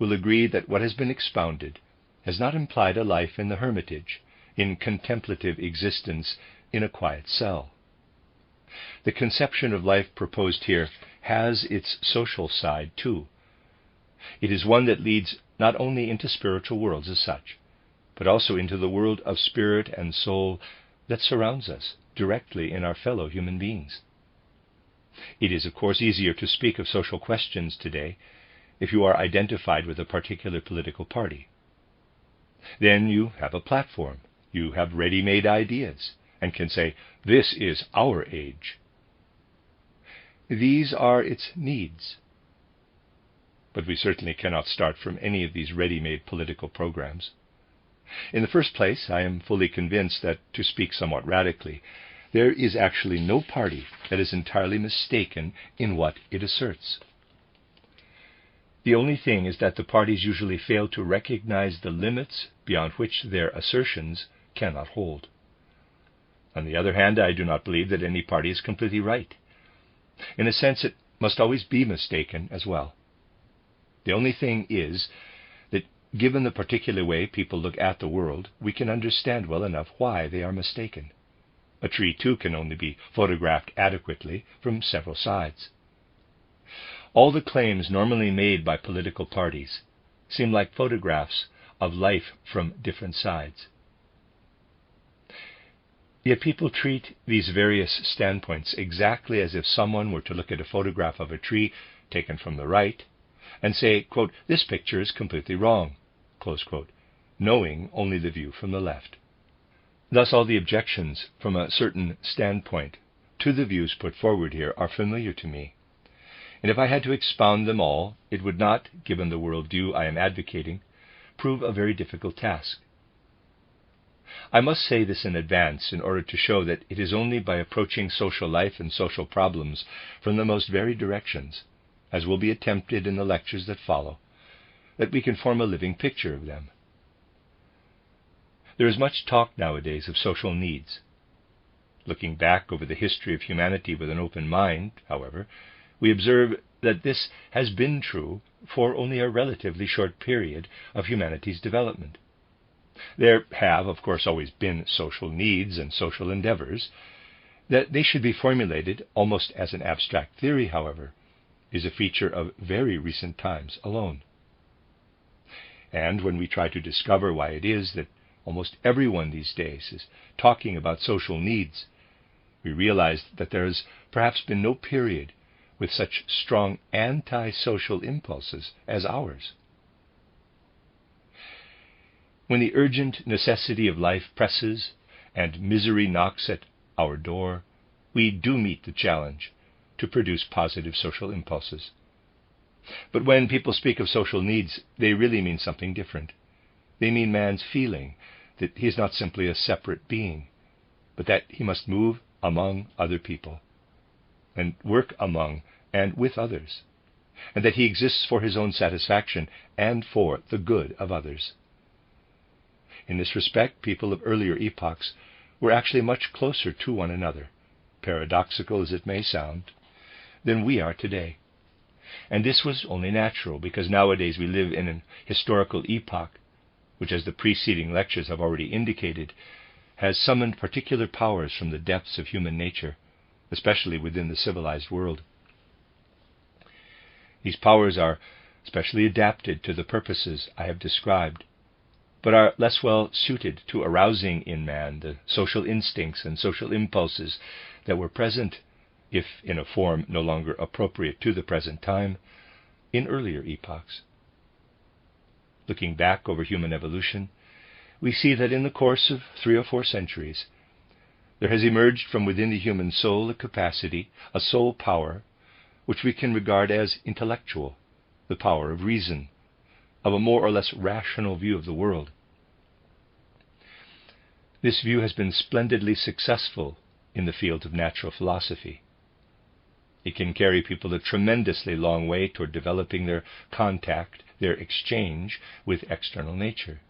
will agree that what has been expounded has not implied a life in the hermitage, in contemplative existence in a quiet cell. The conception of life proposed here has its social side too. It is one that leads not only into spiritual worlds as such, but also into the world of spirit and soul that surrounds us directly in our fellow human beings. It is, of course, easier to speak of social questions today if you are identified with a particular political party. Then you have a platform, you have ready-made ideas, and can say, "This is our age." These are its needs. But we certainly cannot start from any of these ready-made political programs. In the first place, I am fully convinced that, to speak somewhat radically, there is actually no party that is entirely mistaken in what it asserts. The only thing is that the parties usually fail to recognize the limits beyond which their assertions cannot hold. On the other hand, I do not believe that any party is completely right. In a sense, it must always be mistaken as well. The only thing is that, given the particular way people look at the world, we can understand well enough why they are mistaken. A tree, too, can only be photographed adequately from several sides. All the claims normally made by political parties seem like photographs of life from different sides. Yet people treat these various standpoints exactly as if someone were to look at a photograph of a tree taken from the right and say, quote, "This picture is completely wrong," close quote, knowing only the view from the left. Thus all the objections from a certain standpoint to the views put forward here are familiar to me. And if I had to expound them all, it would not, given the worldview I am advocating, prove a very difficult task. I must say this in advance in order to show that it is only by approaching social life and social problems from the most varied directions, as will be attempted in the lectures that follow, that we can form a living picture of them. There is much talk nowadays of social needs. Looking back over the history of humanity with an open mind, however, we observe that this has been true for only a relatively short period of humanity's development. There have, of course, always been social needs and social endeavors. That they should be formulated almost as an abstract theory, however, is a feature of very recent times alone. And when we try to discover why it is that almost everyone these days is talking about social needs, we realize that there has perhaps been no period with such strong anti-social impulses as ours. When the urgent necessity of life presses and misery knocks at our door, we do meet the challenge to produce positive social impulses. But when people speak of social needs, they really mean something different. They mean man's feeling that he is not simply a separate being, but that he must move among other people, and work among and with others, and that he exists for his own satisfaction and for the good of others. In this respect, people of earlier epochs were actually much closer to one another, paradoxical as it may sound, than we are today. And this was only natural, because nowadays we live in an historical epoch, which, as the preceding lectures have already indicated, has summoned particular powers from the depths of human nature, especially within the civilized world. These powers are specially adapted to the purposes I have described, but are less well suited to arousing in man the social instincts and social impulses that were present if in a form no longer appropriate to the present time, in earlier epochs. Looking back over human evolution, we see that in the course of 3 or 4 centuries, there has emerged from within the human soul a capacity, a soul power, which we can regard as intellectual, the power of reason, of a more or less rational view of the world. This view has been splendidly successful in the field of natural philosophy. It can carry people a tremendously long way toward developing their contact, their exchange with external nature.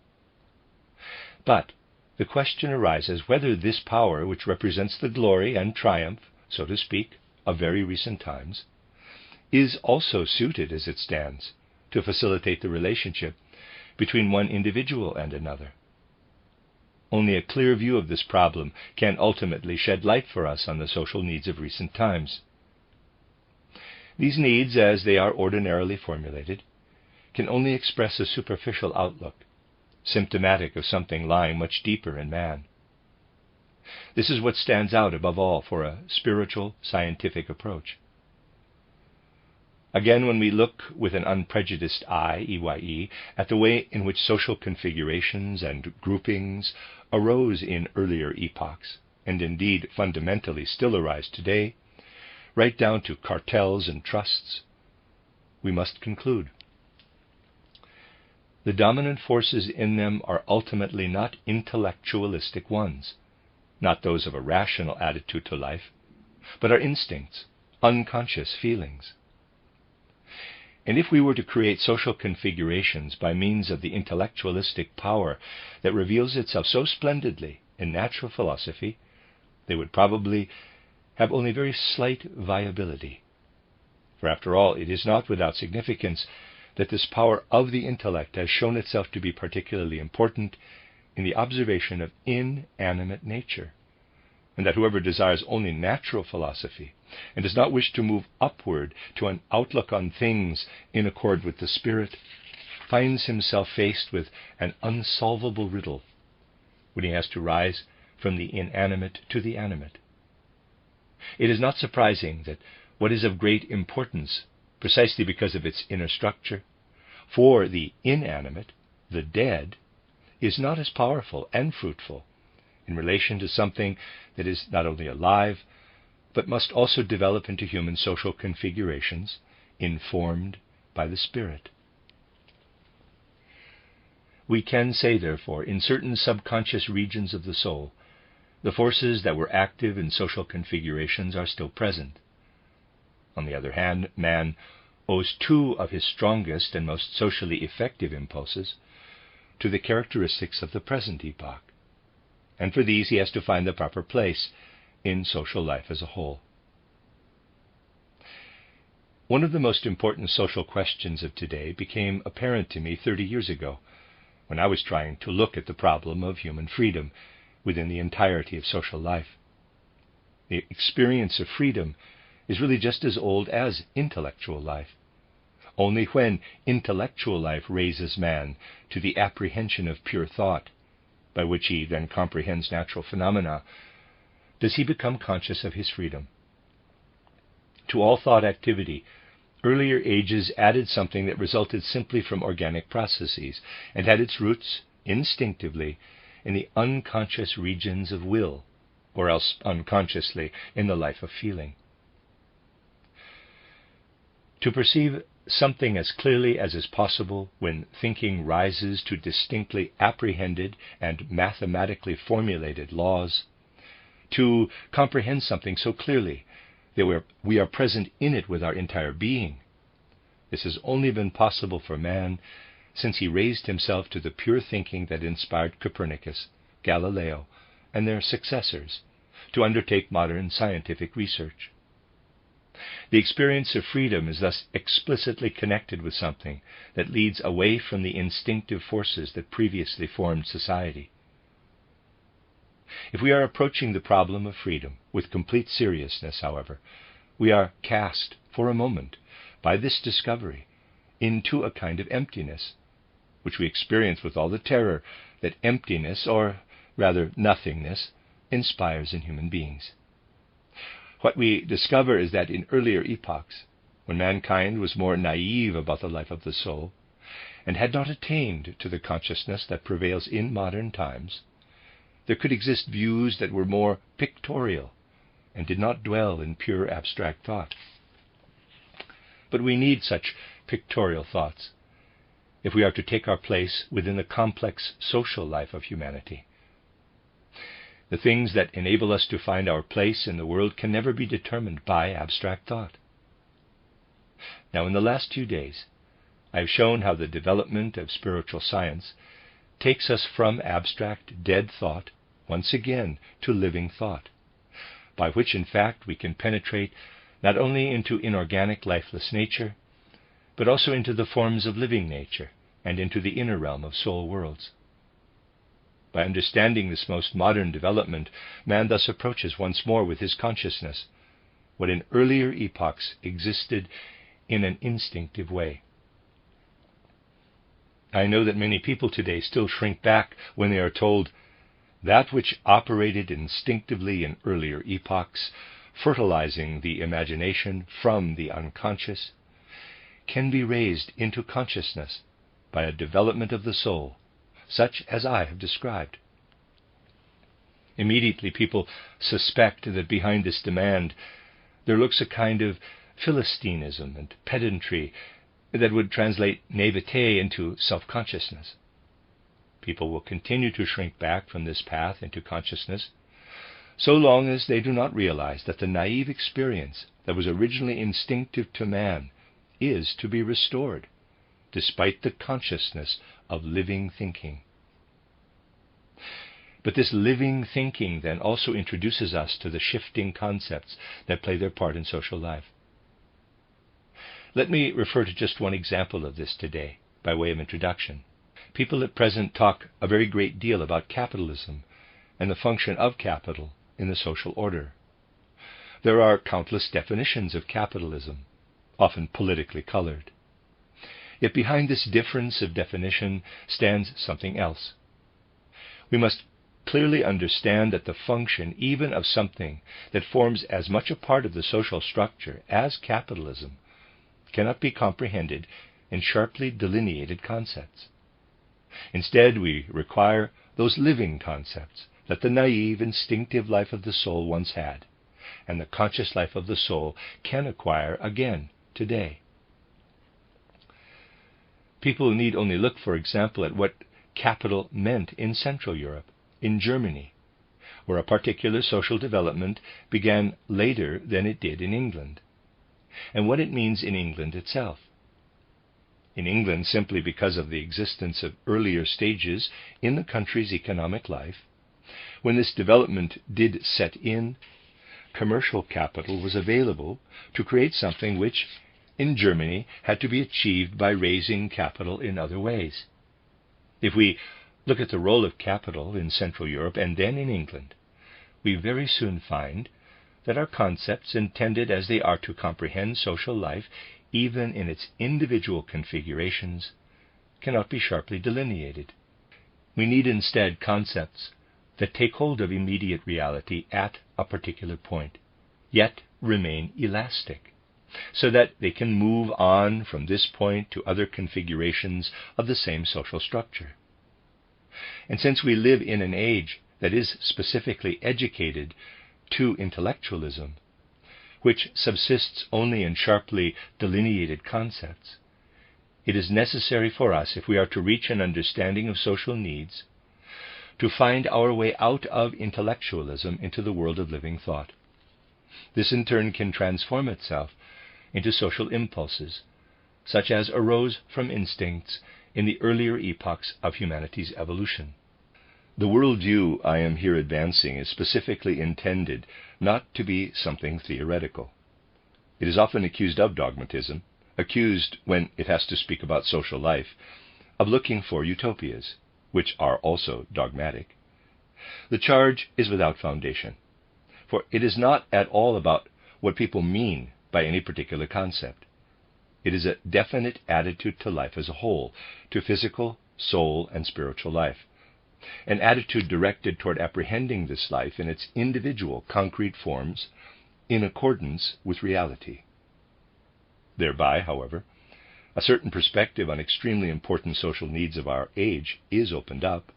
But the question arises whether this power, which represents the glory and triumph, so to speak, of very recent times, is also suited as it stands to facilitate the relationship between one individual and another. Only a clear view of this problem can ultimately shed light for us on the social needs of recent times. These needs, as they are ordinarily formulated, can only express a superficial outlook, symptomatic of something lying much deeper in man. This is what stands out above all for a spiritual, scientific approach. Again, when we look with an unprejudiced eye, EYE, at the way in which social configurations and groupings arose in earlier epochs, and indeed fundamentally still arise today, right down to cartels and trusts, we must conclude. The dominant forces in them are ultimately not intellectualistic ones, not those of a rational attitude to life, but are instincts, unconscious feelings. And if we were to create social configurations by means of the intellectualistic power that reveals itself so splendidly in natural philosophy, they would probably have only very slight viability. For after all, it is not without significance that this power of the intellect has shown itself to be particularly important in the observation of inanimate nature, and that whoever desires only natural philosophy and does not wish to move upward to an outlook on things in accord with the spirit, finds himself faced with an unsolvable riddle when he has to rise from the inanimate to the animate. It is not surprising that what is of great importance, precisely because of its inner structure, for the inanimate, the dead, is not as powerful and fruitful in relation to something that is not only alive, but must also develop into human social configurations informed by the Spirit. We can say, therefore, in certain subconscious regions of the soul, the forces that were active in social configurations are still present. On the other hand, man owes 2 of his strongest and most socially effective impulses to the characteristics of the present epoch, and for these he has to find the proper place in social life as a whole. One of the most important social questions of today became apparent to me 30 years ago, when I was trying to look at the problem of human freedom within the entirety of social life. The experience of freedom is really just as old as intellectual life. Only when intellectual life raises man to the apprehension of pure thought, by which he then comprehends natural phenomena, does he become conscious of his freedom. To all thought activity, earlier ages added something that resulted simply from organic processes and had its roots, instinctively, in the unconscious regions of will, or else unconsciously in the life of feeling. To perceive something as clearly as is possible when thinking rises to distinctly apprehended and mathematically formulated laws, to comprehend something so clearly that we are present in it with our entire being, this has only been possible for man since he raised himself to the pure thinking that inspired Copernicus, Galileo, and their successors to undertake modern scientific research. The experience of freedom is thus explicitly connected with something that leads away from the instinctive forces that previously formed society. If we are approaching the problem of freedom with complete seriousness, however, we are cast, for a moment, by this discovery, into a kind of emptiness, which we experience with all the terror that emptiness, or rather nothingness, inspires in human beings. What we discover is that in earlier epochs, when mankind was more naive about the life of the soul, and had not attained to the consciousness that prevails in modern times, there could exist views that were more pictorial and did not dwell in pure abstract thought. But we need such pictorial thoughts if we are to take our place within the complex social life of humanity. The things that enable us to find our place in the world can never be determined by abstract thought. Now, in the last few days, I have shown how the development of spiritual science takes us from abstract, dead thought once again to living thought, by which, in fact, we can penetrate not only into inorganic, lifeless nature, but also into the forms of living nature and into the inner realm of soul worlds. By understanding this most modern development, man thus approaches once more with his consciousness what in earlier epochs existed in an instinctive way. I know that many people today still shrink back when they are told that which operated instinctively in earlier epochs, fertilizing the imagination from the unconscious, can be raised into consciousness by a development of the soul, such as I have described. Immediately people suspect that behind this demand there lurks a kind of Philistinism and pedantry that would translate naivete into self-consciousness. People will continue to shrink back from this path into consciousness so long as they do not realize that the naive experience that was originally instinctive to man is to be restored, despite the consciousness of living thinking. But this living thinking then also introduces us to the shifting concepts that play their part in social life. Let me refer to just one example of this today, by way of introduction. People at present talk a very great deal about capitalism and the function of capital in the social order. There are countless definitions of capitalism, often politically colored. Yet behind this difference of definition stands something else. We must clearly understand that the function even of something that forms as much a part of the social structure as capitalism cannot be comprehended in sharply delineated concepts. Instead, we require those living concepts that the naive, instinctive life of the soul once had, and the conscious life of the soul can acquire again today. People need only look, for example, at what capital meant in Central Europe, in Germany, where a particular social development began later than it did in England, and what it means in England itself. In England, simply because of the existence of earlier stages in the country's economic life, when this development did set in, commercial capital was available to create something which, in Germany, had to be achieved by raising capital in other ways. If we look at the role of capital in Central Europe and then in England, we very soon find that our concepts, intended as they are to comprehend social life, even in its individual configurations, cannot be sharply delineated. We need instead concepts that take hold of immediate reality at a particular point, yet remain elastic, so that they can move on from this point to other configurations of the same social structure. And since we live in an age that is specifically educated to intellectualism, which subsists only in sharply delineated concepts, it is necessary for us, if we are to reach an understanding of social needs, to find our way out of intellectualism into the world of living thought. This in turn can transform itself into social impulses, such as arose from instincts in the earlier epochs of humanity's evolution. The worldview I am here advancing is specifically intended not to be something theoretical. It is often accused of dogmatism, accused, when it has to speak about social life, of looking for utopias, which are also dogmatic. The charge is without foundation, for it is not at all about what people mean by any particular concept. It is a definite attitude to life as a whole, to physical, soul, and spiritual life, an attitude directed toward apprehending this life in its individual concrete forms in accordance with reality. Thereby, however, a certain perspective on extremely important social needs of our age is opened up.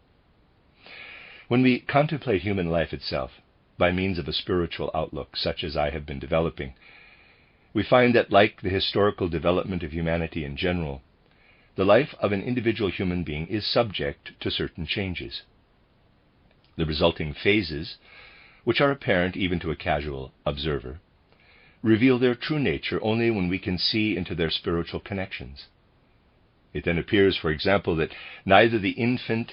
When we contemplate human life itself by means of a spiritual outlook such as I have been developing, we find that, like the historical development of humanity in general, the life of an individual human being is subject to certain changes. The resulting phases, which are apparent even to a casual observer, reveal their true nature only when we can see into their spiritual connections. It then appears, for example, that neither the infant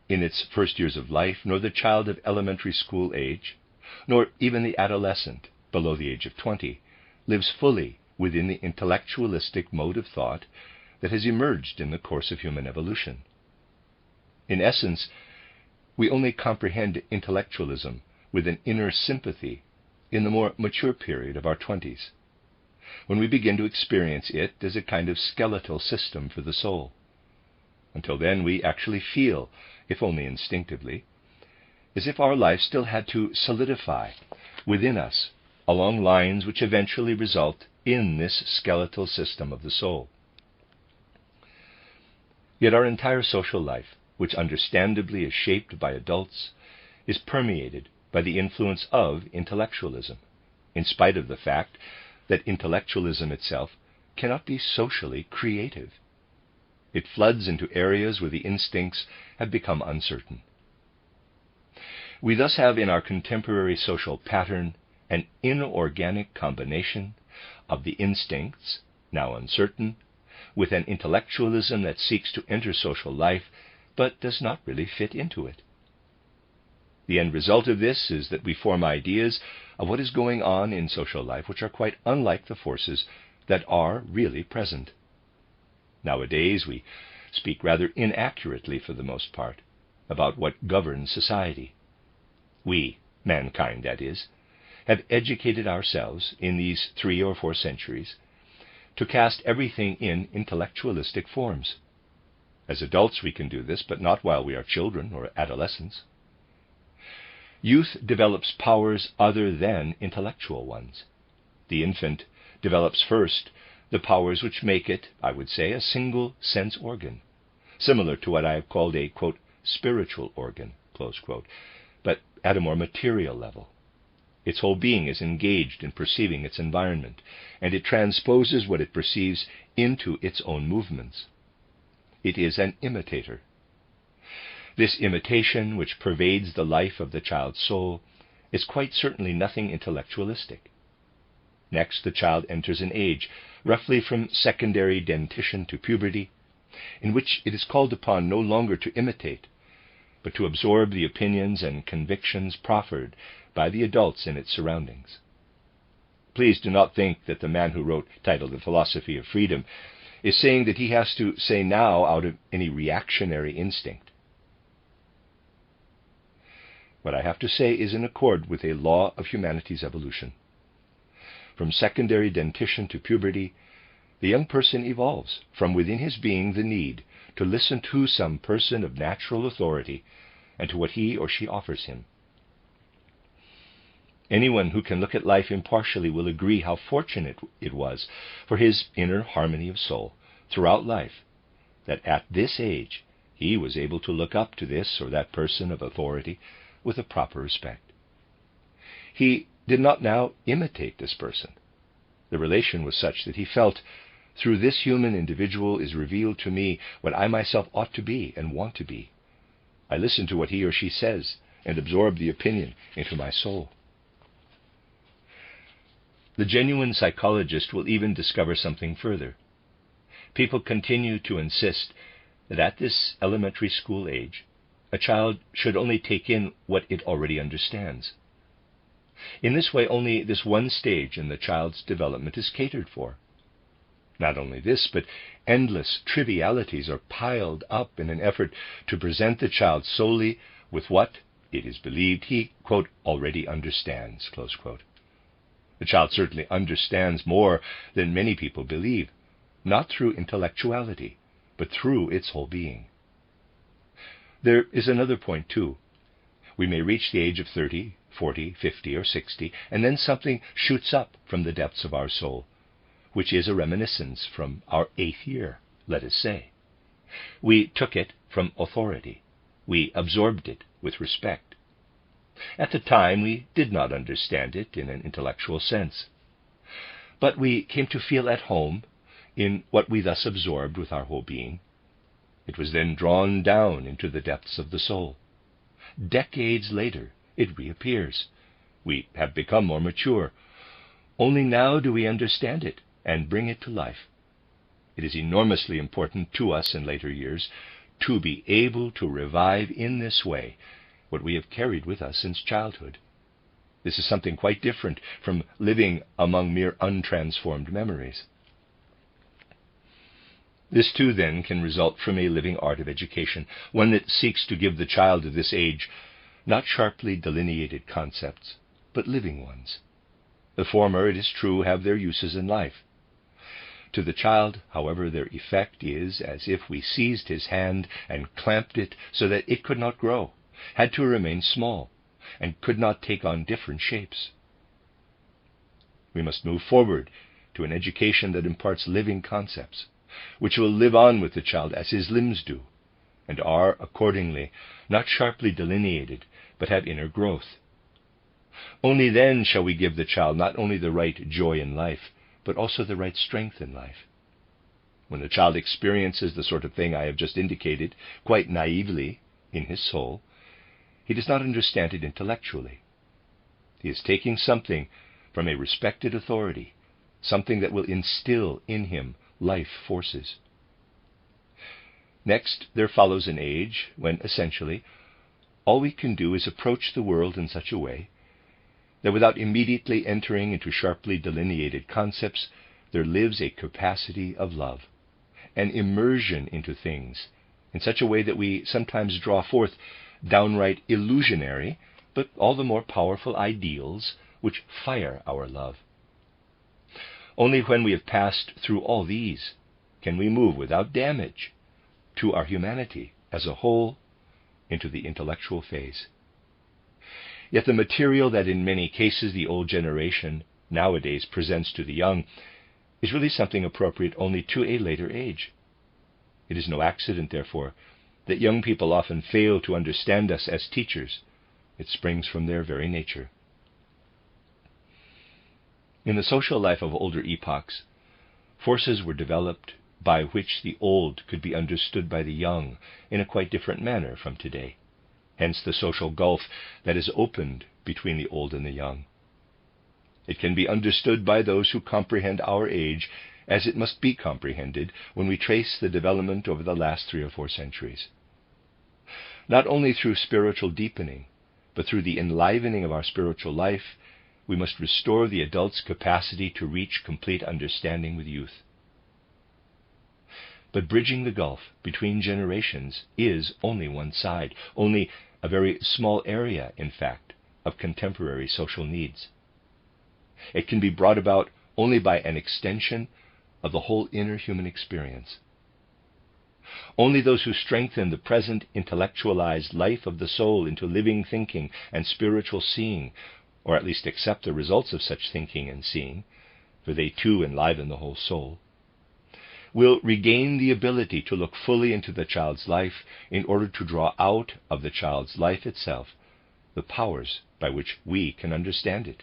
in its first years of life, nor the child of elementary school age, nor even the adolescent below the age of 20, lives fully within the intellectualistic mode of thought that has emerged in the course of human evolution. In essence, we only comprehend intellectualism with an inner sympathy in the more mature period of our 20s, when we begin to experience it as a kind of skeletal system for the soul. Until then, we actually feel, if only instinctively, as if our life still had to solidify within us along lines which eventually result in this skeletal system of the soul. Yet our entire social life, which understandably is shaped by adults, is permeated by the influence of intellectualism, in spite of the fact that intellectualism itself cannot be socially creative. It floods into areas where the instincts have become uncertain. We thus have in our contemporary social pattern an inorganic combination of the instincts, now uncertain, with an intellectualism that seeks to enter social life but does not really fit into it. The end result of this is that we form ideas of what is going on in social life which are quite unlike the forces that are really present. Nowadays we speak rather inaccurately, for the most part, about what governs society. We, mankind that is, have educated ourselves in these 3 or 4 centuries to cast everything in intellectualistic forms. As adults we can do this, but not while we are children or adolescents. Youth develops powers other than intellectual ones. The infant develops first the powers which make it, I would say, a single sense organ, similar to what I have called a, quote, spiritual organ, close quote, but at a more material level. Its whole being is engaged in perceiving its environment, and it transposes what it perceives into its own movements. It is an imitator. This imitation, which pervades the life of the child's soul, is quite certainly nothing intellectualistic. Next, the child enters an age, roughly from secondary dentition to puberty, in which it is called upon no longer to imitate, but to absorb the opinions and convictions proffered by the adults in its surroundings. Please do not think that the man who wrote titled The Philosophy of Freedom is saying that he has to say now out of any reactionary instinct. What I have to say is in accord with a law of humanity's evolution. From secondary dentition to puberty, the young person evolves from within his being the need to listen to some person of natural authority and to what he or she offers him. Anyone who can look at life impartially will agree how fortunate it was for his inner harmony of soul throughout life that at this age he was able to look up to this or that person of authority with a proper respect. He did not now imitate this person. The relation was such that he felt, through this human individual is revealed to me what I myself ought to be and want to be. I listen to what he or she says and absorb the opinion into my soul. The genuine psychologist will even discover something further. People continue to insist that at this elementary school age, a child should only take in what it already understands. In this way, only this one stage in the child's development is catered for. Not only this, but endless trivialities are piled up in an effort to present the child solely with what it is believed he, quote, already understands, close quote. The child certainly understands more than many people believe, not through intellectuality, but through its whole being. There is another point, too. We may reach the age of 30 40, 50, or 60, and then something shoots up from the depths of our soul, which is a reminiscence from our 8th year, let us say. We took it from authority. We absorbed it with respect. At the time, we did not understand it in an intellectual sense, but we came to feel at home in what we thus absorbed with our whole being. It was then drawn down into the depths of the soul. Decades later, it reappears. We have become more mature. Only now do we understand it and bring it to life. It is enormously important to us in later years to be able to revive in this way what we have carried with us since childhood. This is something quite different from living among mere untransformed memories. This too, then, can result from a living art of education, one that seeks to give the child of this age not sharply delineated concepts, but living ones. The former, it is true, have their uses in life. To the child, however, their effect is as if we seized his hand and clamped it so that it could not grow, had to remain small, and could not take on different shapes. We must move forward to an education that imparts living concepts, which will live on with the child as his limbs do, and are, accordingly, not sharply delineated, but have inner growth. Only then shall we give the child not only the right joy in life, but also the right strength in life. When the child experiences the sort of thing I have just indicated, quite naively, in his soul, he does not understand it intellectually. He is taking something from a respected authority, something that will instill in him life forces. Next, there follows an age when, essentially, all we can do is approach the world in such a way that without immediately entering into sharply delineated concepts, there lives a capacity of love, an immersion into things, in such a way that we sometimes draw forth downright illusionary, but all the more powerful ideals which fire our love. Only when we have passed through all these can we move without damage to our humanity as a whole into the intellectual phase. Yet the material that in many cases the old generation nowadays presents to the young is really something appropriate only to a later age. It is no accident, therefore, that young people often fail to understand us as teachers. It springs from their very nature. In the social life of older epochs, forces were developed by which the old could be understood by the young in a quite different manner from today. Hence the social gulf that is opened between the old and the young. It can be understood by those who comprehend our age as it must be comprehended when we trace the development over the last 3 or 4 centuries. Not only through spiritual deepening, but through the enlivening of our spiritual life, we must restore the adult's capacity to reach complete understanding with youth. But bridging the gulf between generations is only one side, only a very small area, in fact, of contemporary social needs. It can be brought about only by an extension of the whole inner human experience. Only those who strengthen the present intellectualized life of the soul into living thinking and spiritual seeing, or at least accept the results of such thinking and seeing, for they too enliven the whole soul, will regain the ability to look fully into the child's life in order to draw out of the child's life itself the powers by which we can understand it.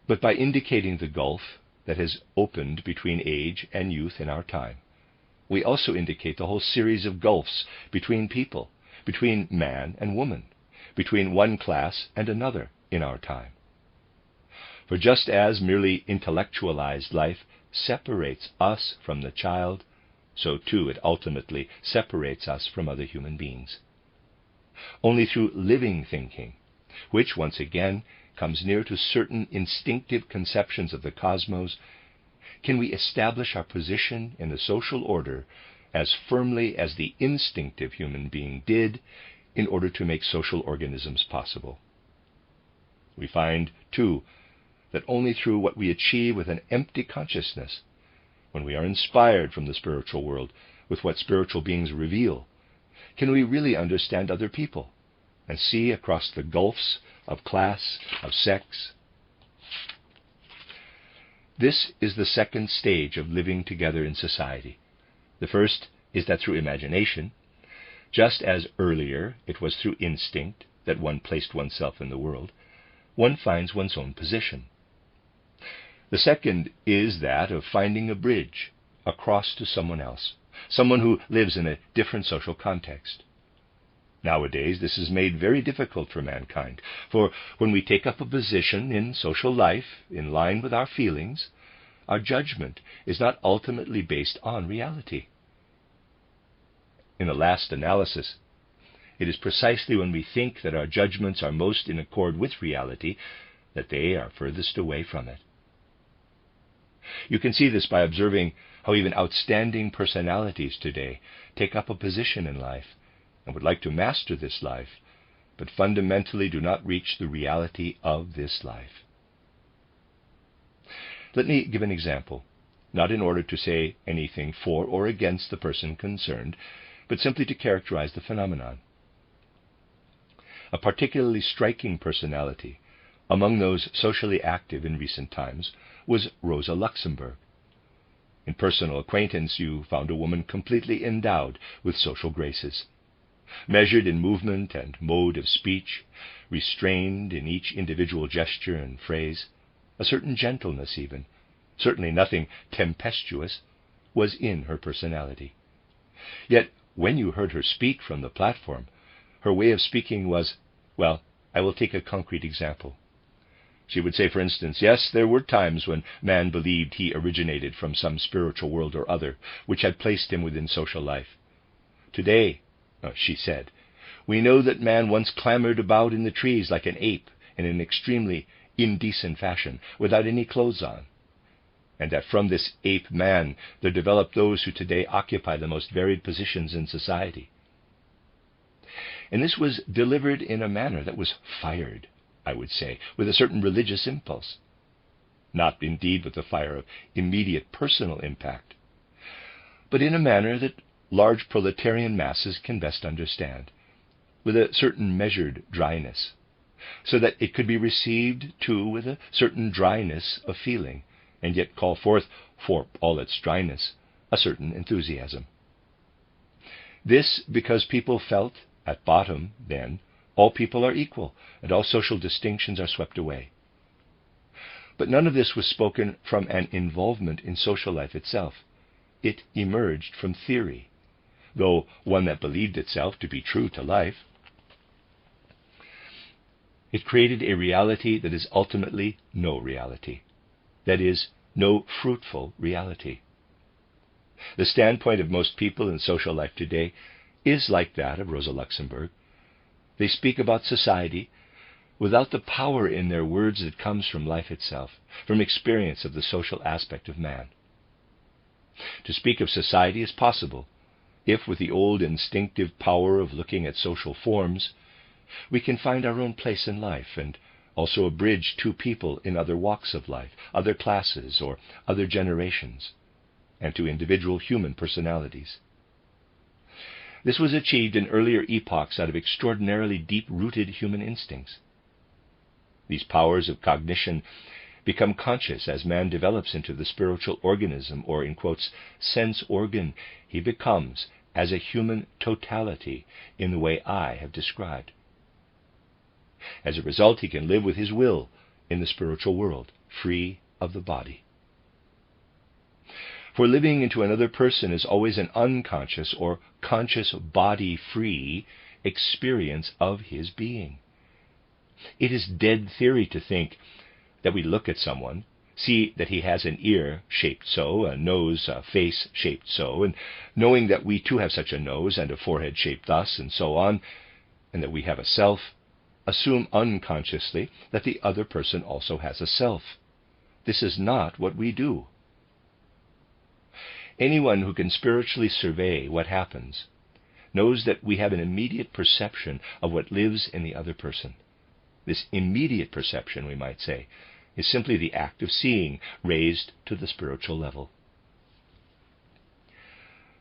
But by indicating the gulf that has opened between age and youth in our time, we also indicate the whole series of gulfs between people, between man and woman, between one class and another in our time. For just as merely intellectualized life separates us from the child, so too it ultimately separates us from other human beings. Only through living thinking, which once again comes near to certain instinctive conceptions of the cosmos, can we establish our position in the social order as firmly as the instinctive human being did in order to make social organisms possible. We find, too, that only through what we achieve with an empty consciousness, when we are inspired from the spiritual world with what spiritual beings reveal, can we really understand other people and see across the gulfs of class, of sex. This is the second stage of living together in society. The first is that through imagination, just as earlier it was through instinct that one placed oneself in the world, one finds one's own position. The second is that of finding a bridge across to someone else, someone who lives in a different social context. Nowadays, this is made very difficult for mankind, for when we take up a position in social life in line with our feelings, our judgment is not ultimately based on reality. In the last analysis, it is precisely when we think that our judgments are most in accord with reality that they are furthest away from it. You can see this by observing how even outstanding personalities today take up a position in life and would like to master this life, but fundamentally do not reach the reality of this life. Let me give an example, not in order to say anything for or against the person concerned, but simply to characterize the phenomenon. A particularly striking personality among those socially active in recent times was Rosa Luxemburg. In personal acquaintance, you found a woman completely endowed with social graces, measured in movement and mode of speech, restrained in each individual gesture and phrase. A certain gentleness even, certainly nothing tempestuous, was in her personality. Yet, when you heard her speak from the platform, her way of speaking was, well, I will take a concrete example. She would say, for instance, yes, there were times when man believed he originated from some spiritual world or other, which had placed him within social life. Today, she said, we know that man once clambered about in the trees like an ape in an extremely indecent fashion, without any clothes on, and that from this ape man there developed those who today occupy the most varied positions in society. And this was delivered in a manner that was fired, I would say, with a certain religious impulse, not indeed with the fire of immediate personal impact, but in a manner that large proletarian masses can best understand, with a certain measured dryness, so that it could be received, too, with a certain dryness of feeling, and yet call forth, for all its dryness, a certain enthusiasm. This because people felt, at bottom, then, all people are equal, and all social distinctions are swept away. But none of this was spoken from an involvement in social life itself. It emerged from theory, though one that believed itself to be true to life. It created a reality that is ultimately no reality, that is, no fruitful reality. The standpoint of most people in social life today is like that of Rosa Luxemburg. They speak about society without the power in their words that comes from life itself, from experience of the social aspect of man. To speak of society is possible if, with the old instinctive power of looking at social forms, we can find our own place in life and also a bridge to people in other walks of life, other classes, or other generations, and to individual human personalities. This was achieved in earlier epochs out of extraordinarily deep-rooted human instincts. These powers of cognition become conscious as man develops into the spiritual organism, or, in quotes, sense organ he becomes as a human totality in the way I have described. As a result, he can live with his will in the spiritual world, free of the body. For living into another person is always an unconscious or conscious body-free experience of his being. It is dead theory to think that we look at someone, see that he has an ear shaped so, a nose, a face shaped so, and knowing that we too have such a nose and a forehead shaped thus, and so on, and that we have a self, assume unconsciously that the other person also has a self. This is not what we do. Anyone who can spiritually survey what happens knows that we have an immediate perception of what lives in the other person. This immediate perception, we might say, is simply the act of seeing raised to the spiritual level.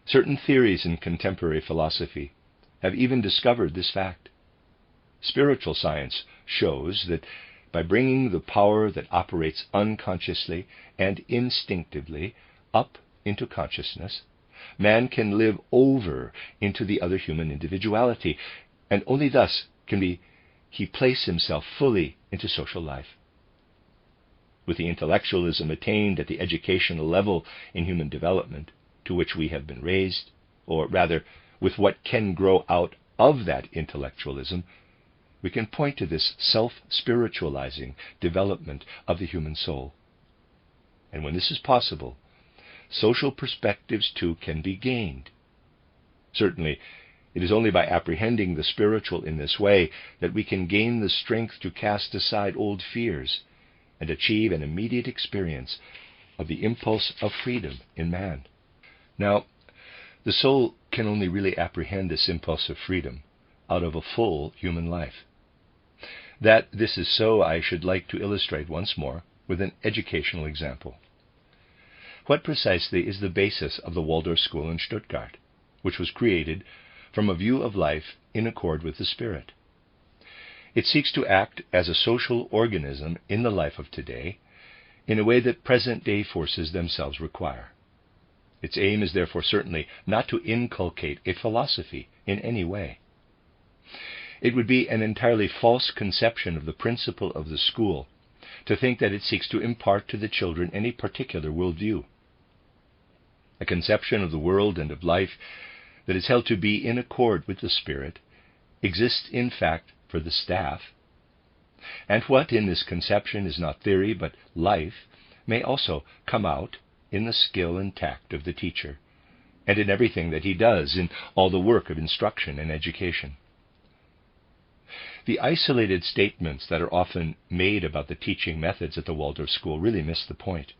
Certain theories in contemporary philosophy have even discovered this fact. Spiritual science shows that by bringing the power that operates unconsciously and instinctively up into consciousness, man can live over into the other human individuality, and only thus can he place himself fully into social life. With the intellectualism attained at the educational level in human development to which we have been raised, or rather, with what can grow out of that intellectualism, we can point to this self-spiritualizing development of the human soul. And when this is possible, social perspectives too can be gained. Certainly, it is only by apprehending the spiritual in this way that we can gain the strength to cast aside old fears and achieve an immediate experience of the impulse of freedom in man. Now, the soul can only really apprehend this impulse of freedom out of a full human life. That this is so, I should like to illustrate once more with an educational example. What precisely is the basis of the Waldorf School in Stuttgart, which was created from a view of life in accord with the spirit? It seeks to act as a social organism in the life of today in a way that present-day forces themselves require. Its aim is therefore certainly not to inculcate a philosophy in any way. It would be an entirely false conception of the principle of the school to think that it seeks to impart to the children any particular worldview. A conception of the world and of life that is held to be in accord with the spirit exists in fact for the staff, and what in this conception is not theory but life may also come out in the skill and tact of the teacher, and in everything that he does in all the work of instruction and education. The isolated statements that are often made about the teaching methods at the Waldorf School really miss the point.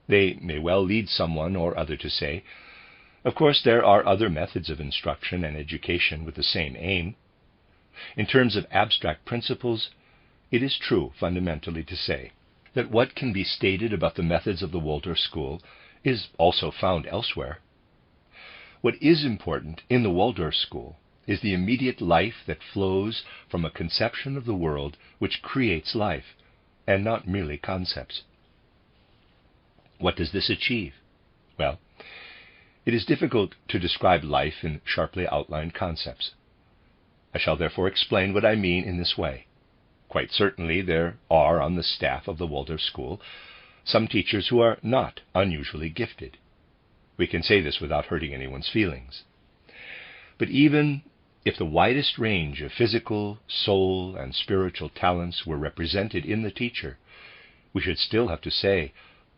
They may well lead someone or other to say, of course there are other methods of instruction and education with the same aim. In terms of abstract principles, it is true fundamentally to say that what can be stated about the methods of the Waldorf School is also found elsewhere. What is important in the Waldorf School is the immediate life that flows from a conception of the world which creates life, and not merely concepts. What does this achieve? Well, it is difficult to describe life in sharply outlined concepts. I shall therefore explain what I mean in this way. Quite certainly there are on the staff of the Waldorf School some teachers who are not unusually gifted. We can say this without hurting anyone's feelings. But even if the widest range of physical, soul, and spiritual talents were represented in the teacher, we should still have to say,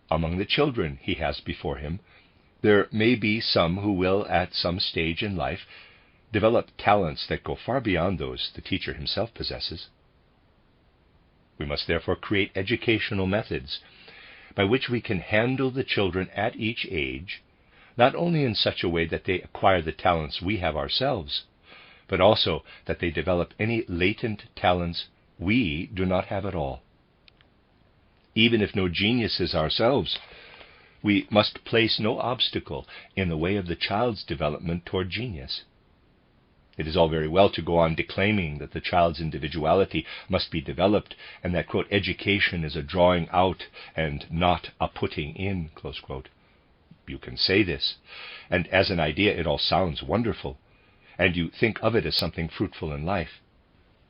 among the children he has before him, there may be some who will, at some stage in life, develop talents that go far beyond those the teacher himself possesses. We must therefore create educational methods by which we can handle the children at each age, not only in such a way that they acquire the talents we have ourselves, but also that they develop any latent talents we do not have at all. Even if no geniuses ourselves, we must place no obstacle in the way of the child's development toward genius. It is all very well to go on declaiming that the child's individuality must be developed and that, quote, education is a drawing out and not a putting in, close quote. You can say this, and as an idea it all sounds wonderful, and you think of it as something fruitful in life.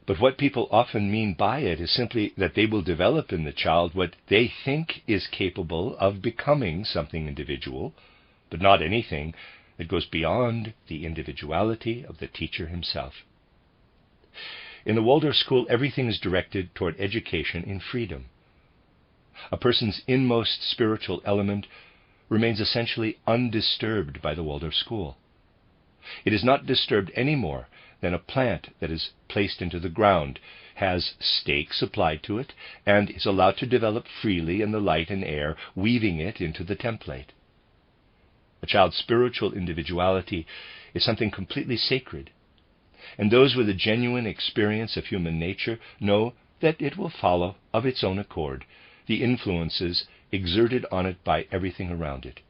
But what people often mean by it is simply that they will develop in the child what they think is capable of becoming something individual, but not anything that goes beyond the individuality of the teacher himself. In the Waldorf School, everything is directed toward education in freedom. A person's inmost spiritual element remains essentially undisturbed by the Waldorf School. It is not disturbed any more than a plant that is placed into the ground, has stakes applied to it, and is allowed to develop freely in the light and air, weaving it into the template. A child's spiritual individuality is something completely sacred, and those with a genuine experience of human nature know that it will follow of its own accord the influences exerted on it by everything around it.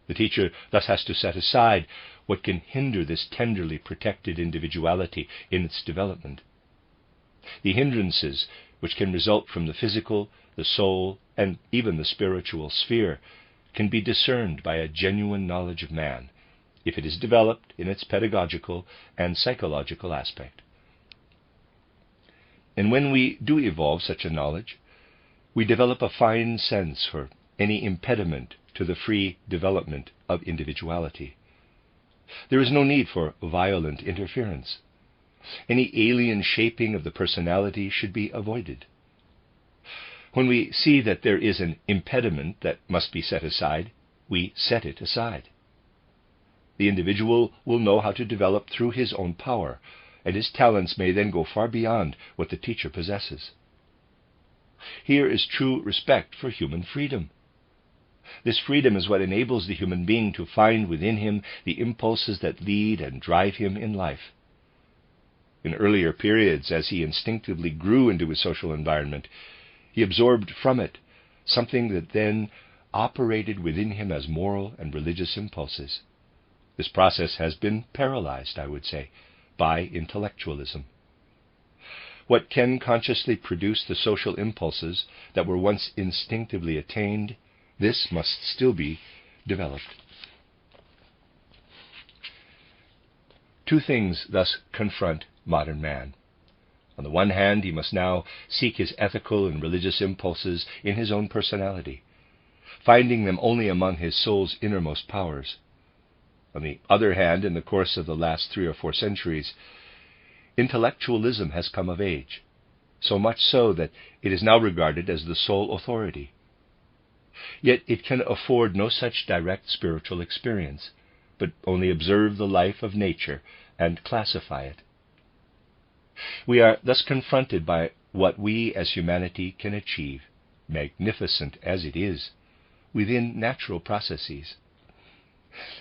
The teacher thus has to set aside what can hinder this tenderly protected individuality in its development, The hindrances which can result from the physical, the soul, and even the spiritual sphere can be discerned by a genuine knowledge of man, if it is developed in its pedagogical and psychological aspect. And when we do evolve such a knowledge, we develop a fine sense for any impediment to the free development of individuality. There is no need for violent interference. Any alien shaping of the personality should be avoided. When we see that there is an impediment that must be set aside, we set it aside. The individual will know how to develop through his own power, and his talents may then go far beyond what the teacher possesses. Here is true respect for human freedom. This freedom is what enables the human being to find within him the impulses that lead and drive him in life. In earlier periods, as he instinctively grew into his social environment, he absorbed from it something that then operated within him as moral and religious impulses. This process has been paralyzed, I would say, by intellectualism. What can consciously produce the social impulses that were once instinctively attained, this must still be developed. Two things thus confront modern man. On the one hand, he must now seek his ethical and religious impulses in his own personality, finding them only among his soul's innermost powers. On the other hand, in the course of the last 3 or 4 centuries, intellectualism has come of age, so much so that it is now regarded as the sole authority. Yet it can afford no such direct spiritual experience, but only observe the life of nature and classify it. We are thus confronted by what we as humanity can achieve, magnificent as it is, within natural processes.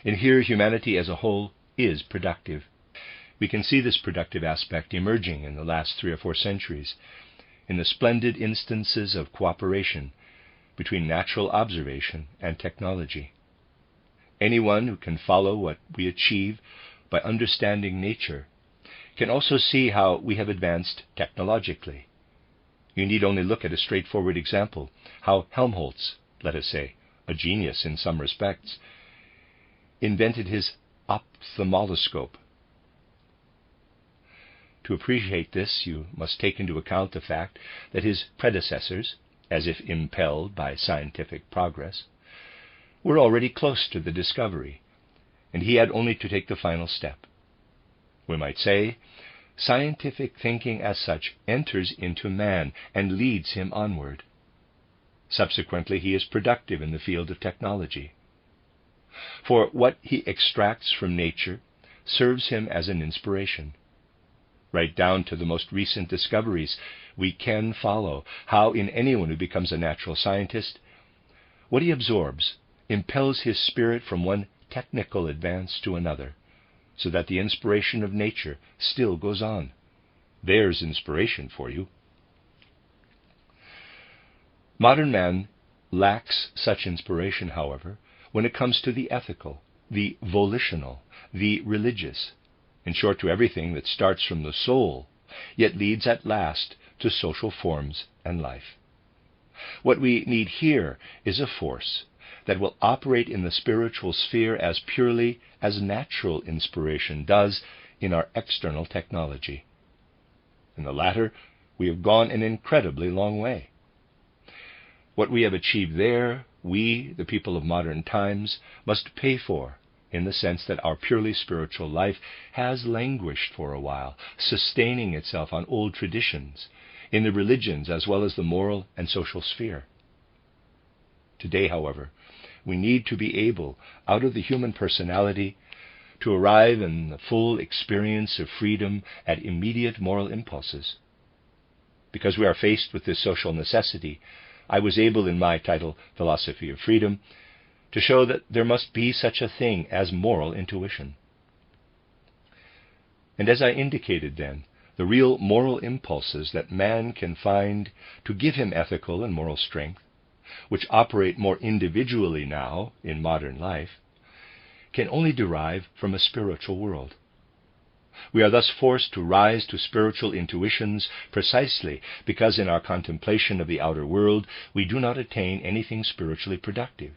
And here humanity as a whole is productive. We can see this productive aspect emerging in the last 3 or 4 centuries, in the splendid instances of cooperation between natural observation and technology. Anyone who can follow what we achieve by understanding nature can also see how we have advanced technologically. You need only look at a straightforward example, how Helmholtz, let us say, a genius in some respects, invented his ophthalmoscope. To appreciate this, you must take into account the fact that his predecessors, as if impelled by scientific progress, were already close to the discovery, and he had only to take the final step. We might say, scientific thinking as such enters into man and leads him onward. Subsequently, he is productive in the field of technology. For what he extracts from nature serves him as an inspiration. Right down to the most recent discoveries, we can follow how in anyone who becomes a natural scientist, what he absorbs impels his spirit from one technical advance to another, so that the inspiration of nature still goes on. There's inspiration for you. Modern man lacks such inspiration, however, when it comes to the ethical, the volitional, the religious, in short, to everything that starts from the soul, yet leads at last to social forms and life. What we need here is a force that will operate in the spiritual sphere as purely as natural inspiration does in our external technology. In the latter, we have gone an incredibly long way. What we have achieved there, we, the people of modern times, must pay for, in the sense that our purely spiritual life has languished for a while, sustaining itself on old traditions, in the religions as well as the moral and social sphere. Today, however, we need to be able, out of the human personality, to arrive in the full experience of freedom at immediate moral impulses. Because we are faced with this social necessity, I was able in my title, Philosophy of Freedom, to show that there must be such a thing as moral intuition. And as I indicated then, the real moral impulses that man can find to give him ethical and moral strength, which operate more individually now in modern life, can only derive from a spiritual world. We are thus forced to rise to spiritual intuitions precisely because in our contemplation of the outer world we do not attain anything spiritually productive.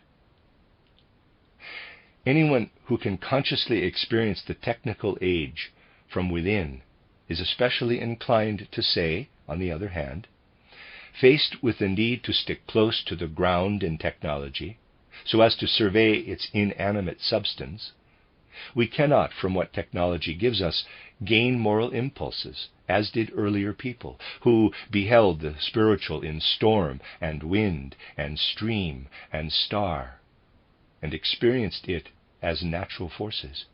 Anyone who can consciously experience the technical age from within is especially inclined to say, on the other hand, faced with the need to stick close to the ground in technology, so as to survey its inanimate substance, we cannot, from what technology gives us, gain moral impulses, as did earlier people, who beheld the spiritual in storm and wind and stream and star, and experienced it as natural forces.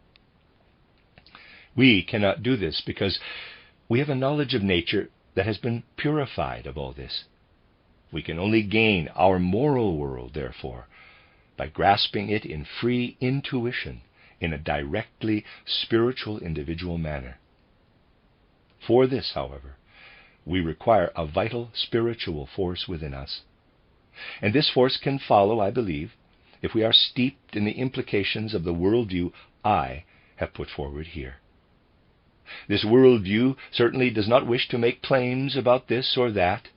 We cannot do this because we have a knowledge of nature that has been purified of all this. We can only gain our moral world, therefore, by grasping it in free intuition in a directly spiritual individual manner. For this, however, we require a vital spiritual force within us. And this force can follow, I believe, if we are steeped in the implications of the worldview I have put forward here. This worldview certainly does not wish to make claims about this or that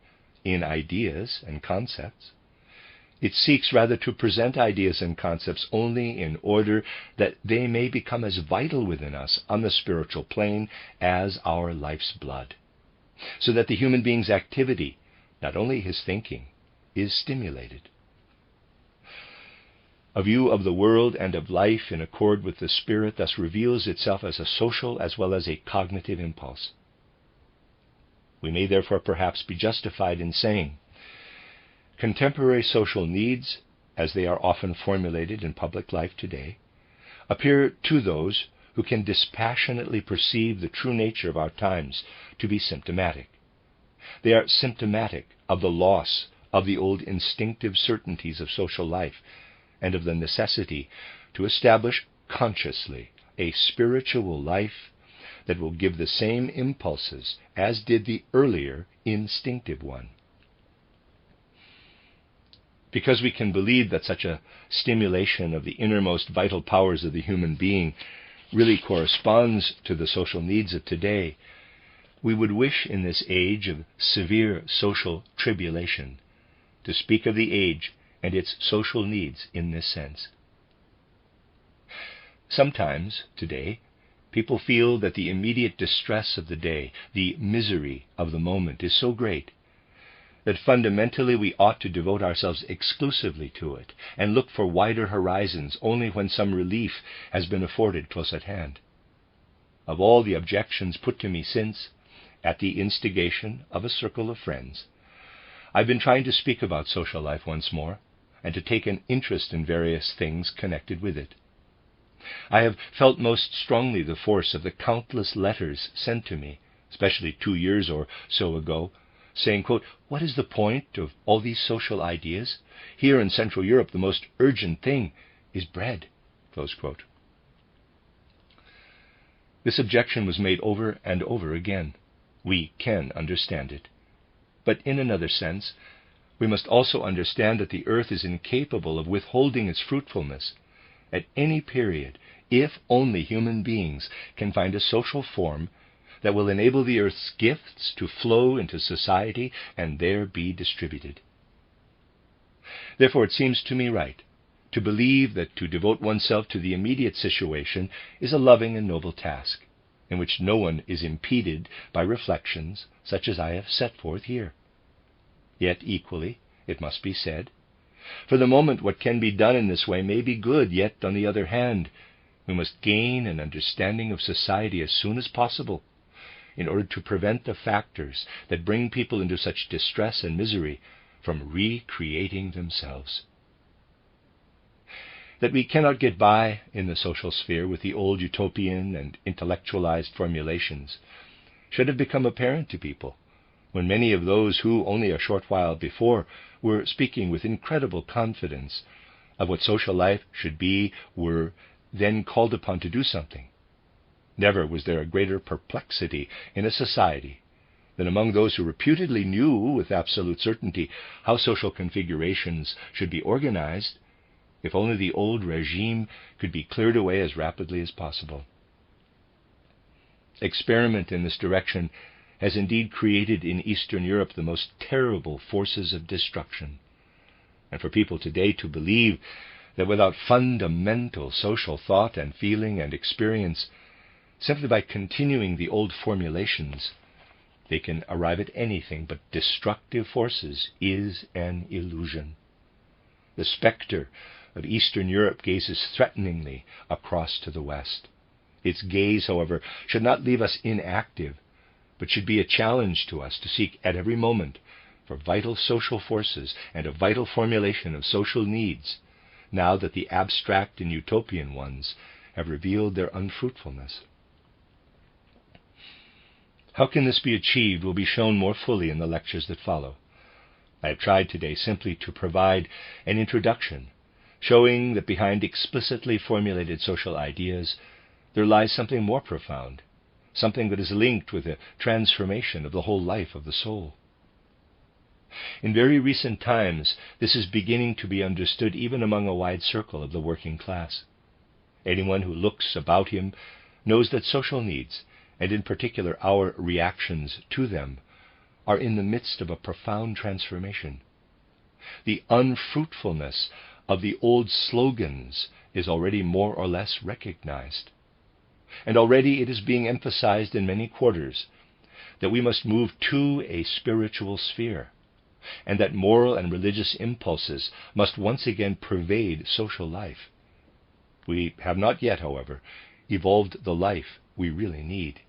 in ideas and concepts. It seeks rather to present ideas and concepts only in order that they may become as vital within us on the spiritual plane as our life's blood, so that the human being's activity, not only his thinking, is stimulated. A view of the world and of life in accord with the Spirit thus reveals itself as a social as well as a cognitive impulse. We may therefore perhaps be justified in saying, contemporary social needs, as they are often formulated in public life today, appear to those who can dispassionately perceive the true nature of our times to be symptomatic. They are symptomatic of the loss of the old instinctive certainties of social life and of the necessity to establish consciously a spiritual life that will give the same impulses as did the earlier instinctive one. Because we can believe that such a stimulation of the innermost vital powers of the human being really corresponds to the social needs of today, we would wish in this age of severe social tribulation to speak of the age and its social needs in this sense. Sometimes, today, people feel that the immediate distress of the day, the misery of the moment, is so great that fundamentally we ought to devote ourselves exclusively to it and look for wider horizons only when some relief has been afforded close at hand. Of all the objections put to me since, at the instigation of a circle of friends, I've been trying to speak about social life once more, and to take an interest in various things connected with it. I have felt most strongly the force of the countless letters sent to me, especially 2 years or so ago, saying, quote, "What is the point of all these social ideas? Here in Central Europe the most urgent thing is bread." Close quote. This objection was made over and over again. We can understand it. But in another sense, we must also understand that the earth is incapable of withholding its fruitfulness at any period if only human beings can find a social form that will enable the earth's gifts to flow into society and there be distributed. Therefore, it seems to me right to believe that to devote oneself to the immediate situation is a loving and noble task, in which no one is impeded by reflections such as I have set forth here. Yet equally, it must be said, for the moment what can be done in this way may be good, yet on the other hand, we must gain an understanding of society as soon as possible, in order to prevent the factors that bring people into such distress and misery from recreating themselves. That we cannot get by in the social sphere with the old utopian and intellectualized formulations should have become apparent to people, when many of those who, only a short while before, were speaking with incredible confidence of what social life should be, were then called upon to do something. Never was there a greater perplexity in a society than among those who reputedly knew with absolute certainty how social configurations should be organized, if only the old regime could be cleared away as rapidly as possible. Experiment in this direction has indeed created in Eastern Europe the most terrible forces of destruction. And for people today to believe that without fundamental social thought and feeling and experience, simply by continuing the old formulations, they can arrive at anything but destructive forces is an illusion. The specter of Eastern Europe gazes threateningly across to the West. Its gaze, however, should not leave us inactive, but should be a challenge to us to seek at every moment for vital social forces and a vital formulation of social needs, now that the abstract and utopian ones have revealed their unfruitfulness. How can this be achieved will be shown more fully in the lectures that follow. I have tried today simply to provide an introduction, showing that behind explicitly formulated social ideas there lies something more profound, something that is linked with the transformation of the whole life of the soul. In very recent times, this is beginning to be understood even among a wide circle of the working class. Anyone who looks about him knows that social needs, and in particular our reactions to them, are in the midst of a profound transformation. The unfruitfulness of the old slogans is already more or less recognized. And already it is being emphasized in many quarters that we must move to a spiritual sphere, and that moral and religious impulses must once again pervade social life. We have not yet, however, evolved the life we really need.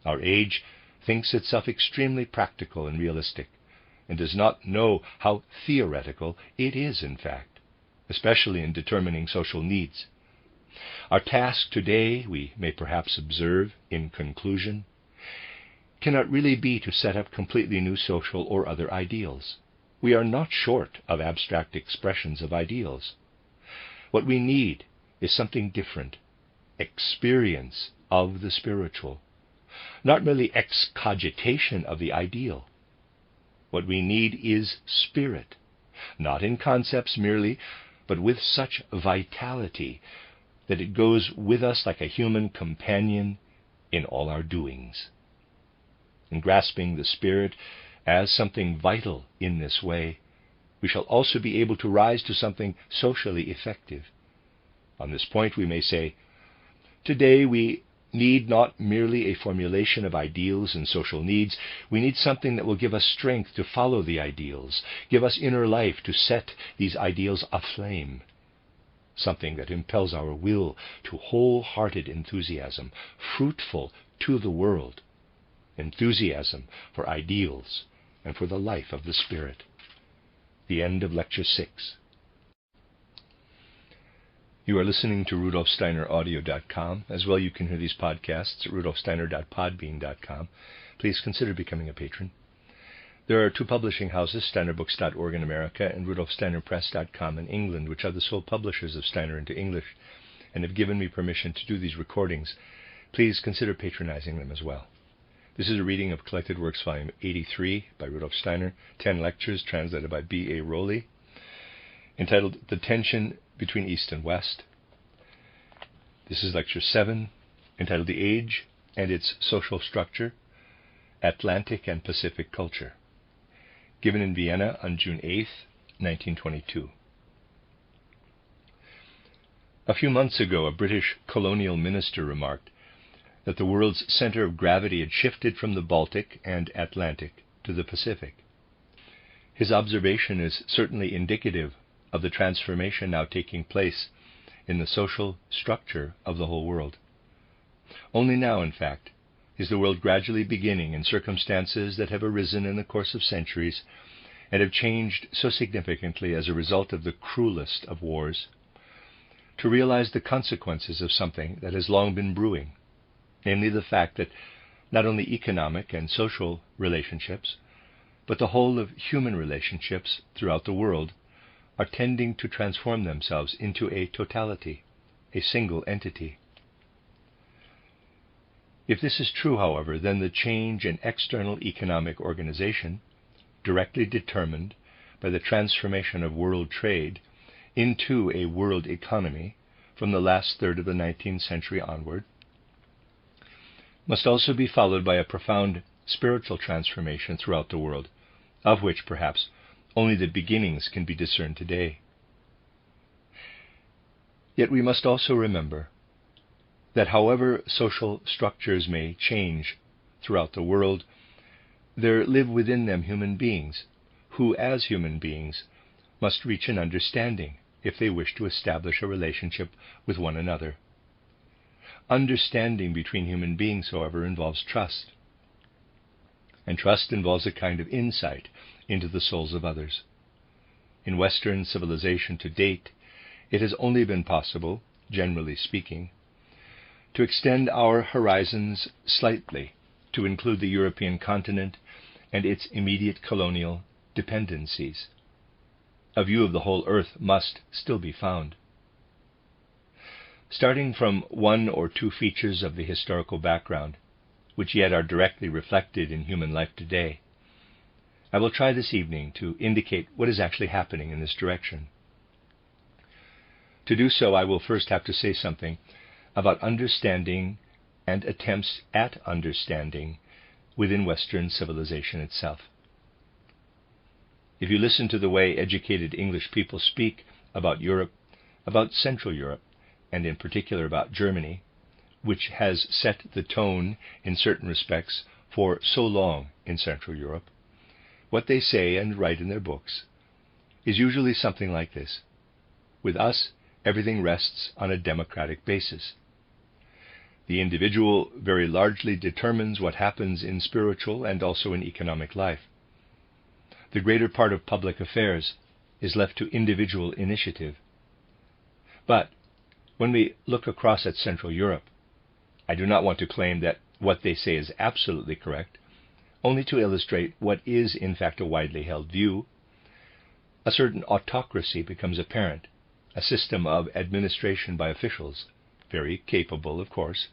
Our age thinks itself extremely practical and realistic, and does not know how theoretical it is, in fact, especially in determining social needs. Our task today, we may perhaps observe in conclusion, cannot really be to set up completely new social or other ideals. We are not short of abstract expressions of ideals. What we need is something different, experience of the spiritual, not merely excogitation of the ideal. What we need is spirit, not in concepts merely, but with such vitality that it goes with us like a human companion in all our doings. In grasping the spirit as something vital in this way, we shall also be able to rise to something socially effective. On this point we may say, today we need not merely a formulation of ideals and social needs. We need something that will give us strength to follow the ideals, give us inner life to set these ideals aflame. Something that impels our will to wholehearted enthusiasm, fruitful to the world, enthusiasm for ideals and for the life of the Spirit. The end of Lecture 6. You are listening to RudolfSteinerAudio.com. As well, you can hear these podcasts at RudolfSteiner.podbean.com. Please consider becoming a patron. There are two publishing houses, SteinerBooks.org in America and RudolfSteinerPress.com in England, which are the sole publishers of Steiner into English, and have given me permission to do these recordings. Please consider patronizing them as well. This is a reading of Collected Works, Volume 83 by Rudolf Steiner, 10 lectures translated by B.A. Rowley, entitled The Tension Between East and West. This is Lecture 7, entitled The Age and Its Social Structure, Atlantic and Pacific Culture, given in Vienna on June 8, 1922. A few months ago, a British colonial minister remarked that the world's center of gravity had shifted from the Baltic and Atlantic to the Pacific. His observation is certainly indicative of the transformation now taking place in the social structure of the whole world. Only now, in fact, is the world gradually beginning, in circumstances that have arisen in the course of centuries and have changed so significantly as a result of the cruelest of wars, to realize the consequences of something that has long been brewing, namely the fact that not only economic and social relationships, but the whole of human relationships throughout the world are tending to transform themselves into a totality, a single entity. If this is true, however, then the change in external economic organization, directly determined by the transformation of world trade into a world economy from the last third of the 19th century onward, must also be followed by a profound spiritual transformation throughout the world, of which, perhaps, only the beginnings can be discerned today. Yet we must also remember that however social structures may change throughout the world, there live within them human beings who, as human beings, must reach an understanding if they wish to establish a relationship with one another. Understanding between human beings, however, involves trust. And trust involves a kind of insight into the souls of others. In Western civilization to date, it has only been possible, generally speaking, to extend our horizons slightly to include the European continent and its immediate colonial dependencies. A view of the whole earth must still be found. Starting from one or two features of the historical background, which yet are directly reflected in human life today, I will try this evening to indicate what is actually happening in this direction. To do so, I will first have to say something about understanding and attempts at understanding within Western civilization itself. If you listen to the way educated English people speak about Europe, about Central Europe, and in particular about Germany, which has set the tone in certain respects for so long in Central Europe, what they say and write in their books is usually something like this: with us, everything rests on a democratic basis. The individual very largely determines what happens in spiritual and also in economic life. The greater part of public affairs is left to individual initiative. But when we look across at Central Europe, I do not want to claim that what they say is absolutely correct, only to illustrate what is in fact a widely held view. A certain autocracy becomes apparent, a system of administration by officials, very capable, of course,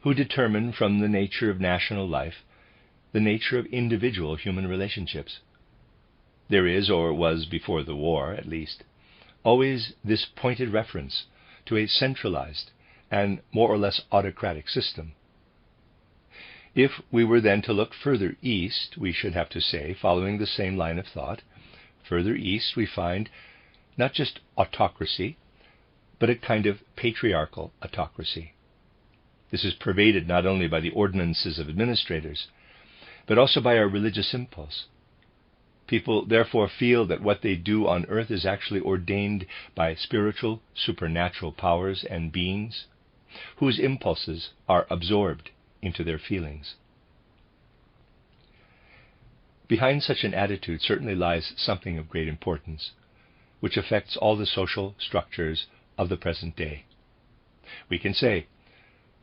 who determine from the nature of national life the nature of individual human relationships. There is, or was before the war at least, always this pointed reference to a centralized and more or less autocratic system. If we were then to look further east, we should have to say, following the same line of thought, further east we find not just autocracy, but a kind of patriarchal autocracy. This is pervaded not only by the ordinances of administrators, but also by our religious impulse. People therefore feel that what they do on earth is actually ordained by spiritual, supernatural powers and beings, whose impulses are absorbed into their feelings. Behind such an attitude certainly lies something of great importance, which affects all the social structures of the present day. We can say,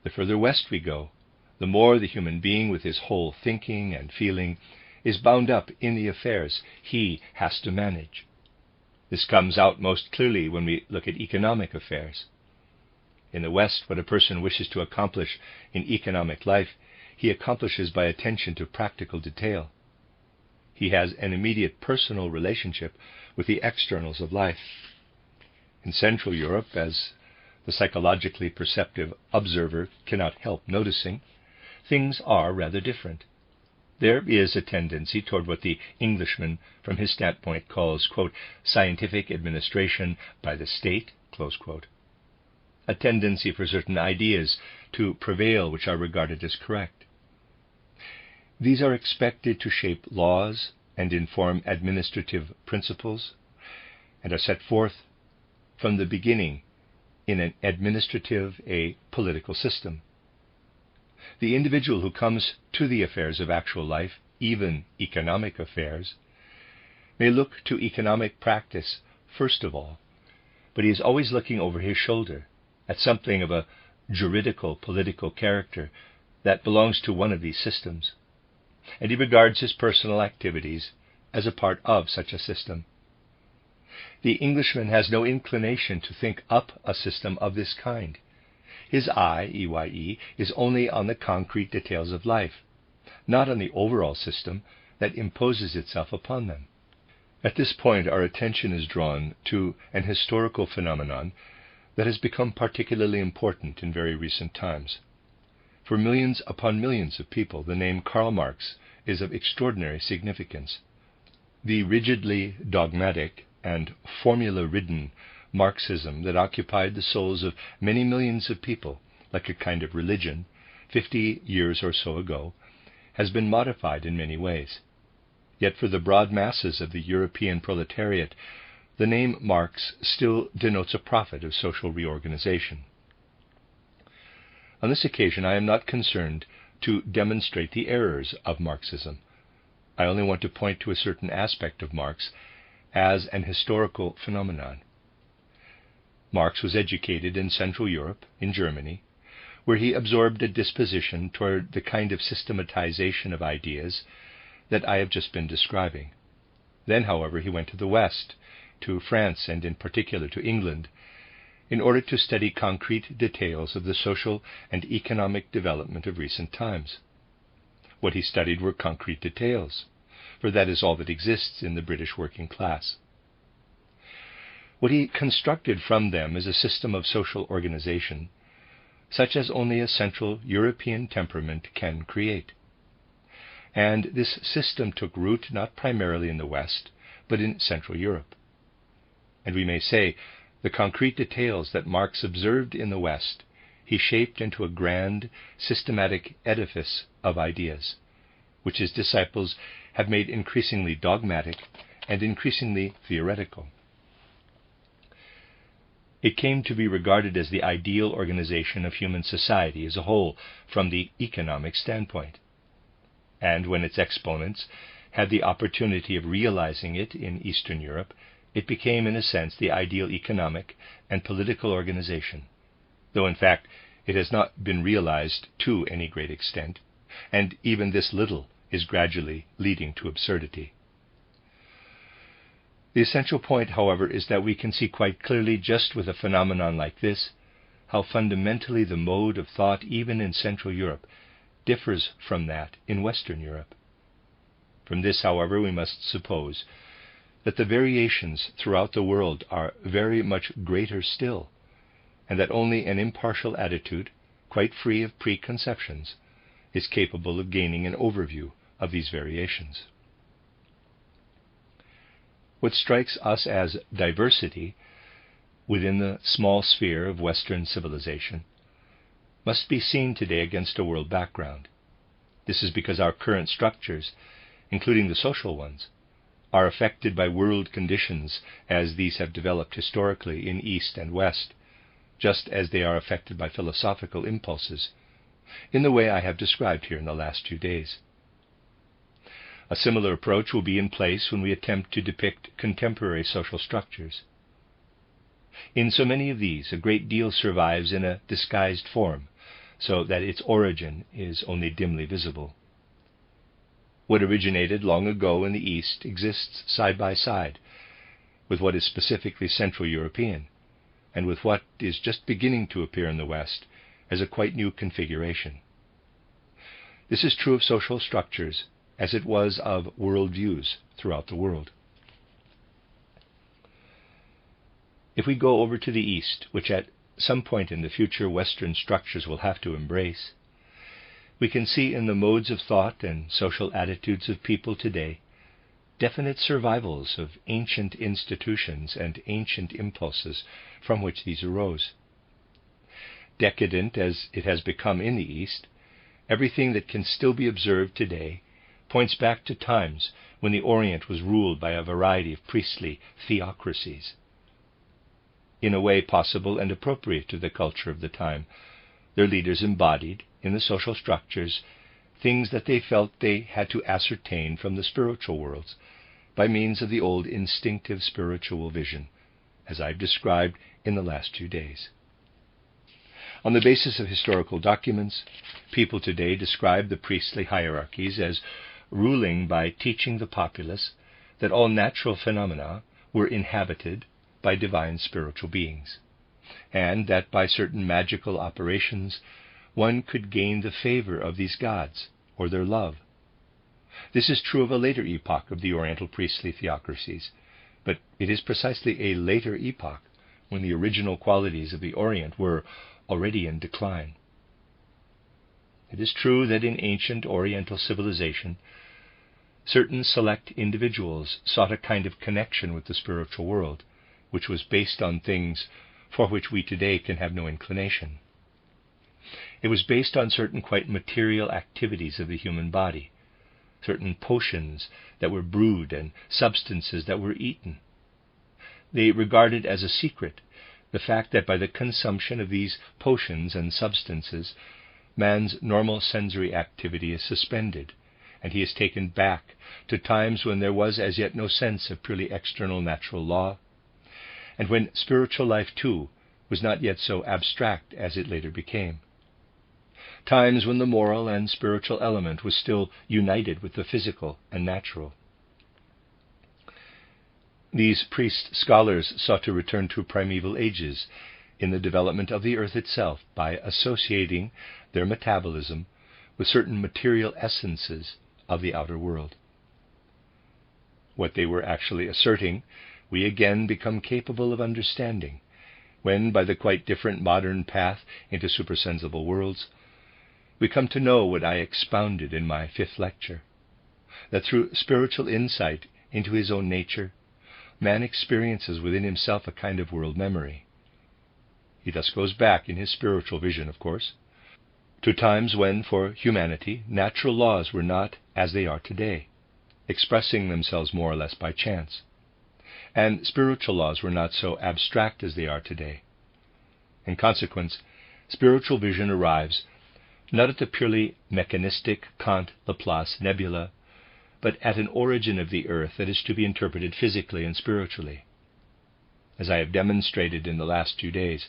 the further west we go, the more the human being with his whole thinking and feeling is bound up in the affairs he has to manage. This comes out most clearly when we look at economic affairs. In the West, what a person wishes to accomplish in economic life, he accomplishes by attention to practical detail. He has an immediate personal relationship with the externals of life. In Central Europe, as the psychologically perceptive observer cannot help noticing, things are rather different. There is a tendency toward what the Englishman, from his standpoint, calls, quote, scientific administration by the state, close quote. A tendency for certain ideas to prevail which are regarded as correct. These are expected to shape laws and inform administrative principles, and are set forth from the beginning in an administrative, a political system. The individual who comes to the affairs of actual life, even economic affairs, may look to economic practice first of all, but he is always looking over his shoulder at something of a juridical, political character that belongs to one of these systems, and he regards his personal activities as a part of such a system. The Englishman has no inclination to think up a system of this kind. His eye, EYE, is only on the concrete details of life, not on the overall system that imposes itself upon them. At this point, our attention is drawn to an historical phenomenon that has become particularly important in very recent times. For millions upon millions of people, the name Karl Marx is of extraordinary significance. The rigidly dogmatic and formula-ridden Marxism that occupied the souls of many millions of people, like a kind of religion, 50 years or so ago, has been modified in many ways. Yet for the broad masses of the European proletariat, the name Marx still denotes a prophet of social reorganization. On this occasion, I am not concerned to demonstrate the errors of Marxism. I only want to point to a certain aspect of Marx as an historical phenomenon. Marx was educated in Central Europe, in Germany, where he absorbed a disposition toward the kind of systematization of ideas that I have just been describing. Then, however, he went to the West, to France, and in particular to England, in order to study concrete details of the social and economic development of recent times. What he studied were concrete details, for that is all that exists in the British working class. What he constructed from them is a system of social organization, such as only a Central European temperament can create. And this system took root not primarily in the West, but in Central Europe. And we may say, the concrete details that Marx observed in the West, he shaped into a grand, systematic edifice of ideas, which his disciples have made increasingly dogmatic and increasingly theoretical. It came to be regarded as the ideal organization of human society as a whole from the economic standpoint. And when its exponents had the opportunity of realizing it in Eastern Europe, it became, in a sense, the ideal economic and political organization, though in fact it has not been realized to any great extent, and even this little is gradually leading to absurdity. The essential point, however, is that we can see quite clearly, just with a phenomenon like this, how fundamentally the mode of thought, even in Central Europe, differs from that in Western Europe. From this, however, we must suppose that the variations throughout the world are very much greater still, and that only an impartial attitude, quite free of preconceptions, is capable of gaining an overview of these variations. What strikes us as diversity within the small sphere of Western civilization must be seen today against a world background. This is because our current structures, including the social ones, are affected by world conditions as these have developed historically in East and West, just as they are affected by philosophical impulses, in the way I have described here in the last 2 days. A similar approach will be in place when we attempt to depict contemporary social structures. In so many of these, a great deal survives in a disguised form, so that its origin is only dimly visible. What originated long ago in the East exists side by side with what is specifically Central European, and with what is just beginning to appear in the West as a quite new configuration. This is true of social structures as it was of worldviews throughout the world. If we go over to the East, which at some point in the future Western structures will have to embrace, we can see in the modes of thought and social attitudes of people today definite survivals of ancient institutions and ancient impulses from which these arose. Decadent as it has become in the East, everything that can still be observed today points back to times when the Orient was ruled by a variety of priestly theocracies. In a way possible and appropriate to the culture of the time, their leaders embodied, in the social structures, things that they felt they had to ascertain from the spiritual worlds by means of the old instinctive spiritual vision, as I've described in the last 2 days. On the basis of historical documents, people today describe the priestly hierarchies as ruling by teaching the populace that all natural phenomena were inhabited by divine spiritual beings, and that by certain magical operations one could gain the favor of these gods, or their love. This is true of a later epoch of the Oriental priestly theocracies, but it is precisely a later epoch when the original qualities of the Orient were already in decline. It is true that in ancient Oriental civilization, certain select individuals sought a kind of connection with the spiritual world, which was based on things for which we today can have no inclination. It was based on certain quite material activities of the human body, certain potions that were brewed and substances that were eaten. They regarded as a secret the fact that by the consumption of these potions and substances, man's normal sensory activity is suspended, and he is taken back to times when there was as yet no sense of purely external natural law, and when spiritual life too was not yet so abstract as it later became. Times when the moral and spiritual element was still united with the physical and natural. These priest-scholars sought to return to primeval ages in the development of the earth itself by associating their metabolism with certain material essences of the outer world. What they were actually asserting, we again become capable of understanding, when, by the quite different modern path into supersensible worlds, we come to know what I expounded in my 5th lecture, that through spiritual insight into his own nature, man experiences within himself a kind of world memory. He thus goes back in his spiritual vision, of course, to times when, for humanity, natural laws were not as they are today, expressing themselves more or less by chance, and spiritual laws were not so abstract as they are today. In consequence, spiritual vision arrives not at the purely mechanistic Kant-Laplace nebula, but at an origin of the earth that is to be interpreted physically and spiritually. As I have demonstrated in the last 2 days,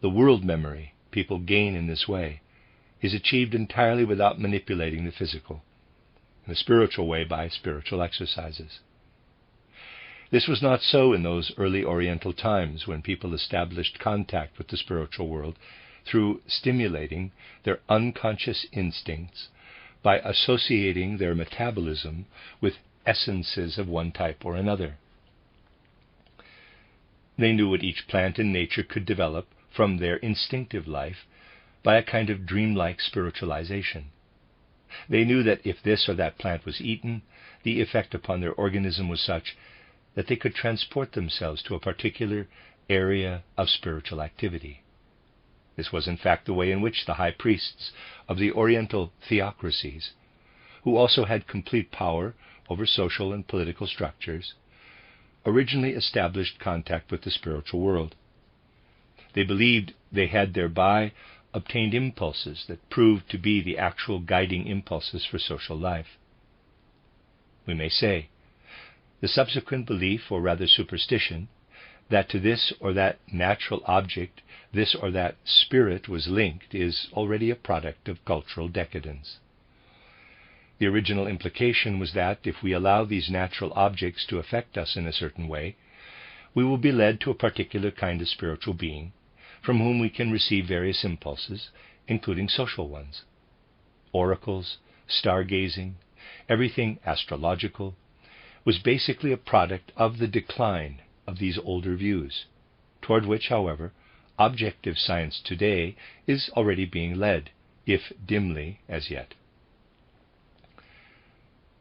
the world memory people gain in this way is achieved entirely without manipulating the physical, in the spiritual way by spiritual exercises. This was not so in those early Oriental times when people established contact with the spiritual world through stimulating their unconscious instincts by associating their metabolism with essences of one type or another. They knew what each plant in nature could develop from their instinctive life by a kind of dreamlike spiritualization. They knew that if this or that plant was eaten, the effect upon their organism was such that they could transport themselves to a particular area of spiritual activity. This was in fact the way in which the high priests of the Oriental theocracies, who also had complete power over social and political structures, originally established contact with the spiritual world. They believed they had thereby obtained impulses that proved to be the actual guiding impulses for social life. We may say, the subsequent belief, or rather superstition, that to this or that natural object, this or that spirit was linked, is already a product of cultural decadence. The original implication was that if we allow these natural objects to affect us in a certain way, we will be led to a particular kind of spiritual being, from whom we can receive various impulses, including social ones. Oracles, stargazing, everything astrological, was basically a product of the decline of these older views, toward which, however, objective science today is already being led, if dimly as yet.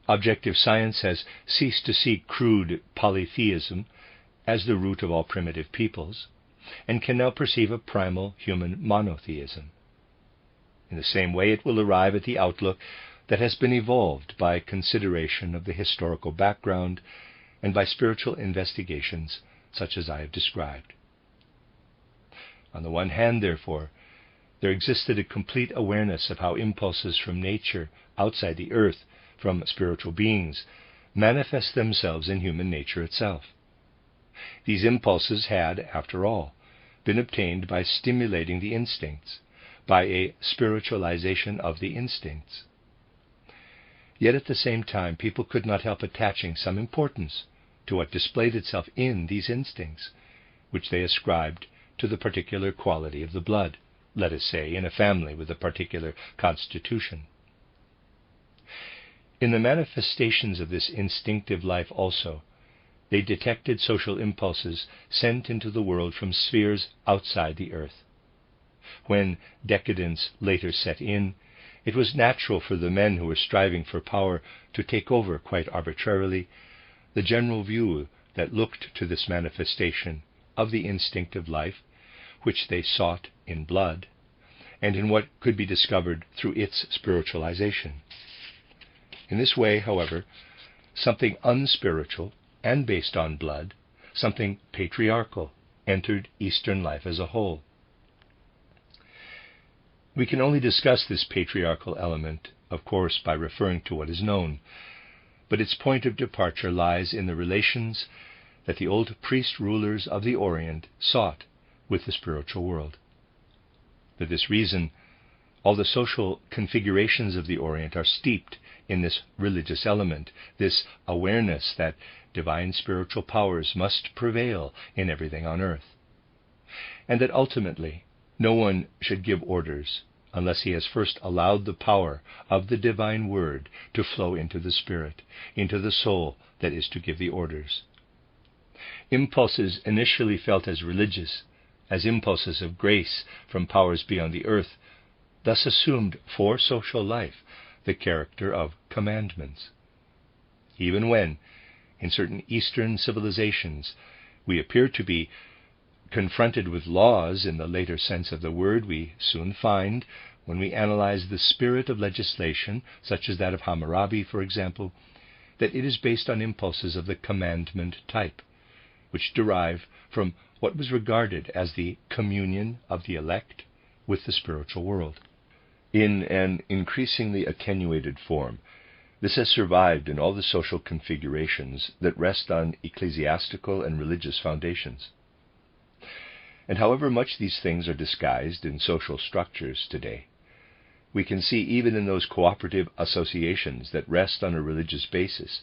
Objective science has ceased to see crude polytheism as the root of all primitive peoples, and can now perceive a primal human monotheism. In the same way, it will arrive at the outlook that has been evolved by consideration of the historical background and by spiritual investigations such as I have described. On the one hand, therefore, there existed a complete awareness of how impulses from nature outside the earth, from spiritual beings, manifest themselves in human nature itself. These impulses had, after all, been obtained by stimulating the instincts, by a spiritualization of the instincts. Yet at the same time, people could not help attaching some importance to what displayed itself in these instincts, which they ascribed to the particular quality of the blood, let us say, in a family with a particular constitution. In the manifestations of this instinctive life also, they detected social impulses sent into the world from spheres outside the earth. When decadence later set in, it was natural for the men who were striving for power to take over quite arbitrarily the general view that looked to this manifestation of the instinct of life, which they sought in blood, and in what could be discovered through its spiritualization. In this way, however, something unspiritual and based on blood, something patriarchal, entered Eastern life as a whole. We can only discuss this patriarchal element, of course, by referring to what is known, but its point of departure lies in the relations that the old priest-rulers of the Orient sought with the spiritual world. For this reason, all the social configurations of the Orient are steeped in this religious element, this awareness that divine spiritual powers must prevail in everything on earth, and that ultimately no one should give orders unless he has first allowed the power of the divine word to flow into the spirit, into the soul that is to give the orders. Impulses initially felt as religious, as impulses of grace from powers beyond the earth, thus assumed for social life the character of commandments. Even when, in certain Eastern civilizations, we appear to be confronted with laws in the later sense of the word, we soon find, when we analyze the spirit of legislation, such as that of Hammurabi, for example, that it is based on impulses of the commandment type, which derive from what was regarded as the communion of the elect with the spiritual world. In an increasingly attenuated form, this has survived in all the social configurations that rest on ecclesiastical and religious foundations. And however much these things are disguised in social structures today, we can see even in those cooperative associations that rest on a religious basis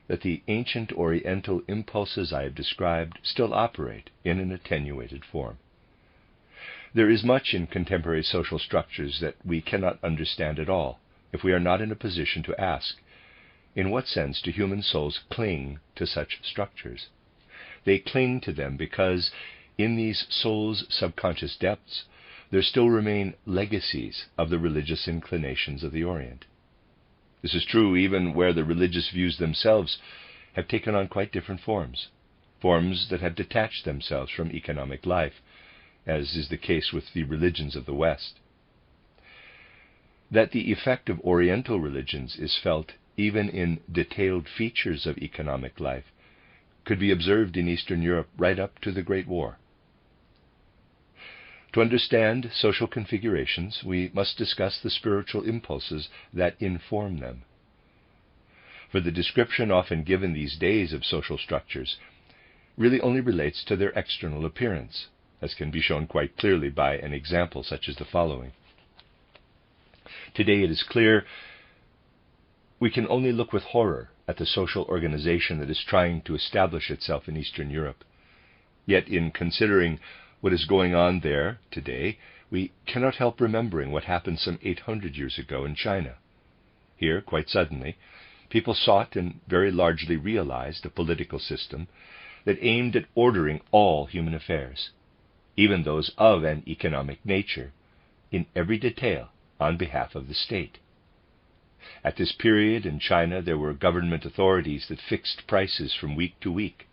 that the ancient Oriental impulses I have described still operate in an attenuated form. There is much in contemporary social structures that we cannot understand at all if we are not in a position to ask, in what sense do human souls cling to such structures? They cling to them because in these souls' subconscious depths there still remain legacies of the religious inclinations of the Orient. This is true even where the religious views themselves have taken on quite different forms that have detached themselves from economic life, as is the case with the religions of the West. That the effect of Oriental religions is felt even in detailed features of economic life could be observed in Eastern Europe right up to the Great War. To understand social configurations, we must discuss the spiritual impulses that inform them. For the description often given these days of social structures really only relates to their external appearance, as can be shown quite clearly by an example such as the following. Today it is clear we can only look with horror at the social organization that is trying to establish itself in Eastern Europe. Yet in considering what is going on there today, we cannot help remembering what happened some 800 years ago in China. Here, quite suddenly, people sought and very largely realized a political system that aimed at ordering all human affairs, even those of an economic nature, in every detail on behalf of the state. At this period in China there were government authorities that fixed prices from week to week,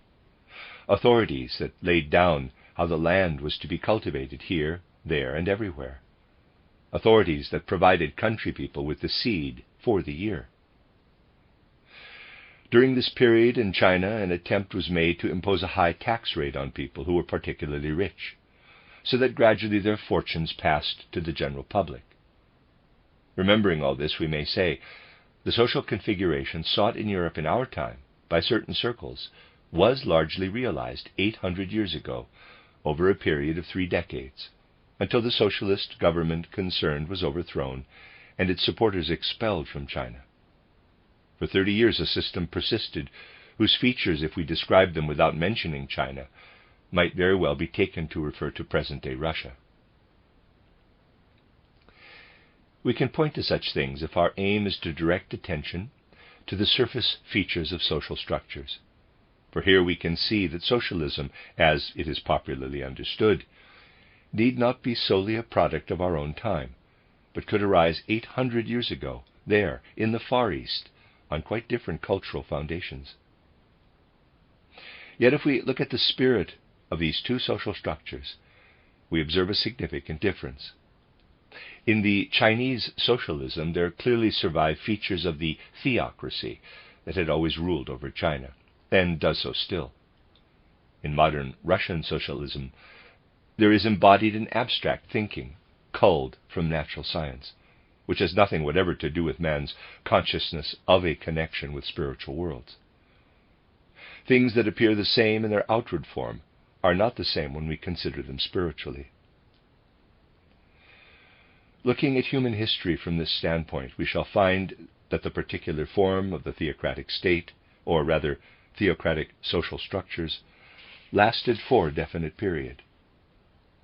authorities that laid down how the land was to be cultivated here, there, and everywhere, authorities that provided country people with the seed for the year. During this period in China, an attempt was made to impose a high tax rate on people who were particularly rich, so that gradually their fortunes passed to the general public. Remembering all this, we may say, the social configuration sought in Europe in our time by certain circles was largely realized 800 years ago, over a period of 3 decades, until the socialist government concerned was overthrown and its supporters expelled from China. For 30 years a system persisted whose features, if we describe them without mentioning China, might very well be taken to refer to present-day Russia. We can point to such things if our aim is to direct attention to the surface features of social structures. For here we can see that socialism, as it is popularly understood, need not be solely a product of our own time, but could arise 800 years ago, there, in the Far East, on quite different cultural foundations. Yet if we look at the spirit of these two social structures, we observe a significant difference. In the Chinese socialism, there clearly survive features of the theocracy that had always ruled over China, and does so still. In modern Russian socialism, there is embodied an abstract thinking, culled from natural science, which has nothing whatever to do with man's consciousness of a connection with spiritual worlds. Things that appear the same in their outward form are not the same when we consider them spiritually. Looking at human history from this standpoint, we shall find that the particular form of the theocratic state, or rather theocratic social structures, lasted for a definite period.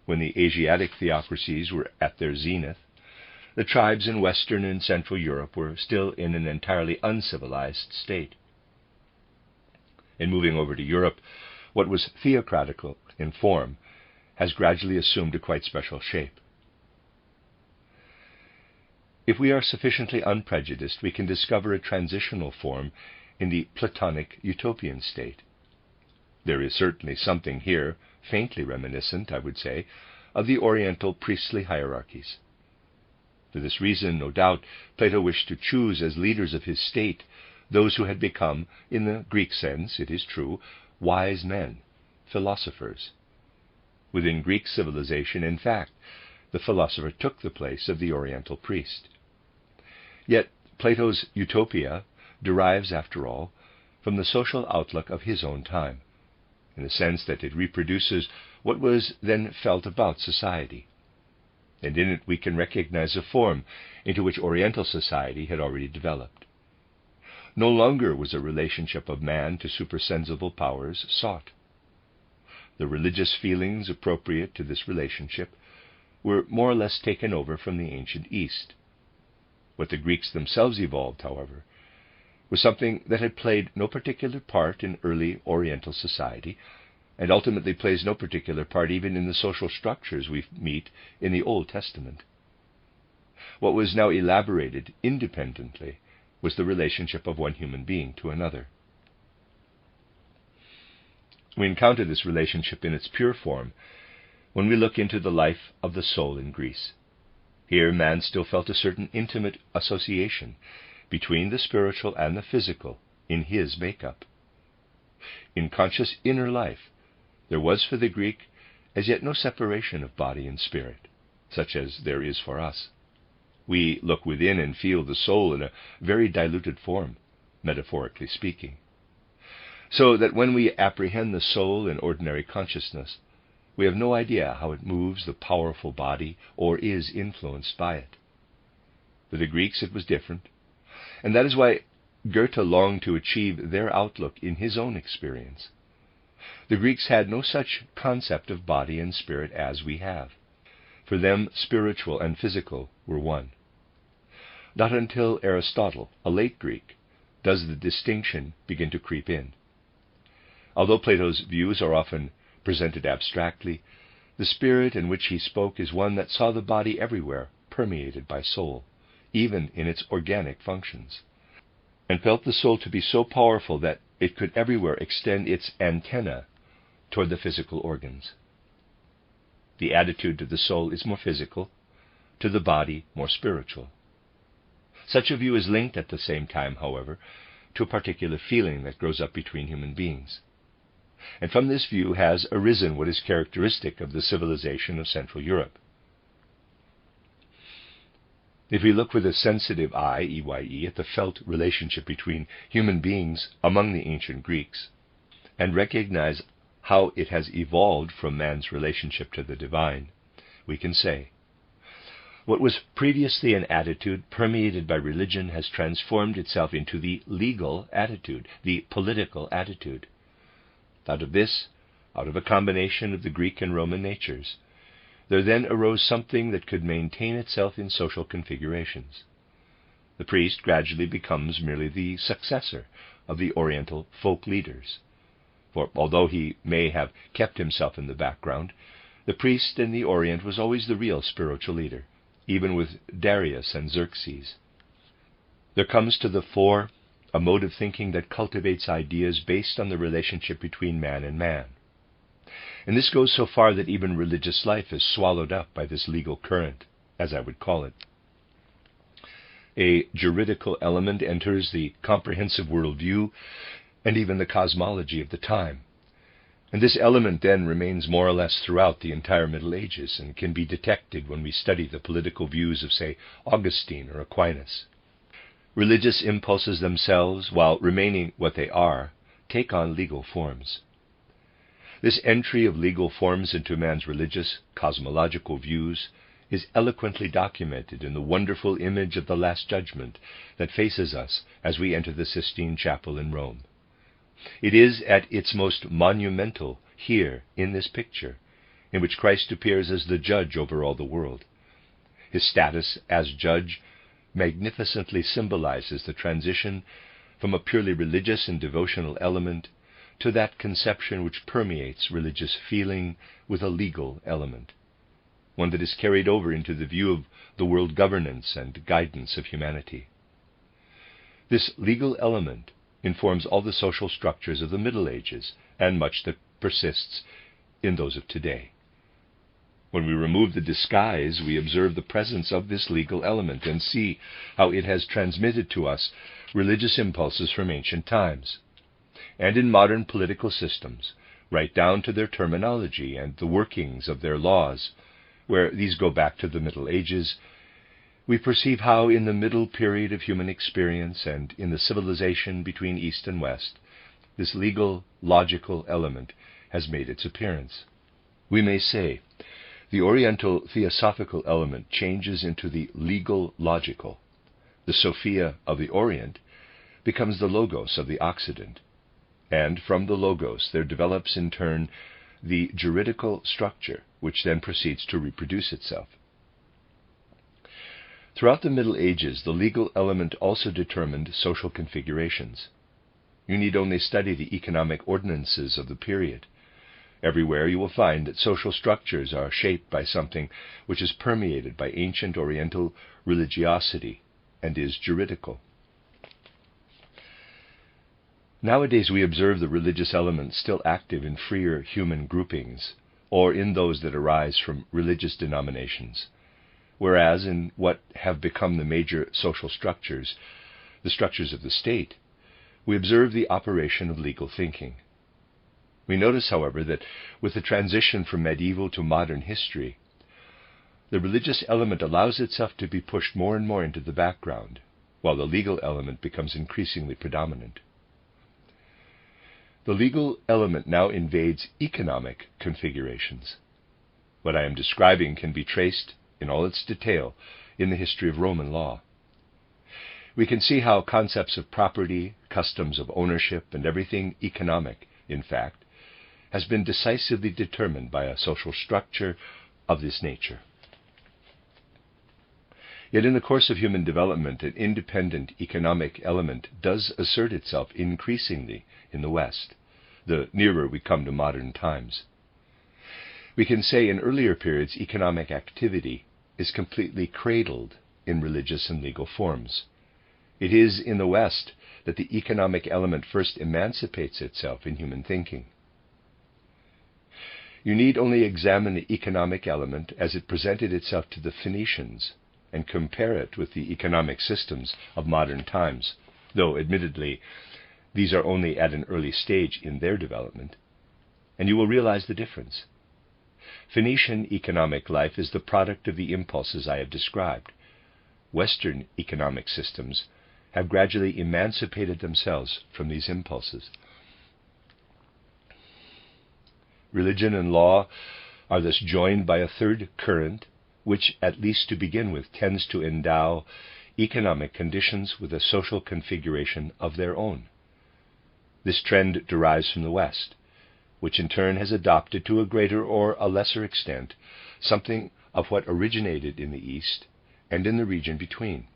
When the Asiatic theocracies were at their zenith, the tribes in Western and Central Europe were still in an entirely uncivilized state. In moving over to Europe, what was theocratical in form has gradually assumed a quite special shape. If we are sufficiently unprejudiced, we can discover a transitional form in the Platonic utopian state. There is certainly something here, faintly reminiscent, I would say, of the Oriental priestly hierarchies. For this reason, no doubt, Plato wished to choose as leaders of his state those who had become, in the Greek sense, it is true, wise men, philosophers. Within Greek civilization, in fact, the philosopher took the place of the Oriental priest. Yet Plato's utopia derives, after all, from the social outlook of his own time, in the sense that it reproduces what was then felt about society. And in it we can recognize a form into which Oriental society had already developed. No longer was a relationship of man to supersensible powers sought. The religious feelings appropriate to this relationship were more or less taken over from the ancient East. What the Greeks themselves evolved, however, was something that had played no particular part in early Oriental society, and ultimately plays no particular part even in the social structures we meet in the Old Testament. What was now elaborated independently was the relationship of one human being to another. We encounter this relationship in its pure form when we look into the life of the soul in Greece. Here man still felt a certain intimate association between the spiritual and the physical in his makeup. In conscious inner life, there was for the Greek as yet no separation of body and spirit, such as there is for us. We look within and feel the soul in a very diluted form, metaphorically speaking. So that when we apprehend the soul in ordinary consciousness, we have no idea how it moves the powerful body or is influenced by it. For the Greeks it was different, and that is why Goethe longed to achieve their outlook in his own experience. The Greeks had no such concept of body and spirit as we have. For them, spiritual and physical were one. Not until Aristotle, a late Greek, does the distinction begin to creep in. Although Plato's views are often presented abstractly, the spirit in which he spoke is one that saw the body everywhere permeated by soul, even in its organic functions, and felt the soul to be so powerful that it could everywhere extend its antenna toward the physical organs. The attitude to the soul is more physical, to the body more spiritual. Such a view is linked at the same time, however, to a particular feeling that grows up between human beings. And from this view has arisen what is characteristic of the civilization of Central Europe. If we look with a sensitive eye, EYE, at the felt relationship between human beings among the ancient Greeks, and recognize how it has evolved from man's relationship to the divine, we can say, what was previously an attitude permeated by religion has transformed itself into the legal attitude, the political attitude. Out of this, out of a combination of the Greek and Roman natures, there then arose something that could maintain itself in social configurations. The priest gradually becomes merely the successor of the Oriental folk leaders. For although he may have kept himself in the background, the priest in the Orient was always the real spiritual leader, even with Darius and Xerxes. There comes to the fore a mode of thinking that cultivates ideas based on the relationship between man and man. And this goes so far that even religious life is swallowed up by this legal current, as I would call it. A juridical element enters the comprehensive worldview and even the cosmology of the time. And this element then remains more or less throughout the entire Middle Ages and can be detected when we study the political views of, say, Augustine or Aquinas. Religious impulses themselves, while remaining what they are, take on legal forms. This entry of legal forms into man's religious, cosmological views is eloquently documented in the wonderful image of the Last Judgment that faces us as we enter the Sistine Chapel in Rome. It is at its most monumental here in this picture, in which Christ appears as the judge over all the world. His status as judge magnificently symbolizes the transition from a purely religious and devotional element to that conception which permeates religious feeling with a legal element, one that is carried over into the view of the world governance and guidance of humanity. This legal element informs all the social structures of the Middle Ages and much that persists in those of today. When we remove the disguise, we observe the presence of this legal element and see how it has transmitted to us religious impulses from ancient times. And in modern political systems, right down to their terminology and the workings of their laws, where these go back to the Middle Ages, we perceive how in the middle period of human experience and in the civilization between East and West, this legal, logical element has made its appearance. We may say, the Oriental theosophical element changes into the legal logical. The Sophia of the Orient becomes the Logos of the Occident, and from the Logos there develops in turn the juridical structure, which then proceeds to reproduce itself. Throughout the Middle Ages, the legal element also determined social configurations. You need only study the economic ordinances of the period. Everywhere you will find that social structures are shaped by something which is permeated by ancient Oriental religiosity and is juridical. Nowadays we observe the religious element still active in freer human groupings, or in those that arise from religious denominations, whereas in what have become the major social structures, the structures of the state, we observe the operation of legal thinking. We notice, however, that with the transition from medieval to modern history, the religious element allows itself to be pushed more and more into the background, while the legal element becomes increasingly predominant. The legal element now invades economic configurations. What I am describing can be traced in all its detail in the history of Roman law. We can see how concepts of property, customs of ownership, and everything economic, in fact, has been decisively determined by a social structure of this nature. Yet in the course of human development, an independent economic element does assert itself increasingly in the West, the nearer we come to modern times. We can say in earlier periods economic activity is completely cradled in religious and legal forms. It is in the West that the economic element first emancipates itself in human thinking. You need only examine the economic element as it presented itself to the Phoenicians and compare it with the economic systems of modern times, though admittedly these are only at an early stage in their development, and you will realize the difference. Phoenician economic life is the product of the impulses I have described. Western economic systems have gradually emancipated themselves from these impulses. Religion and law are thus joined by a third current, which, at least to begin with, tends to endow economic conditions with a social configuration of their own. This trend derives from the West, which in turn has adopted to a greater or a lesser extent something of what originated in the East and in the region between.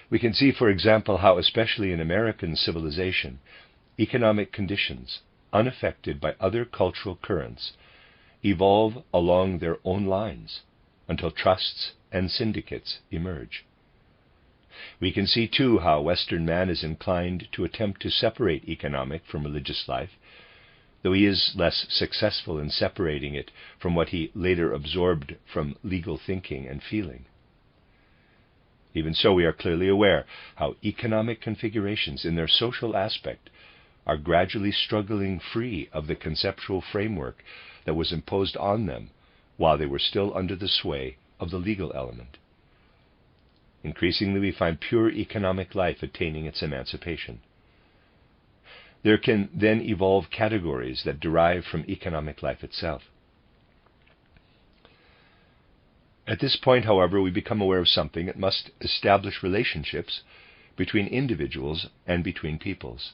We can see, for example, how especially in American civilization, economic conditions, unaffected by other cultural currents, evolve along their own lines, until trusts and syndicates emerge. We can see, too, how Western man is inclined to attempt to separate economic from religious life, though he is less successful in separating it from what he later absorbed from legal thinking and feeling. Even so, we are clearly aware how economic configurations in their social aspect are gradually struggling free of the conceptual framework that was imposed on them while they were still under the sway of the legal element. Increasingly, we find pure economic life attaining its emancipation. There can then evolve categories that derive from economic life itself. At this point, however, we become aware of something that must establish relationships between individuals and between peoples,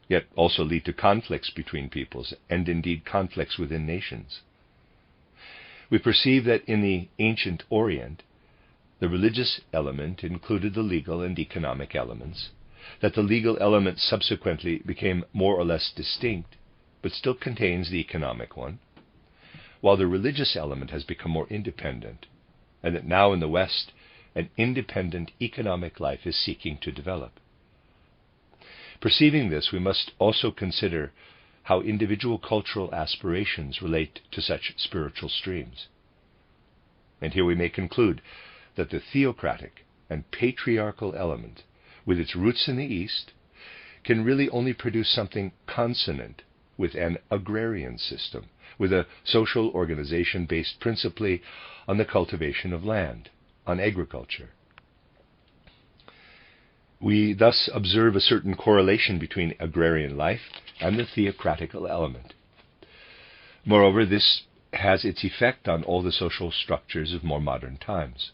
yet also lead to conflicts between peoples and indeed conflicts within nations. We perceive that in the ancient Orient, the religious element included the legal and economic elements, that the legal element subsequently became more or less distinct, but still contains the economic one, while the religious element has become more independent, and that now in the West, an independent economic life is seeking to develop. Perceiving this, we must also consider how individual cultural aspirations relate to such spiritual streams. And here we may conclude that the theocratic and patriarchal element, with its roots in the East, can really only produce something consonant with an agrarian system, with a social organization based principally on the cultivation of land, on agriculture. We thus observe a certain correlation between agrarian life and the theocratical element. Moreover, this has its effect on all the social structures of more modern times.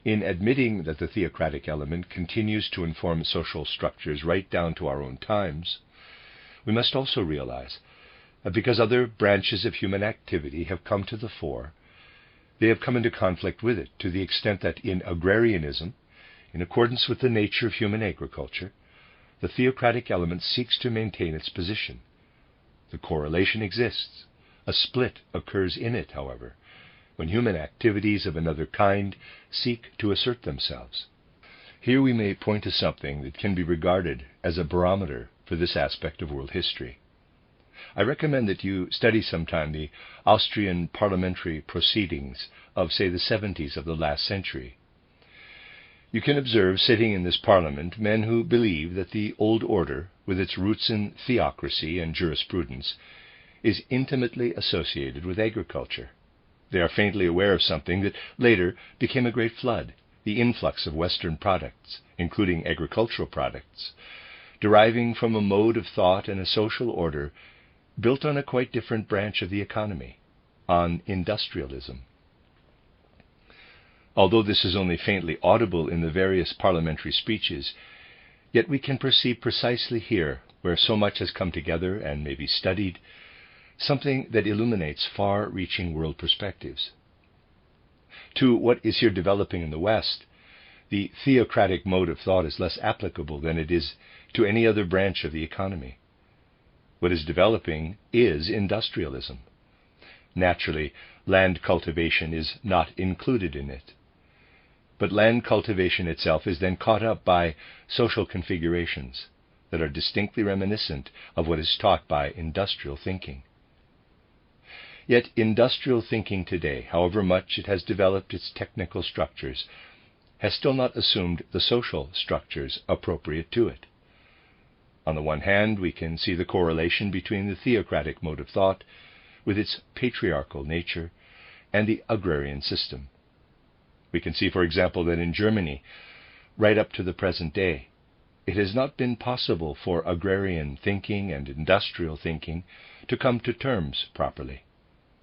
In admitting that the theocratic element continues to inform social structures right down to our own times, we must also realize that because other branches of human activity have come to the fore, they have come into conflict with it to the extent that in agrarianism, in accordance with the nature of human agriculture, the theocratic element seeks to maintain its position. The correlation exists. A split occurs in it, however, when human activities of another kind seek to assert themselves. Here we may point to something that can be regarded as a barometer for this aspect of world history. I recommend that you study sometime the Austrian parliamentary proceedings of, say, the 70s of the last century. You can observe sitting in this parliament men who believe that the old order, with its roots in theocracy and jurisprudence, is intimately associated with agriculture. They are faintly aware of something that later became a great flood, the influx of Western products, including agricultural products, deriving from a mode of thought and a social order built on a quite different branch of the economy, on industrialism. Although this is only faintly audible in the various parliamentary speeches, yet we can perceive precisely here, where so much has come together and may be studied, something that illuminates far-reaching world perspectives. To what is here developing in the West, the theocratic mode of thought is less applicable than it is to any other branch of the economy. What is developing is industrialism. Naturally, land cultivation is not included in it. But land cultivation itself is then caught up by social configurations that are distinctly reminiscent of what is taught by industrial thinking. Yet industrial thinking today, however much it has developed its technical structures, has still not assumed the social structures appropriate to it. On the one hand, we can see the correlation between the theocratic mode of thought, with its patriarchal nature, and the agrarian system. We can see, for example, that in Germany, right up to the present day, it has not been possible for agrarian thinking and industrial thinking to come to terms properly,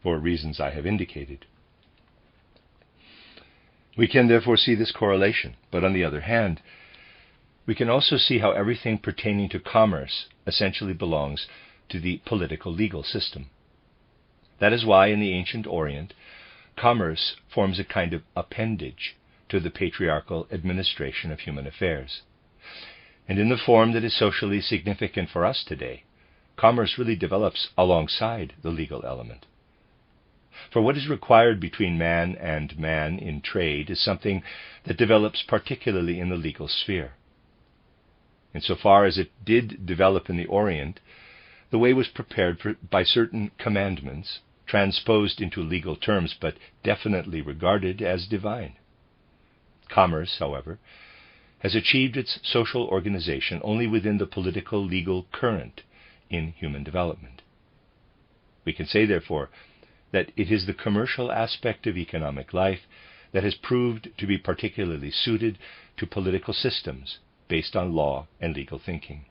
for reasons I have indicated. We can therefore see this correlation, but on the other hand, we can also see how everything pertaining to commerce essentially belongs to the political legal system. That is why in the ancient Orient, commerce forms a kind of appendage to the patriarchal administration of human affairs. And in the form that is socially significant for us today, commerce really develops alongside the legal element. For what is required between man and man in trade is something that develops particularly in the legal sphere. Insofar as it did develop in the Orient, the way was prepared by certain commandments, transposed into legal terms but definitely regarded as divine. Commerce, however, has achieved its social organization only within the political legal current in human development. We can say, therefore, that it is the commercial aspect of economic life that has proved to be particularly suited to political systems based on law and legal thinking.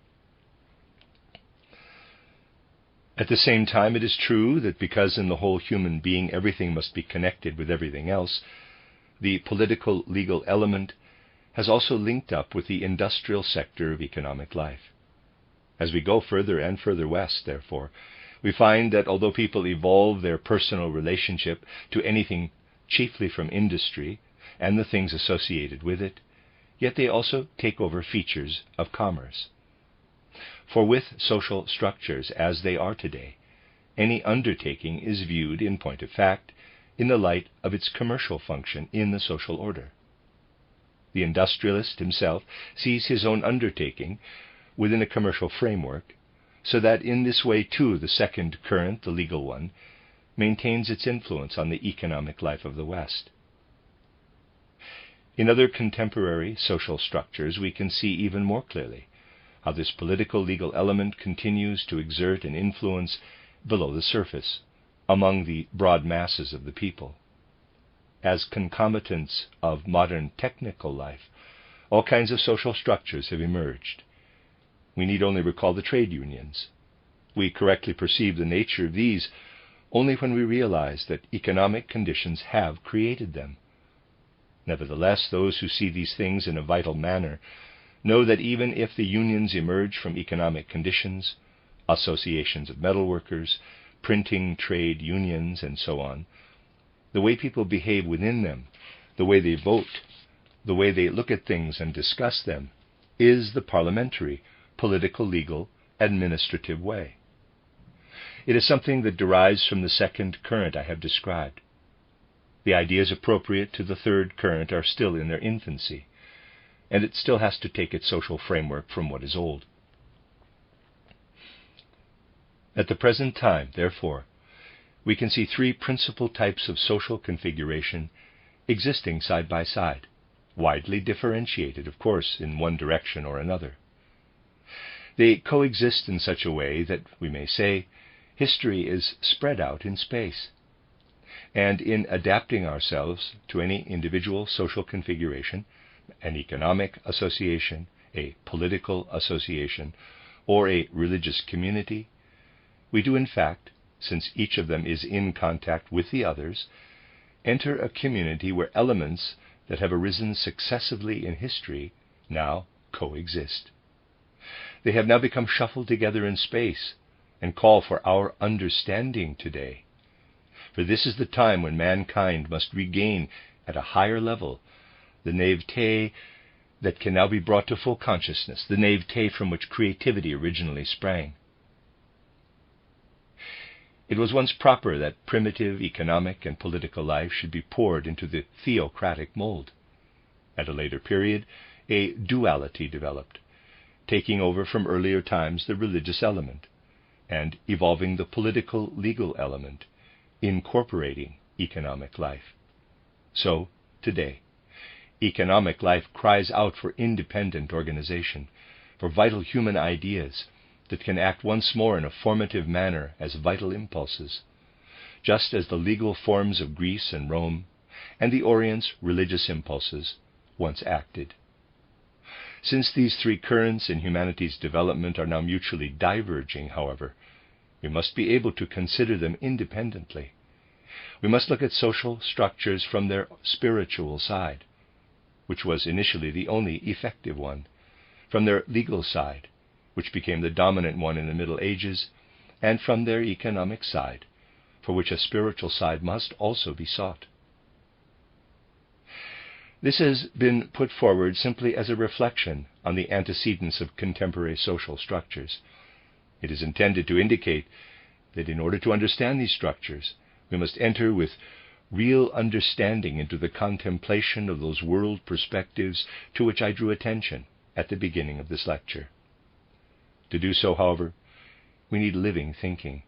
At the same time, it is true that because in the whole human being everything must be connected with everything else, the political legal element has also linked up with the industrial sector of economic life. As we go further and further west, therefore, we find that although people evolve their personal relationship to anything chiefly from industry and the things associated with it, yet they also take over features of commerce. For with social structures as they are today, any undertaking is viewed, in point of fact, in the light of its commercial function in the social order. The industrialist himself sees his own undertaking within a commercial framework, so that in this way too the second current, the legal one, maintains its influence on the economic life of the West. In other contemporary social structures we can see even more clearly how this political legal element continues to exert an influence below the surface, among the broad masses of the people. As concomitants of modern technical life, all kinds of social structures have emerged. We need only recall the trade unions. We correctly perceive the nature of these only when we realize that economic conditions have created them. Nevertheless, those who see these things in a vital manner know that even if the unions emerge from economic conditions, associations of metalworkers, printing trade unions, and so on, the way people behave within them, the way they vote, the way they look at things and discuss them, is the parliamentary, political, legal, administrative way. It is something that derives from the second current I have described. The ideas appropriate to the third current are still in their infancy, and it still has to take its social framework from what is old. At the present time, therefore, we can see three principal types of social configuration existing side by side, widely differentiated, of course, in one direction or another. They coexist in such a way that, we may say, history is spread out in space. And in adapting ourselves to any individual social configuration, an economic association, a political association, or a religious community, we do in fact, since each of them is in contact with the others, enter a community where elements that have arisen successively in history now coexist. They have now become shuffled together in space and call for our understanding today. For this is the time when mankind must regain at a higher level the naivete that can now be brought to full consciousness, the naivete from which creativity originally sprang. It was once proper that primitive economic and political life should be poured into the theocratic mold. At a later period, a duality developed, taking over from earlier times the religious element, and evolving the political legal element, incorporating economic life. So, today, economic life cries out for independent organization, for vital human ideas that can act once more in a formative manner as vital impulses, just as the legal forms of Greece and Rome and the Orient's religious impulses once acted. Since these three currents in humanity's development are now mutually diverging, however, we must be able to consider them independently. We must look at social structures from their spiritual side, which was initially the only effective one, from their legal side, which became the dominant one in the Middle Ages, and from their economic side, for which a spiritual side must also be sought. This has been put forward simply as a reflection on the antecedents of contemporary social structures. It is intended to indicate that in order to understand these structures, We must enter with real understanding into the contemplation of those world perspectives to which I drew attention at the beginning of this lecture. To do so, however, we need living thinking.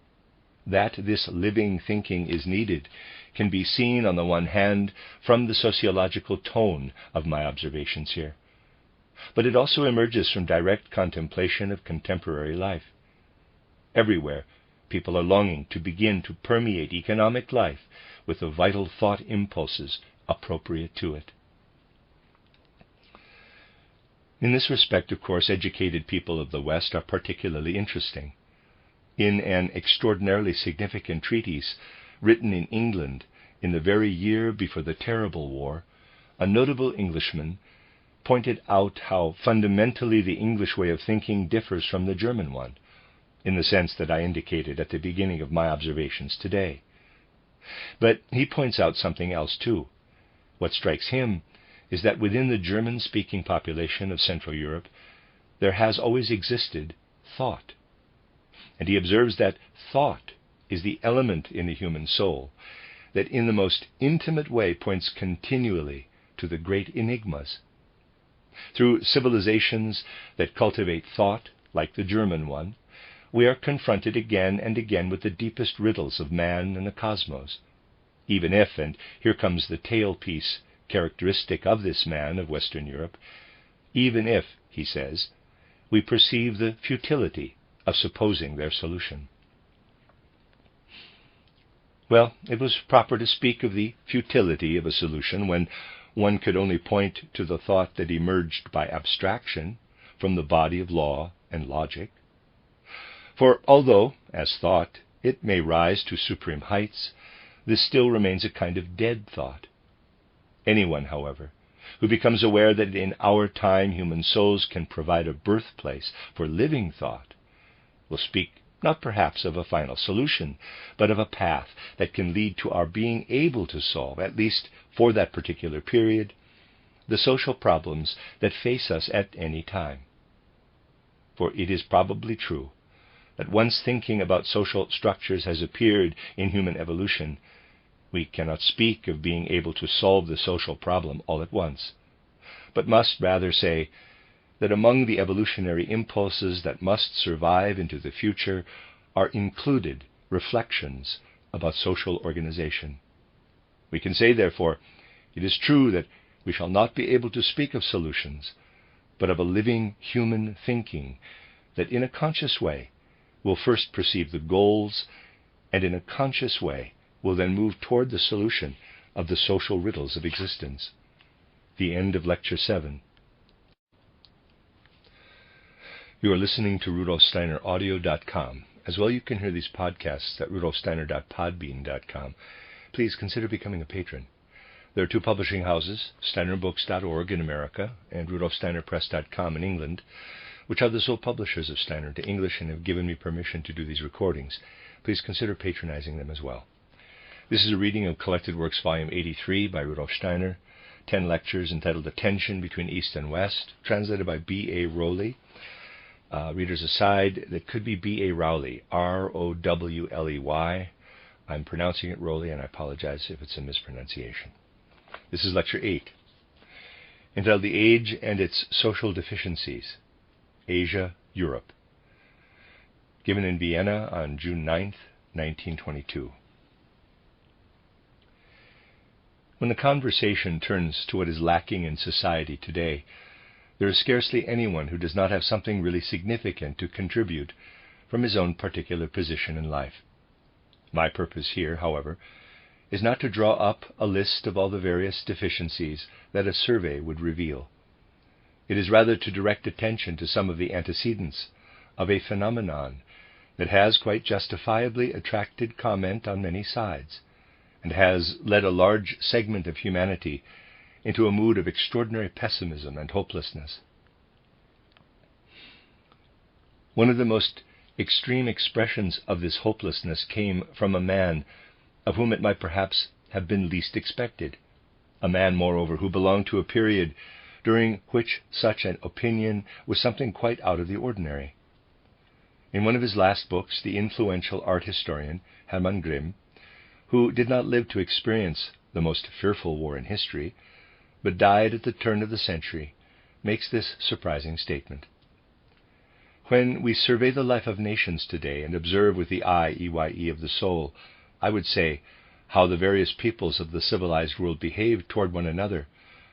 That this living thinking is needed can be seen, on the one hand, from the sociological tone of my observations here, but it also emerges from direct contemplation of contemporary life. Everywhere, people are longing to begin to permeate economic life with the vital thought impulses appropriate to it. In this respect, of course, educated people of the West are particularly interesting. In an extraordinarily significant treatise written in England in the very year before the terrible war, a notable Englishman pointed out how fundamentally the English way of thinking differs from the German one, in the sense that I indicated at the beginning of my observations today. But he points out something else too. What strikes him is that within the German-speaking population of Central Europe, there has always existed thought. And he observes that thought is the element in the human soul that in the most intimate way points continually to the great enigmas. Through civilizations that cultivate thought, like the German one, we are confronted again and again with the deepest riddles of man and the cosmos. Even if, and here comes the tailpiece characteristic of this man of Western Europe, even if, he says, we perceive the futility of supposing their solution. Well, it was proper to speak of the futility of a solution when one could only point to the thought that emerged by abstraction from the body of law and logic. For although, as thought, it may rise to supreme heights, this still remains a kind of dead thought. Anyone, however, who becomes aware that in our time human souls can provide a birthplace for living thought will speak not perhaps of a final solution, but of a path that can lead to our being able to solve, at least for that particular period, the social problems that face us at any time. For it is probably true that once thinking about social structures has appeared in human evolution, we cannot speak of being able to solve the social problem all at once, but must rather say that among the evolutionary impulses that must survive into the future are included reflections about social organization. We can say, therefore, it is true that we shall not be able to speak of solutions, but of a living human thinking that in a conscious way will first perceive the goals, and in a conscious way will then move toward the solution of the social riddles of existence. The end of Lecture 7. You are listening to RudolfSteinerAudio.com. As well, you can hear these podcasts at RudolfSteiner.podbean.com. Please consider becoming a patron. There are two publishing houses, SteinerBooks.org in America and RudolfSteinerPress.com in England, which are the sole publishers of Steiner to English and have given me permission to do these recordings. Please consider patronizing them as well. This is a reading of Collected Works Volume 83 by Rudolf Steiner, 10 lectures entitled The Tension Between East and West, translated by B.A. Rowley. Reader's aside, that could be B.A. Rowley, R-O-W-L-E-Y. I'm pronouncing it Rowley, and I apologize if it's a mispronunciation. This is Lecture 8, entitled The Age and Its Social Deficiencies, Asia, Europe, given in Vienna on June 9th, 1922. When the conversation turns to what is lacking in society today, there is scarcely anyone who does not have something really significant to contribute from his own particular position in life. My purpose here, however, is not to draw up a list of all the various deficiencies that a survey would reveal. It is rather to direct attention to some of the antecedents of a phenomenon that has quite justifiably attracted comment on many sides, and has led a large segment of humanity into a mood of extraordinary pessimism and hopelessness. One of the most extreme expressions of this hopelessness came from a man of whom it might perhaps have been least expected, a man, moreover, who belonged to a period during which such an opinion was something quite out of the ordinary. In one of his last books, the influential art historian Hermann Grimm, who did not live to experience the most fearful war in history, but died at the turn of the century, makes this surprising statement. When we survey the life of nations today and observe with the eye, EYE, of the soul, I would say, how the various peoples of the civilized world behave toward one another,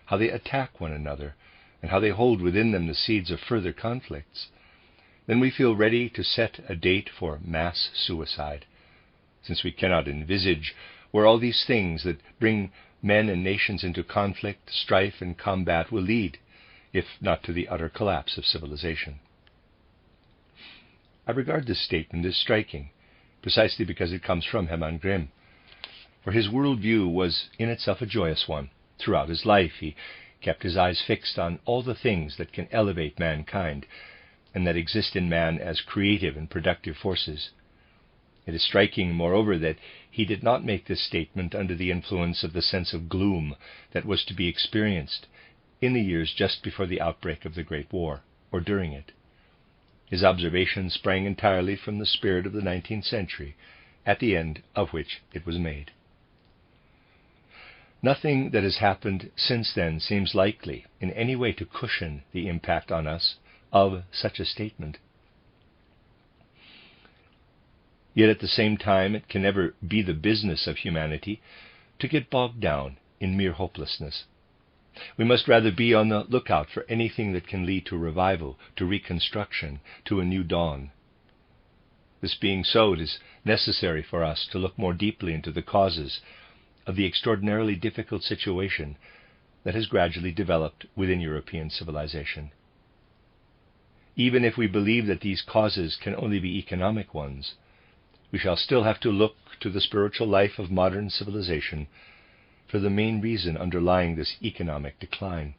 how they attack one another, and how they hold within them the seeds of further conflicts, then we feel ready to set a date for mass suicide, since we cannot envisage where all these things that bring men and nations into conflict, strife, and combat will lead, if not to the utter collapse of civilization. I regard this statement as striking, precisely because it comes from Hermann Grimm, for his worldview was in itself a joyous one. Throughout his life he kept his eyes fixed on all the things that can elevate mankind, and that exist in man as creative and productive forces. It is striking, moreover, that he did not make this statement under the influence of the sense of gloom that was to be experienced in the years just before the outbreak of the Great War, or during it. His observations sprang entirely from the spirit of the 19th century, at the end of which it was made. Nothing that has happened since then seems likely in any way to cushion the impact on us of such a statement. Yet at the same time, it can never be the business of humanity to get bogged down in mere hopelessness. We must rather be on the lookout for anything that can lead to revival, to reconstruction, to a new dawn. This being so, it is necessary for us to look more deeply into the causes of the extraordinarily difficult situation that has gradually developed within European civilization. Even if we believe that these causes can only be economic ones, we shall still have to look to the spiritual life of modern civilization for the main reason underlying this economic decline.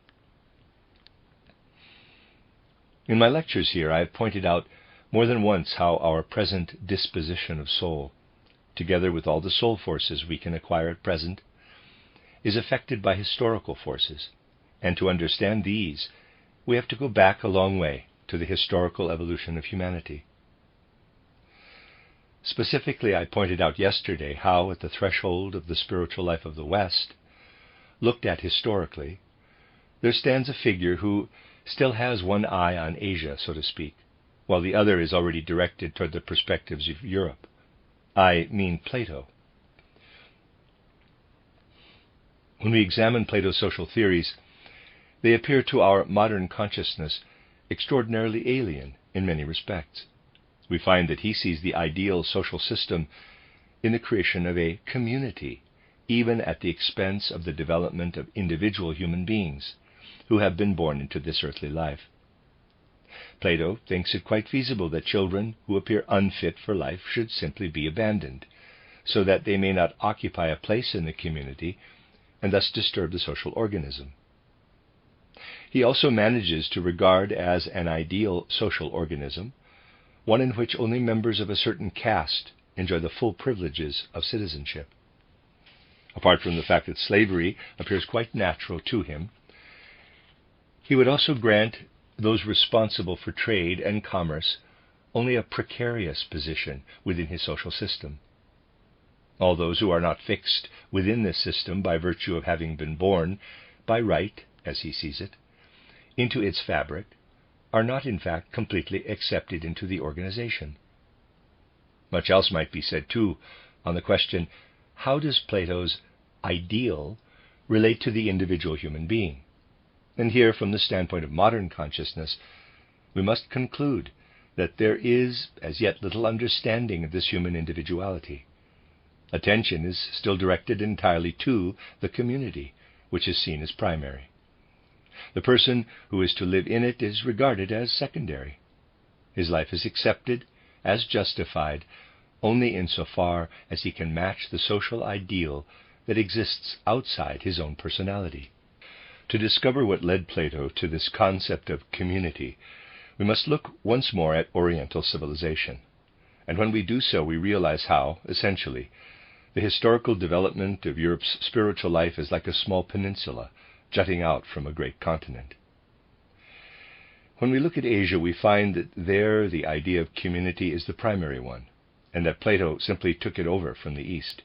In my lectures here, I have pointed out more than once how our present disposition of soul, together with all the soul forces we can acquire at present, is affected by historical forces, and to understand these, we have to go back a long way to the historical evolution of humanity. Specifically, I pointed out yesterday how, at the threshold of the spiritual life of the West, looked at historically, there stands a figure who still has one eye on Asia, so to speak, while the other is already directed toward the perspectives of Europe. I mean Plato. When we examine Plato's social theories, they appear to our modern consciousness extraordinarily alien in many respects. We find that he sees the ideal social system in the creation of a community, even at the expense of the development of individual human beings who have been born into this earthly life. Plato thinks it quite feasible that children who appear unfit for life should simply be abandoned, so that they may not occupy a place in the community and thus disturb the social organism. He also manages to regard as an ideal social organism one in which only members of a certain caste enjoy the full privileges of citizenship. Apart from the fact that slavery appears quite natural to him, he would also grant those responsible for trade and commerce only a precarious position within his social system. All those who are not fixed within this system by virtue of having been born, by right, as he sees it, into its fabric, are not in fact completely accepted into the organization. Much else might be said, too, on the question, how does Plato's ideal relate to the individual human being? And here, from the standpoint of modern consciousness, we must conclude that there is as yet little understanding of this human individuality. Attention is still directed entirely to the community, which is seen as primary. The person who is to live in it is regarded as secondary. His life is accepted as justified only insofar as he can match the social ideal that exists outside his own personality. To discover what led Plato to this concept of community, we must look once more at Oriental civilization. And when we do so, we realize how, essentially, the historical development of Europe's spiritual life is like a small peninsula jutting out from a great continent. When we look at Asia, we find that there the idea of community is the primary one, and that Plato simply took it over from the East.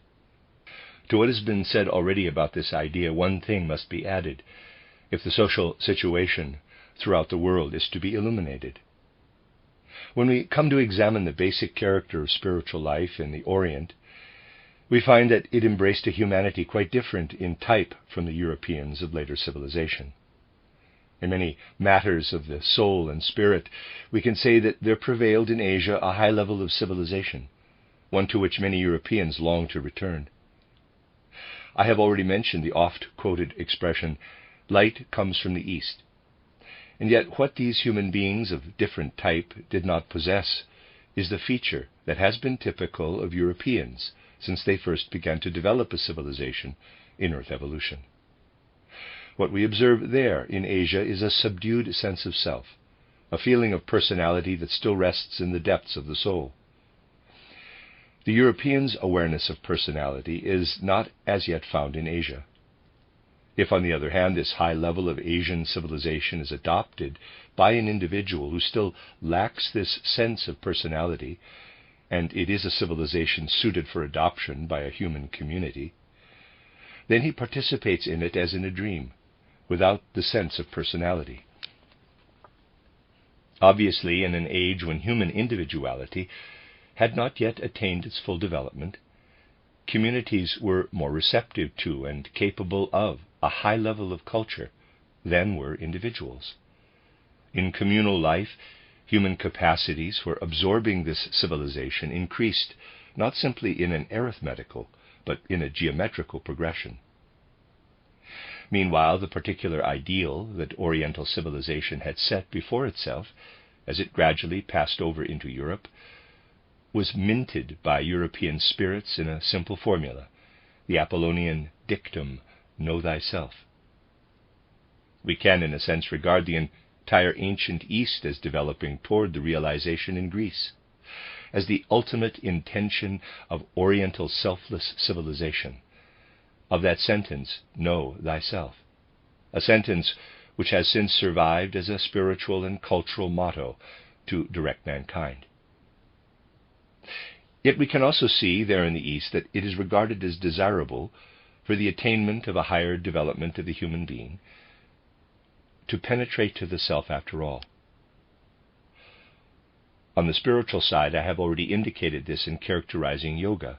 To what has been said already about this idea, one thing must be added, if the social situation throughout the world is to be illuminated. When we come to examine the basic character of spiritual life in the Orient, we find that it embraced a humanity quite different in type from the Europeans of later civilization. In many matters of the soul and spirit, we can say that there prevailed in Asia a high level of civilization, one to which many Europeans long to return. I have already mentioned the oft-quoted expression, "Light comes from the East." And yet what these human beings of different type did not possess is the feature that has been typical of Europeans since they first began to develop a civilization in Earth evolution. What we observe there in Asia is a subdued sense of self, a feeling of personality that still rests in the depths of the soul. The Europeans' awareness of personality is not as yet found in Asia. If, on the other hand, this high level of Asian civilization is adopted by an individual who still lacks this sense of personality, and it is a civilization suited for adoption by a human community, then he participates in it as in a dream, without the sense of personality. Obviously, in an age when human individuality had not yet attained its full development, communities were more receptive to and capable of a high level of culture than were individuals. In communal life, human capacities for absorbing this civilization increased not simply in an arithmetical, but in a geometrical progression. Meanwhile, the particular ideal that Oriental civilization had set before itself, as it gradually passed over into Europe, was minted by European spirits in a simple formula, the Apollonian dictum, know thyself. We can, in a sense, regard the entire ancient East as developing toward the realization in Greece, as the ultimate intention of Oriental selfless civilization, of that sentence, know thyself, a sentence which has since survived as a spiritual and cultural motto to direct mankind. Yet we can also see there in the East that it is regarded as desirable for the attainment of a higher development of the human being to penetrate to the self after all. On the spiritual side, I have already indicated this in characterizing yoga.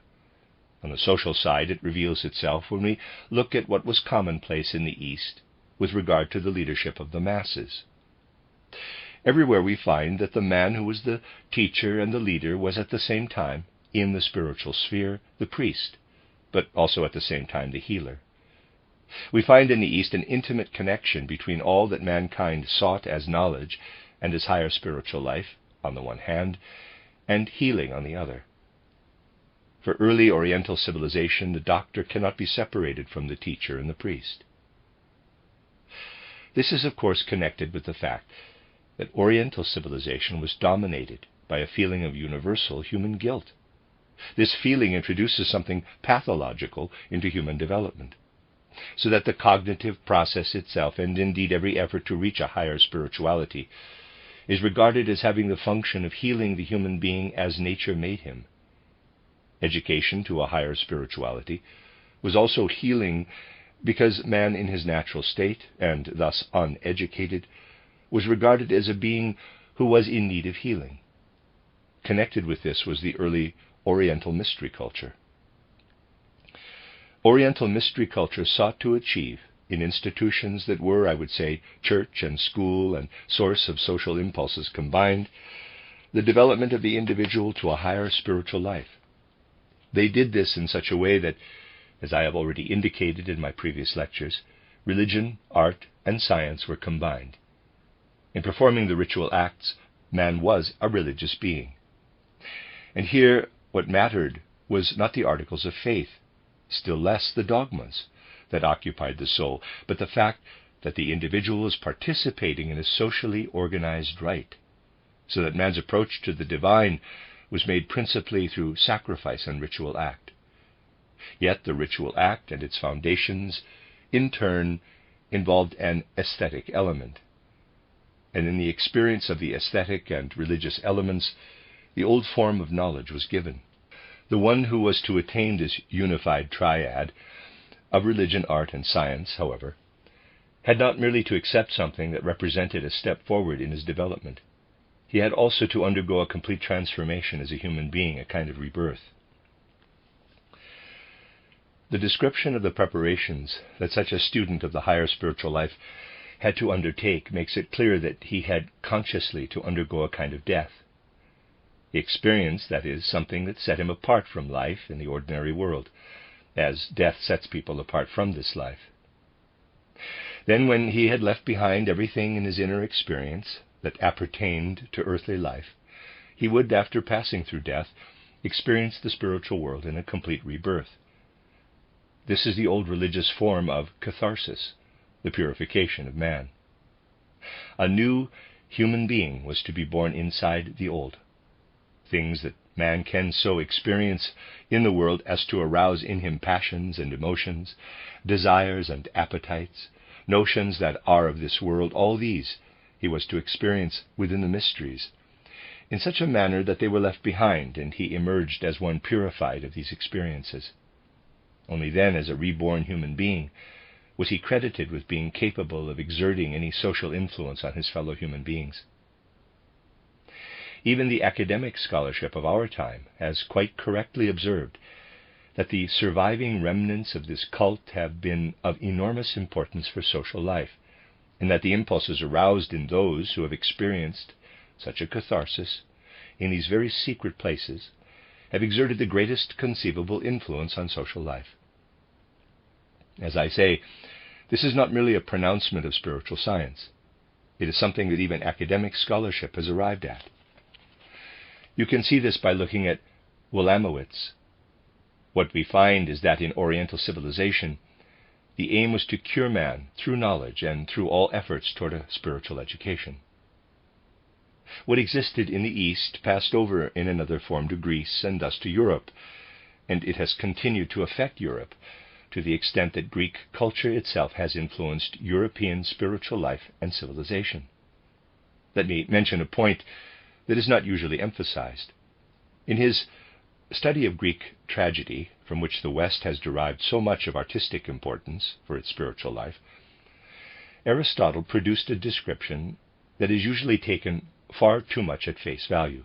On the social side, it reveals itself when we look at what was commonplace in the East with regard to the leadership of the masses. Everywhere we find that the man who was the teacher and the leader was at the same time, in the spiritual sphere, the priest, but also at the same time the healer. We find in the East an intimate connection between all that mankind sought as knowledge and as higher spiritual life, on the one hand, and healing on the other. For early Oriental civilization, the doctor cannot be separated from the teacher and the priest. This is, of course, connected with the fact that Oriental civilization was dominated by a feeling of universal human guilt. This feeling introduces something pathological into human development, so that the cognitive process itself, and indeed every effort to reach a higher spirituality, is regarded as having the function of healing the human being as nature made him. Education to a higher spirituality was also healing because man in his natural state, and thus uneducated, was regarded as a being who was in need of healing. Connected with this was the early Oriental mystery culture. Oriental mystery culture sought to achieve, in institutions that were, I would say, church and school and source of social impulses combined, the development of the individual to a higher spiritual life. They did this in such a way that, as I have already indicated in my previous lectures, religion, art, and science were combined. In performing the ritual acts, man was a religious being. And here what mattered was not the articles of faith, still less the dogmas that occupied the soul, but the fact that the individual was participating in a socially organized rite, so that man's approach to the divine was made principally through sacrifice and ritual act. Yet the ritual act and its foundations, in turn, involved an aesthetic element. And in the experience of the aesthetic and religious elements, the old form of knowledge was given. The one who was to attain this unified triad of religion, art, and science, however, had not merely to accept something that represented a step forward in his development. He had also to undergo a complete transformation as a human being, a kind of rebirth. The description of the preparations that such a student of the higher spiritual life had to undertake makes it clear that he had consciously to undergo a kind of death. He experienced, that is, something that set him apart from life in the ordinary world, as death sets people apart from this life. Then, when he had left behind everything in his inner experience that appertained to earthly life, he would, after passing through death, experience the spiritual world in a complete rebirth. This is the old religious form of catharsis, the purification of man. A new human being was to be born inside the old. Things that man can so experience in the world as to arouse in him passions and emotions, desires and appetites, notions that are of this world, all these he was to experience within the mysteries, in such a manner that they were left behind, and he emerged as one purified of these experiences. Only then, as a reborn human being, was he credited with being capable of exerting any social influence on his fellow human beings. Even the academic scholarship of our time has quite correctly observed that the surviving remnants of this cult have been of enormous importance for social life, and that the impulses aroused in those who have experienced such a catharsis in these very secret places have exerted the greatest conceivable influence on social life. As I say, this is not merely a pronouncement of spiritual science. It is something that even academic scholarship has arrived at. You can see this by looking at Willamowitz. What we find is that in Oriental civilization, the aim was to cure man through knowledge and through all efforts toward a spiritual education. What existed in the East passed over in another form to Greece and thus to Europe, and it has continued to affect Europe to the extent that Greek culture itself has influenced European spiritual life and civilization. Let me mention a point that is not usually emphasized. In his study of Greek tragedy, from which the West has derived so much of artistic importance for its spiritual life, Aristotle produced a description that is usually taken far too much at face value.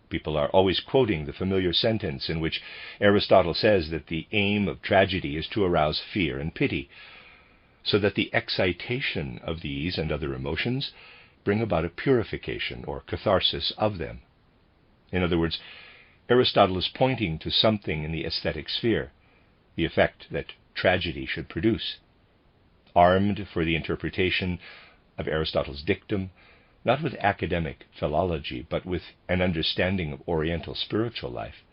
People are always quoting the familiar sentence in which Aristotle says that the aim of tragedy is to arouse fear and pity, so that the excitation of these and other emotions bring about a purification or catharsis of them. In other words, Aristotle is pointing to something in the aesthetic sphere, the effect that tragedy should produce. Armed for the interpretation of Aristotle's dictum, not with academic philology, but with an understanding of Oriental spiritual life,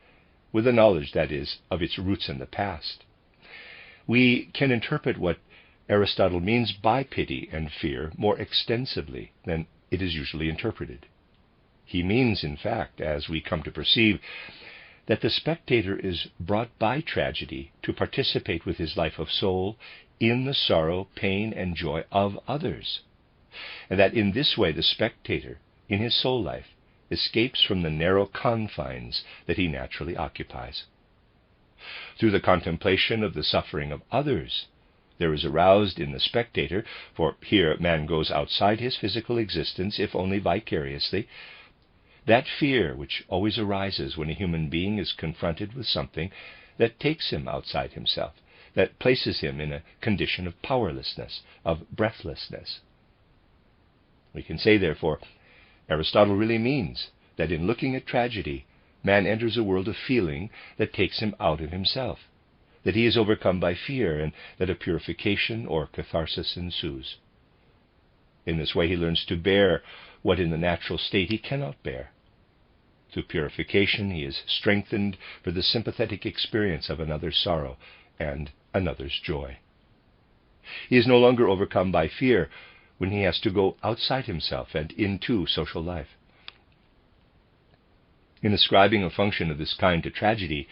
with a knowledge, that is, of its roots in the past, we can interpret what Aristotle means by pity and fear more extensively than it is usually interpreted. He means, in fact, as we come to perceive, that the spectator is brought by tragedy to participate with his life of soul in the sorrow, pain, and joy of others, and that in this way the spectator, in his soul life, escapes from the narrow confines that he naturally occupies. Through the contemplation of the suffering of others, there is aroused in the spectator, for here man goes outside his physical existence, if only vicariously, that fear which always arises when a human being is confronted with something that takes him outside himself, that places him in a condition of powerlessness, of breathlessness. We can say, therefore, Aristotle really means that in looking at tragedy, man enters a world of feeling that takes him out of himself, that he is overcome by fear, and that a purification or catharsis ensues. In this way he learns to bear what in the natural state he cannot bear. Through purification he is strengthened for the sympathetic experience of another's sorrow and another's joy. He is no longer overcome by fear when he has to go outside himself and into social life. In ascribing a function of this kind to tragedy,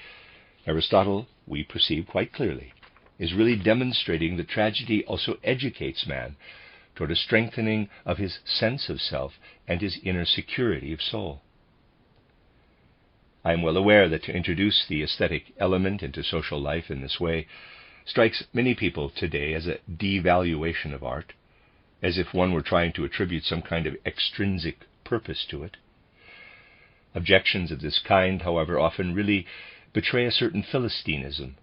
Aristotle, we perceive quite clearly, is really demonstrating that tragedy also educates man toward a strengthening of his sense of self and his inner security of soul. I am well aware that to introduce the aesthetic element into social life in this way strikes many people today as a devaluation of art, as if one were trying to attribute some kind of extrinsic purpose to it. Objections of this kind, however, often really betray a certain Philistinism,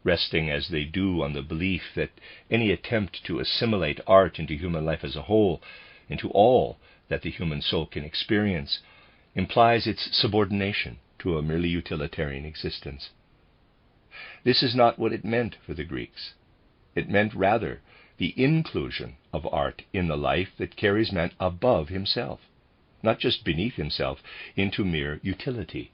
resting as they do on the belief that any attempt to assimilate art into human life as a whole, into all that the human soul can experience, implies its subordination to a merely utilitarian existence. This is not what it meant for the Greeks. It meant rather the inclusion of art in the life that carries man above himself, not just beneath himself, into mere utility.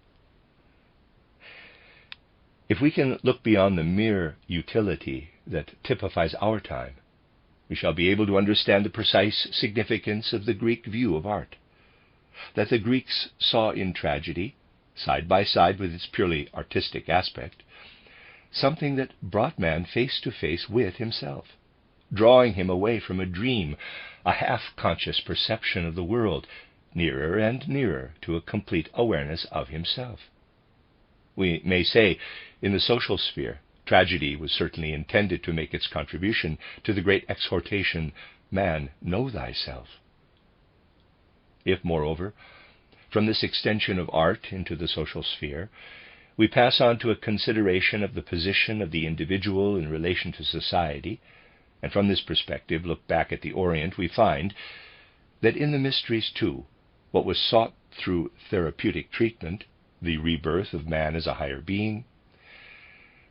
If we can look beyond the mere utility that typifies our time, we shall be able to understand the precise significance of the Greek view of art, that the Greeks saw in tragedy, side by side with its purely artistic aspect, something that brought man face to face with himself, drawing him away from a dream, a half-conscious perception of the world, nearer and nearer to a complete awareness of himself. We may say, in the social sphere, tragedy was certainly intended to make its contribution to the great exhortation, "Man, know thyself." If, moreover, from this extension of art into the social sphere, we pass on to a consideration of the position of the individual in relation to society, and from this perspective look back at the Orient, we find that in the mysteries, too, what was sought through therapeutic treatment, the rebirth of man as a higher being,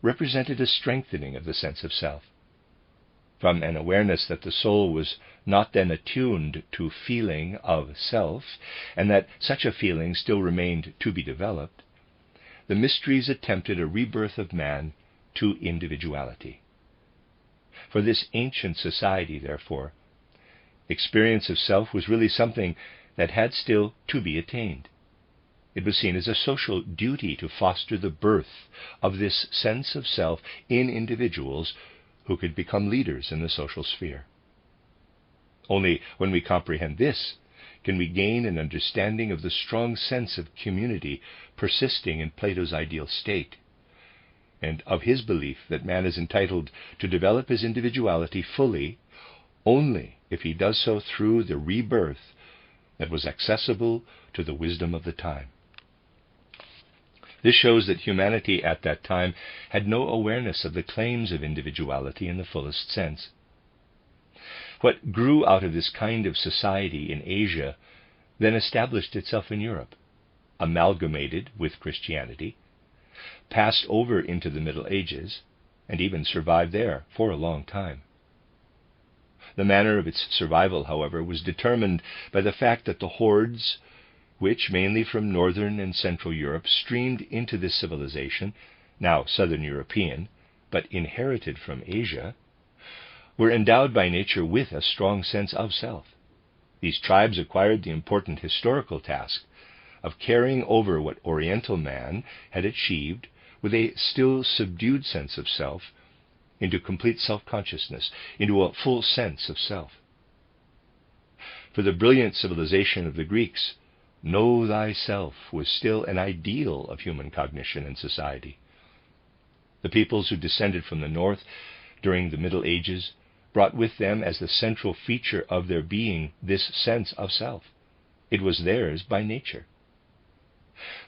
represented a strengthening of the sense of self. From an awareness that the soul was not then attuned to feeling of self, and that such a feeling still remained to be developed, the mysteries attempted a rebirth of man to individuality. For this ancient society, therefore, experience of self was really something that had still to be attained. It was seen as a social duty to foster the birth of this sense of self in individuals who could become leaders in the social sphere. Only when we comprehend this can we gain an understanding of the strong sense of community persisting in Plato's ideal state, and of his belief that man is entitled to develop his individuality fully only if he does so through the rebirth that was accessible to the wisdom of the time. This shows that humanity at that time had no awareness of the claims of individuality in the fullest sense. What grew out of this kind of society in Asia then established itself in Europe, amalgamated with Christianity, passed over into the Middle Ages, and even survived there for a long time. The manner of its survival, however, was determined by the fact that the hordes, which, mainly from northern and central Europe, streamed into this civilization, now southern European, but inherited from Asia, were endowed by nature with a strong sense of self. These tribes acquired the important historical task of carrying over what Oriental man had achieved with a still subdued sense of self into complete self-consciousness, into a full sense of self. For the brilliant civilization of the Greeks, know thyself was still an ideal of human cognition and society. The peoples who descended from the north during the Middle Ages brought with them as the central feature of their being this sense of self. It was theirs by nature.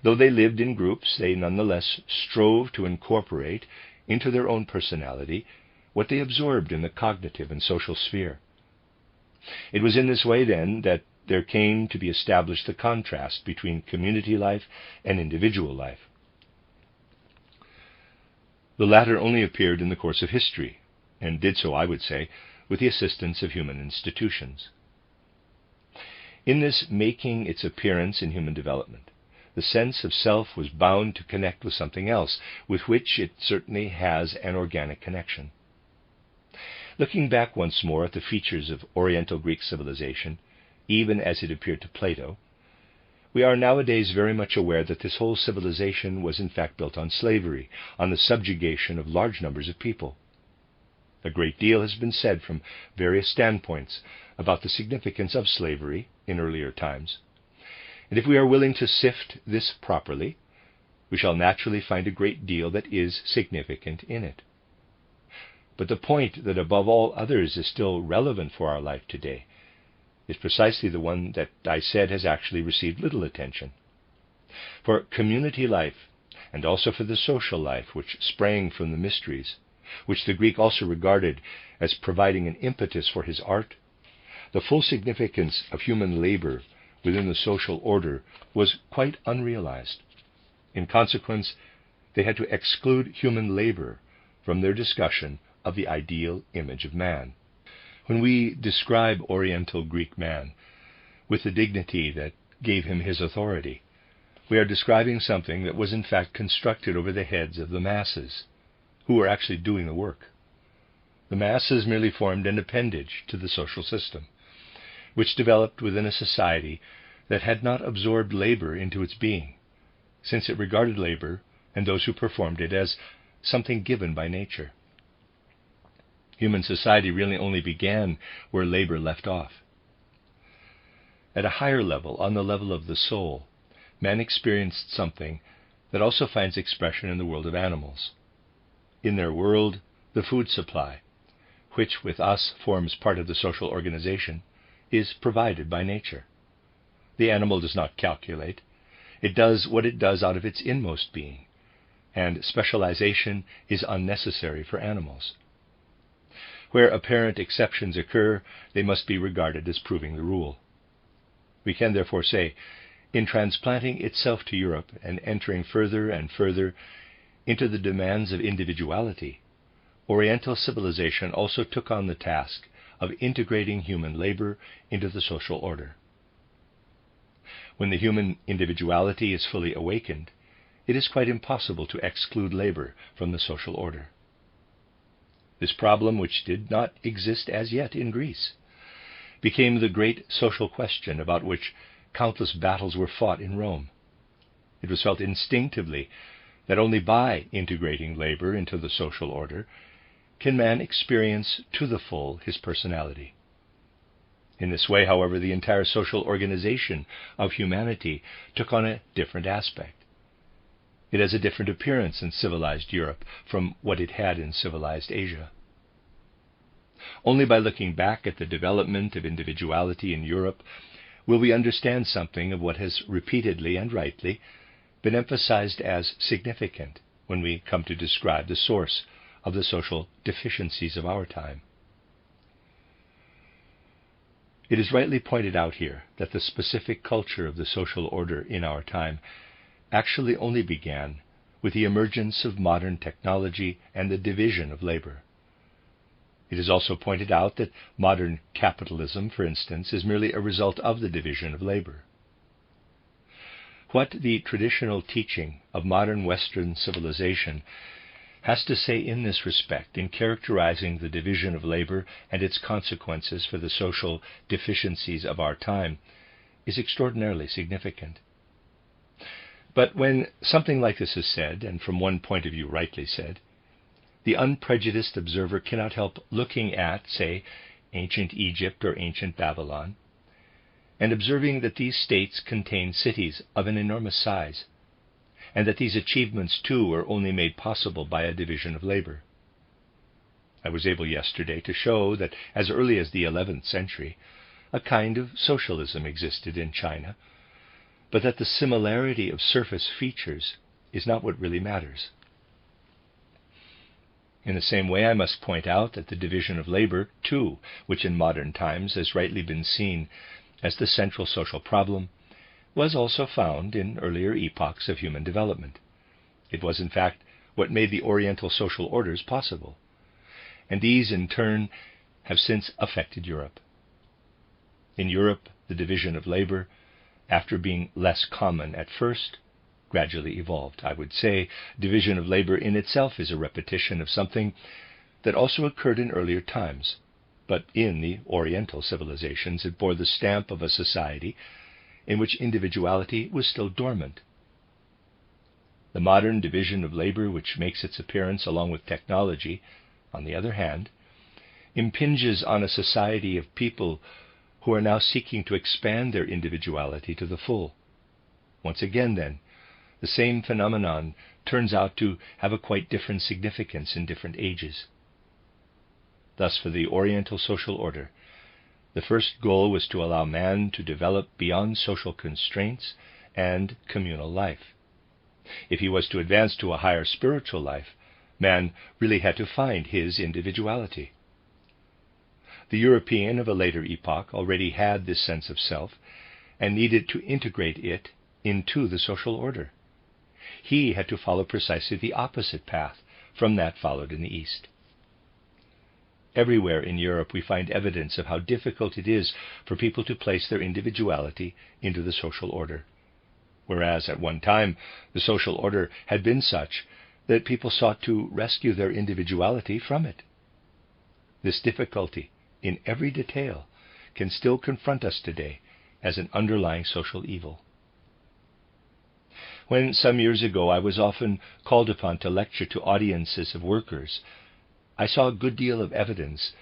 Though they lived in groups, they nonetheless strove to incorporate into their own personality what they absorbed in the cognitive and social sphere. It was in this way, then, that there came to be established the contrast between community life and individual life. The latter only appeared in the course of history, and did so, I would say, with the assistance of human institutions. In this making its appearance in human development, the sense of self was bound to connect with something else, with which it certainly has an organic connection. Looking back once more at the features of Oriental Greek civilization, even as it appeared to Plato, we are nowadays very much aware that this whole civilization was in fact built on slavery, on the subjugation of large numbers of people. A great deal has been said from various standpoints about the significance of slavery in earlier times, and if we are willing to sift this properly, we shall naturally find a great deal that is significant in it. But the point that above all others is still relevant for our life today is precisely the one that I said has actually received little attention. For community life, and also for the social life which sprang from the mysteries, which the Greek also regarded as providing an impetus for his art, the full significance of human labor within the social order was quite unrealized. In consequence, they had to exclude human labor from their discussion of the ideal image of man. When we describe Oriental Greek man with the dignity that gave him his authority, we are describing something that was in fact constructed over the heads of the masses, who were actually doing the work. The masses merely formed an appendage to the social system, which developed within a society that had not absorbed labor into its being, since it regarded labor and those who performed it as something given by nature. Human society really only began where labor left off. At a higher level, on the level of the soul, man experienced something that also finds expression in the world of animals. In their world, the food supply, which with us forms part of the social organization, is provided by nature. The animal does not calculate. It does what it does out of its inmost being, and specialization is unnecessary for animals. Where apparent exceptions occur, they must be regarded as proving the rule. We can therefore say, in transplanting itself to Europe and entering further and further into the demands of individuality, Oriental civilization also took on the task of integrating human labor into the social order. When the human individuality is fully awakened, it is quite impossible to exclude labor from the social order. This problem, which did not exist as yet in Greece, became the great social question about which countless battles were fought in Rome. It was felt instinctively that only by integrating labor into the social order can man experience to the full his personality. In this way, however, the entire social organization of humanity took on a different aspect. It has a different appearance in civilized Europe from what it had in civilized Asia. Only by looking back at the development of individuality in Europe will we understand something of what has repeatedly and rightly been emphasized as significant when we come to describe the source of the social deficiencies of our time. It is rightly pointed out here that the specific culture of the social order in our time actually only began with the emergence of modern technology and the division of labor. It is also pointed out that modern capitalism, for instance, is merely a result of the division of labor. What the traditional teaching of modern Western civilization has to say in this respect in characterizing the division of labor and its consequences for the social deficiencies of our time is extraordinarily significant. But when something like this is said, and from one point of view rightly said, the unprejudiced observer cannot help looking at, say, ancient Egypt or ancient Babylon, and observing that these states contain cities of an enormous size, and that these achievements too were only made possible by a division of labor. I was able yesterday to show that as early as the 11th century, a kind of socialism existed in China, but that the similarity of surface features is not what really matters. In the same way, I must point out that the division of labor, too, which in modern times has rightly been seen as the central social problem, was also found in earlier epochs of human development. It was, in fact, what made the Oriental social orders possible, and these, in turn, have since affected Europe. In Europe, the division of labor, after being less common at first, gradually evolved. I would say division of labor in itself is a repetition of something that also occurred in earlier times, but in the Oriental civilizations it bore the stamp of a society in which individuality was still dormant. The modern division of labor, which makes its appearance along with technology, on the other hand, impinges on a society of people who are now seeking to expand their individuality to the full. Once again, then, the same phenomenon turns out to have a quite different significance in different ages. Thus, for the Oriental social order, the first goal was to allow man to develop beyond social constraints and communal life. If he was to advance to a higher spiritual life, man really had to find his individuality. The European of a later epoch already had this sense of self and needed to integrate it into the social order. He had to follow precisely the opposite path from that followed in the East. Everywhere in Europe we find evidence of how difficult it is for people to place their individuality into the social order, whereas at one time the social order had been such that people sought to rescue their individuality from it. This difficulty, in every detail, can still confront us today as an underlying social evil. When some years ago I was often called upon to lecture to audiences of workers, I saw a good deal of evidence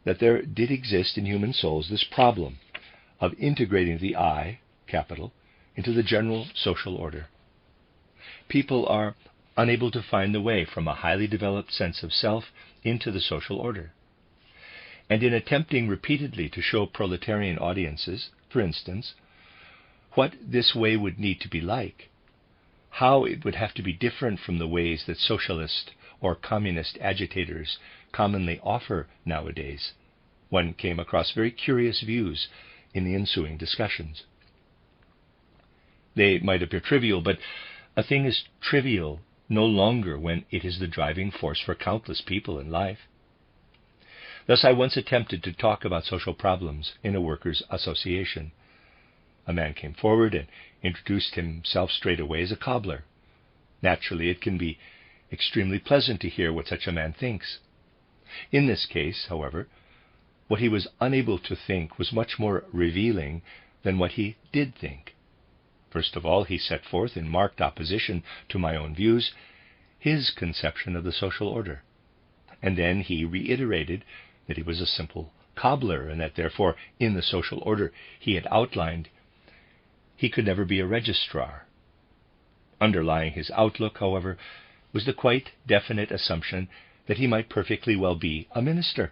that there did exist in human souls this problem of integrating the I, capital, into the general social order. People are unable to find the way from a highly developed sense of self into the social order. And in attempting repeatedly to show proletarian audiences, for instance, what this way would need to be like, how it would have to be different from the ways that socialist or communist agitators commonly offer nowadays, one came across very curious views in the ensuing discussions. They might appear trivial, but a thing is trivial no longer when it is the driving force for countless people in life. Thus I once attempted to talk about social problems in a workers' association. A man came forward and introduced himself straight away as a cobbler. Naturally, it can be extremely pleasant to hear what such a man thinks. In this case, however, what he was unable to think was much more revealing than what he did think. First of all, he set forth in marked opposition to my own views his conception of the social order, and then he reiterated that he was a simple cobbler, and that therefore in the social order he had outlined he could never be a registrar. Underlying his outlook, however, was the quite definite assumption that he might perfectly well be a minister.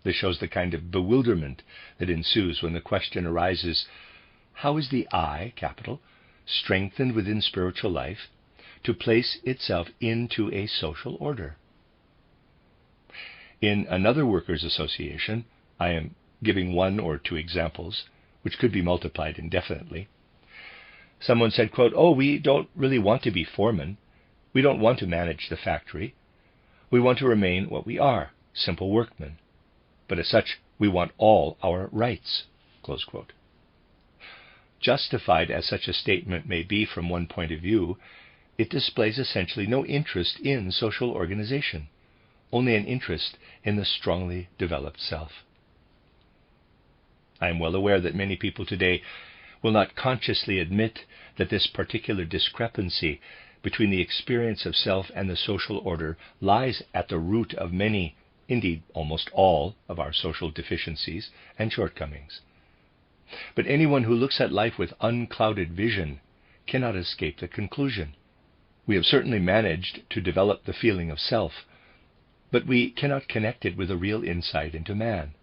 This shows the kind of bewilderment that ensues when the question arises, how is the I, capital, strengthened within spiritual life to place itself into a social order? In another workers' association, I am giving one or two examples, which could be multiplied indefinitely. Someone said, quote, "Oh, we don't really want to be foremen. We don't want to manage the factory. We want to remain what we are, simple workmen. But as such, we want all our rights." Close quote. Justified as such a statement may be from one point of view, it displays essentially no interest in social organization, only an interest in the strongly developed self. I am well aware that many people today will not consciously admit that this particular discrepancy between the experience of self and the social order lies at the root of many, indeed almost all, of our social deficiencies and shortcomings. But anyone who looks at life with unclouded vision cannot escape the conclusion. We have certainly managed to develop the feeling of self, but we cannot connect it with a real insight into man.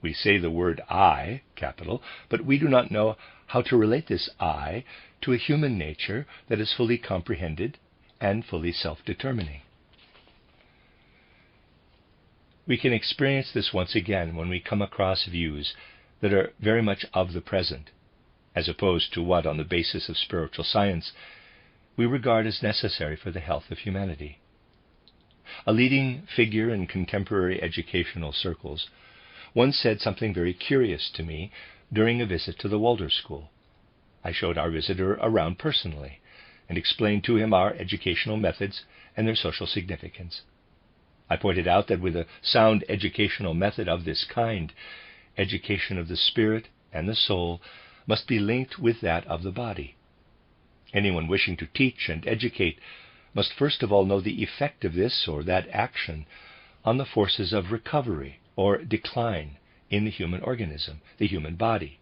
We say the word I, capital, but we do not know how to relate this I to a human nature that is fully comprehended and fully self-determining. We can experience this once again when we come across views that are very much of the present, as opposed to what, on the basis of spiritual science, we regard as necessary for the health of humanity. A leading figure in contemporary educational circles once said something very curious to me during a visit to the Waldorf School. I showed our visitor around personally and explained to him our educational methods and their social significance. I pointed out that with a sound educational method of this kind, education of the spirit and the soul must be linked with that of the body. Anyone wishing to teach and educate must first of all know the effect of this or that action on the forces of recovery or decline in the human organism, the human body.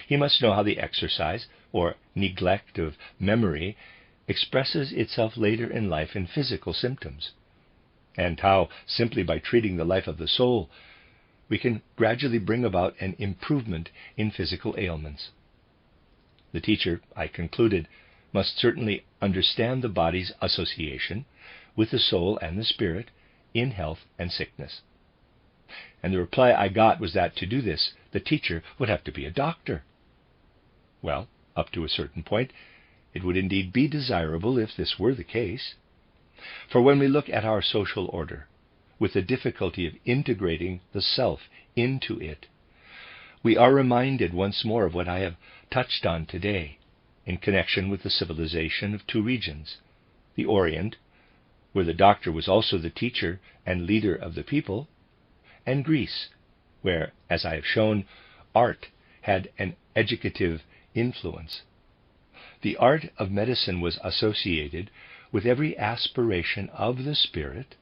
He must know how the exercise or neglect of memory expresses itself later in life in physical symptoms, and how, simply by treating the life of the soul, we can gradually bring about an improvement in physical ailments. The teacher, I concluded, must certainly understand the body's association with the soul and the spirit in health and sickness. And the reply I got was that to do this, the teacher would have to be a doctor. Well, up to a certain point, it would indeed be desirable if this were the case. For when we look at our social order, with the difficulty of integrating the self into it, we are reminded once more of what I have touched on today in connection with the civilization of two regions, the Orient, where the doctor was also the teacher and leader of the people, and Greece, where, as I have shown, art had an educative influence. The art of medicine was associated with every aspiration of the spirit,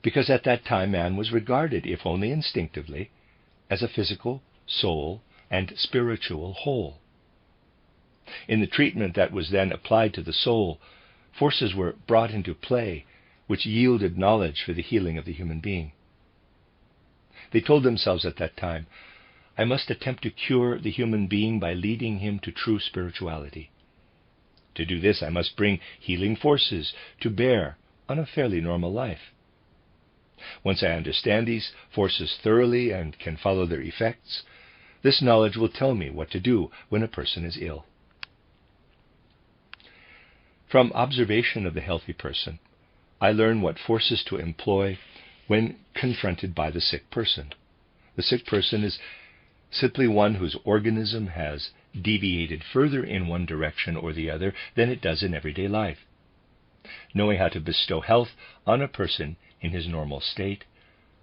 because at that time man was regarded, if only instinctively, as a physical, soul, and spiritual whole. In the treatment that was then applied to the soul, forces were brought into play which yielded knowledge for the healing of the human being. They told themselves at that time, I must attempt to cure the human being by leading him to true spirituality. To do this, I must bring healing forces to bear on a fairly normal life. Once I understand these forces thoroughly and can follow their effects, this knowledge will tell me what to do when a person is ill. From observation of the healthy person, I learn what forces to employ when confronted by the sick person. The sick person is simply one whose organism has deviated further in one direction or the other than it does in everyday life. Knowing how to bestow health on a person in his normal state,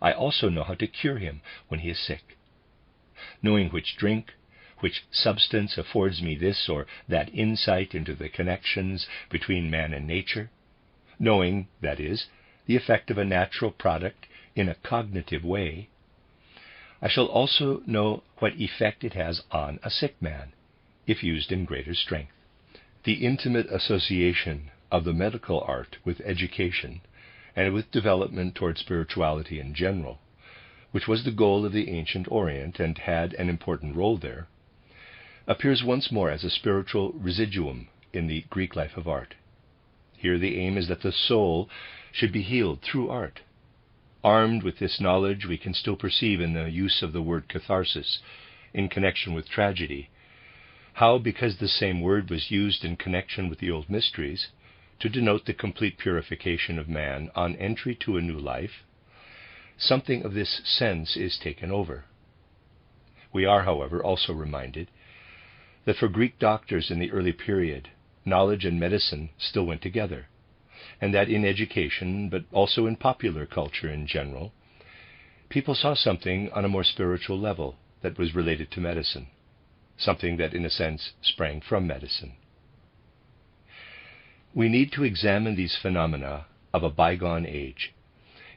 I also know how to cure him when he is sick. Knowing which drink, which substance affords me this or that insight into the connections between man and nature, knowing, that is, the effect of a natural product in a cognitive way, I shall also know what effect it has on a sick man, if used in greater strength. The intimate association of the medical art with education and with development toward spirituality in general, which was the goal of the ancient Orient and had an important role there, appears once more as a spiritual residuum in the Greek life of art. Here the aim is that the soul should be healed through art. Armed with this knowledge, we can still perceive in the use of the word catharsis in connection with tragedy, how, because the same word was used in connection with the old mysteries, to denote the complete purification of man on entry to a new life, something of this sense is taken over. We are, however, also reminded that for Greek doctors in the early period, knowledge and medicine still went together, and that in education, but also in popular culture in general, people saw something on a more spiritual level that was related to medicine, something that in a sense sprang from medicine. We need to examine these phenomena of a bygone age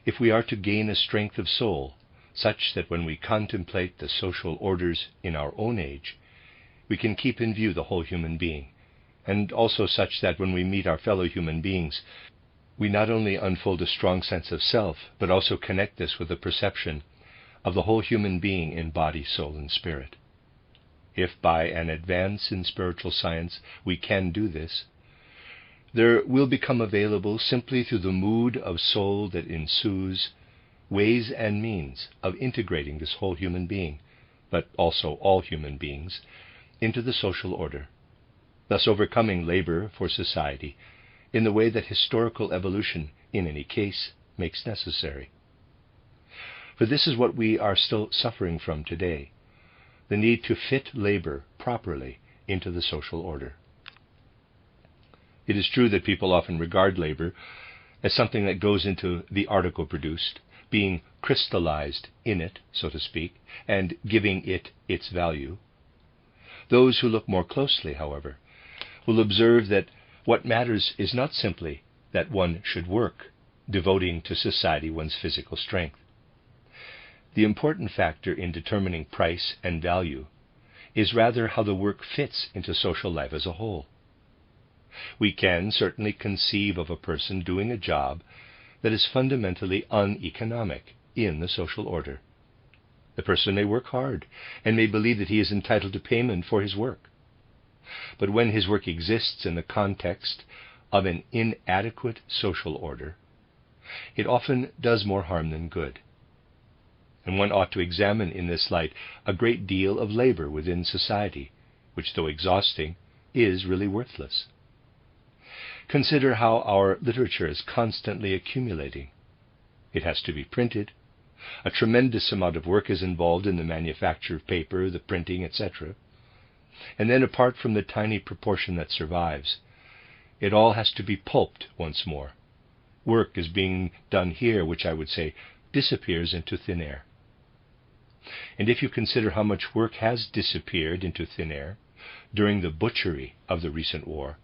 if we are to gain a strength of soul such that when we contemplate the social orders in our own age, we can keep in view the whole human being, and also such that when we meet our fellow human beings, we not only unfold a strong sense of self, but also connect this with the perception of the whole human being in body, soul, and spirit. If by an advance in spiritual science we can do this, there will become available simply through the mood of soul that ensues ways and means of integrating this whole human being, but also all human beings, into the social order, thus overcoming labor for society in the way that historical evolution, in any case, makes necessary. For this is what we are still suffering from today, the need to fit labor properly into the social order. It is true that people often regard labor as something that goes into the article produced, being crystallized in it, so to speak, and giving it its value. Those who look more closely, however, will observe that what matters is not simply that one should work, devoting to society one's physical strength. The important factor in determining price and value is rather how the work fits into social life as a whole. We can certainly conceive of a person doing a job that is fundamentally uneconomic in the social order. The person may work hard and may believe that he is entitled to payment for his work. But when his work exists in the context of an inadequate social order, it often does more harm than good. And one ought to examine in this light a great deal of labor within society, which, though exhausting, is really worthless. Consider how our literature is constantly accumulating. It has to be printed. A tremendous amount of work is involved in the manufacture of paper, the printing, etc. And then, apart from the tiny proportion that survives, it all has to be pulped once more. Work is being done here which I would say disappears into thin air. And if you consider how much work has disappeared into thin air during the butchery of the recent war,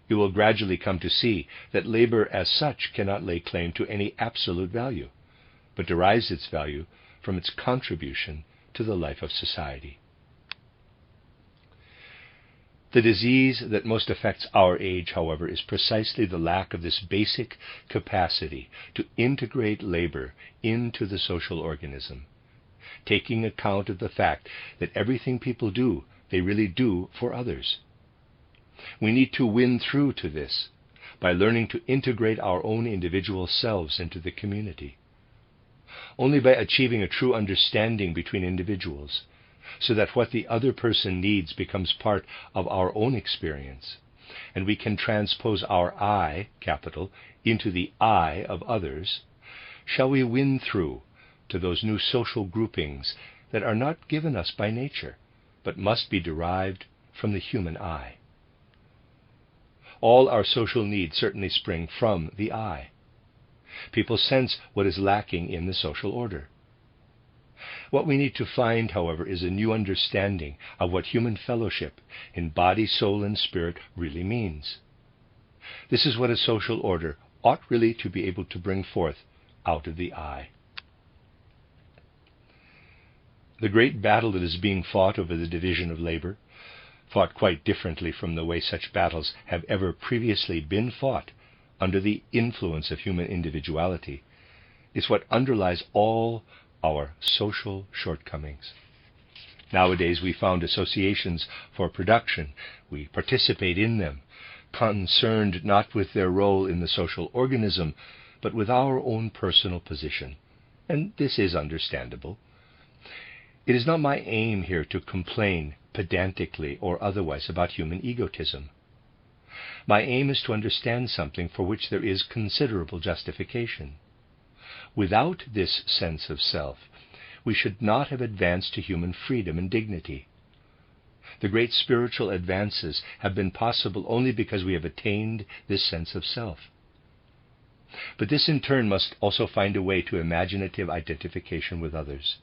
you will gradually come to see that labor as such cannot lay claim to any absolute value, but derives its value from its contribution to the life of society. The disease that most affects our age, however, is precisely the lack of this basic capacity to integrate labor into the social organism, taking account of the fact that everything people do, they really do for others. We need to win through to this by learning to integrate our own individual selves into the community. Only by achieving a true understanding between individuals, so that what the other person needs becomes part of our own experience, and we can transpose our I, capital, into the I of others, shall we win through to those new social groupings that are not given us by nature, but must be derived from the human I. All our social needs certainly spring from the I. People sense what is lacking in the social order. What we need to find, however, is a new understanding of what human fellowship in body, soul, and spirit really means. This is what a social order ought really to be able to bring forth out of the I. The great battle that is being fought over the division of labor, fought quite differently from the way such battles have ever previously been fought under the influence of human individuality, is what underlies all our social shortcomings. Nowadays we found associations for production. We participate in them, concerned not with their role in the social organism, but with our own personal position. And this is understandable. It is not my aim here to complain pedantically or otherwise about human egotism. My aim is to understand something for which there is considerable justification. Without this sense of self, we should not have advanced to human freedom and dignity. The great spiritual advances have been possible only because we have attained this sense of self. But this in turn must also find a way to imaginative identification with others.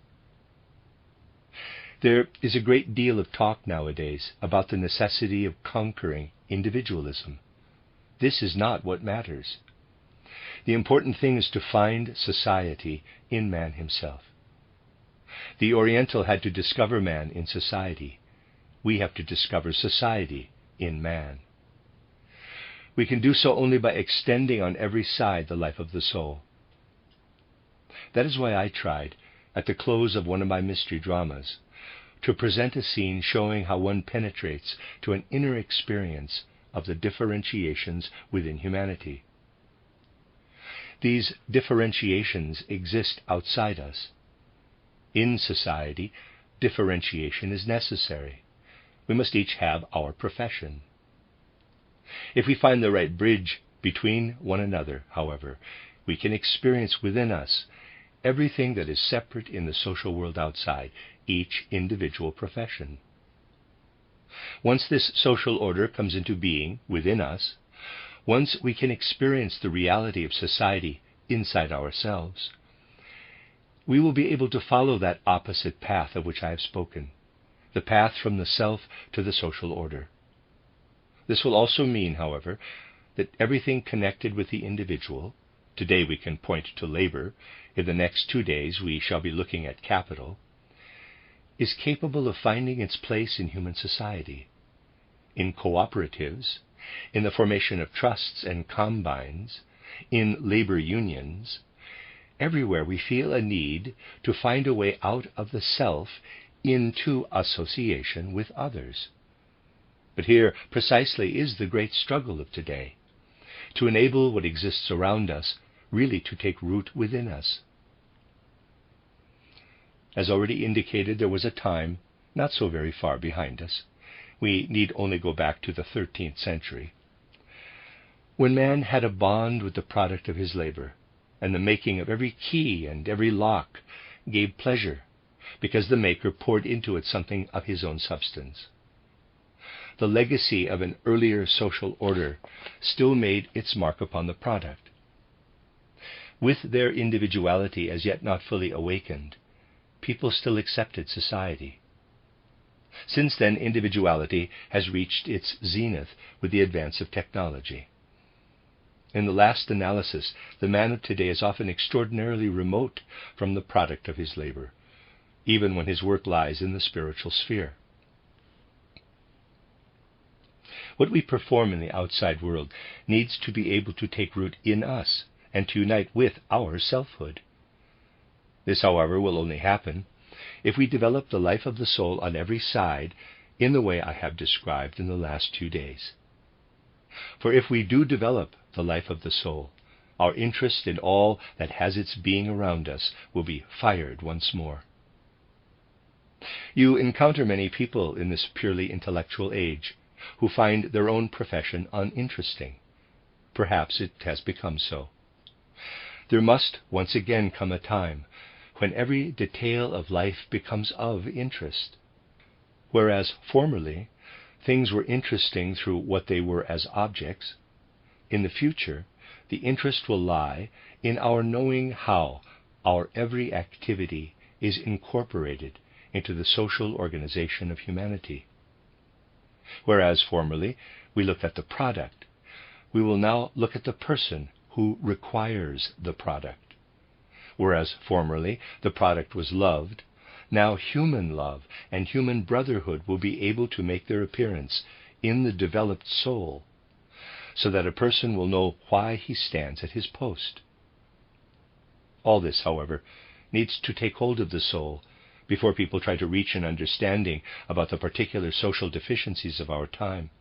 There is a great deal of talk nowadays about the necessity of conquering individualism. This is not what matters. The important thing is to find society in man himself. The Oriental had to discover man in society. We have to discover society in man. We can do so only by extending on every side the life of the soul. That is why I tried, at the close of one of my mystery dramas, to present a scene showing how one penetrates to an inner experience of the differentiations within humanity. These differentiations exist outside us. In society, differentiation is necessary. We must each have our profession. If we find the right bridge between one another, however, we can experience within us everything that is separate in the social world outside, each individual profession. Once this social order comes into being within us, once we can experience the reality of society inside ourselves, we will be able to follow that opposite path of which I have spoken, the path from the self to the social order. This will also mean, however, that everything connected with the individual, today we can point to labor, in the next 2 days we shall be looking at capital, is capable of finding its place in human society, in cooperatives, in the formation of trusts and combines, in labor unions, everywhere we feel a need to find a way out of the self into association with others. But here precisely is the great struggle of today, to enable what exists around us really to take root within us. As already indicated, there was a time, not so very far behind us, we need only go back to the 13th century, when man had a bond with the product of his labor, and the making of every key and every lock gave pleasure, because the maker poured into it something of his own substance. The legacy of an earlier social order still made its mark upon the product. With their individuality as yet not fully awakened, people still accepted society. Since then, individuality has reached its zenith with the advance of technology. In the last analysis, the man of today is often extraordinarily remote from the product of his labor, even when his work lies in the spiritual sphere. What we perform in the outside world needs to be able to take root in us and to unite with our selfhood. This, however, will only happen if we develop the life of the soul on every side in the way I have described in the last 2 days. For if we do develop the life of the soul, our interest in all that has its being around us will be fired once more. You encounter many people in this purely intellectual age who find their own profession uninteresting. Perhaps it has become so. There must once again come a time when every detail of life becomes of interest. Whereas formerly things were interesting through what they were as objects, in the future the interest will lie in our knowing how our every activity is incorporated into the social organization of humanity. Whereas formerly we looked at the product, we will now look at the person who requires the product. Whereas formerly the product was loved, now human love and human brotherhood will be able to make their appearance in the developed soul, so that a person will know why he stands at his post. All this, however, needs to take hold of the soul before people try to reach an understanding about the particular social deficiencies of our time.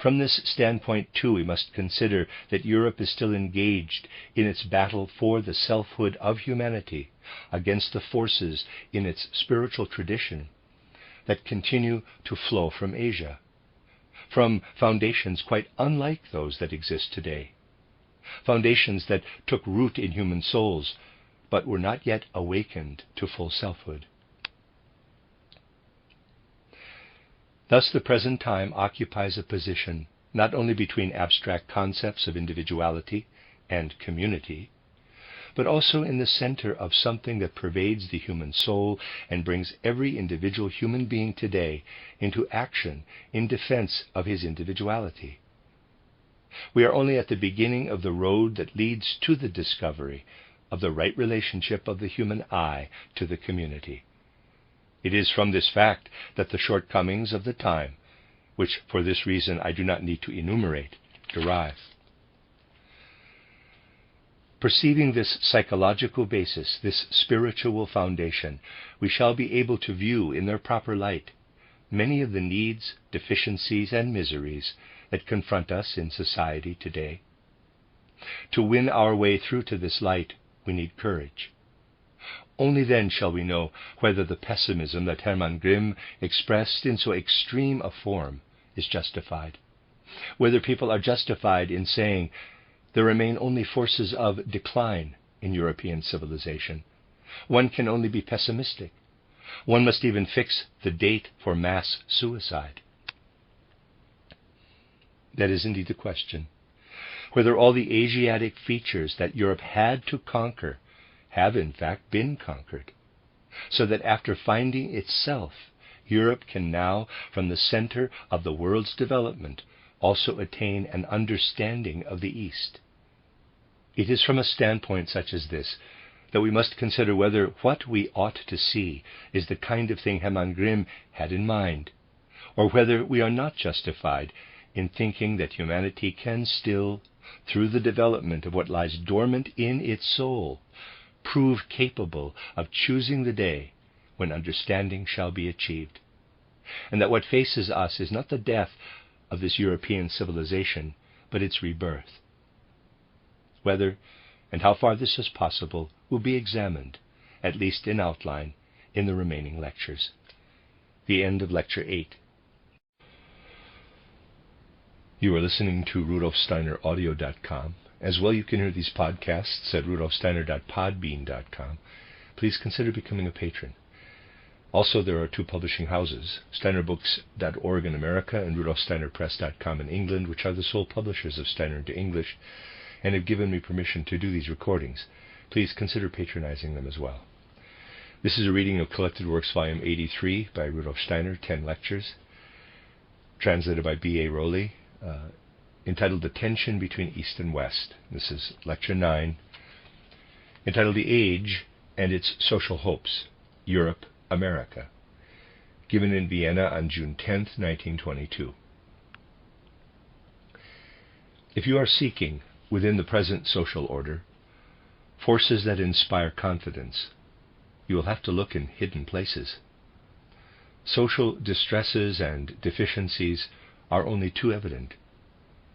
From this standpoint, too, we must consider that Europe is still engaged in its battle for the selfhood of humanity against the forces in its spiritual tradition that continue to flow from Asia, from foundations quite unlike those that exist today, foundations that took root in human souls but were not yet awakened to full selfhood. Thus the present time occupies a position not only between abstract concepts of individuality and community, but also in the center of something that pervades the human soul and brings every individual human being today into action in defense of his individuality. We are only at the beginning of the road that leads to the discovery of the right relationship of the human I to the community. It is from this fact that the shortcomings of the time, which for this reason I do not need to enumerate, derive. Perceiving this psychological basis, this spiritual foundation, we shall be able to view in their proper light many of the needs, deficiencies, and miseries that confront us in society today. To win our way through to this light, we need courage. Only then shall we know whether the pessimism that Hermann Grimm expressed in so extreme a form is justified, whether people are justified in saying there remain only forces of decline in European civilization. One can only be pessimistic. One must even fix the date for mass suicide. That is indeed the question, whether all the Asiatic features that Europe had to conquer have in fact been conquered, so that after finding itself, Europe can now, from the center of the world's development, also attain an understanding of the East. It is from a standpoint such as this that we must consider whether what we ought to see is the kind of thing Hermann Grimm had in mind, or whether we are not justified in thinking that humanity can still, through the development of what lies dormant in its soul, prove capable of choosing the day when understanding shall be achieved, and that what faces us is not the death of this European civilization, but its rebirth. Whether and how far this is possible will be examined, at least in outline, in the remaining lectures. The end of Lecture 8. You are listening to RudolfSteinerAudio.com. As well, you can hear these podcasts at RudolfSteiner.podbean.com. Please consider becoming a patron. Also, there are two publishing houses, SteinerBooks.org in America and RudolfSteinerPress.com in England, which are the sole publishers of Steiner into English, and have given me permission to do these recordings. Please consider patronizing them as well. This is a reading of Collected Works, Volume 83 by Rudolf Steiner, 10 lectures, translated by B.A. Rowley, entitled The Tension Between East and West. This is Lecture 9, entitled The Age and Its Social Hopes, Europe, America, given in Vienna on June 10, 1922. If you are seeking, within the present social order, forces that inspire confidence, you will have to look in hidden places. Social distresses and deficiencies are only too evident.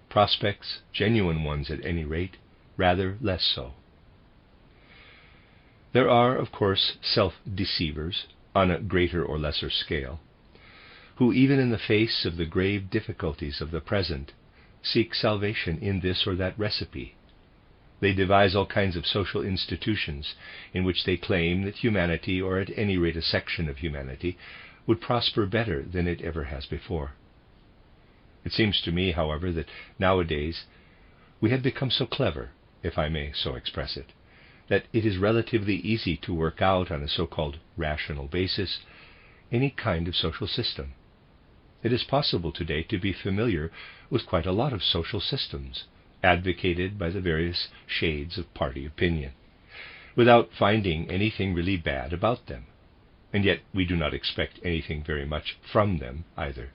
Prospects, genuine ones at any rate, rather less so. There are, of course, self-deceivers, on a greater or lesser scale, who even in the face of the grave difficulties of the present seek salvation in this or that recipe. They devise all kinds of social institutions in which they claim that humanity, or at any rate a section of humanity, would prosper better than it ever has before. It seems to me, however, that nowadays we have become so clever, if I may so express it, that it is relatively easy to work out on a so-called rational basis any kind of social system. It is possible today to be familiar with quite a lot of social systems, advocated by the various shades of party opinion, without finding anything really bad about them, and yet we do not expect anything very much from them either.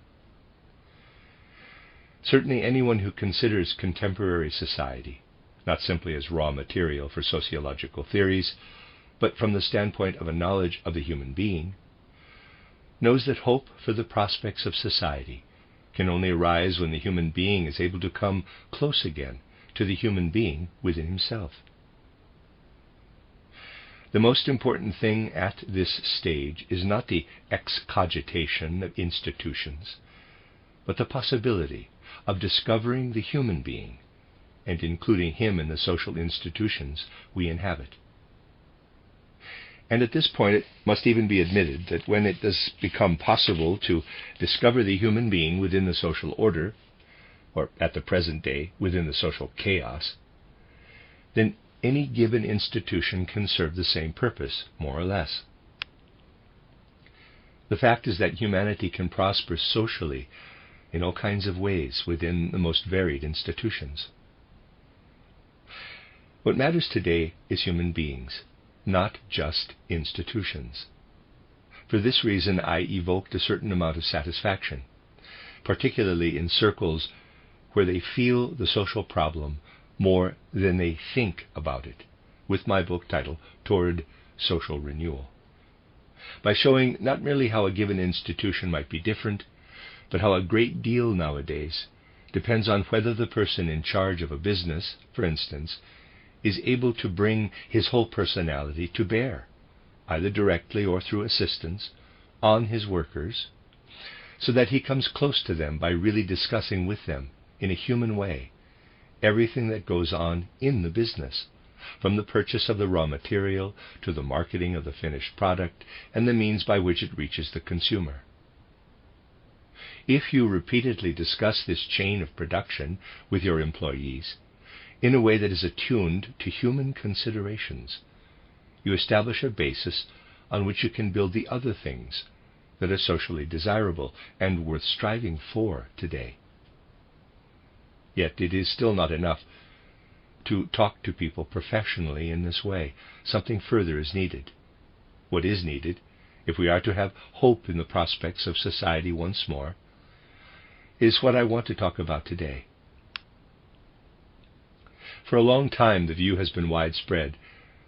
Certainly anyone who considers contemporary society not simply as raw material for sociological theories, but from the standpoint of a knowledge of the human being, knows that hope for the prospects of society can only arise when the human being is able to come close again to the human being within himself. The most important thing at this stage is not the excogitation of institutions, but the possibility of discovering the human being and including him in the social institutions we inhabit. And at this point it must even be admitted that when it does become possible to discover the human being within the social order, or at the present day within the social chaos, then any given institution can serve the same purpose, more or less. The fact is that humanity can prosper socially in all kinds of ways within the most varied institutions. What matters today is human beings, not just institutions. For this reason, I evoked a certain amount of satisfaction, particularly in circles where they feel the social problem more than they think about it, with my book title, Toward Social Renewal, by showing not merely how a given institution might be different, but how a great deal nowadays depends on whether the person in charge of a business, for instance, is able to bring his whole personality to bear, either directly or through assistance, on his workers, so that he comes close to them by really discussing with them, in a human way, everything that goes on in the business, from the purchase of the raw material to the marketing of the finished product and the means by which it reaches the consumer. If you repeatedly discuss this chain of production with your employees, in a way that is attuned to human considerations, you establish a basis on which you can build the other things that are socially desirable and worth striving for today. Yet it is still not enough to talk to people professionally in this way. Something further is needed. What is needed, if we are to have hope in the prospects of society once more, is what I want to talk about today. For a long time, the view has been widespread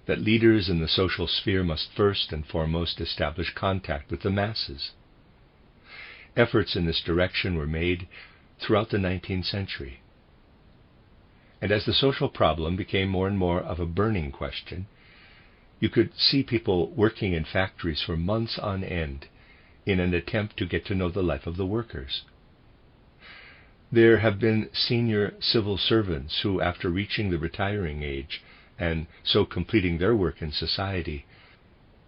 that leaders in the social sphere must first and foremost establish contact with the masses. Efforts in this direction were made throughout the 19th century. And as the social problem became more and more of a burning question, you could see people working in factories for months on end in an attempt to get to know the life of the workers. There have been senior civil servants who, after reaching the retiring age and so completing their work in society,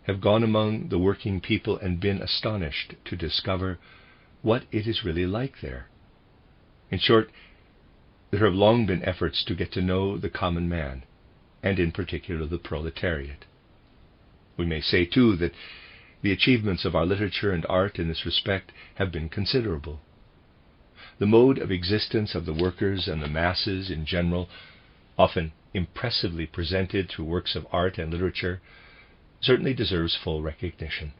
have gone among the working people and been astonished to discover what it is really like there. In short, there have long been efforts to get to know the common man, and in particular the proletariat. We may say, too, that the achievements of our literature and art in this respect have been considerable. The mode of existence of the workers and the masses in general, often impressively presented through works of art and literature, certainly deserves full recognition.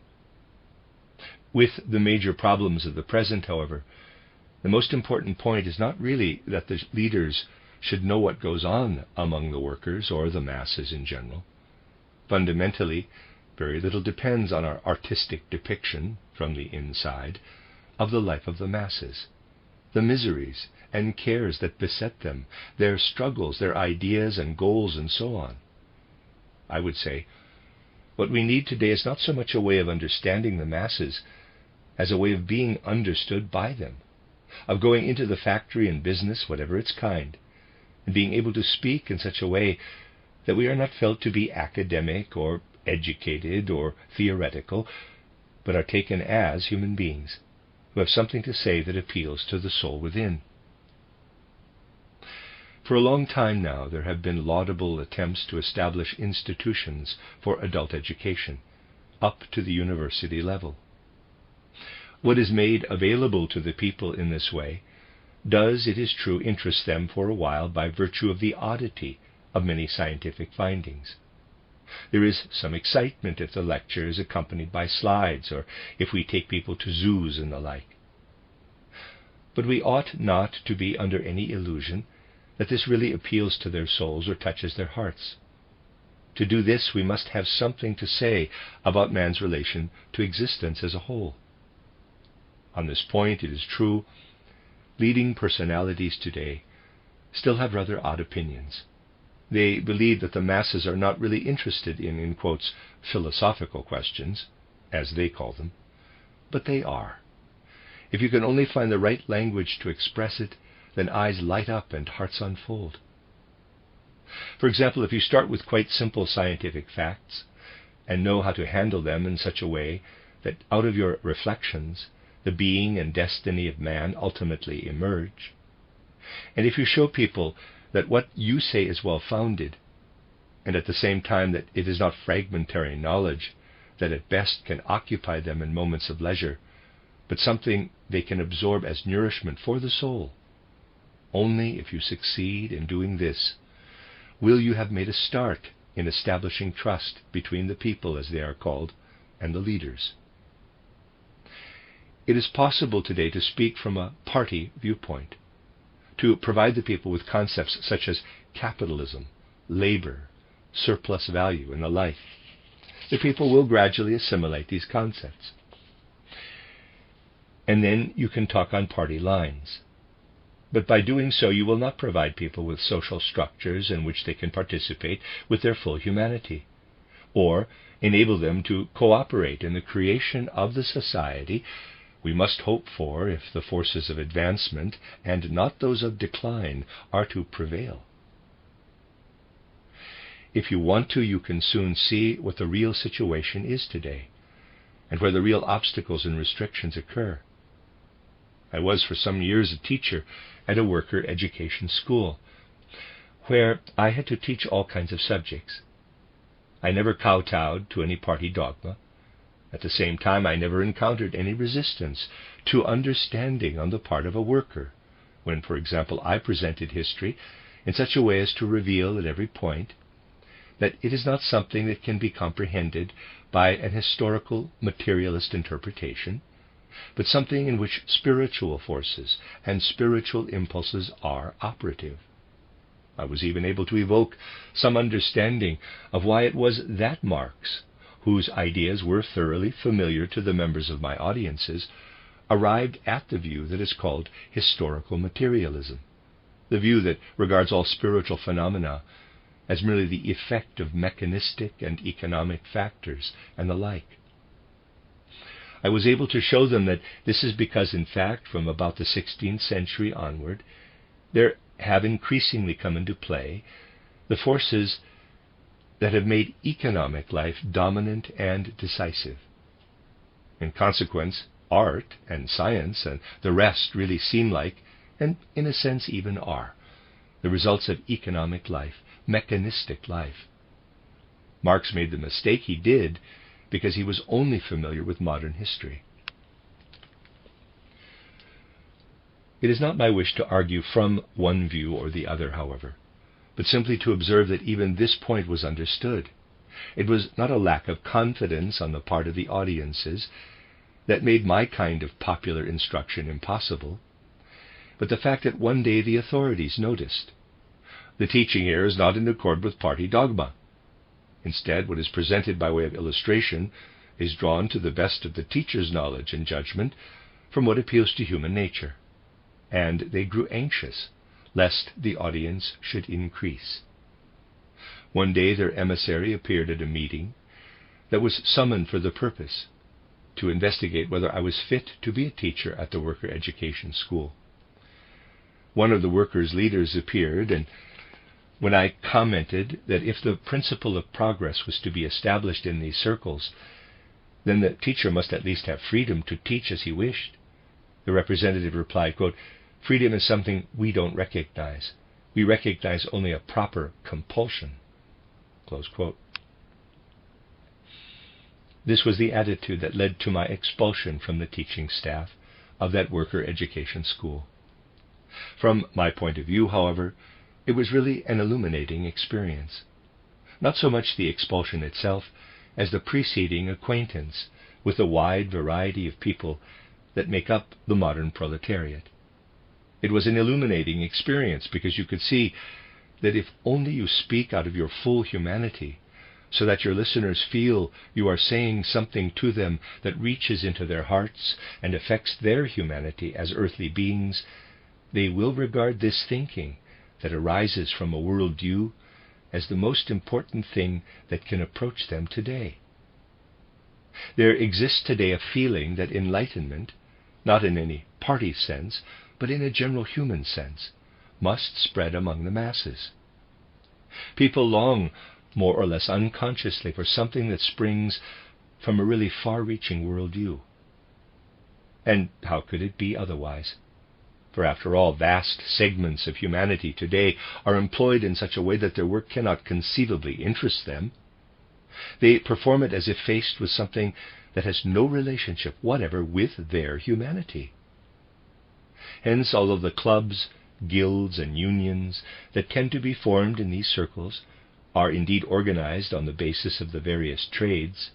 With the major problems of the present, however, the most important point is not really that the leaders should know what goes on among the workers or the masses in general. Fundamentally, very little depends on our artistic depiction, from the inside, of the life of the masses, the miseries and cares that beset them, their struggles, their ideas and goals, and so on. I would say, what we need today is not so much a way of understanding the masses as a way of being understood by them, of going into the factory and business, whatever its kind, and being able to speak in such a way that we are not felt to be academic or educated or theoretical, but are taken as human beings who have something to say that appeals to the soul within. For a long time now, there have been laudable attempts to establish institutions for adult education, up to the university level. What is made available to the people in this way does, it is true, interest them for a while by virtue of the oddity of many scientific findings. There is some excitement if the lecture is accompanied by slides, or if we take people to zoos and the like. But we ought not to be under any illusion that this really appeals to their souls or touches their hearts. To do this, we must have something to say about man's relation to existence as a whole. On this point, it is true, leading personalities today still have rather odd opinions. They believe that the masses are not really interested in quotes, philosophical questions, as they call them, but they are. If you can only find the right language to express it, then eyes light up and hearts unfold. For example, if you start with quite simple scientific facts and know how to handle them in such a way that out of your reflections the being and destiny of man ultimately emerge, and if you show people that what you say is well-founded, and at the same time that it is not fragmentary knowledge that at best can occupy them in moments of leisure, but something they can absorb as nourishment for the soul, only if you succeed in doing this will you have made a start in establishing trust between the people, as they are called, and the leaders. It is possible today to speak from a party viewpoint, to provide the people with concepts such as capitalism, labor, surplus value, and the like. The people will gradually assimilate these concepts. And then you can talk on party lines. But by doing so, you will not provide people with social structures in which they can participate with their full humanity, or enable them to cooperate in the creation of the society we must hope for if the forces of advancement, and not those of decline, are to prevail. If you want to, you can soon see what the real situation is today, and where the real obstacles and restrictions occur. I was for some years a teacher at a worker education school, where I had to teach all kinds of subjects. I never kowtowed to any party dogma. At the same time, I never encountered any resistance to understanding on the part of a worker, when, for example, I presented history in such a way as to reveal at every point that it is not something that can be comprehended by an historical materialist interpretation, but something in which spiritual forces and spiritual impulses are operative. I was even able to evoke some understanding of why it was that Marx, whose ideas were thoroughly familiar to the members of my audiences, arrived at the view that is called historical materialism, the view that regards all spiritual phenomena as merely the effect of mechanistic and economic factors and the like. I was able to show them that this is because, in fact, from about the 16th century onward, there have increasingly come into play the forces that have made economic life dominant and decisive. In consequence, art and science and the rest really seem like, and in a sense even are, the results of economic life, mechanistic life. Marx made the mistake he did because he was only familiar with modern history. It is not my wish to argue from one view or the other, however, but simply to observe that even this point was understood. It was not a lack of confidence on the part of the audiences that made my kind of popular instruction impossible, but the fact that one day the authorities noticed. The teaching here is not in accord with party dogma. Instead, what is presented by way of illustration is drawn to the best of the teacher's knowledge and judgment from what appeals to human nature, and they grew anxious lest the audience should increase. One day their emissary appeared at a meeting that was summoned for the purpose to investigate whether I was fit to be a teacher at the worker education school. One of the workers' leaders appeared, and when I commented that if the principle of progress was to be established in these circles, then the teacher must at least have freedom to teach as he wished, the representative replied, quote, "Freedom is something we don't recognize. We recognize only a proper compulsion." Close quote. This was the attitude that led to my expulsion from the teaching staff of that worker education school. From my point of view, however, it was really an illuminating experience. Not so much the expulsion itself as the preceding acquaintance with the wide variety of people that make up the modern proletariat. It was an illuminating experience because you could see that if only you speak out of your full humanity, so that your listeners feel you are saying something to them that reaches into their hearts and affects their humanity as earthly beings, they will regard this thinking that arises from a worldview as the most important thing that can approach them today. There exists today a feeling that enlightenment, not in any party sense, but in a general human sense, must spread among the masses. People long, more or less unconsciously, for something that springs from a really far-reaching worldview. And how could it be otherwise? For after all, vast segments of humanity today are employed in such a way that their work cannot conceivably interest them. They perform it as if faced with something that has no relationship whatever with their humanity. Hence, although the clubs, guilds, and unions that tend to be formed in these circles are indeed organized on the basis of the various trades,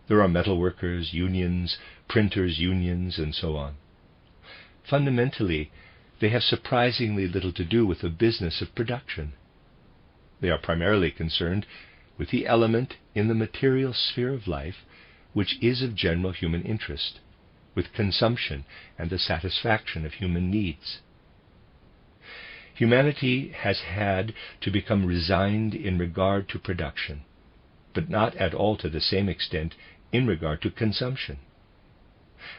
there are metalworkers' unions, printers' unions, and so on. Fundamentally, they have surprisingly little to do with the business of production. They are primarily concerned with the element in the material sphere of life which is of general human interest, with consumption and the satisfaction of human needs. Humanity has had to become resigned in regard to production, but not at all to the same extent in regard to consumption.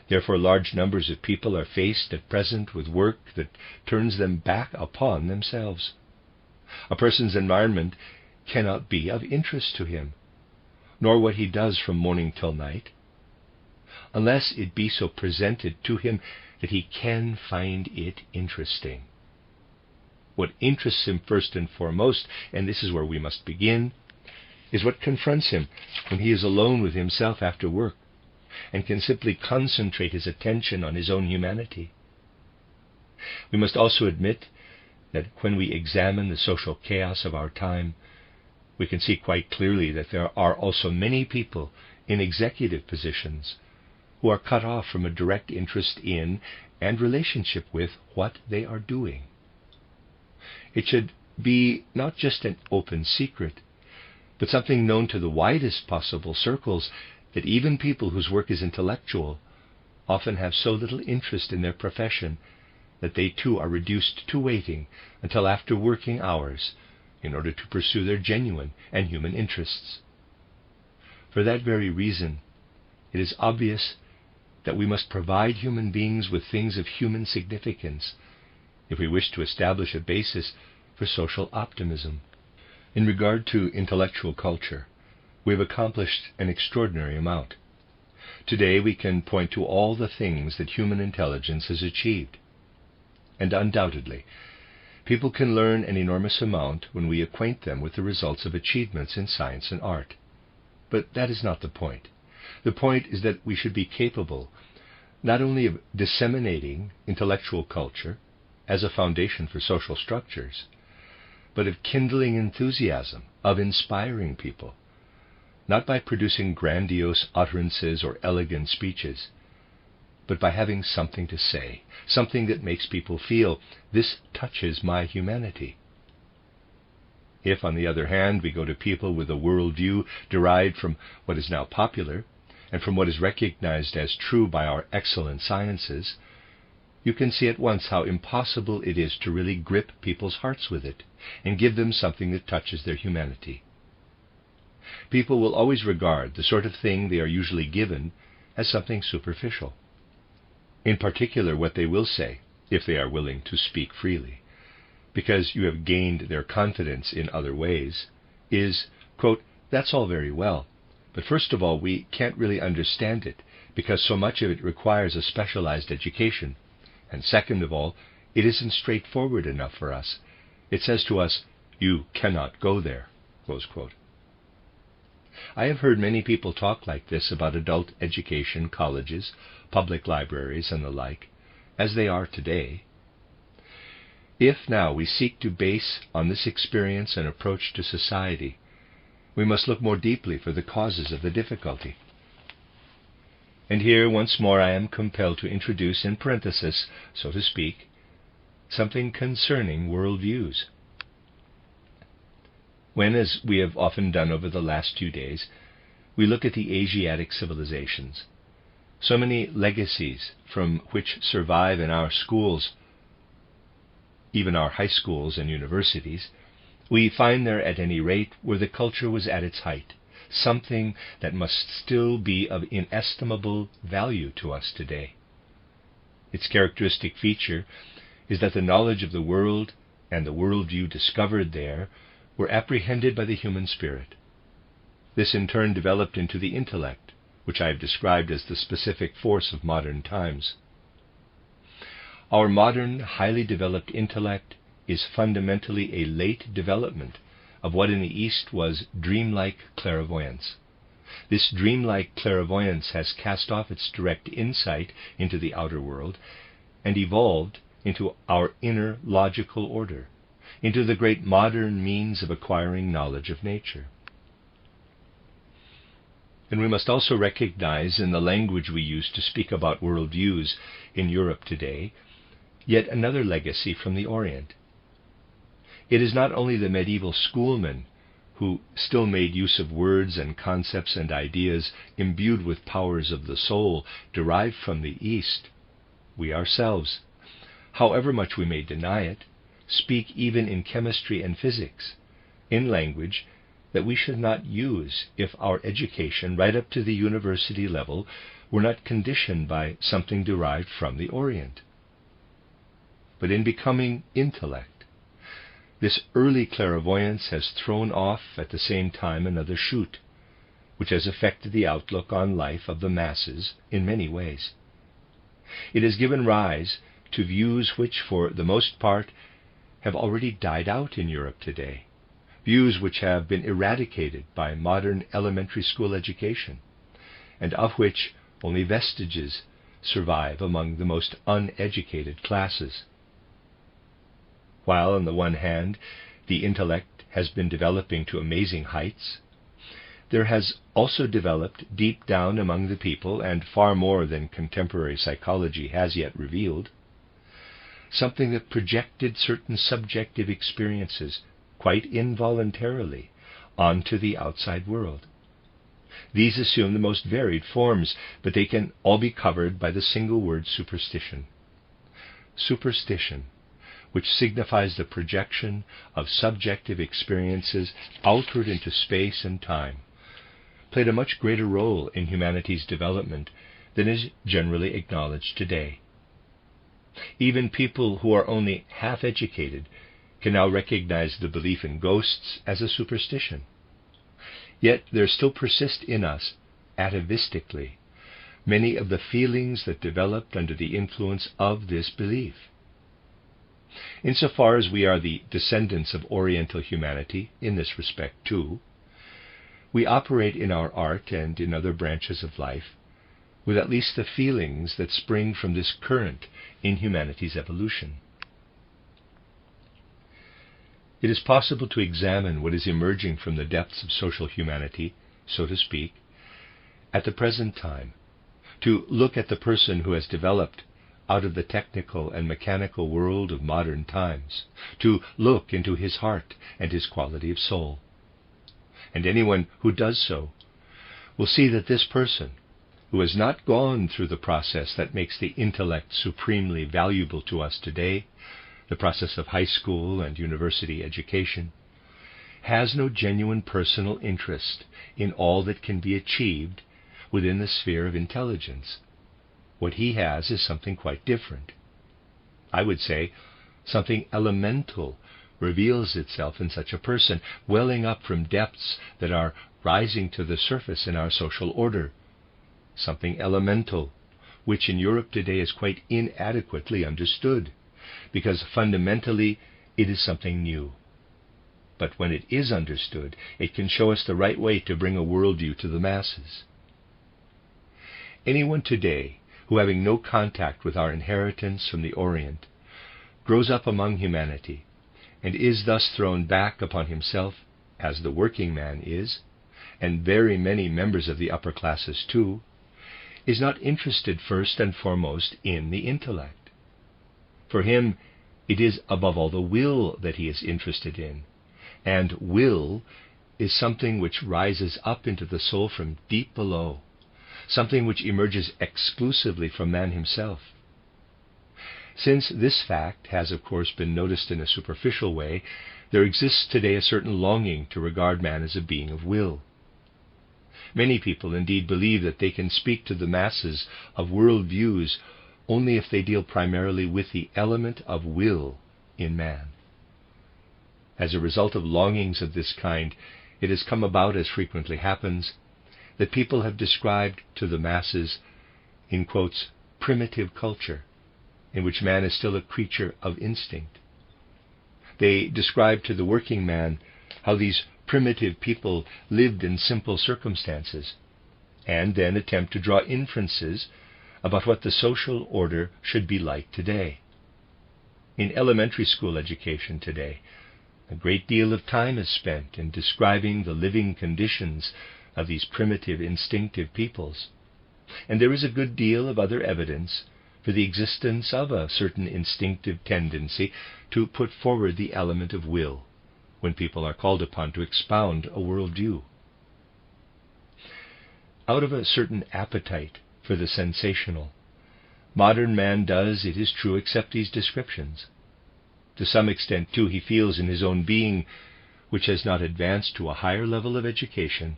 Therefore, large numbers of people are faced at present with work that turns them back upon themselves. A person's environment cannot be of interest to him, nor what he does from morning till night, unless it be so presented to him that he can find it interesting. What interests him first and foremost, and this is where we must begin, is what confronts him when he is alone with himself after work, and can simply concentrate his attention on his own humanity. We must also admit that when we examine the social chaos of our time, we can see quite clearly that there are also many people in executive positions who are cut off from a direct interest in and relationship with what they are doing. It should be not just an open secret, but something known to the widest possible circles, that even people whose work is intellectual often have so little interest in their profession that they too are reduced to waiting until after working hours in order to pursue their genuine and human interests. For that very reason, it is obvious that we must provide human beings with things of human significance if we wish to establish a basis for social optimism. In regard to intellectual culture, we have accomplished an extraordinary amount. Today we can point to all the things that human intelligence has achieved. And undoubtedly, people can learn an enormous amount when we acquaint them with the results of achievements in science and art. But that is not the point. The point is that we should be capable not only of disseminating intellectual culture as a foundation for social structures, but of kindling enthusiasm, of inspiring people, not by producing grandiose utterances or elegant speeches, but by having something to say, something that makes people feel, this touches my humanity. If, on the other hand, we go to people with a worldview derived from what is now popular, and from what is recognized as true by our excellent sciences, you can see at once how impossible it is to really grip people's hearts with it, and give them something that touches their humanity. People will always regard the sort of thing they are usually given as something superficial. In particular, what they will say, if they are willing to speak freely, because you have gained their confidence in other ways, is, quote, "That's all very well, but first of all, we can't really understand it, because so much of it requires a specialized education, and second of all, it isn't straightforward enough for us. It says to us, you cannot go there," close quote. I have heard many people talk like this about adult education, colleges, public libraries, and the like, as they are today. If now we seek to base on this experience an approach to society, we must look more deeply for the causes of the difficulty. And here once more I am compelled to introduce in parenthesis, so to speak, something concerning worldviews. When, as we have often done over the last 2 days, we look at the Asiatic civilizations, so many legacies from which survive in our schools, even our high schools and universities, we find there at any rate where the culture was at its height, something that must still be of inestimable value to us today. Its characteristic feature is that the knowledge of the world and the worldview discovered there were apprehended by the human spirit. This in turn developed into the intellect, which I have described as the specific force of modern times. Our modern, highly developed intellect is fundamentally a late development of what in the East was dreamlike clairvoyance. This dreamlike clairvoyance has cast off its direct insight into the outer world and evolved into our inner logical order, into the great modern means of acquiring knowledge of nature. And we must also recognize in the language we use to speak about worldviews in Europe today, yet another legacy from the Orient. It is not only the medieval schoolmen who still made use of words and concepts and ideas imbued with powers of the soul derived from the East. We ourselves, however much we may deny it, speak even in chemistry and physics, in language that we should not use if our education right up to the university level were not conditioned by something derived from the Orient. But in becoming intellect, this early clairvoyance has thrown off at the same time another shoot, which has affected the outlook on life of the masses in many ways. It has given rise to views which, for the most part, have already died out in Europe today, views which have been eradicated by modern elementary school education, and of which only vestiges survive among the most uneducated classes. While, on the one hand, the intellect has been developing to amazing heights, there has also developed deep down among the people, and far more than contemporary psychology has yet revealed, something that projected certain subjective experiences quite involuntarily onto the outside world. These assume the most varied forms, but they can all be covered by the single word superstition. Superstition, which signifies the projection of subjective experiences outward into space and time, played a much greater role in humanity's development than is generally acknowledged today. Even people who are only half-educated can now recognize the belief in ghosts as a superstition. Yet there still persist in us, atavistically, many of the feelings that developed under the influence of this belief. Insofar as we are the descendants of Oriental humanity in this respect too, we operate in our art and in other branches of life with at least the feelings that spring from this current in humanity's evolution. It is possible to examine what is emerging from the depths of social humanity, so to speak, at the present time, to look at the person who has developed out of the technical and mechanical world of modern times, to look into his heart and his quality of soul. And anyone who does so will see that this person, who has not gone through the process that makes the intellect supremely valuable to us today, the process of high school and university education, has no genuine personal interest in all that can be achieved within the sphere of intelligence. What he has is something quite different. I would say something elemental reveals itself in such a person, welling up from depths that are rising to the surface in our social order. Something elemental, which in Europe today is quite inadequately understood, because fundamentally it is something new. But when it is understood, it can show us the right way to bring a worldview to the masses. Anyone today who, having no contact with our inheritance from the Orient, grows up among humanity, and is thus thrown back upon himself, as the working man is, and very many members of the upper classes too, is not interested first and foremost in the intellect. For him, it is above all the will that he is interested in, and will is something which rises up into the soul from deep below, something which emerges exclusively from man himself. Since this fact has, of course, been noticed in a superficial way, there exists today a certain longing to regard man as a being of will. Many people indeed believe that they can speak to the masses of world views only if they deal primarily with the element of will in man. As a result of longings of this kind, it has come about, as frequently happens, that people have described to the masses, in quotes, primitive culture, in which man is still a creature of instinct. They describe to the working man how these primitive people lived in simple circumstances, and then attempt to draw inferences about what the social order should be like today. In elementary school education today, a great deal of time is spent in describing the living conditions of these primitive instinctive peoples, and there is a good deal of other evidence for the existence of a certain instinctive tendency to put forward the element of will when people are called upon to expound a worldview. Out of a certain appetite for the sensational, modern man does, it is true, accept these descriptions. To some extent, too, he feels in his own being, which has not advanced to a higher level of education,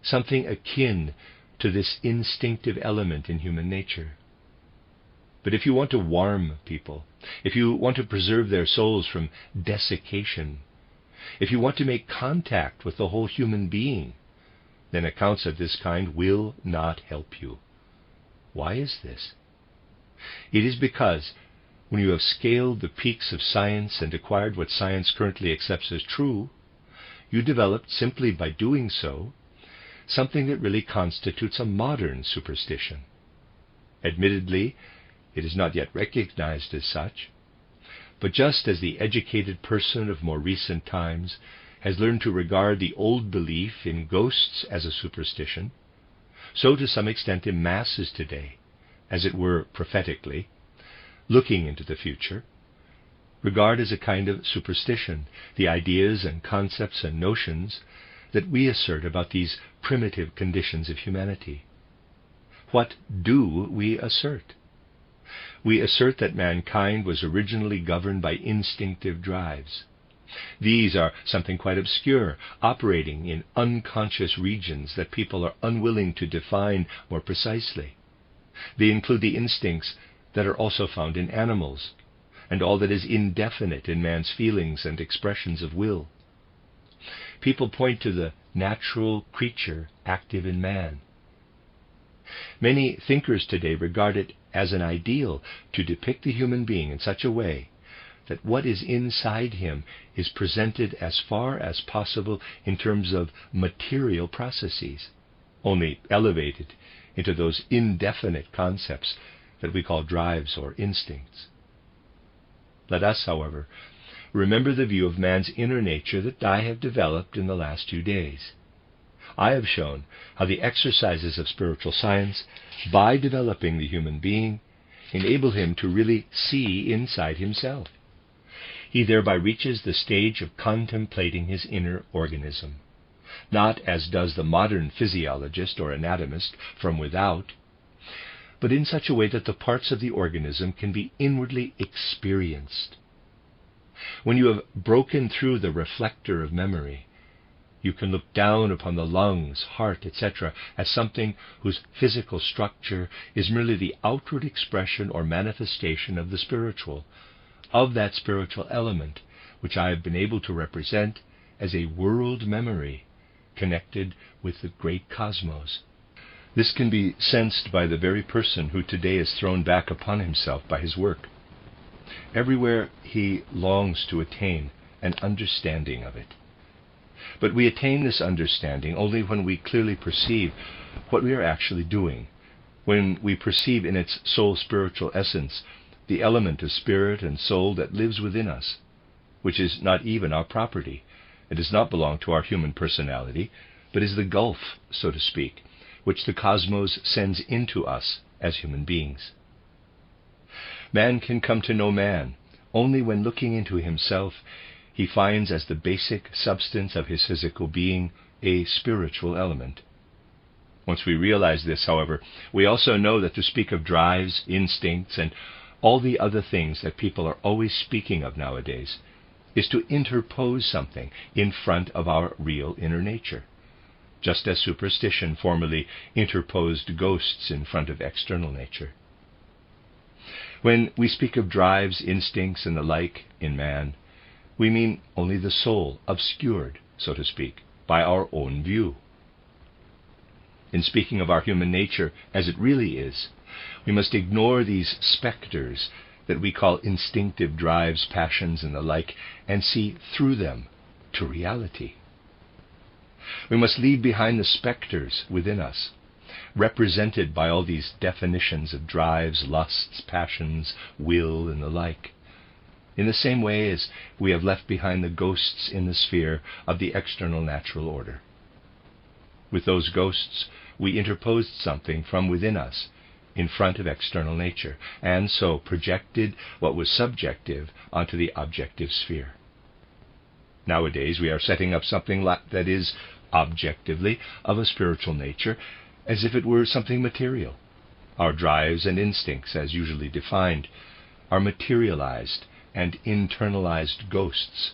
something akin to this instinctive element in human nature. But if you want to warm people, if you want to preserve their souls from desiccation, if you want to make contact with the whole human being, then accounts of this kind will not help you. Why is this? It is because when you have scaled the peaks of science and acquired what science currently accepts as true, you developed, simply by doing so, something that really constitutes a modern superstition. Admittedly, it is not yet recognized as such, but just as the educated person of more recent times has learned to regard the old belief in ghosts as a superstition, so to some extent the masses today, as it were prophetically, looking into the future, regard as a kind of superstition the ideas and concepts and notions that we assert about these primitive conditions of humanity. What do we assert? We assert that mankind was originally governed by instinctive drives. These are something quite obscure, operating in unconscious regions that people are unwilling to define more precisely. They include the instincts that are also found in animals, and all that is indefinite in man's feelings and expressions of will. People point to the natural creature active in man. Many thinkers today regard it as an ideal to depict the human being in such a way that what is inside him is presented as far as possible in terms of material processes, only elevated into those indefinite concepts that we call drives or instincts. Let us, however, remember the view of man's inner nature that I have developed in the last 2 days. I have shown how the exercises of spiritual science, by developing the human being, enable him to really see inside himself. He thereby reaches the stage of contemplating his inner organism, not as does the modern physiologist or anatomist from without, but in such a way that the parts of the organism can be inwardly experienced. When you have broken through the reflector of memory, you can look down upon the lungs, heart, etc. as something whose physical structure is merely the outward expression or manifestation of the spiritual, of that spiritual element which I have been able to represent as a world memory connected with the great cosmos. This can be sensed by the very person who today is thrown back upon himself by his work. Everywhere he longs to attain an understanding of it. But we attain this understanding only when we clearly perceive what we are actually doing, when we perceive in its soul spiritual essence the element of spirit and soul that lives within us, which is not even our property. It does not belong to our human personality, but is the gulf, so to speak, which the cosmos sends into us as human beings. Man can come to know man only when, looking into himself, he finds as the basic substance of his physical being a spiritual element. Once we realize this, however, we also know that to speak of drives, instincts, and all the other things that people are always speaking of nowadays is to interpose something in front of our real inner nature, just as superstition formerly interposed ghosts in front of external nature. When we speak of drives, instincts, and the like in man, we mean only the soul, obscured, so to speak, by our own view. In speaking of our human nature as it really is, we must ignore these specters that we call instinctive drives, passions, and the like, and see through them to reality. We must leave behind the specters within us, represented by all these definitions of drives, lusts, passions, will, and the like, in the same way as we have left behind the ghosts in the sphere of the external natural order. With those ghosts, we interposed something from within us in front of external nature, and so projected what was subjective onto the objective sphere. Nowadays we are setting up something that is objectively of a spiritual nature, as if it were something material. Our drives and instincts, as usually defined, are materialized and internalized ghosts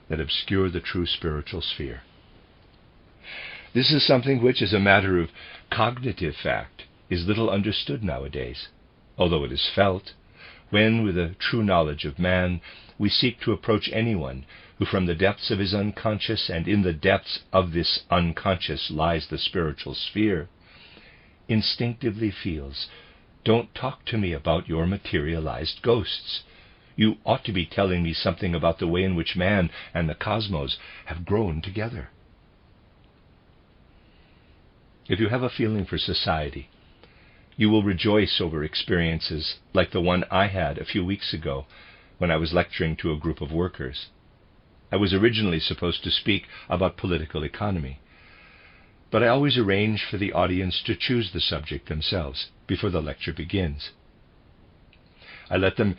that obscure the true spiritual sphere. This is something which, as a matter of cognitive fact, is little understood nowadays, although it is felt when, with a true knowledge of man, we seek to approach anyone who from the depths of his unconscious, and in the depths of this unconscious lies the spiritual sphere, instinctively feels, "Don't talk to me about your materialized ghosts. You ought to be telling me something about the way in which man and the cosmos have grown together." If you have a feeling for society, you will rejoice over experiences like the one I had a few weeks ago when I was lecturing to a group of workers. I was originally supposed to speak about political economy, but I always arrange for the audience to choose the subject themselves before the lecture begins. I let them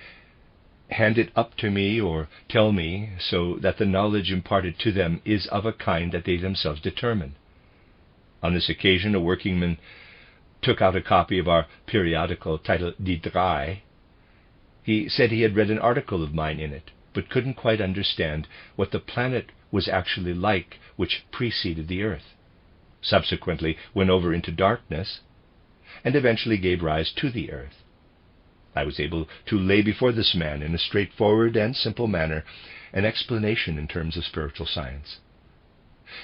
hand it up to me or tell me so that the knowledge imparted to them is of a kind that they themselves determine. On this occasion, a workingman took out a copy of our periodical titled Die Drei. He said he had read an article of mine in it, but couldn't quite understand what the planet was actually like which preceded the Earth, subsequently went over into darkness, and eventually gave rise to the Earth. I was able to lay before this man in a straightforward and simple manner an explanation in terms of spiritual science.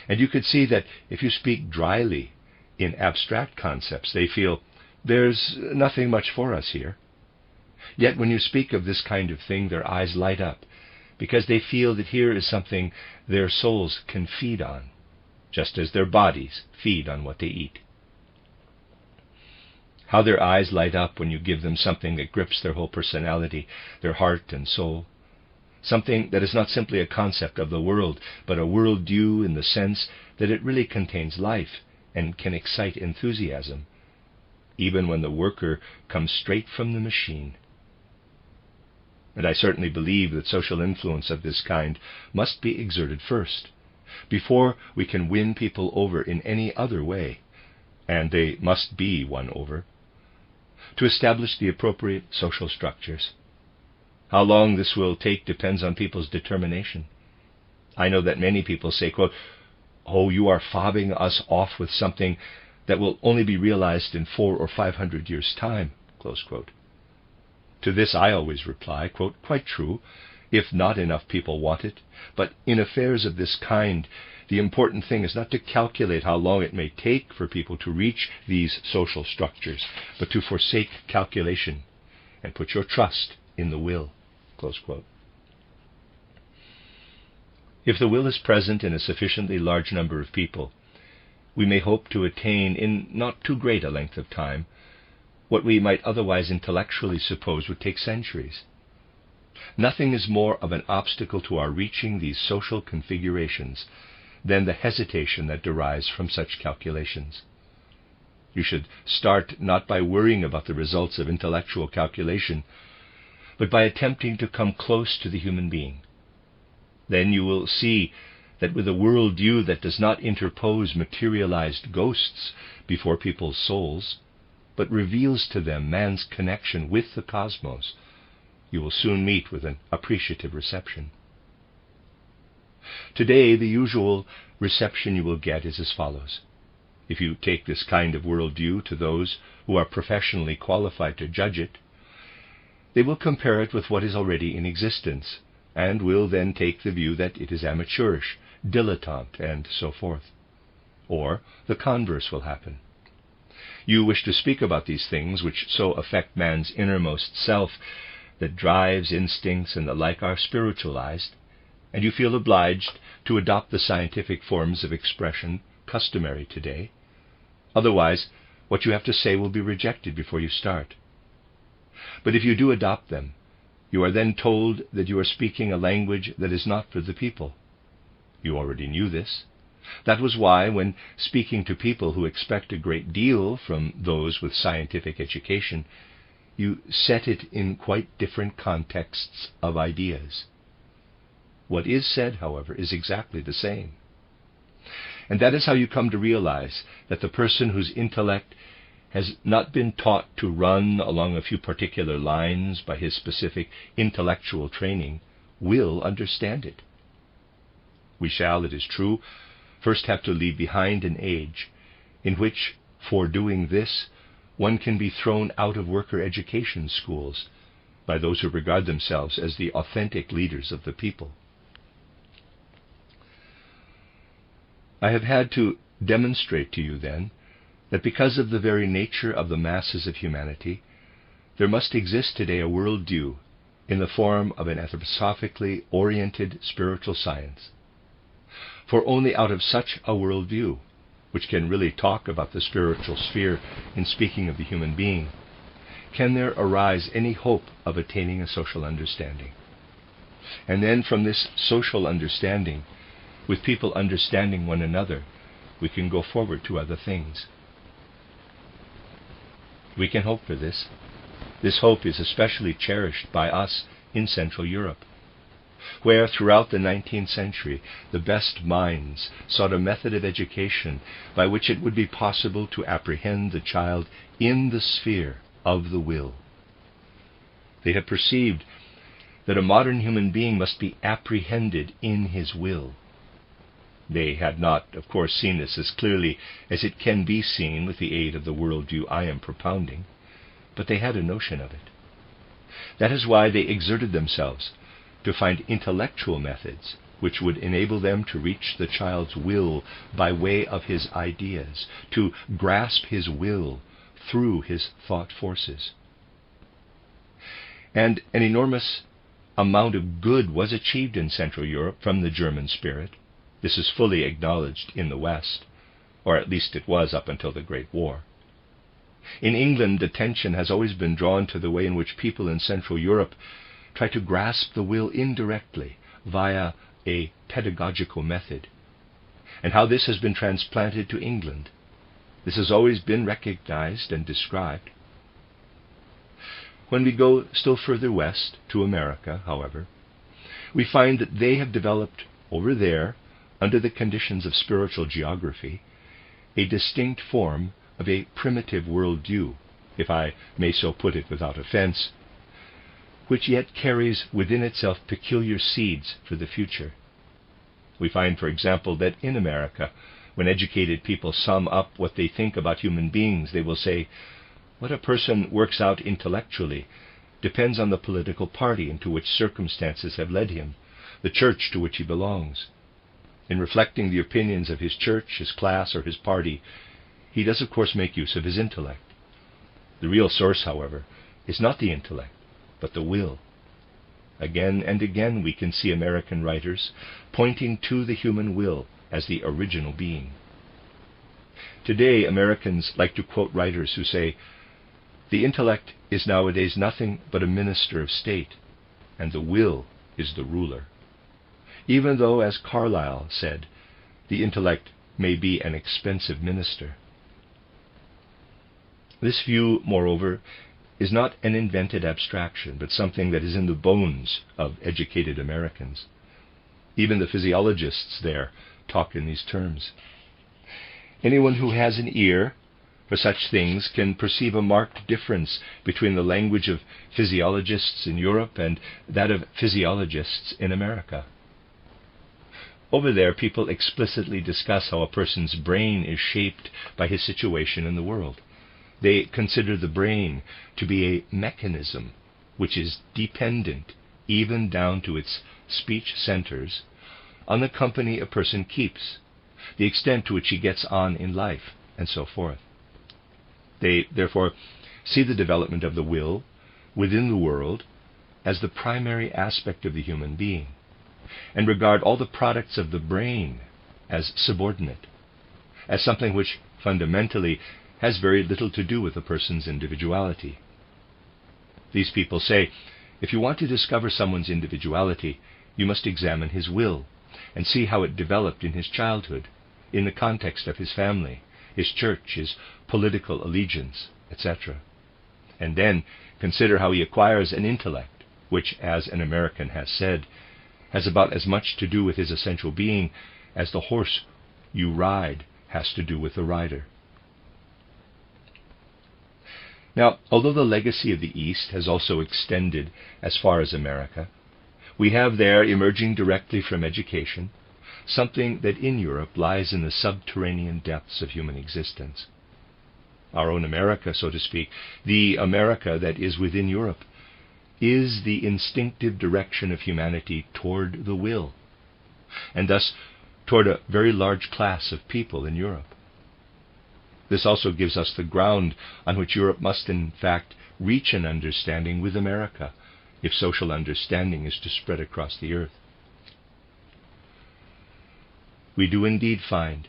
And you could see that if you speak dryly in abstract concepts, they feel, there's nothing much for us here. Yet when you speak of this kind of thing, their eyes light up, because they feel that here is something their souls can feed on, just as their bodies feed on what they eat. How their eyes light up when you give them something that grips their whole personality, their heart and soul, something that is not simply a concept of the world, but a worldview in the sense that it really contains life and can excite enthusiasm, even when the worker comes straight from the machine. And I certainly believe that social influence of this kind must be exerted first, before we can win people over in any other way, and they must be won over, to establish the appropriate social structures. How long this will take depends on people's determination. I know that many people say, quote, "Oh, you are fobbing us off with something that will only be realized in 400 or 500 years' time," close quote. To this I always reply, quote, "Quite true, if not enough people want it, but in affairs of this kind, the important thing is not to calculate how long it may take for people to reach these social structures, but to forsake calculation and put your trust in the will," close quote. If the will is present in a sufficiently large number of people, we may hope to attain in not too great a length of time what we might otherwise intellectually suppose would take centuries. Nothing is more of an obstacle to our reaching these social configurations than the hesitation that derives from such calculations. You should start not by worrying about the results of intellectual calculation, but by attempting to come close to the human being. Then you will see that with a worldview that does not interpose materialized ghosts before people's souls, but reveals to them man's connection with the cosmos, you will soon meet with an appreciative reception. Today, the usual reception you will get is as follows. If you take this kind of worldview to those who are professionally qualified to judge it, they will compare it with what is already in existence, and will then take the view that it is amateurish, dilettante, and so forth. Or the converse will happen. You wish to speak about these things which so affect man's innermost self, that drives, instincts, and the like are spiritualized, and you feel obliged to adopt the scientific forms of expression customary today. Otherwise, what you have to say will be rejected before you start. But if you do adopt them, you are then told that you are speaking a language that is not for the people. You already knew this. That was why, when speaking to people who expect a great deal from those with scientific education, you set it in quite different contexts of ideas. What is said, however, is exactly the same. And that is how you come to realize that the person whose intellect has not been taught to run along a few particular lines by his specific intellectual training will understand it. We shall, it is true, first have to leave behind an age in which, for doing this, one can be thrown out of worker education schools by those who regard themselves as the authentic leaders of the people. I have had to demonstrate to you, then, that because of the very nature of the masses of humanity, there must exist today a worldview in the form of an anthroposophically oriented spiritual science. For only out of such a worldview, which can really talk about the spiritual sphere in speaking of the human being, can there arise any hope of attaining a social understanding. And then from this social understanding, with people understanding one another, we can go forward to other things. We can hope for this. This hope is especially cherished by us in Central Europe, where throughout the 19th century the best minds sought a method of education by which it would be possible to apprehend the child in the sphere of the will. They have perceived that a modern human being must be apprehended in his will. They had not, of course, seen this as clearly as it can be seen with the aid of the worldview I am propounding, but they had a notion of it. That is why they exerted themselves to find intellectual methods which would enable them to reach the child's will by way of his ideas, to grasp his will through his thought forces. And an enormous amount of good was achieved in Central Europe from the German spirit. This is fully acknowledged in the West, or at least it was up until the Great War. In England, attention has always been drawn to the way in which people in Central Europe try to grasp the will indirectly via a pedagogical method, and how this has been transplanted to England. This has always been recognized and described. When we go still further west, to America, however, we find that they have developed over there, under the conditions of spiritual geography, a distinct form of a primitive worldview, if I may so put it without offense, which yet carries within itself peculiar seeds for the future. We find, for example, that in America, when educated people sum up what they think about human beings, they will say, what a person works out intellectually depends on the political party into which circumstances have led him, the church to which he belongs. In reflecting the opinions of his church, his class, or his party, he does of course make use of his intellect. The real source, however, is not the intellect, but the will. Again and again we can see American writers pointing to the human will as the original being. Today, Americans like to quote writers who say, the intellect is nowadays nothing but a minister of state, and the will is the ruler. Even though, as Carlyle said, the intellect may be an expensive minister. This view, moreover, is not an invented abstraction, but something that is in the bones of educated Americans. Even the physiologists there talk in these terms. Anyone who has an ear for such things can perceive a marked difference between the language of physiologists in Europe and that of physiologists in America. Over there, people explicitly discuss how a person's brain is shaped by his situation in the world. They consider the brain to be a mechanism which is dependent, even down to its speech centers, on the company a person keeps, the extent to which he gets on in life, and so forth. They, therefore, see the development of the will within the world as the primary aspect of the human being, and regard all the products of the brain as subordinate, as something which fundamentally has very little to do with a person's individuality. These people say, if you want to discover someone's individuality, you must examine his will and see how it developed in his childhood, in the context of his family, his church, his political allegiance, etc. And then consider how he acquires an intellect, which, as an American has said, has about as much to do with his essential being as the horse you ride has to do with the rider. Now, although the legacy of the East has also extended as far as America, we have there, emerging directly from education, something that in Europe lies in the subterranean depths of human existence. Our own America, so to speak, the America that is within Europe, is the instinctive direction of humanity toward the will, and thus toward a very large class of people in Europe. This also gives us the ground on which Europe must, in fact, reach an understanding with America, if social understanding is to spread across the earth. We do indeed find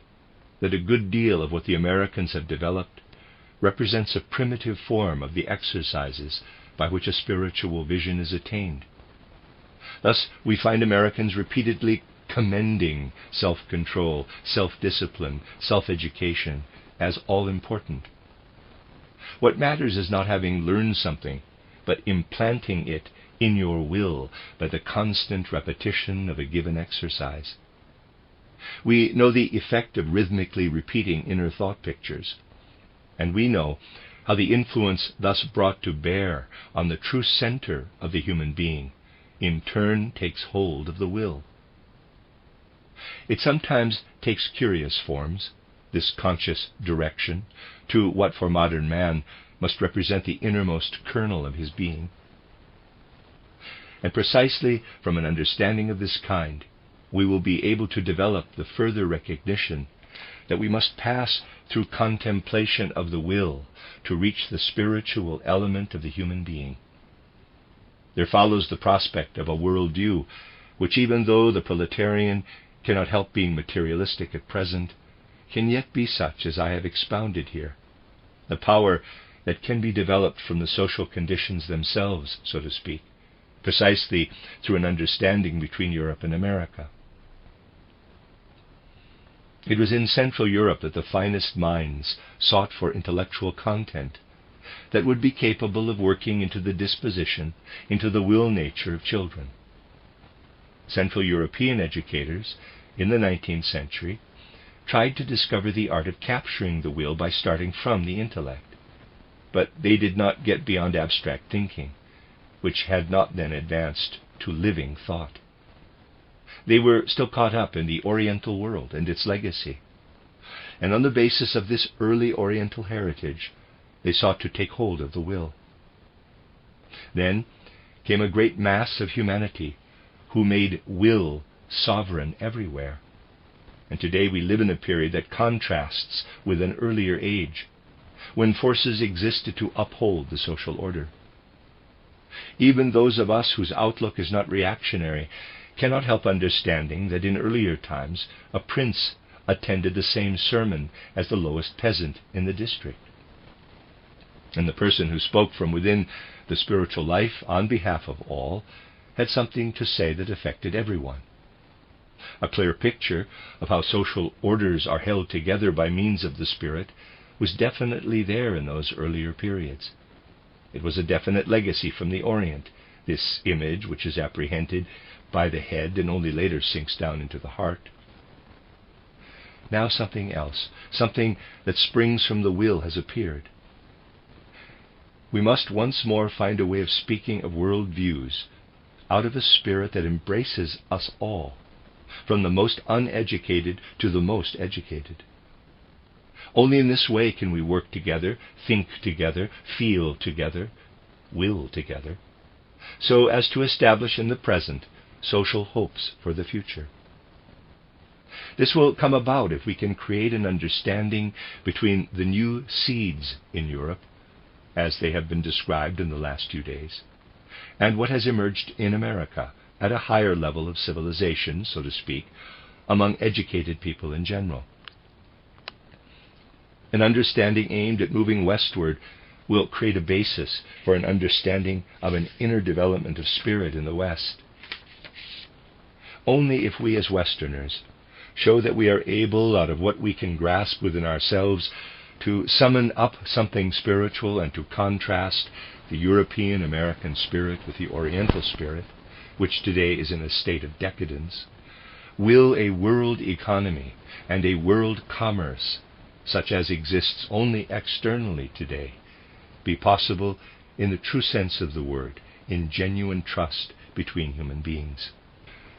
that a good deal of what the Americans have developed represents a primitive form of the exercises by which a spiritual vision is attained. Thus, we find Americans repeatedly commending self-control, self-discipline, self-education as all-important. What matters is not having learned something, but implanting it in your will by the constant repetition of a given exercise. We know the effect of rhythmically repeating inner thought pictures, and we know how the influence thus brought to bear on the true center of the human being in turn takes hold of the will. It sometimes takes curious forms, this conscious direction, to what for modern man must represent the innermost kernel of his being. And precisely from an understanding of this kind, we will be able to develop the further recognition that we must pass through contemplation of the will to reach the spiritual element of the human being. There follows the prospect of a worldview which, even though the proletarian cannot help being materialistic at present, can yet be such as I have expounded here, the power that can be developed from the social conditions themselves, so to speak, precisely through an understanding between Europe and America. It was in Central Europe that the finest minds sought for intellectual content that would be capable of working into the disposition, into the will nature of children. Central European educators in the 19th century tried to discover the art of capturing the will by starting from the intellect, but they did not get beyond abstract thinking, which had not then advanced to living thought. They were still caught up in the Oriental world and its legacy, and on the basis of this early Oriental heritage, they sought to take hold of the will. Then came a great mass of humanity who made will sovereign everywhere. And today we live in a period that contrasts with an earlier age, when forces existed to uphold the social order. Even those of us whose outlook is not reactionary cannot help understanding that in earlier times a prince attended the same sermon as the lowest peasant in the district. And the person who spoke from within the spiritual life on behalf of all had something to say that affected everyone. A clear picture of how social orders are held together by means of the Spirit was definitely there in those earlier periods. It was a definite legacy from the Orient, this image which is apprehended by the head and only later sinks down into the heart. Now something else, something that springs from the will, has appeared. We must once more find a way of speaking of world views out of a spirit that embraces us all, from the most uneducated to the most educated. Only in this way can we work together, think together, feel together, will together, so as to establish in the present social hopes for the future. This will come about if we can create an understanding between the new seeds in Europe, as they have been described in the last few days, and what has emerged in America at a higher level of civilization, so to speak, among educated people in general. An understanding aimed at moving westward will create a basis for an understanding of an inner development of spirit in the West. Only if we as Westerners show that we are able, out of what we can grasp within ourselves, to summon up something spiritual and to contrast the European-American spirit with the Oriental spirit, which today is in a state of decadence, will a world economy and a world commerce, such as exists only externally today, be possible in the true sense of the word, in genuine trust between human beings.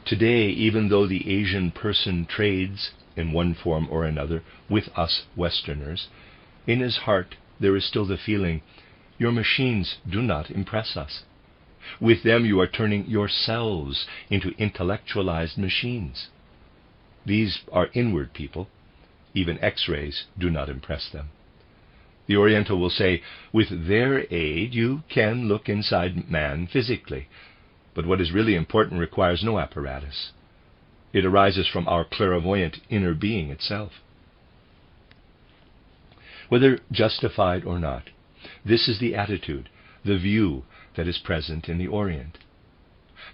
Today, even though the Asian person trades, in one form or another, with us Westerners, in his heart there is still the feeling, your machines do not impress us. With them you are turning yourselves into intellectualized machines. These are inward people. Even X-rays do not impress them. The Oriental will say, with their aid you can look inside man physically, but what is really important requires no apparatus. It arises from our clairvoyant inner being itself. Whether justified or not, this is the attitude, the view that is present in the Orient.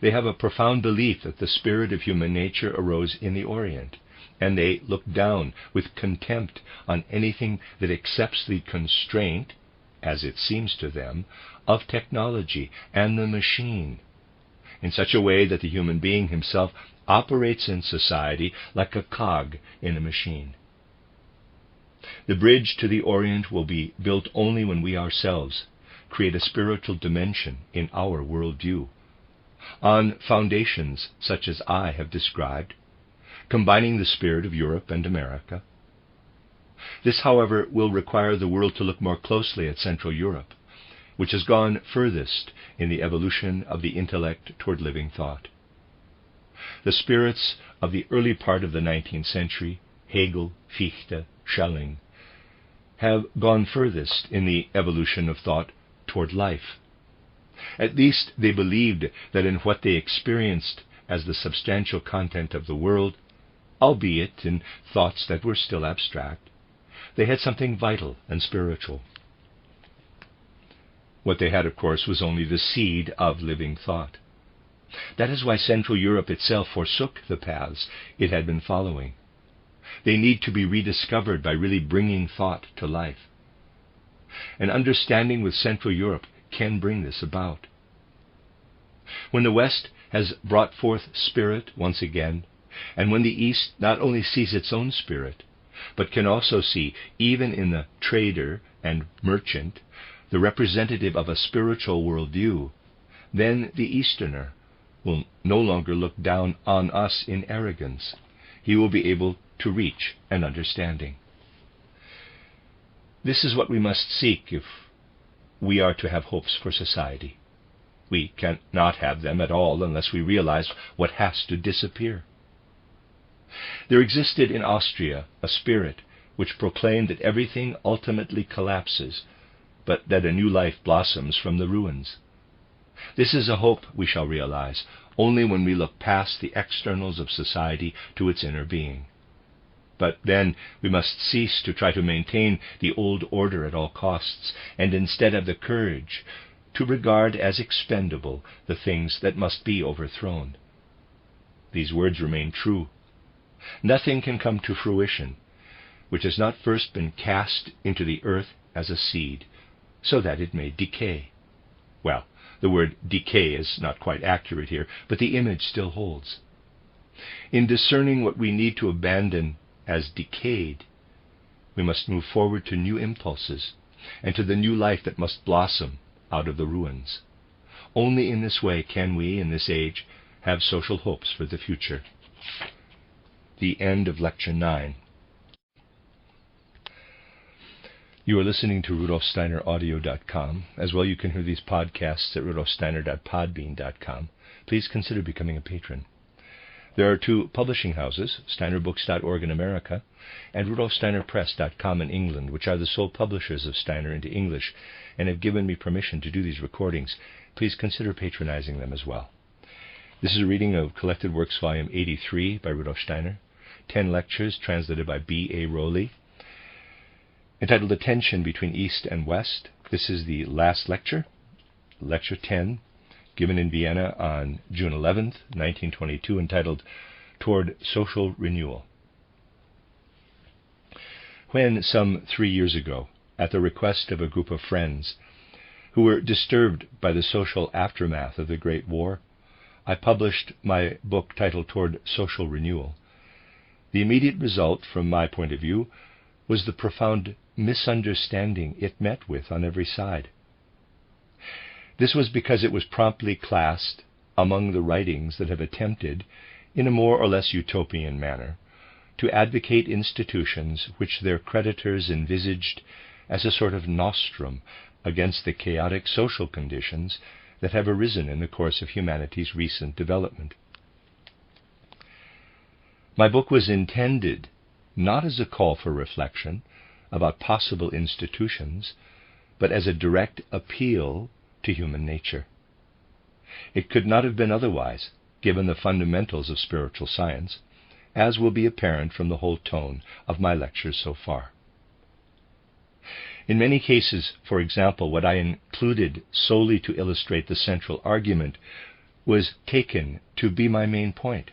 They have a profound belief that the spirit of human nature arose in the Orient, and they look down with contempt on anything that accepts the constraint, as it seems to them, of technology and the machine, in such a way that the human being himself operates in society like a cog in a machine. The bridge to the Orient will be built only when we ourselves create a spiritual dimension in our worldview, on foundations such as I have described, combining the spirit of Europe and America. This, however, will require the world to look more closely at Central Europe, which has gone furthest in the evolution of the intellect toward living thought. The spirits of the early part of the 19th century, Hegel, Fichte, Schelling, have gone furthest in the evolution of thought toward life. At least they believed that in what they experienced as the substantial content of the world, albeit in thoughts that were still abstract, they had something vital and spiritual. What they had, of course, was only the seed of living thought. That is why Central Europe itself forsook the paths it had been following. They need to be rediscovered by really bringing thought to life. An understanding with Central Europe can bring this about. When the West has brought forth spirit once again, and when the East not only sees its own spirit, but can also see, even in the trader and merchant, the representative of a spiritual worldview, then the Easterner will no longer look down on us in arrogance. He will be able to reach an understanding. This is what we must seek if we are to have hopes for society. We cannot have them at all unless we realize what has to disappear. There existed in Austria a spirit which proclaimed that everything ultimately collapses, but that a new life blossoms from the ruins. This is a hope we shall realize only when we look past the externals of society to its inner being. But then we must cease to try to maintain the old order at all costs, and instead have the courage to regard as expendable the things that must be overthrown. These words remain true. Nothing can come to fruition which has not first been cast into the earth as a seed, so that it may decay. Well, the word decay is not quite accurate here, but the image still holds. In discerning what we need to abandon as decayed, we must move forward to new impulses and to the new life that must blossom out of the ruins. Only in this way can we, in this age, have social hopes for the future. The end of Lecture 9. You are listening to RudolfSteinerAudio.com. As well, you can hear these podcasts at RudolfSteiner.podbean.com. Please consider becoming a patron. There are two publishing houses, SteinerBooks.org in America and RudolfSteinerPress.com in England, which are the sole publishers of Steiner into English and have given me permission to do these recordings. Please consider patronizing them as well. This is a reading of Collected Works Volume 83 by Rudolf Steiner, 10 lectures translated by B.A. Rowley, entitled The Tension Between East and West. This is the last lecture, Lecture 10, given in Vienna on June 11th, 1922, entitled Toward Social Renewal. When, some 3 years ago, at the request of a group of friends who were disturbed by the social aftermath of the Great War, I published my book titled Toward Social Renewal, the immediate result, from my point of view, was the profound misunderstanding it met with on every side. This was because it was promptly classed among the writings that have attempted, in a more or less utopian manner, to advocate institutions which their creditors envisaged as a sort of nostrum against the chaotic social conditions that have arisen in the course of humanity's recent development. My book was intended not as a call for reflection about possible institutions, but as a direct appeal to human nature. It could not have been otherwise, given the fundamentals of spiritual science, as will be apparent from the whole tone of my lectures so far. In many cases, for example, what I included solely to illustrate the central argument was taken to be my main point.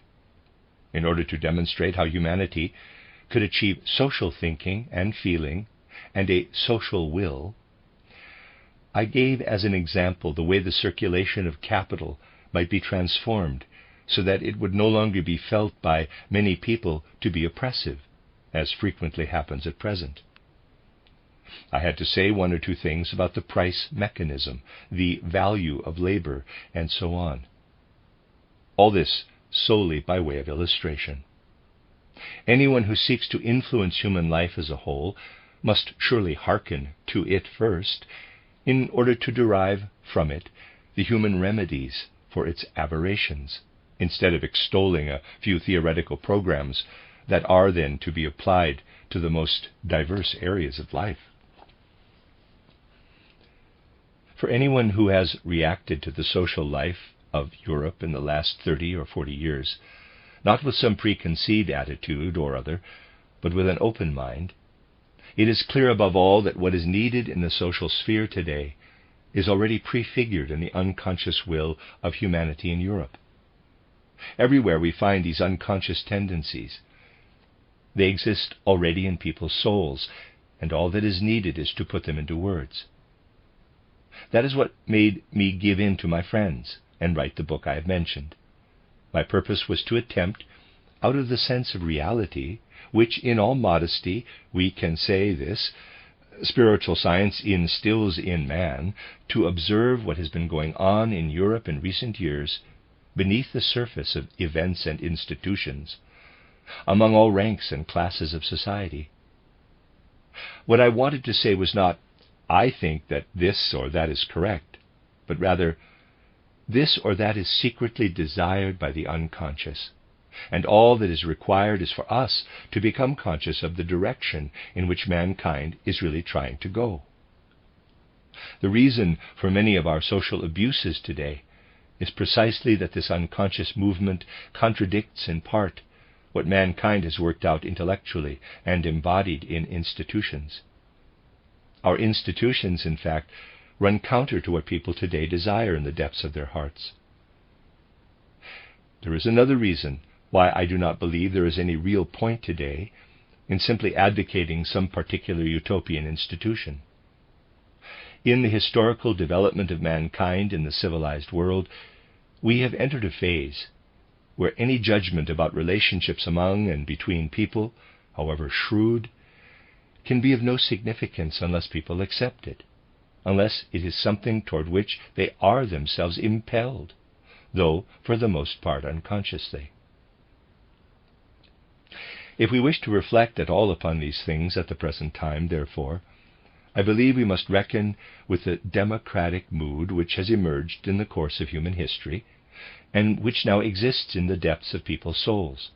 In order to demonstrate how humanity could achieve social thinking and feeling and a social will, I gave as an example the way the circulation of capital might be transformed so that it would no longer be felt by many people to be oppressive, as frequently happens at present. I had to say one or two things about the price mechanism, the value of labor, and so on. All this solely by way of illustration. Anyone who seeks to influence human life as a whole must surely hearken to it first, in order to derive from it the human remedies for its aberrations, instead of extolling a few theoretical programs that are then to be applied to the most diverse areas of life. For anyone who has reacted to the social life of Europe in the last 30 or 40 years, not with some preconceived attitude or other, but with an open mind, it is clear above all that what is needed in the social sphere today is already prefigured in the unconscious will of humanity in Europe. Everywhere we find these unconscious tendencies. They exist already in people's souls, and all that is needed is to put them into words. That is what made me give in to my friends and write the book I have mentioned. My purpose was to attempt, out of the sense of reality, which in all modesty we can say this, spiritual science instills in man, to observe what has been going on in Europe in recent years, beneath the surface of events and institutions, among all ranks and classes of society. What I wanted to say was not, I think that this or that is correct, but rather, this or that is secretly desired by the unconscious, and all that is required is for us to become conscious of the direction in which mankind is really trying to go. The reason for many of our social abuses today is precisely that this unconscious movement contradicts in part what mankind has worked out intellectually and embodied in institutions. Our institutions, in fact, run counter to what people today desire in the depths of their hearts. There is another reason why I do not believe there is any real point today in simply advocating some particular utopian institution. In the historical development of mankind in the civilized world, we have entered a phase where any judgment about relationships among and between people, however shrewd, can be of no significance unless people accept it, unless it is something toward which they are themselves impelled, though for the most part unconsciously. If we wish to reflect at all upon these things at the present time, therefore, I believe we must reckon with the democratic mood which has emerged in the course of human history, and which now exists in the depths of people's souls.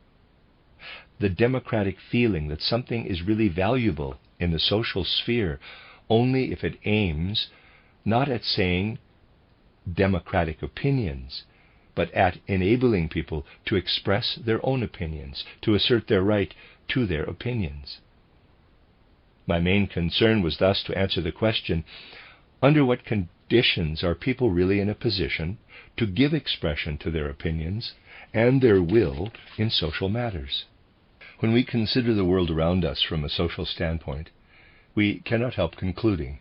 The democratic feeling that something is really valuable in the social sphere only if it aims not at saying democratic opinions, but at enabling people to express their own opinions, to assert their right to their opinions. My main concern was thus to answer the question, under what conditions are people really in a position to give expression to their opinions and their will in social matters? When we consider the world around us from a social standpoint, we cannot help concluding,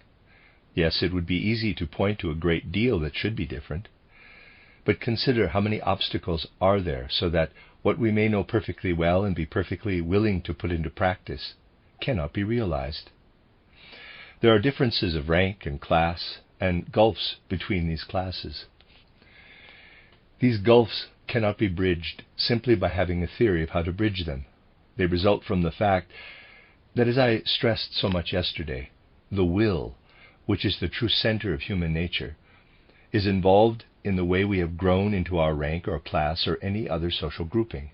yes, it would be easy to point to a great deal that should be different, but consider how many obstacles are there so that what we may know perfectly well and be perfectly willing to put into practice cannot be realized. There are differences of rank and class and gulfs between these classes. These gulfs cannot be bridged simply by having a theory of how to bridge them. They result from the fact that, as I stressed so much yesterday, the will, which is the true center of human nature, is involved in the way we have grown into our rank or class or any other social grouping.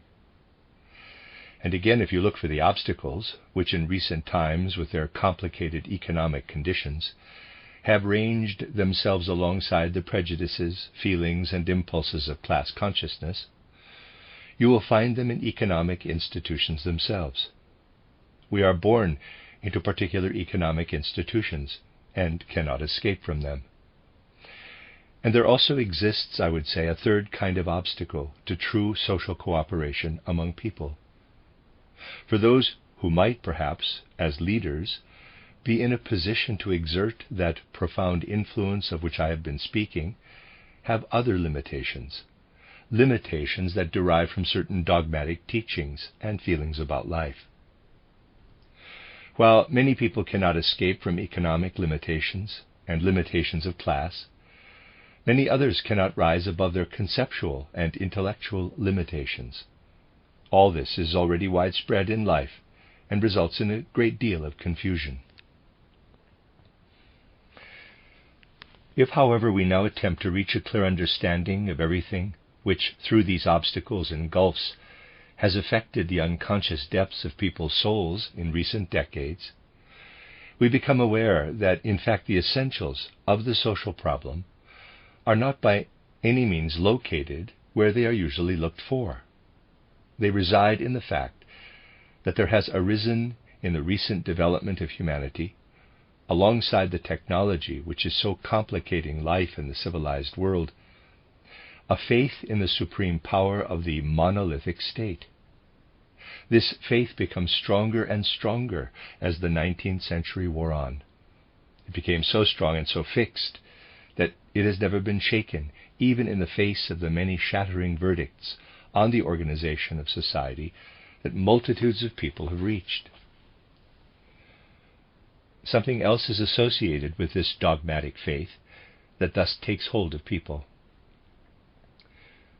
And again, if you look for the obstacles, which in recent times, with their complicated economic conditions, have ranged themselves alongside the prejudices, feelings, and impulses of class consciousness, you will find them in economic institutions themselves. We are born into particular economic institutions and cannot escape from them. And there also exists, I would say, a third kind of obstacle to true social cooperation among people. For those who might, perhaps, as leaders, be in a position to exert that profound influence of which I have been speaking, have other limitations that derive from certain dogmatic teachings and feelings about life. While many people cannot escape from economic limitations and limitations of class, many others cannot rise above their conceptual and intellectual limitations. All this is already widespread in life and results in a great deal of confusion. If, however, we now attempt to reach a clear understanding of everything which, through these obstacles and gulfs, has affected the unconscious depths of people's souls in recent decades, we become aware that, in fact, the essentials of the social problem are not by any means located where they are usually looked for. They reside in the fact that there has arisen in the recent development of humanity, alongside the technology which is so complicating life in the civilized world, a faith in the supreme power of the monolithic state. This faith becomes stronger and stronger as the 19th century wore on. It became so strong and so fixed that it has never been shaken, even in the face of the many shattering verdicts on the organization of society that multitudes of people have reached. Something else is associated with this dogmatic faith that thus takes hold of people.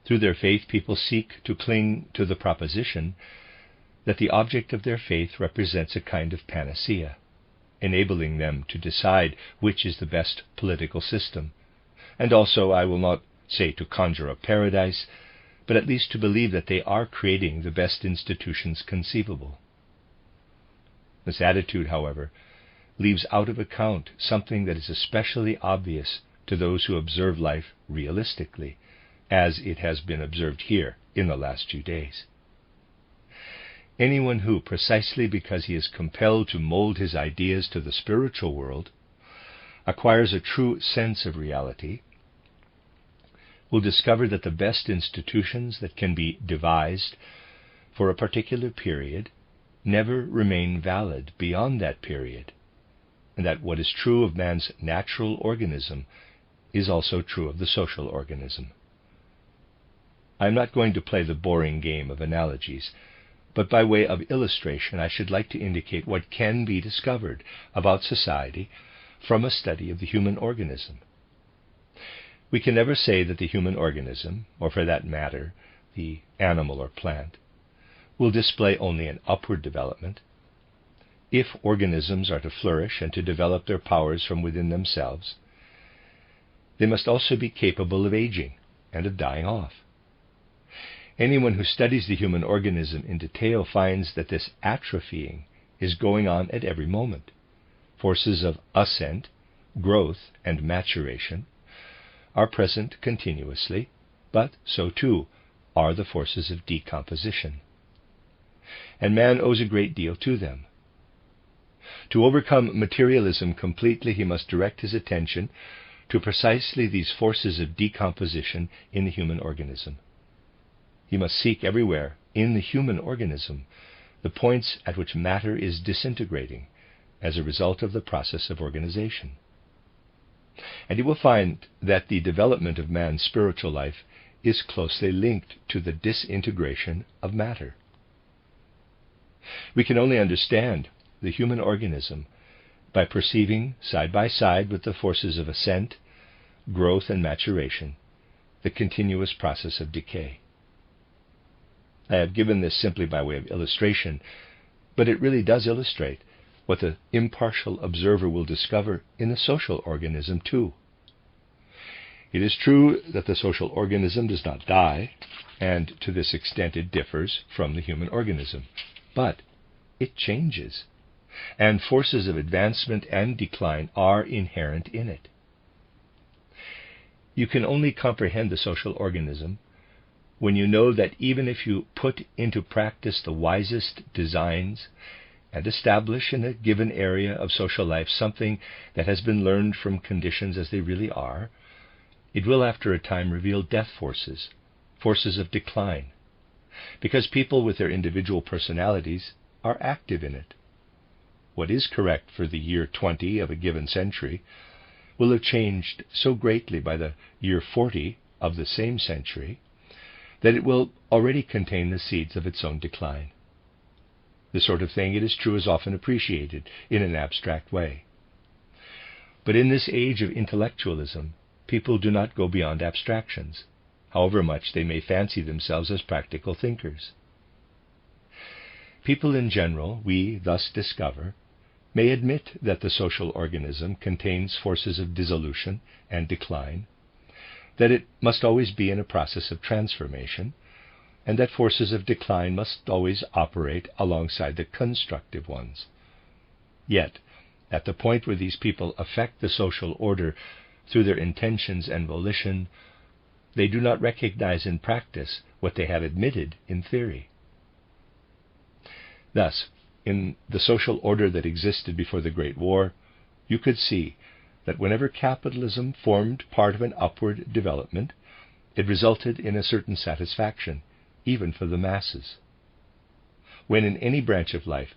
Through their faith, people seek to cling to the proposition that the object of their faith represents a kind of panacea, enabling them to decide which is the best political system, and also, I will not say to conjure a paradise, but at least to believe that they are creating the best institutions conceivable. This attitude, however, leaves out of account something that is especially obvious to those who observe life realistically, as it has been observed here in the last few days. Anyone who, precisely because he is compelled to mold his ideas to the spiritual world, acquires a true sense of reality, will discover that the best institutions that can be devised for a particular period never remain valid beyond that period, and that what is true of man's natural organism is also true of the social organism. I am not going to play the boring game of analogies, but by way of illustration I should like to indicate what can be discovered about society from a study of the human organism. We can never say that the human organism, or for that matter, the animal or plant, will display only an upward development. If organisms are to flourish and to develop their powers from within themselves, they must also be capable of aging and of dying off. Anyone who studies the human organism in detail finds that this atrophying is going on at every moment. Forces of ascent, growth, and maturation are present continuously, but so too are the forces of decomposition. And man owes a great deal to them. To overcome materialism completely, he must direct his attention to precisely these forces of decomposition in the human organism. He must seek everywhere in the human organism the points at which matter is disintegrating as a result of the process of organization. And he will find that the development of man's spiritual life is closely linked to the disintegration of matter. We can only understand the human organism by perceiving, side by side with the forces of ascent, growth, and maturation, the continuous process of decay. I have given this simply by way of illustration, but it really does illustrate what the impartial observer will discover in the social organism too. It is true that the social organism does not die, and to this extent it differs from the human organism, but it changes, and forces of advancement and decline are inherent in it. You can only comprehend the social organism when you know that even if you put into practice the wisest designs and establish in a given area of social life something that has been learned from conditions as they really are, it will after a time reveal death forces, forces of decline, because people with their individual personalities are active in it. What is correct for the year 20 of a given century will have changed so greatly by the year 40 of the same century that it will already contain the seeds of its own decline. This sort of thing, it is true, is often appreciated in an abstract way. But in this age of intellectualism, people do not go beyond abstractions, however much they may fancy themselves as practical thinkers. People in general, we thus discover, may admit that the social organism contains forces of dissolution and decline, that it must always be in a process of transformation, and that forces of decline must always operate alongside the constructive ones. Yet, at the point where these people affect the social order through their intentions and volition, they do not recognize in practice what they have admitted in theory. Thus, in the social order that existed before the Great War, you could see that whenever capitalism formed part of an upward development, it resulted in a certain satisfaction, even for the masses. When in any branch of life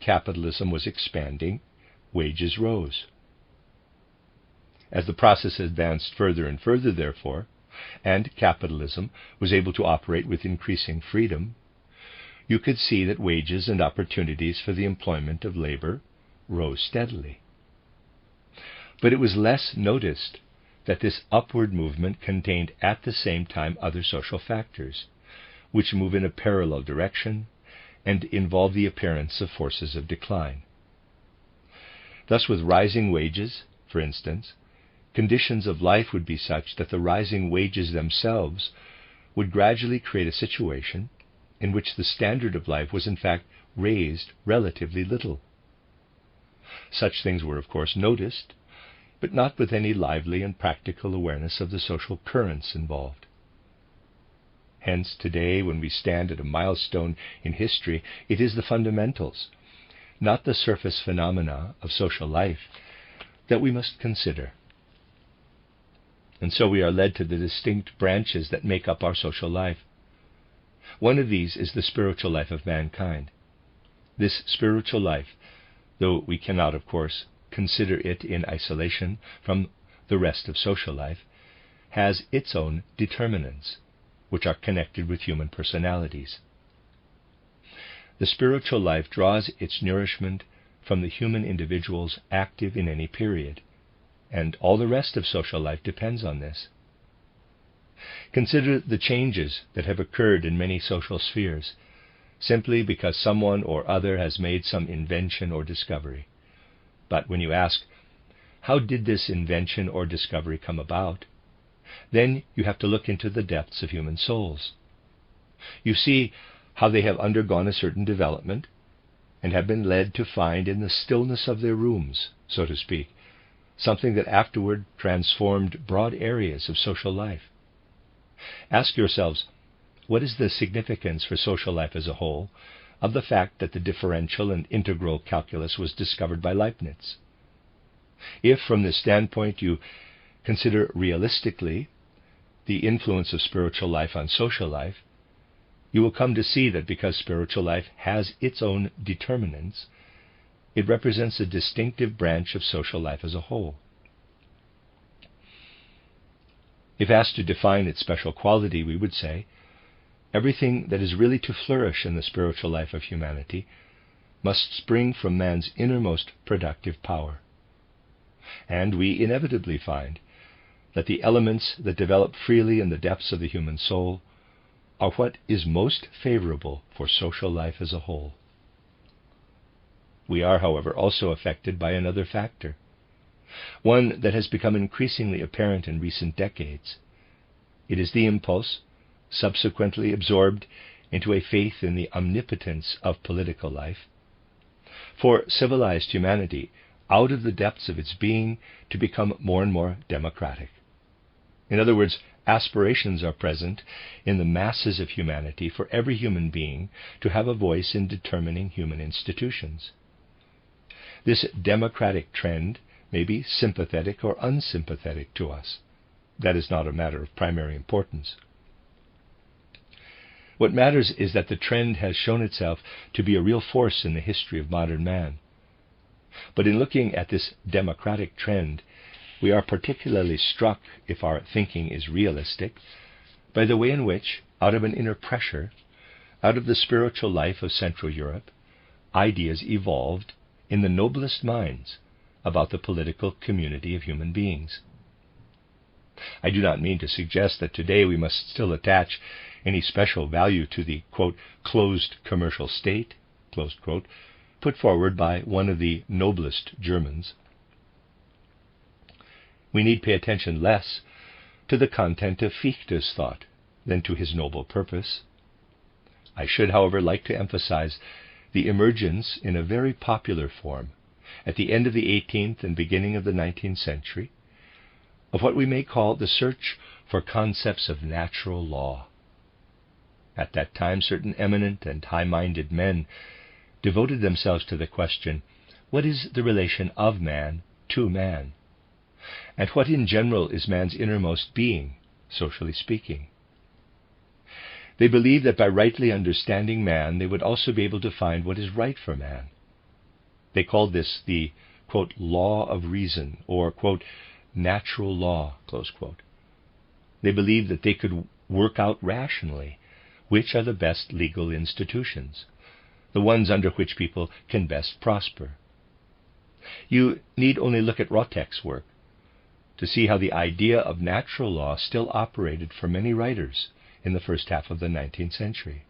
capitalism was expanding, wages rose. As the process advanced further and further, therefore, and capitalism was able to operate with increasing freedom, you could see that wages and opportunities for the employment of labor rose steadily. But it was less noticed that this upward movement contained at the same time other social factors, which move in a parallel direction and involve the appearance of forces of decline. Thus, with rising wages, for instance, conditions of life would be such that the rising wages themselves would gradually create a situation in which the standard of life was in fact raised relatively little. Such things were, of course, noticed, but not with any lively and practical awareness of the social currents involved. Hence, today, when we stand at a milestone in history, it is the fundamentals, not the surface phenomena of social life, that we must consider. And so we are led to the distinct branches that make up our social life. One of these is the spiritual life of mankind. This spiritual life, though we cannot, of course, consider it in isolation from the rest of social life, has its own determinants, which are connected with human personalities. The spiritual life draws its nourishment from the human individuals active in any period, and all the rest of social life depends on this. Consider the changes that have occurred in many social spheres, simply because someone or other has made some invention or discovery. But when you ask, how did this invention or discovery come about? Then you have to look into the depths of human souls. You see how they have undergone a certain development and have been led to find in the stillness of their rooms, so to speak, something that afterward transformed broad areas of social life. Ask yourselves, what is the significance for social life as a whole of the fact that the differential and integral calculus was discovered by Leibniz? If, from this standpoint, you consider realistically the influence of spiritual life on social life, you will come to see that because spiritual life has its own determinants, it represents a distinctive branch of social life as a whole. If asked to define its special quality, we would say, everything that is really to flourish in the spiritual life of humanity must spring from man's innermost productive power. And we inevitably find that the elements that develop freely in the depths of the human soul are what is most favorable for social life as a whole. We are, however, also affected by another factor, one that has become increasingly apparent in recent decades. It is the impulse, subsequently absorbed into a faith in the omnipotence of political life, for civilized humanity, out of the depths of its being, to become more and more democratic. In other words, aspirations are present in the masses of humanity for every human being to have a voice in determining human institutions. This democratic trend may be sympathetic or unsympathetic to us, that is not a matter of primary importance. What matters is that the trend has shown itself to be a real force in the history of modern man. But in looking at this democratic trend, we are particularly struck, if our thinking is realistic, by the way in which, out of an inner pressure, out of the spiritual life of Central Europe, ideas evolved in the noblest minds about the political community of human beings. I do not mean to suggest that today we must still attach any special value to the, quote, closed commercial state, closed quote, put forward by one of the noblest Germans. We need pay attention less to the content of Fichte's thought than to his noble purpose. I should, however, like to emphasize the emergence in a very popular form at the end of the 18th and beginning of the 19th century of what we may call the search for concepts of natural law. At that time, certain eminent and high-minded men devoted themselves to the question, what is the relation of man to man? And what in general is man's innermost being, socially speaking? They believed that by rightly understanding man, they would also be able to find what is right for man. They called this the, quote, law of reason, or, quote, natural law, close quote. They believed that they could work out rationally which are the best legal institutions, the ones under which people can best prosper. You need only look at Rotek's work to see how the idea of natural law still operated for many writers in the first half of the 19th century.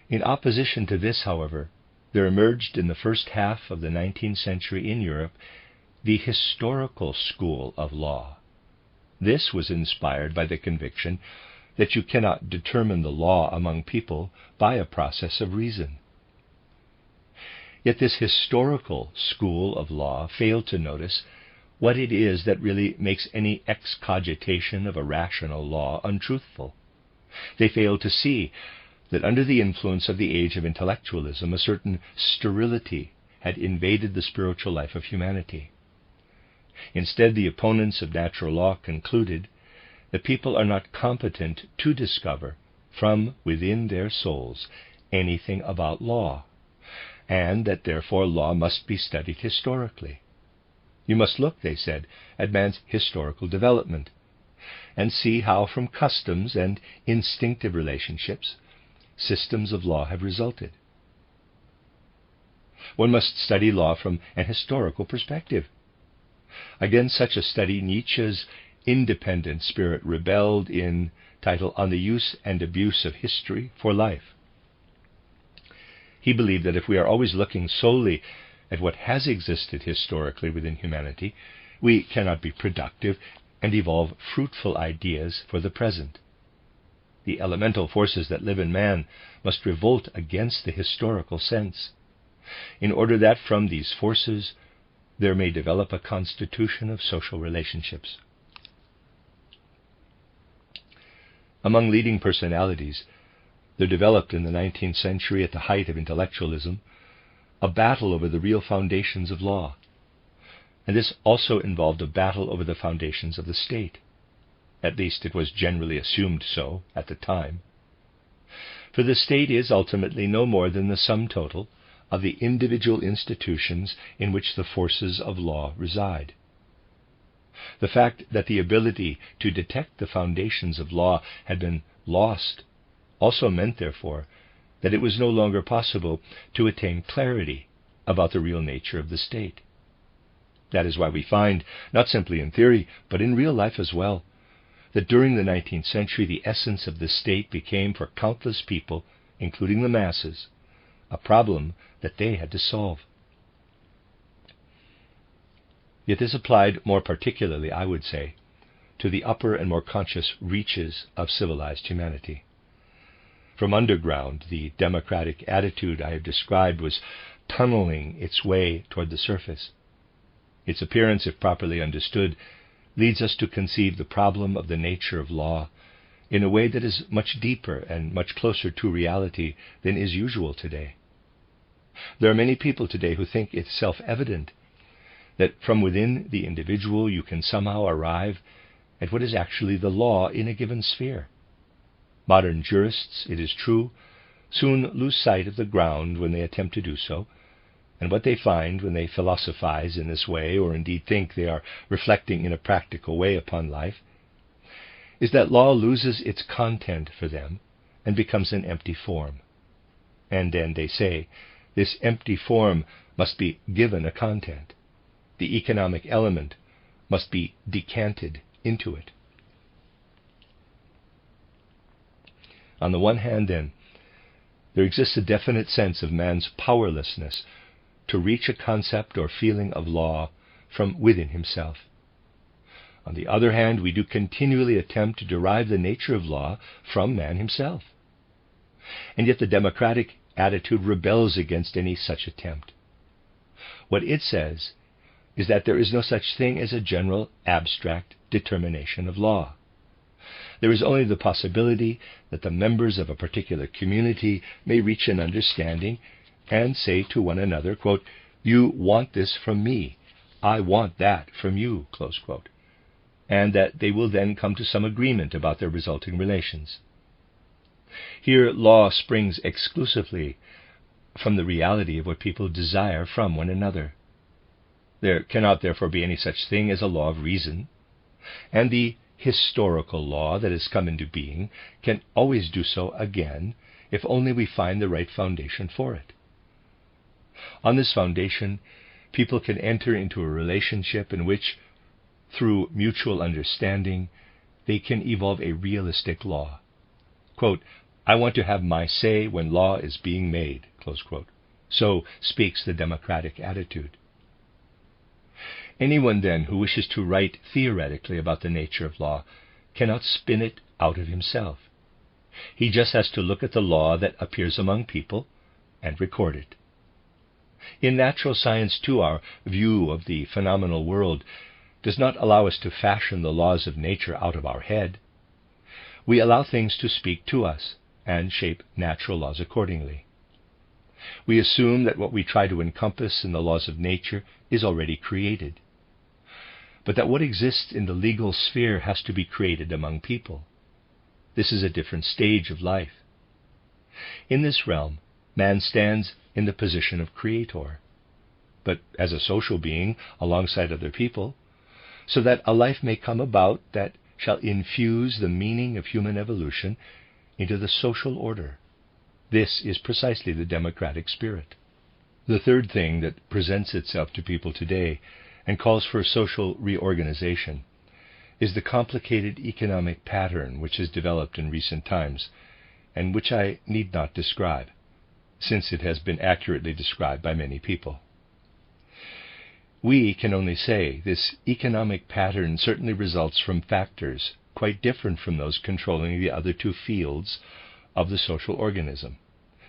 In opposition to this, however, there emerged in the first half of the 19th century in Europe the historical school of law. This was inspired by the conviction that you cannot determine the law among people by a process of reason. Yet this historical school of law failed to notice what it is that really makes any excogitation of a rational law untruthful. They failed to see that under the influence of the age of intellectualism, a certain sterility had invaded the spiritual life of humanity. Instead, the opponents of natural law concluded that people are not competent to discover from within their souls anything about law, and that therefore law must be studied historically. You must look, they said, at man's historical development, and see how from customs and instinctive relationships systems of law have resulted. One must study law from an historical perspective. Against such a study, Nietzsche's independent spirit rebelled in title On the Use and Abuse of History for Life. He believed that if we are always looking solely at what has existed historically within humanity, we cannot be productive and evolve fruitful ideas for the present. The elemental forces that live in man must revolt against the historical sense, in order that from these forces there may develop a constitution of social relationships. Among leading personalities, there developed in the 19th century, at the height of intellectualism, a battle over the real foundations of law, and this also involved a battle over the foundations of the state. At least it was generally assumed so at the time. For the state is ultimately no more than the sum total of the individual institutions in which the forces of law reside. The fact that the ability to detect the foundations of law had been lost also meant, therefore, that it was no longer possible to attain clarity about the real nature of the state. That is why we find, not simply in theory, but in real life as well, that during the 19th century the essence of the state became for countless people, including the masses, a problem that they had to solve. Yet this applied more particularly, I would say, to the upper and more conscious reaches of civilized humanity. From underground, the democratic attitude I have described was tunneling its way toward the surface. Its appearance, if properly understood, leads us to conceive the problem of the nature of law in a way that is much deeper and much closer to reality than is usual today. There are many people today who think it self-evident that from within the individual you can somehow arrive at what is actually the law in a given sphere. Modern jurists, it is true, soon lose sight of the ground when they attempt to do so, and what they find when they philosophize in this way, or indeed think they are reflecting in a practical way upon life, is that law loses its content for them and becomes an empty form. And then they say, this empty form must be given a content. The economic element must be decanted into it. On the one hand, then, there exists a definite sense of man's powerlessness to reach a concept or feeling of law from within himself. On the other hand, we do continually attempt to derive the nature of law from man himself. And yet the democratic attitude rebels against any such attempt. What it says is that there is no such thing as a general abstract determination of law. There is only the possibility that the members of a particular community may reach an understanding and say to one another, quote, "You want this from me, I want that from you," close quote, and that they will then come to some agreement about their resulting relations. Here law springs exclusively from the reality of what people desire from one another. There cannot therefore be any such thing as a law of reason, and the historical law that has come into being can always do so again if only we find the right foundation for it. On this foundation, people can enter into a relationship in which, through mutual understanding, they can evolve a realistic law. Quote, "I want to have my say when law is being made," close quote. So speaks the democratic attitude. Anyone, then, who wishes to write theoretically about the nature of law cannot spin it out of himself. He just has to look at the law that appears among people and record it. In natural science, too, our view of the phenomenal world does not allow us to fashion the laws of nature out of our head. We allow things to speak to us and shape natural laws accordingly. We assume that what we try to encompass in the laws of nature is already created, but that what exists in the legal sphere has to be created among people. This is a different stage of life. In this realm, man stands in the position of creator, but as a social being alongside other people, so that a life may come about that shall infuse the meaning of human evolution into the social order. This is precisely the democratic spirit. The third thing that presents itself to people today and calls for social reorganization is the complicated economic pattern which has developed in recent times, and which I need not describe, since it has been accurately described by many people. We can only say this economic pattern certainly results from factors quite different from those controlling the other two fields of the social organism: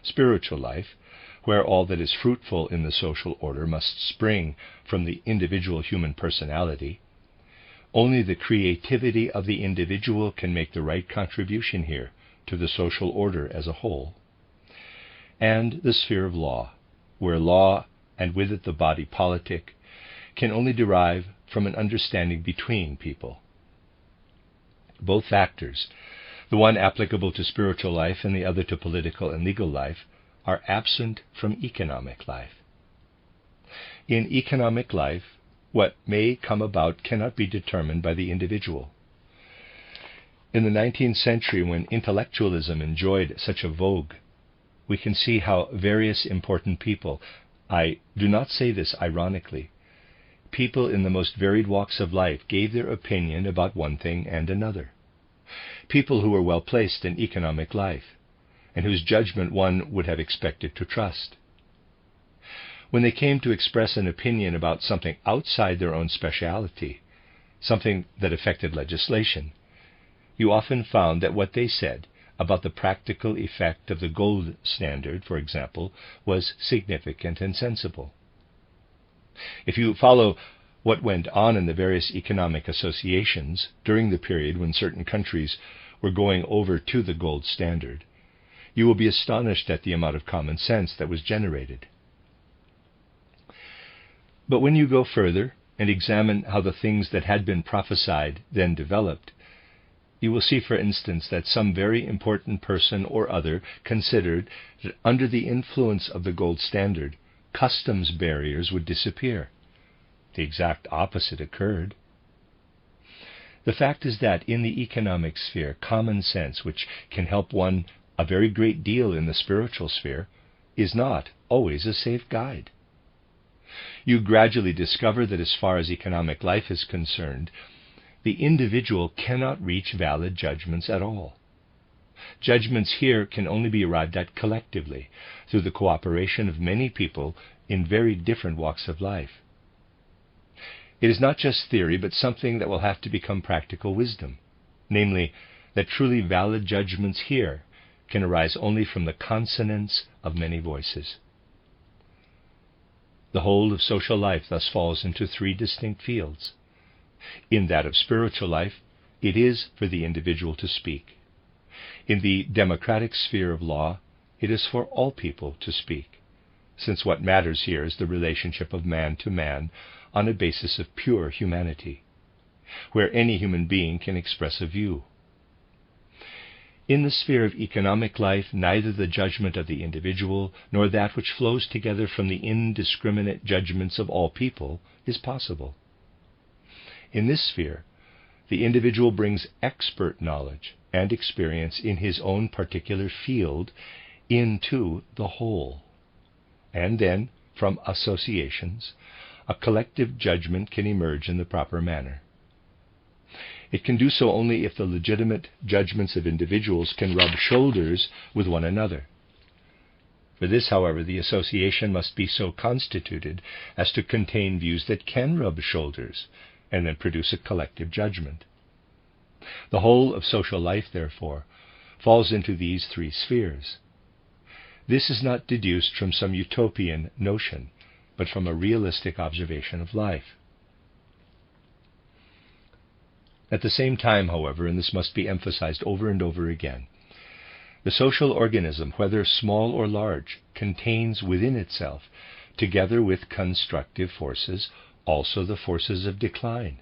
spiritual life, where all that is fruitful in the social order must spring from the individual human personality. Only the creativity of the individual can make the right contribution here to the social order as a whole. And the sphere of law, where law, and with it the body politic, can only derive from an understanding between people. Both factors, the one applicable to spiritual life and the other to political and legal life, are absent from economic life. In economic life, what may come about cannot be determined by the individual. In the 19th century, when intellectualism enjoyed such a vogue, we can see how various important people, I do not say this ironically, people in the most varied walks of life gave their opinion about one thing and another. People who were well placed in economic life, and whose judgment one would have expected to trust. When they came to express an opinion about something outside their own speciality, something that affected legislation, you often found that what they said about the practical effect of the gold standard, for example, was significant and sensible. If you follow what went on in the various economic associations during the period when certain countries were going over to the gold standard, you will be astonished at the amount of common sense that was generated. But when you go further, and examine how the things that had been prophesied then developed, you will see, for instance, that some very important person or other considered that under the influence of the gold standard, customs barriers would disappear. The exact opposite occurred. The fact is that in the economic sphere, common sense, which can help one a very great deal in the spiritual sphere, is not always a safe guide. You gradually discover that as far as economic life is concerned, the individual cannot reach valid judgments at all. Judgments here can only be arrived at collectively, through the cooperation of many people in very different walks of life. It is not just theory, but something that will have to become practical wisdom, namely, that truly valid judgments here can arise only from the consonance of many voices. The whole of social life thus falls into three distinct fields. In that of spiritual life, it is for the individual to speak. In the democratic sphere of law, it is for all people to speak, since what matters here is the relationship of man to man on a basis of pure humanity, where any human being can express a view. In the sphere of economic life, neither the judgment of the individual nor that which flows together from the indiscriminate judgments of all people is possible. In this sphere, the individual brings expert knowledge and experience in his own particular field into the whole. And then, from associations, a collective judgment can emerge in the proper manner. It can do so only if the legitimate judgments of individuals can rub shoulders with one another. For this, however, the association must be so constituted as to contain views that can rub shoulders and then produce a collective judgment. The whole of social life, therefore, falls into these three spheres. This is not deduced from some utopian notion, but from a realistic observation of life. At the same time, however, and this must be emphasized over and over again, the social organism, whether small or large, contains within itself, together with constructive forces, also the forces of decline.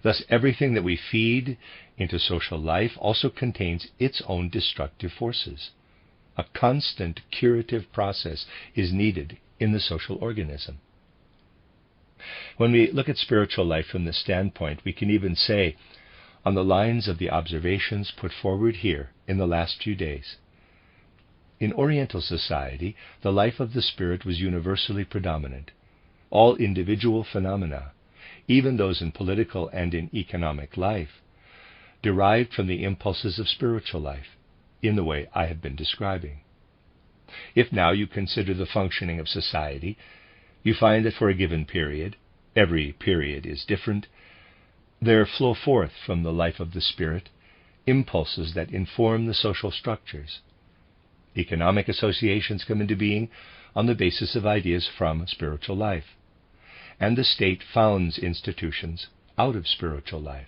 Thus, everything that we feed into social life also contains its own destructive forces. A constant curative process is needed in the social organism. When we look at spiritual life from this standpoint, we can even say, on the lines of the observations put forward here in the last few days, in Oriental society, the life of the spirit was universally predominant. All individual phenomena, even those in political and in economic life, derived from the impulses of spiritual life, in the way I have been describing. If now you consider the functioning of society, you find that for a given period, every period is different, there flow forth from the life of the spirit impulses that inform the social structures. Economic associations come into being on the basis of ideas from spiritual life, and the state founds institutions out of spiritual life.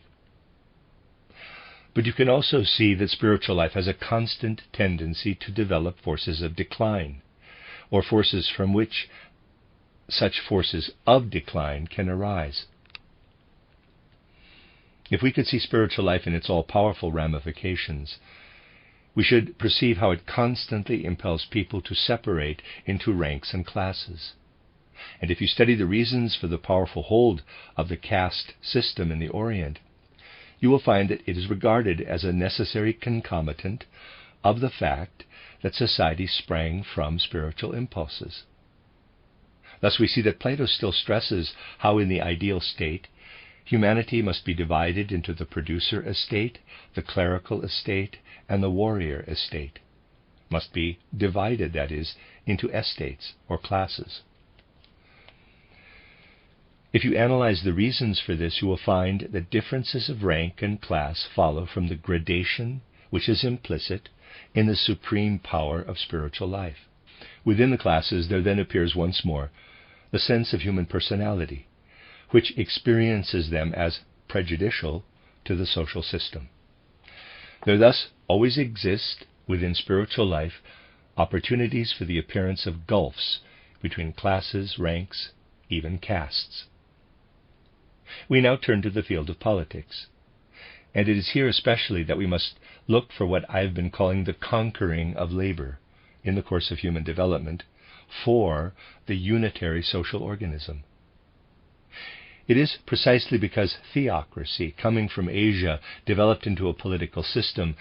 But you can also see that spiritual life has a constant tendency to develop forces of decline, or forces from which such forces of decline can arise. If we could see spiritual life in its all-powerful ramifications, we should perceive how it constantly impels people to separate into ranks and classes. And if you study the reasons for the powerful hold of the caste system in the Orient, you will find that it is regarded as a necessary concomitant of the fact that society sprang from spiritual impulses. Thus we see that Plato still stresses how in the ideal state, humanity must be divided into the producer estate, the clerical estate, and the warrior estate. Must be divided, that is, into estates or classes. If you analyze the reasons for this, you will find that differences of rank and class follow from the gradation which is implicit in the supreme power of spiritual life. Within the classes there then appears once more the sense of human personality, which experiences them as prejudicial to the social system. There thus always exist within spiritual life opportunities for the appearance of gulfs between classes, ranks, even castes. We now turn to the field of politics. And it is here especially that we must look for what I have been calling the conquering of labor in the course of human development for the unitary social organism. It is precisely because theocracy, coming from Asia, developed into a political system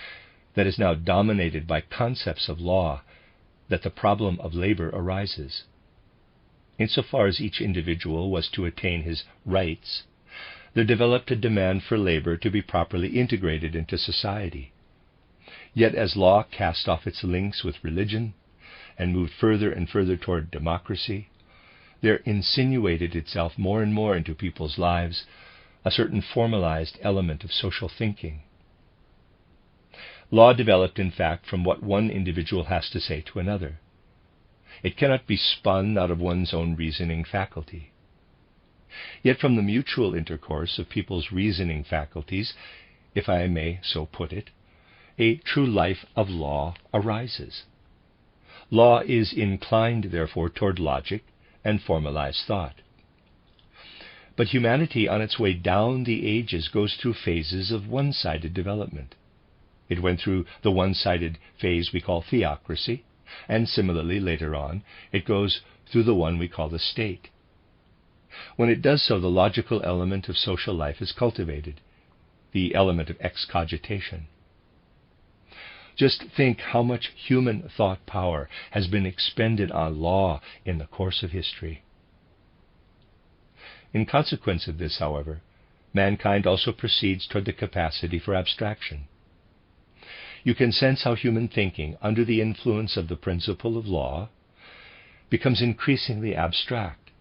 that is now dominated by concepts of law, that the problem of labor arises. Insofar as each individual was to attain his rights, there developed a demand for labor to be properly integrated into society. Yet as law cast off its links with religion and moved further and further toward democracy, there insinuated itself more and more into people's lives a certain formalized element of social thinking. Law developed, in fact, from what one individual has to say to another. It cannot be spun out of one's own reasoning faculty. Yet from the mutual intercourse of people's reasoning faculties, if I may so put it, a true life of law arises. Law is inclined, therefore, toward logic and formalized thought. But humanity, on its way down the ages, goes through phases of one-sided development. It went through the one-sided phase we call theocracy, and similarly, later on, it goes through the one we call the state. When it does so, the logical element of social life is cultivated, the element of excogitation. Just think how much human thought power has been expended on law in the course of history. In consequence of this, however, mankind also proceeds toward the capacity for abstraction. You can sense how human thinking, under the influence of the principle of law, becomes increasingly abstract.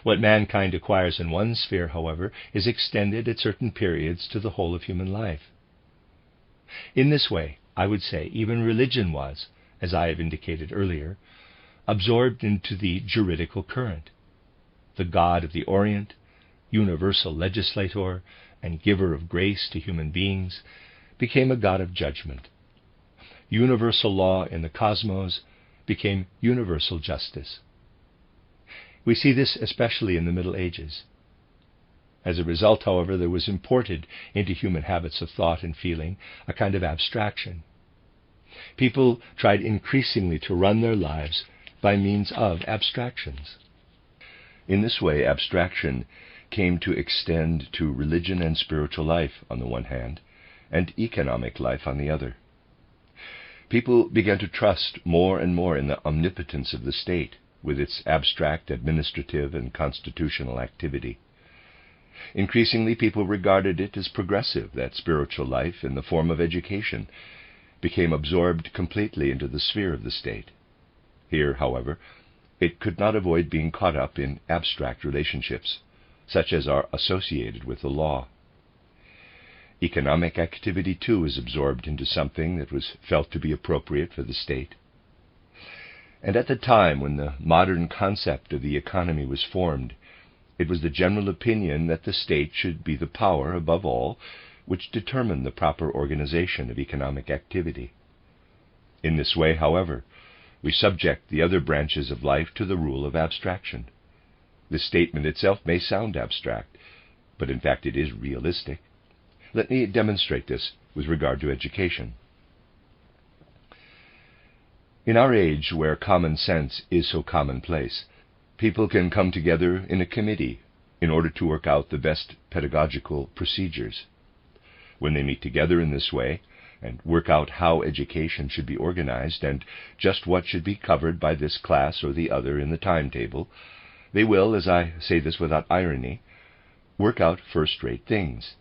What mankind acquires in one sphere, however, is extended at certain periods to the whole of human life. In this way, I would say, even religion was, as I have indicated earlier, absorbed into the juridical current. The God of the Orient, universal legislator and giver of grace to human beings, became a God of judgment. Universal law in the cosmos became universal justice. We see this especially in the Middle Ages. As a result, however, there was imported into human habits of thought and feeling a kind of abstraction. People tried increasingly to run their lives by means of abstractions. In this way, abstraction came to extend to religion and spiritual life on the one hand, and economic life on the other. People began to trust more and more in the omnipotence of the state, with its abstract administrative and constitutional activity. Increasingly, people regarded it as progressive that spiritual life, in the form of education, became absorbed completely into the sphere of the state. Here, however, it could not avoid being caught up in abstract relationships, such as are associated with the law. Economic activity, too, is absorbed into something that was felt to be appropriate for the state. And at the time when the modern concept of the economy was formed, it was the general opinion that the state should be the power, above all, which determined the proper organization of economic activity. In this way, however, we subject the other branches of life to the rule of abstraction. The statement itself may sound abstract, but in fact it is realistic. Let me demonstrate this with regard to education. In our age, where common sense is so commonplace, people can come together in a committee in order to work out the best pedagogical procedures. When they meet together in this way and work out how education should be organized and just what should be covered by this class or the other in the timetable, they will, as I say this without irony, work out first-rate things.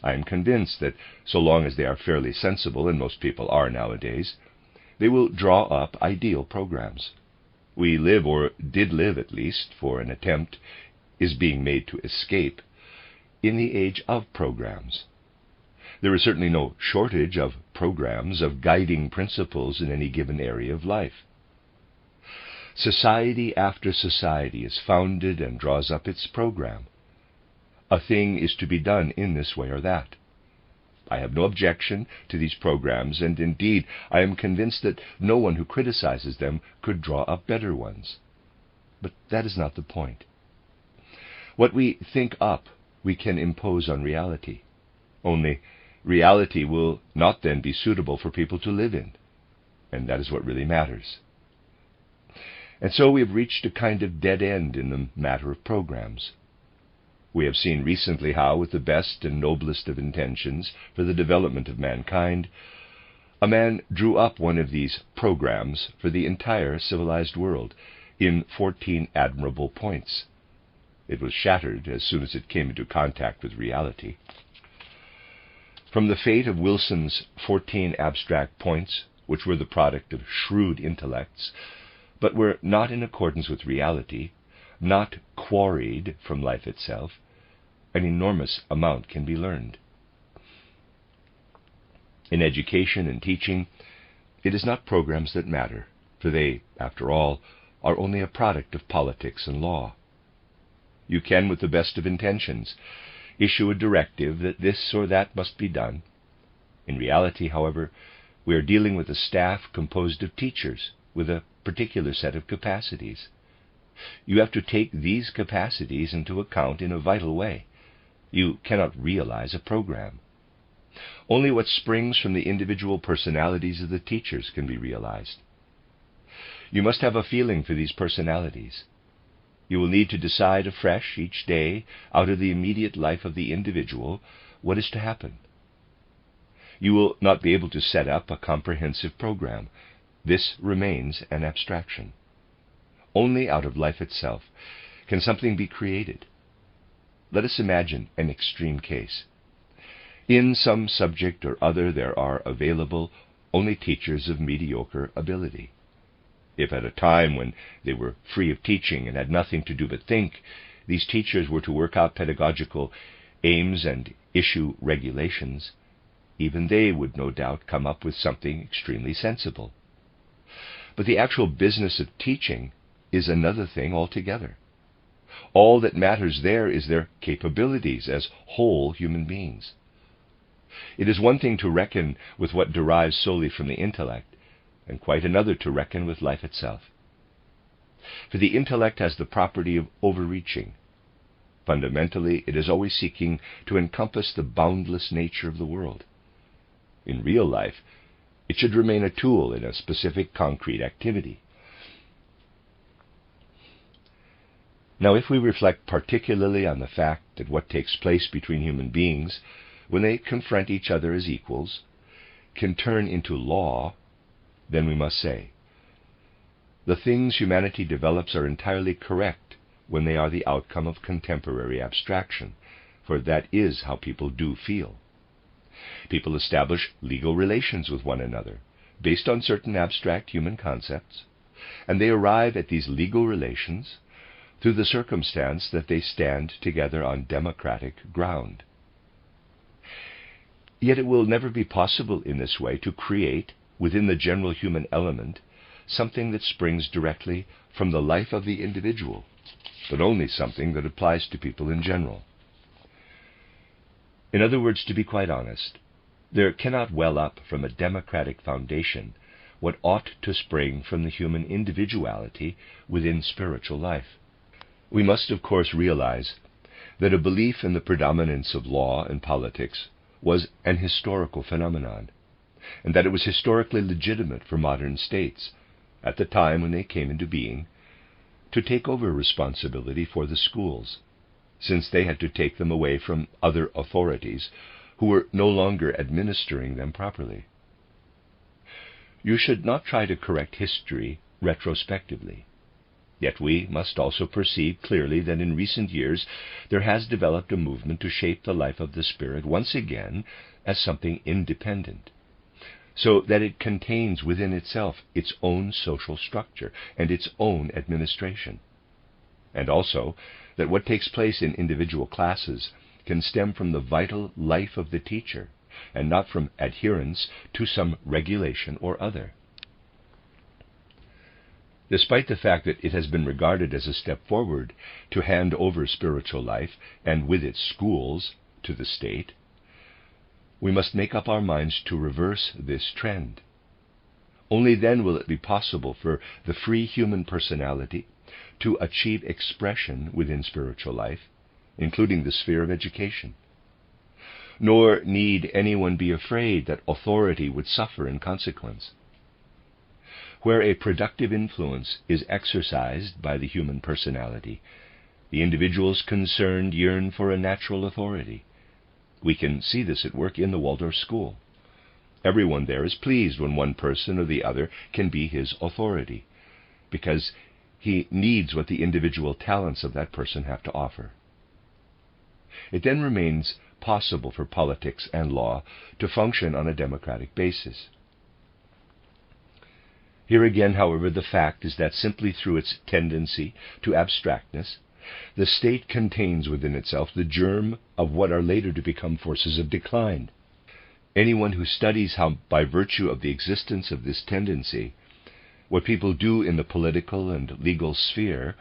I am convinced that so long as they are fairly sensible, and most people are nowadays, they will draw up ideal programs. We live, or did live at least, for an attempt is being made to escape, in the age of programs. There is certainly no shortage of programs, of guiding principles in any given area of life. Society after society is founded and draws up its program. A thing is to be done in this way or that. I have no objection to these programs, and indeed I am convinced that no one who criticizes them could draw up better ones. But that is not the point. What we think up we can impose on reality. Only reality will not then be suitable for people to live in, and that is what really matters. And so we have reached a kind of dead end in the matter of programs. We have seen recently how, with the best and noblest of intentions for the development of mankind, a man drew up one of these programs for the entire civilized world in 14 admirable points. It was shattered as soon as it came into contact with reality. From the fate of Wilson's 14 abstract points, which were the product of shrewd intellects, but were not in accordance with reality, not quarried from life itself, an enormous amount can be learned. In education and teaching, it is not programs that matter, for they, after all, are only a product of politics and law. You can, with the best of intentions, issue a directive that this or that must be done. In reality, however, we are dealing with a staff composed of teachers with a particular set of capacities. You have to take these capacities into account in a vital way. You cannot realize a program. Only what springs from the individual personalities of the teachers can be realized. You must have a feeling for these personalities. You will need to decide afresh each day, out of the immediate life of the individual, what is to happen. You will not be able to set up a comprehensive program. This remains an abstraction. Only out of life itself can something be created. Let us imagine an extreme case. In some subject or other there are available only teachers of mediocre ability. If at a time when they were free of teaching and had nothing to do but think, these teachers were to work out pedagogical aims and issue regulations, even they would no doubt come up with something extremely sensible. But the actual business of teaching is another thing altogether. All that matters there is their capabilities as whole human beings. It is one thing to reckon with what derives solely from the intellect, and quite another to reckon with life itself. For the intellect has the property of overreaching. Fundamentally, it is always seeking to encompass the boundless nature of the world. In real life, it should remain a tool in a specific concrete activity. Now, if we reflect particularly on the fact that what takes place between human beings when they confront each other as equals can turn into law, then we must say, the things humanity develops are entirely correct when they are the outcome of contemporary abstraction, for that is how people do feel. People establish legal relations with one another, based on certain abstract human concepts, and they arrive at these legal relations through the circumstance that they stand together on democratic ground. Yet it will never be possible in this way to create, within the general human element, something that springs directly from the life of the individual, but only something that applies to people in general. In other words, to be quite honest, there cannot well up from a democratic foundation what ought to spring from the human individuality within spiritual life. We must, of course, realize that a belief in the predominance of law and politics was an historical phenomenon, and that it was historically legitimate for modern states, at the time when they came into being, to take over responsibility for the schools, since they had to take them away from other authorities who were no longer administering them properly. You should not try to correct history retrospectively. Yet we must also perceive clearly that in recent years there has developed a movement to shape the life of the spirit once again as something independent, so that it contains within itself its own social structure and its own administration, and also that what takes place in individual classes can stem from the vital life of the teacher, and not from adherence to some regulation or other. Despite the fact that it has been regarded as a step forward to hand over spiritual life, and with its schools, to the state, we must make up our minds to reverse this trend. Only then will it be possible for the free human personality to achieve expression within spiritual life, including the sphere of education. Nor need anyone be afraid that authority would suffer in consequence. Where a productive influence is exercised by the human personality, the individuals concerned yearn for a natural authority. We can see this at work in the Waldorf school. Everyone there is pleased when one person or the other can be his authority, because he needs what the individual talents of that person have to offer. It then remains possible for politics and law to function on a democratic basis. Here again, however, the fact is that simply through its tendency to abstractness, the state contains within itself the germ of what are later to become forces of decline. Anyone who studies how, by virtue of the existence of this tendency, what people do in the political and legal sphere,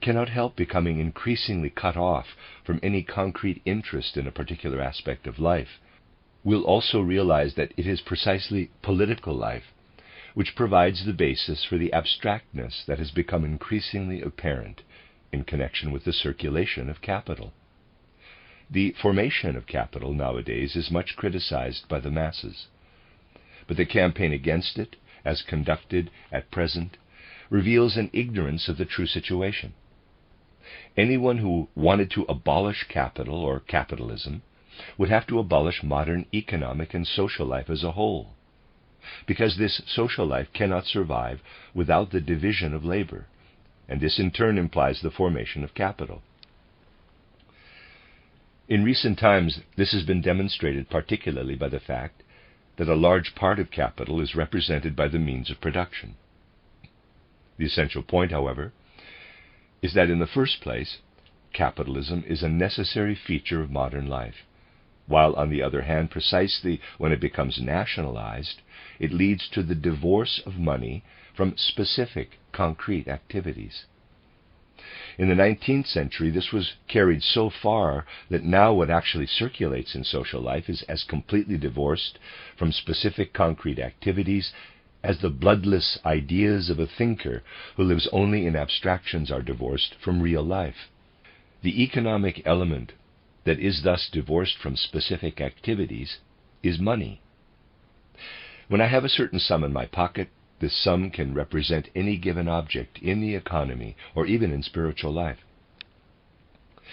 cannot help becoming increasingly cut off from any concrete interest in a particular aspect of life, will also realize that it is precisely political life which provides the basis for the abstractness that has become increasingly apparent in connection with the circulation of capital. The formation of capital nowadays is much criticized by the masses, but the campaign against it, as conducted at present, reveals an ignorance of the true situation. Anyone who wanted to abolish capital or capitalism would have to abolish modern economic and social life as a whole, because this social life cannot survive without the division of labor, and this in turn implies the formation of capital. In recent times, this has been demonstrated particularly by the fact that a large part of capital is represented by the means of production. The essential point, however, is that in the first place, capitalism is a necessary feature of modern life, while on the other hand, precisely when it becomes nationalized, it leads to the divorce of money from specific, concrete activities. In the 19th century, this was carried so far that now what actually circulates in social life is as completely divorced from specific concrete activities as the bloodless ideas of a thinker who lives only in abstractions are divorced from real life. The economic element that is thus divorced from specific activities is money. When I have a certain sum in my pocket, this sum can represent any given object in the economy or even in spiritual life.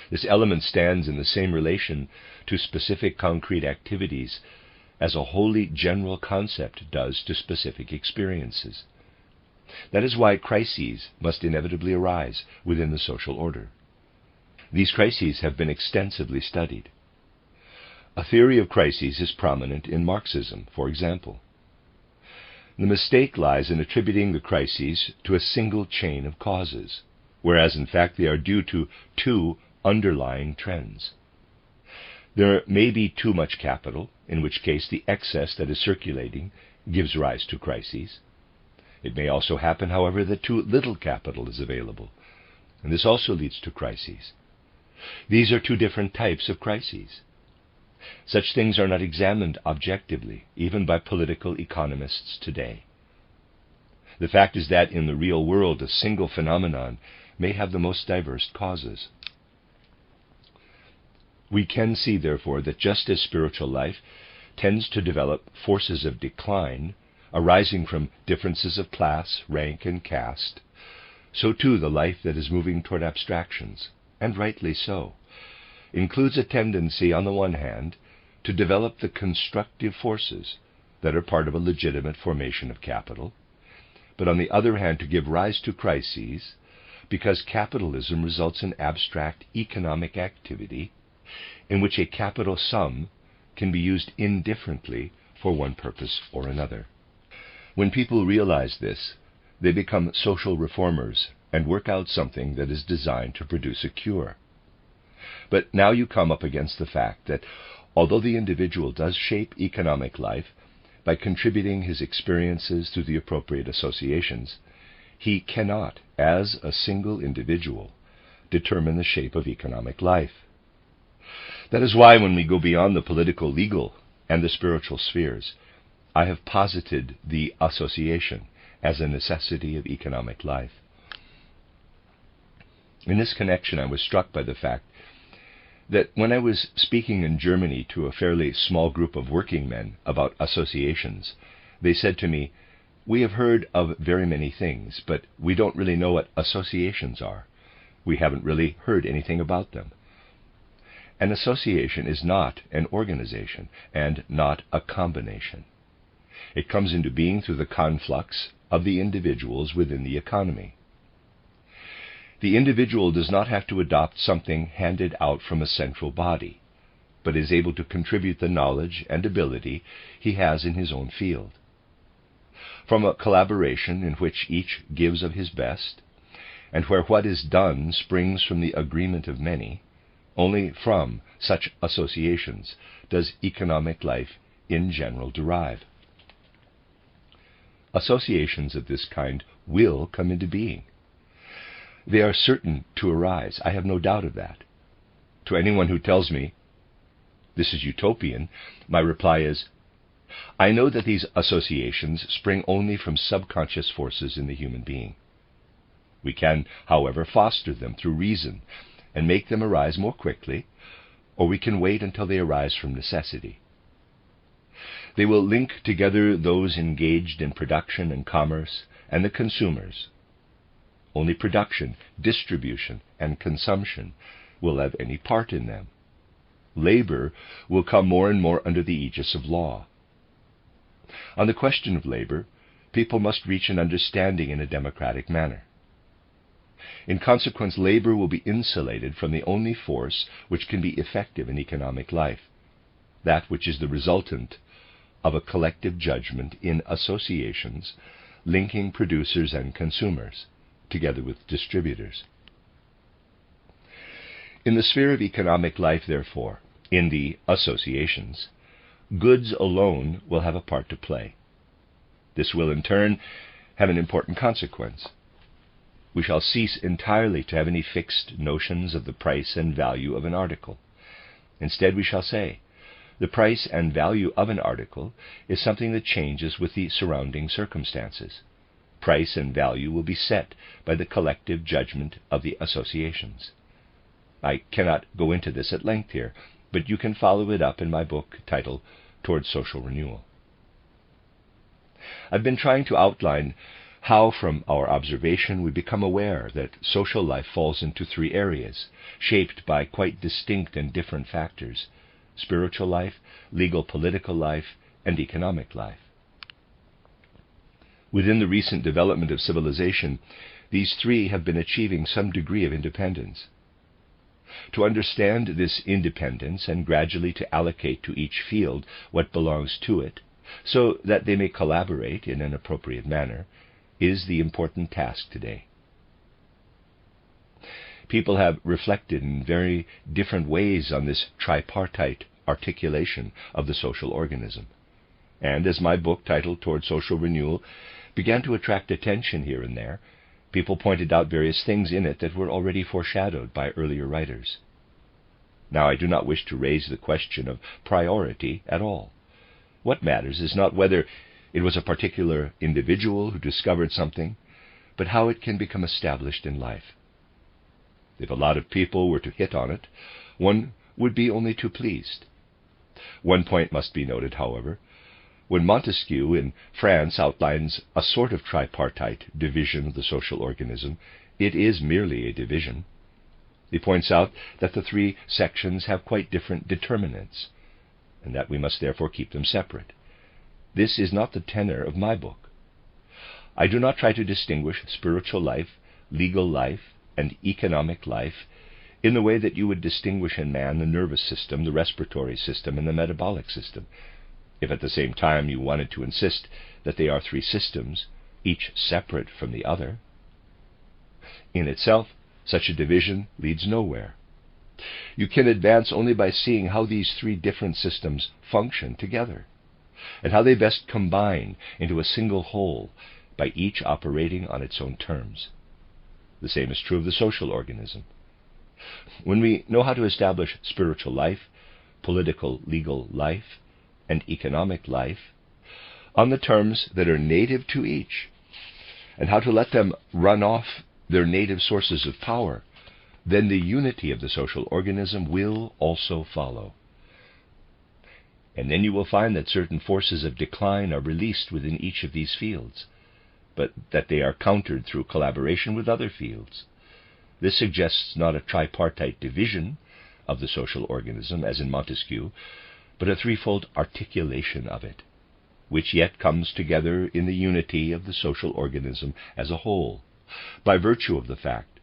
This element stands in the same relation to specific concrete activities as a wholly general concept does to specific experiences. That is why crises must inevitably arise within the social order. These crises have been extensively studied. A theory of crises is prominent in Marxism, for example. The mistake lies in attributing the crises to a single chain of causes, whereas in fact they are due to two underlying trends. There may be too much capital, in which case the excess that is circulating gives rise to crises. It may also happen, however, that too little capital is available, and this also leads to crises. These are two different types of crises. Such things are not examined objectively, even by political economists today. The fact is that in the real world, a single phenomenon may have the most diverse causes. We can see, therefore, that just as spiritual life tends to develop forces of decline arising from differences of class, rank, and caste, so too the life that is moving toward abstractions, and rightly so, includes a tendency, on the one hand, to develop the constructive forces that are part of a legitimate formation of capital, but on the other hand to give rise to crises, because capitalism results in abstract economic activity in which a capital sum can be used indifferently for one purpose or another. When people realize this, they become social reformers and work out something that is designed to produce a cure. But now you come up against the fact that although the individual does shape economic life by contributing his experiences through the appropriate associations, he cannot, as a single individual, determine the shape of economic life. That is why when we go beyond the political, legal, and the spiritual spheres, I have posited the association as a necessity of economic life. In this connection, I was struck by the fact that when I was speaking in Germany to a fairly small group of working men about associations, they said to me, "We have heard of very many things, but we don't really know what associations are. We haven't really heard anything about them." An association is not an organization and not a combination. It comes into being through the conflux of the individuals within the economy. The individual does not have to adopt something handed out from a central body, but is able to contribute the knowledge and ability he has in his own field. From a collaboration in which each gives of his best, and where what is done springs from the agreement of many, only from such associations does economic life in general derive. Associations of this kind will come into being. They are certain to arise, I have no doubt of that. To anyone who tells me this is utopian, my reply is, I know that these associations spring only from subconscious forces in the human being. We can, however, foster them through reason and make them arise more quickly, or we can wait until they arise from necessity. They will link together those engaged in production and commerce and the consumers. Only production, distribution, and consumption will have any part in them. Labor will come more and more under the aegis of law. On the question of labor, people must reach an understanding in a democratic manner. In consequence, labor will be insulated from the only force which can be effective in economic life, that which is the resultant of a collective judgment in associations linking producers and consumers, together with distributors. In the sphere of economic life, therefore, in the associations, goods alone will have a part to play. This will, in turn, have an important consequence. We shall cease entirely to have any fixed notions of the price and value of an article. Instead, we shall say, the price and value of an article is something that changes with the surrounding circumstances. Price and value will be set by the collective judgment of the associations. I cannot go into this at length here, but you can follow it up in my book titled Towards Social Renewal. I've been trying to outline how from our observation we become aware that social life falls into three areas, shaped by quite distinct and different factors: spiritual life, legal political life, and economic life. Within the recent development of civilization, these three have been achieving some degree of independence. To understand this independence and gradually to allocate to each field what belongs to it, so that they may collaborate in an appropriate manner, is the important task today. People have reflected in very different ways on this tripartite articulation of the social organism. And as my book titled Toward Social Renewal began to attract attention here and there, people pointed out various things in it that were already foreshadowed by earlier writers. Now, I do not wish to raise the question of priority at all. What matters is not whether it was a particular individual who discovered something, but how it can become established in life. If a lot of people were to hit on it, one would be only too pleased. One point must be noted, however. When Montesquieu in France outlines a sort of tripartite division of the social organism, it is merely a division. He points out that the three sections have quite different determinants, and that we must therefore keep them separate. This is not the tenor of my book. I do not try to distinguish spiritual life, legal life, and economic life in the way that you would distinguish in man the nervous system, the respiratory system, and the metabolic system, if at the same time you wanted to insist that they are three systems, each separate from the other. In itself, such a division leads nowhere. You can advance only by seeing how these three different systems function together, and how they best combine into a single whole by each operating on its own terms. The same is true of the social organism. When we know how to establish spiritual life, political, legal life, and economic life on the terms that are native to each, and how to let them run off their native sources of power, then the unity of the social organism will also follow. And then you will find that certain forces of decline are released within each of these fields, but that they are countered through collaboration with other fields. This suggests not a tripartite division of the social organism, as in Montesquieu, but a threefold articulation of it, which yet comes together in the unity of the social organism as a whole, by virtue of the fact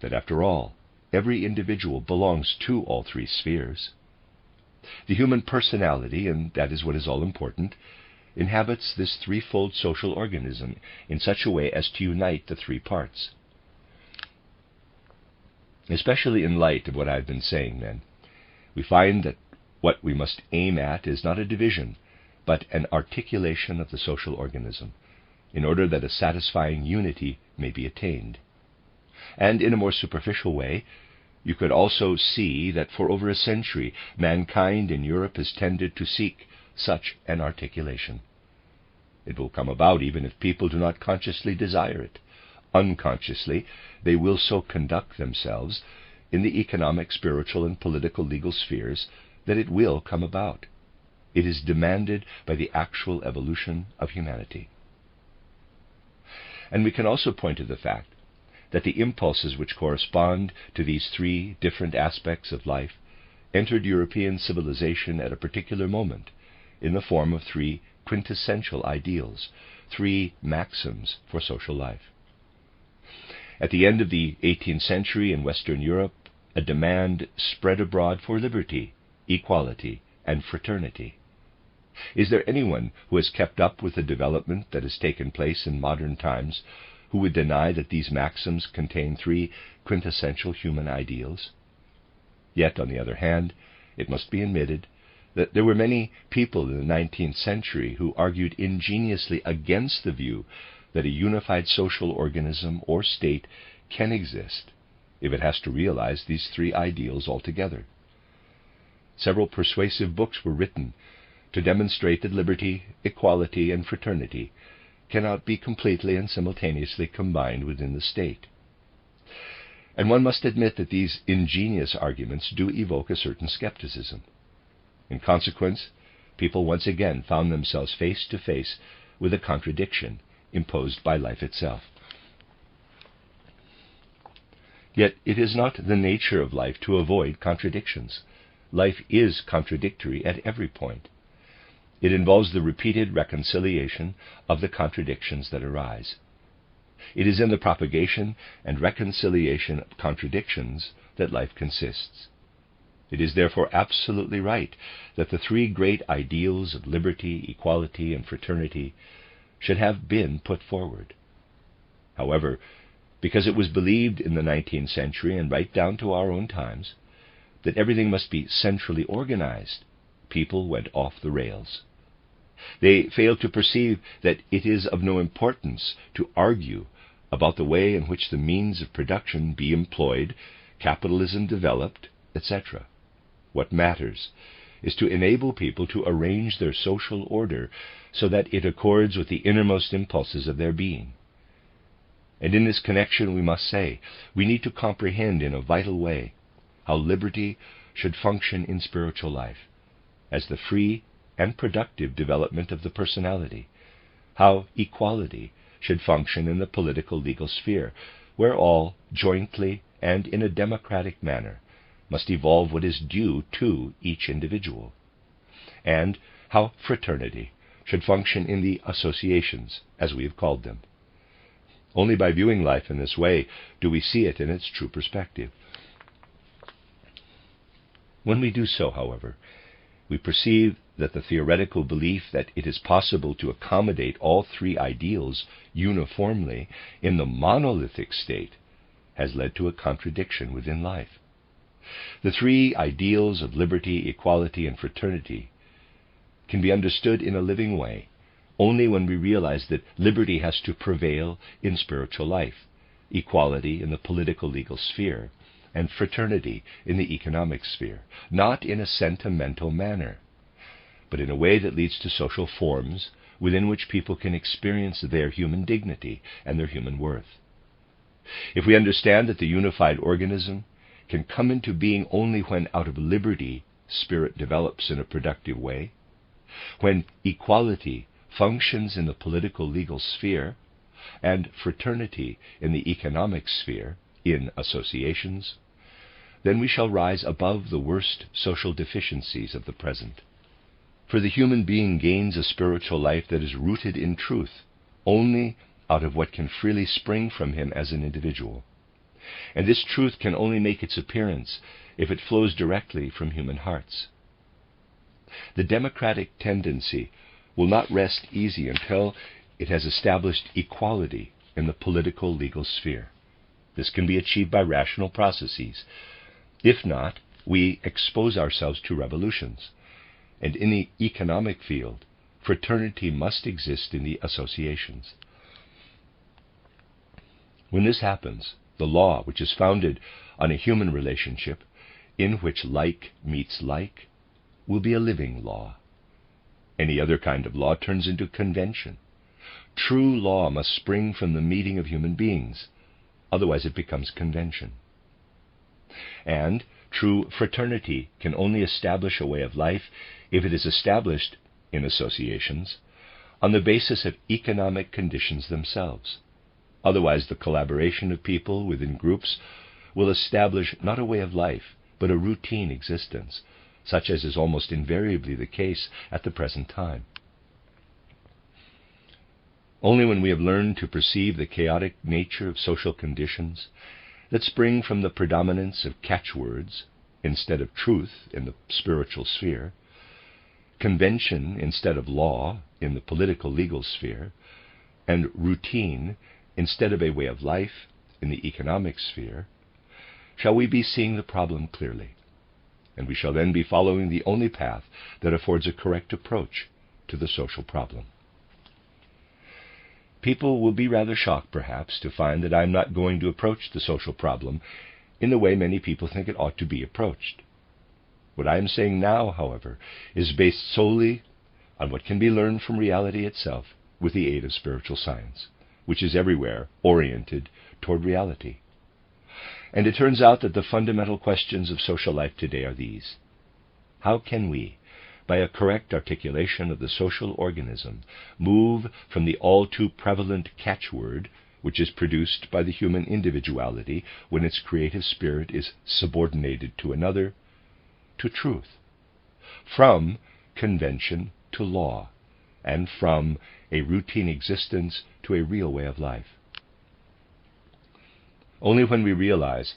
that, after all, every individual belongs to all three spheres. The human personality, and that is what is all important, inhabits this threefold social organism in such a way as to unite the three parts. Especially in light of what I have been saying, then, we find that what we must aim at is not a division, but an articulation of the social organism, in order that a satisfying unity may be attained. And in a more superficial way, you could also see that for over a century, mankind in Europe has tended to seek such an articulation. It will come about even if people do not consciously desire it. Unconsciously, they will so conduct themselves in the economic, spiritual, and political legal spheres that it will come about. It is demanded by the actual evolution of humanity. And we can also point to the fact that the impulses which correspond to these three different aspects of life entered European civilization at a particular moment in the form of three quintessential ideals, three maxims for social life. At the end of the 18th century in Western Europe, a demand spread abroad for liberty, equality, and fraternity. Is there anyone who has kept up with the development that has taken place in modern times who would deny that these maxims contain three quintessential human ideals? Yet, on the other hand, it must be admitted that there were many people in the 19th century who argued ingeniously against the view that a unified social organism or state can exist if it has to realize these three ideals altogether. Several persuasive books were written to demonstrate that liberty, equality, and fraternity cannot be completely and simultaneously combined within the state. And one must admit that these ingenious arguments do evoke a certain skepticism. In consequence, people once again found themselves face to face with a contradiction imposed by life itself. Yet it is not the nature of life to avoid contradictions. Life is contradictory at every point. It involves the repeated reconciliation of the contradictions that arise. It is in the propagation and reconciliation of contradictions that life consists. It is therefore absolutely right that the three great ideals of liberty, equality, and fraternity should have been put forward. However, because it was believed in the 19th century and right down to our own times that everything must be centrally organized, people went off the rails. They failed to perceive that it is of no importance to argue about the way in which the means of production be employed, capitalism developed, etc. What matters is to enable people to arrange their social order so that it accords with the innermost impulses of their being. And in this connection we must say, we need to comprehend in a vital way how liberty should function in spiritual life, as the free and productive development of the personality, how equality should function in the political legal sphere, where all, jointly and in a democratic manner, must evolve what is due to each individual, and how fraternity should function in the associations, as we have called them. Only by viewing life in this way do we see it in its true perspective. When we do so, however, we perceive that the theoretical belief that it is possible to accommodate all three ideals uniformly in the monolithic state has led to a contradiction within life. The three ideals of liberty, equality, and fraternity can be understood in a living way only when we realize that liberty has to prevail in spiritual life, equality in the political legal sphere, and fraternity in the economic sphere, not in a sentimental manner, but in a way that leads to social forms within which people can experience their human dignity and their human worth. If we understand that the unified organism can come into being only when out of liberty spirit develops in a productive way, when equality functions in the political legal sphere, and fraternity in the economic sphere, in associations, then we shall rise above the worst social deficiencies of the present. For the human being gains a spiritual life that is rooted in truth, only out of what can freely spring from him as an individual. And this truth can only make its appearance if it flows directly from human hearts. The democratic tendency will not rest easy until it has established equality in the political legal sphere. This can be achieved by rational processes. If not, we expose ourselves to revolutions. And in the economic field, fraternity must exist in the associations. When this happens, the law, which is founded on a human relationship, in which like meets like, will be a living law. Any other kind of law turns into convention. True law must spring from the meeting of human beings, otherwise it becomes convention. And true fraternity can only establish a way of life if it is established in associations on the basis of economic conditions themselves. Otherwise, the collaboration of people within groups will establish not a way of life, but a routine existence, such as is almost invariably the case at the present time. Only when we have learned to perceive the chaotic nature of social conditions that spring from the predominance of catchwords instead of truth in the spiritual sphere, convention instead of law in the political legal sphere, and routine instead of a way of life in the economic sphere, shall we be seeing the problem clearly, and we shall then be following the only path that affords a correct approach to the social problem. People will be rather shocked, perhaps, to find that I am not going to approach the social problem in the way many people think it ought to be approached. What I am saying now, however, is based solely on what can be learned from reality itself with the aid of spiritual science, which is everywhere oriented toward reality. And it turns out that the fundamental questions of social life today are these. How can we, by a correct articulation of the social organism, move from the all too prevalent catchword, which is produced by the human individuality when its creative spirit is subordinated to another, to truth, from convention to law, and from a routine existence to a real way of life? Only when we realize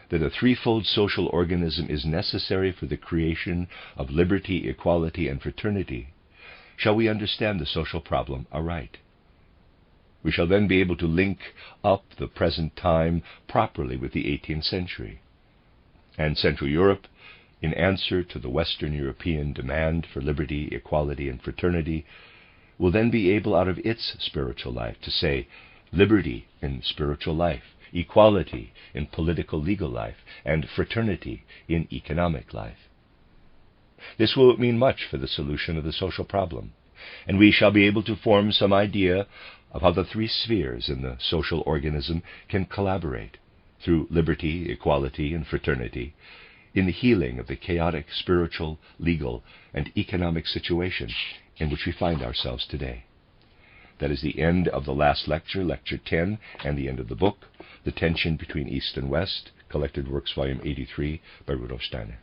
that a threefold social organism is necessary for the creation of liberty, equality, and fraternity shall we understand the social problem aright. We shall then be able to link up the present time properly with the 18th century. And Central Europe, in answer to the Western European demand for liberty, equality, and fraternity, will then be able out of its spiritual life to say, liberty in spiritual life, equality in political legal life, and fraternity in economic life. This will mean much for the solution of the social problem, and we shall be able to form some idea of how the three spheres in the social organism can collaborate through liberty, equality, and fraternity in the healing of the chaotic spiritual, legal, and economic situation in which we find ourselves today. That is the end of the last lecture, Lecture 10, and the end of the book, The Tension Between East and West, Collected Works, Volume 83, by Rudolf Steiner.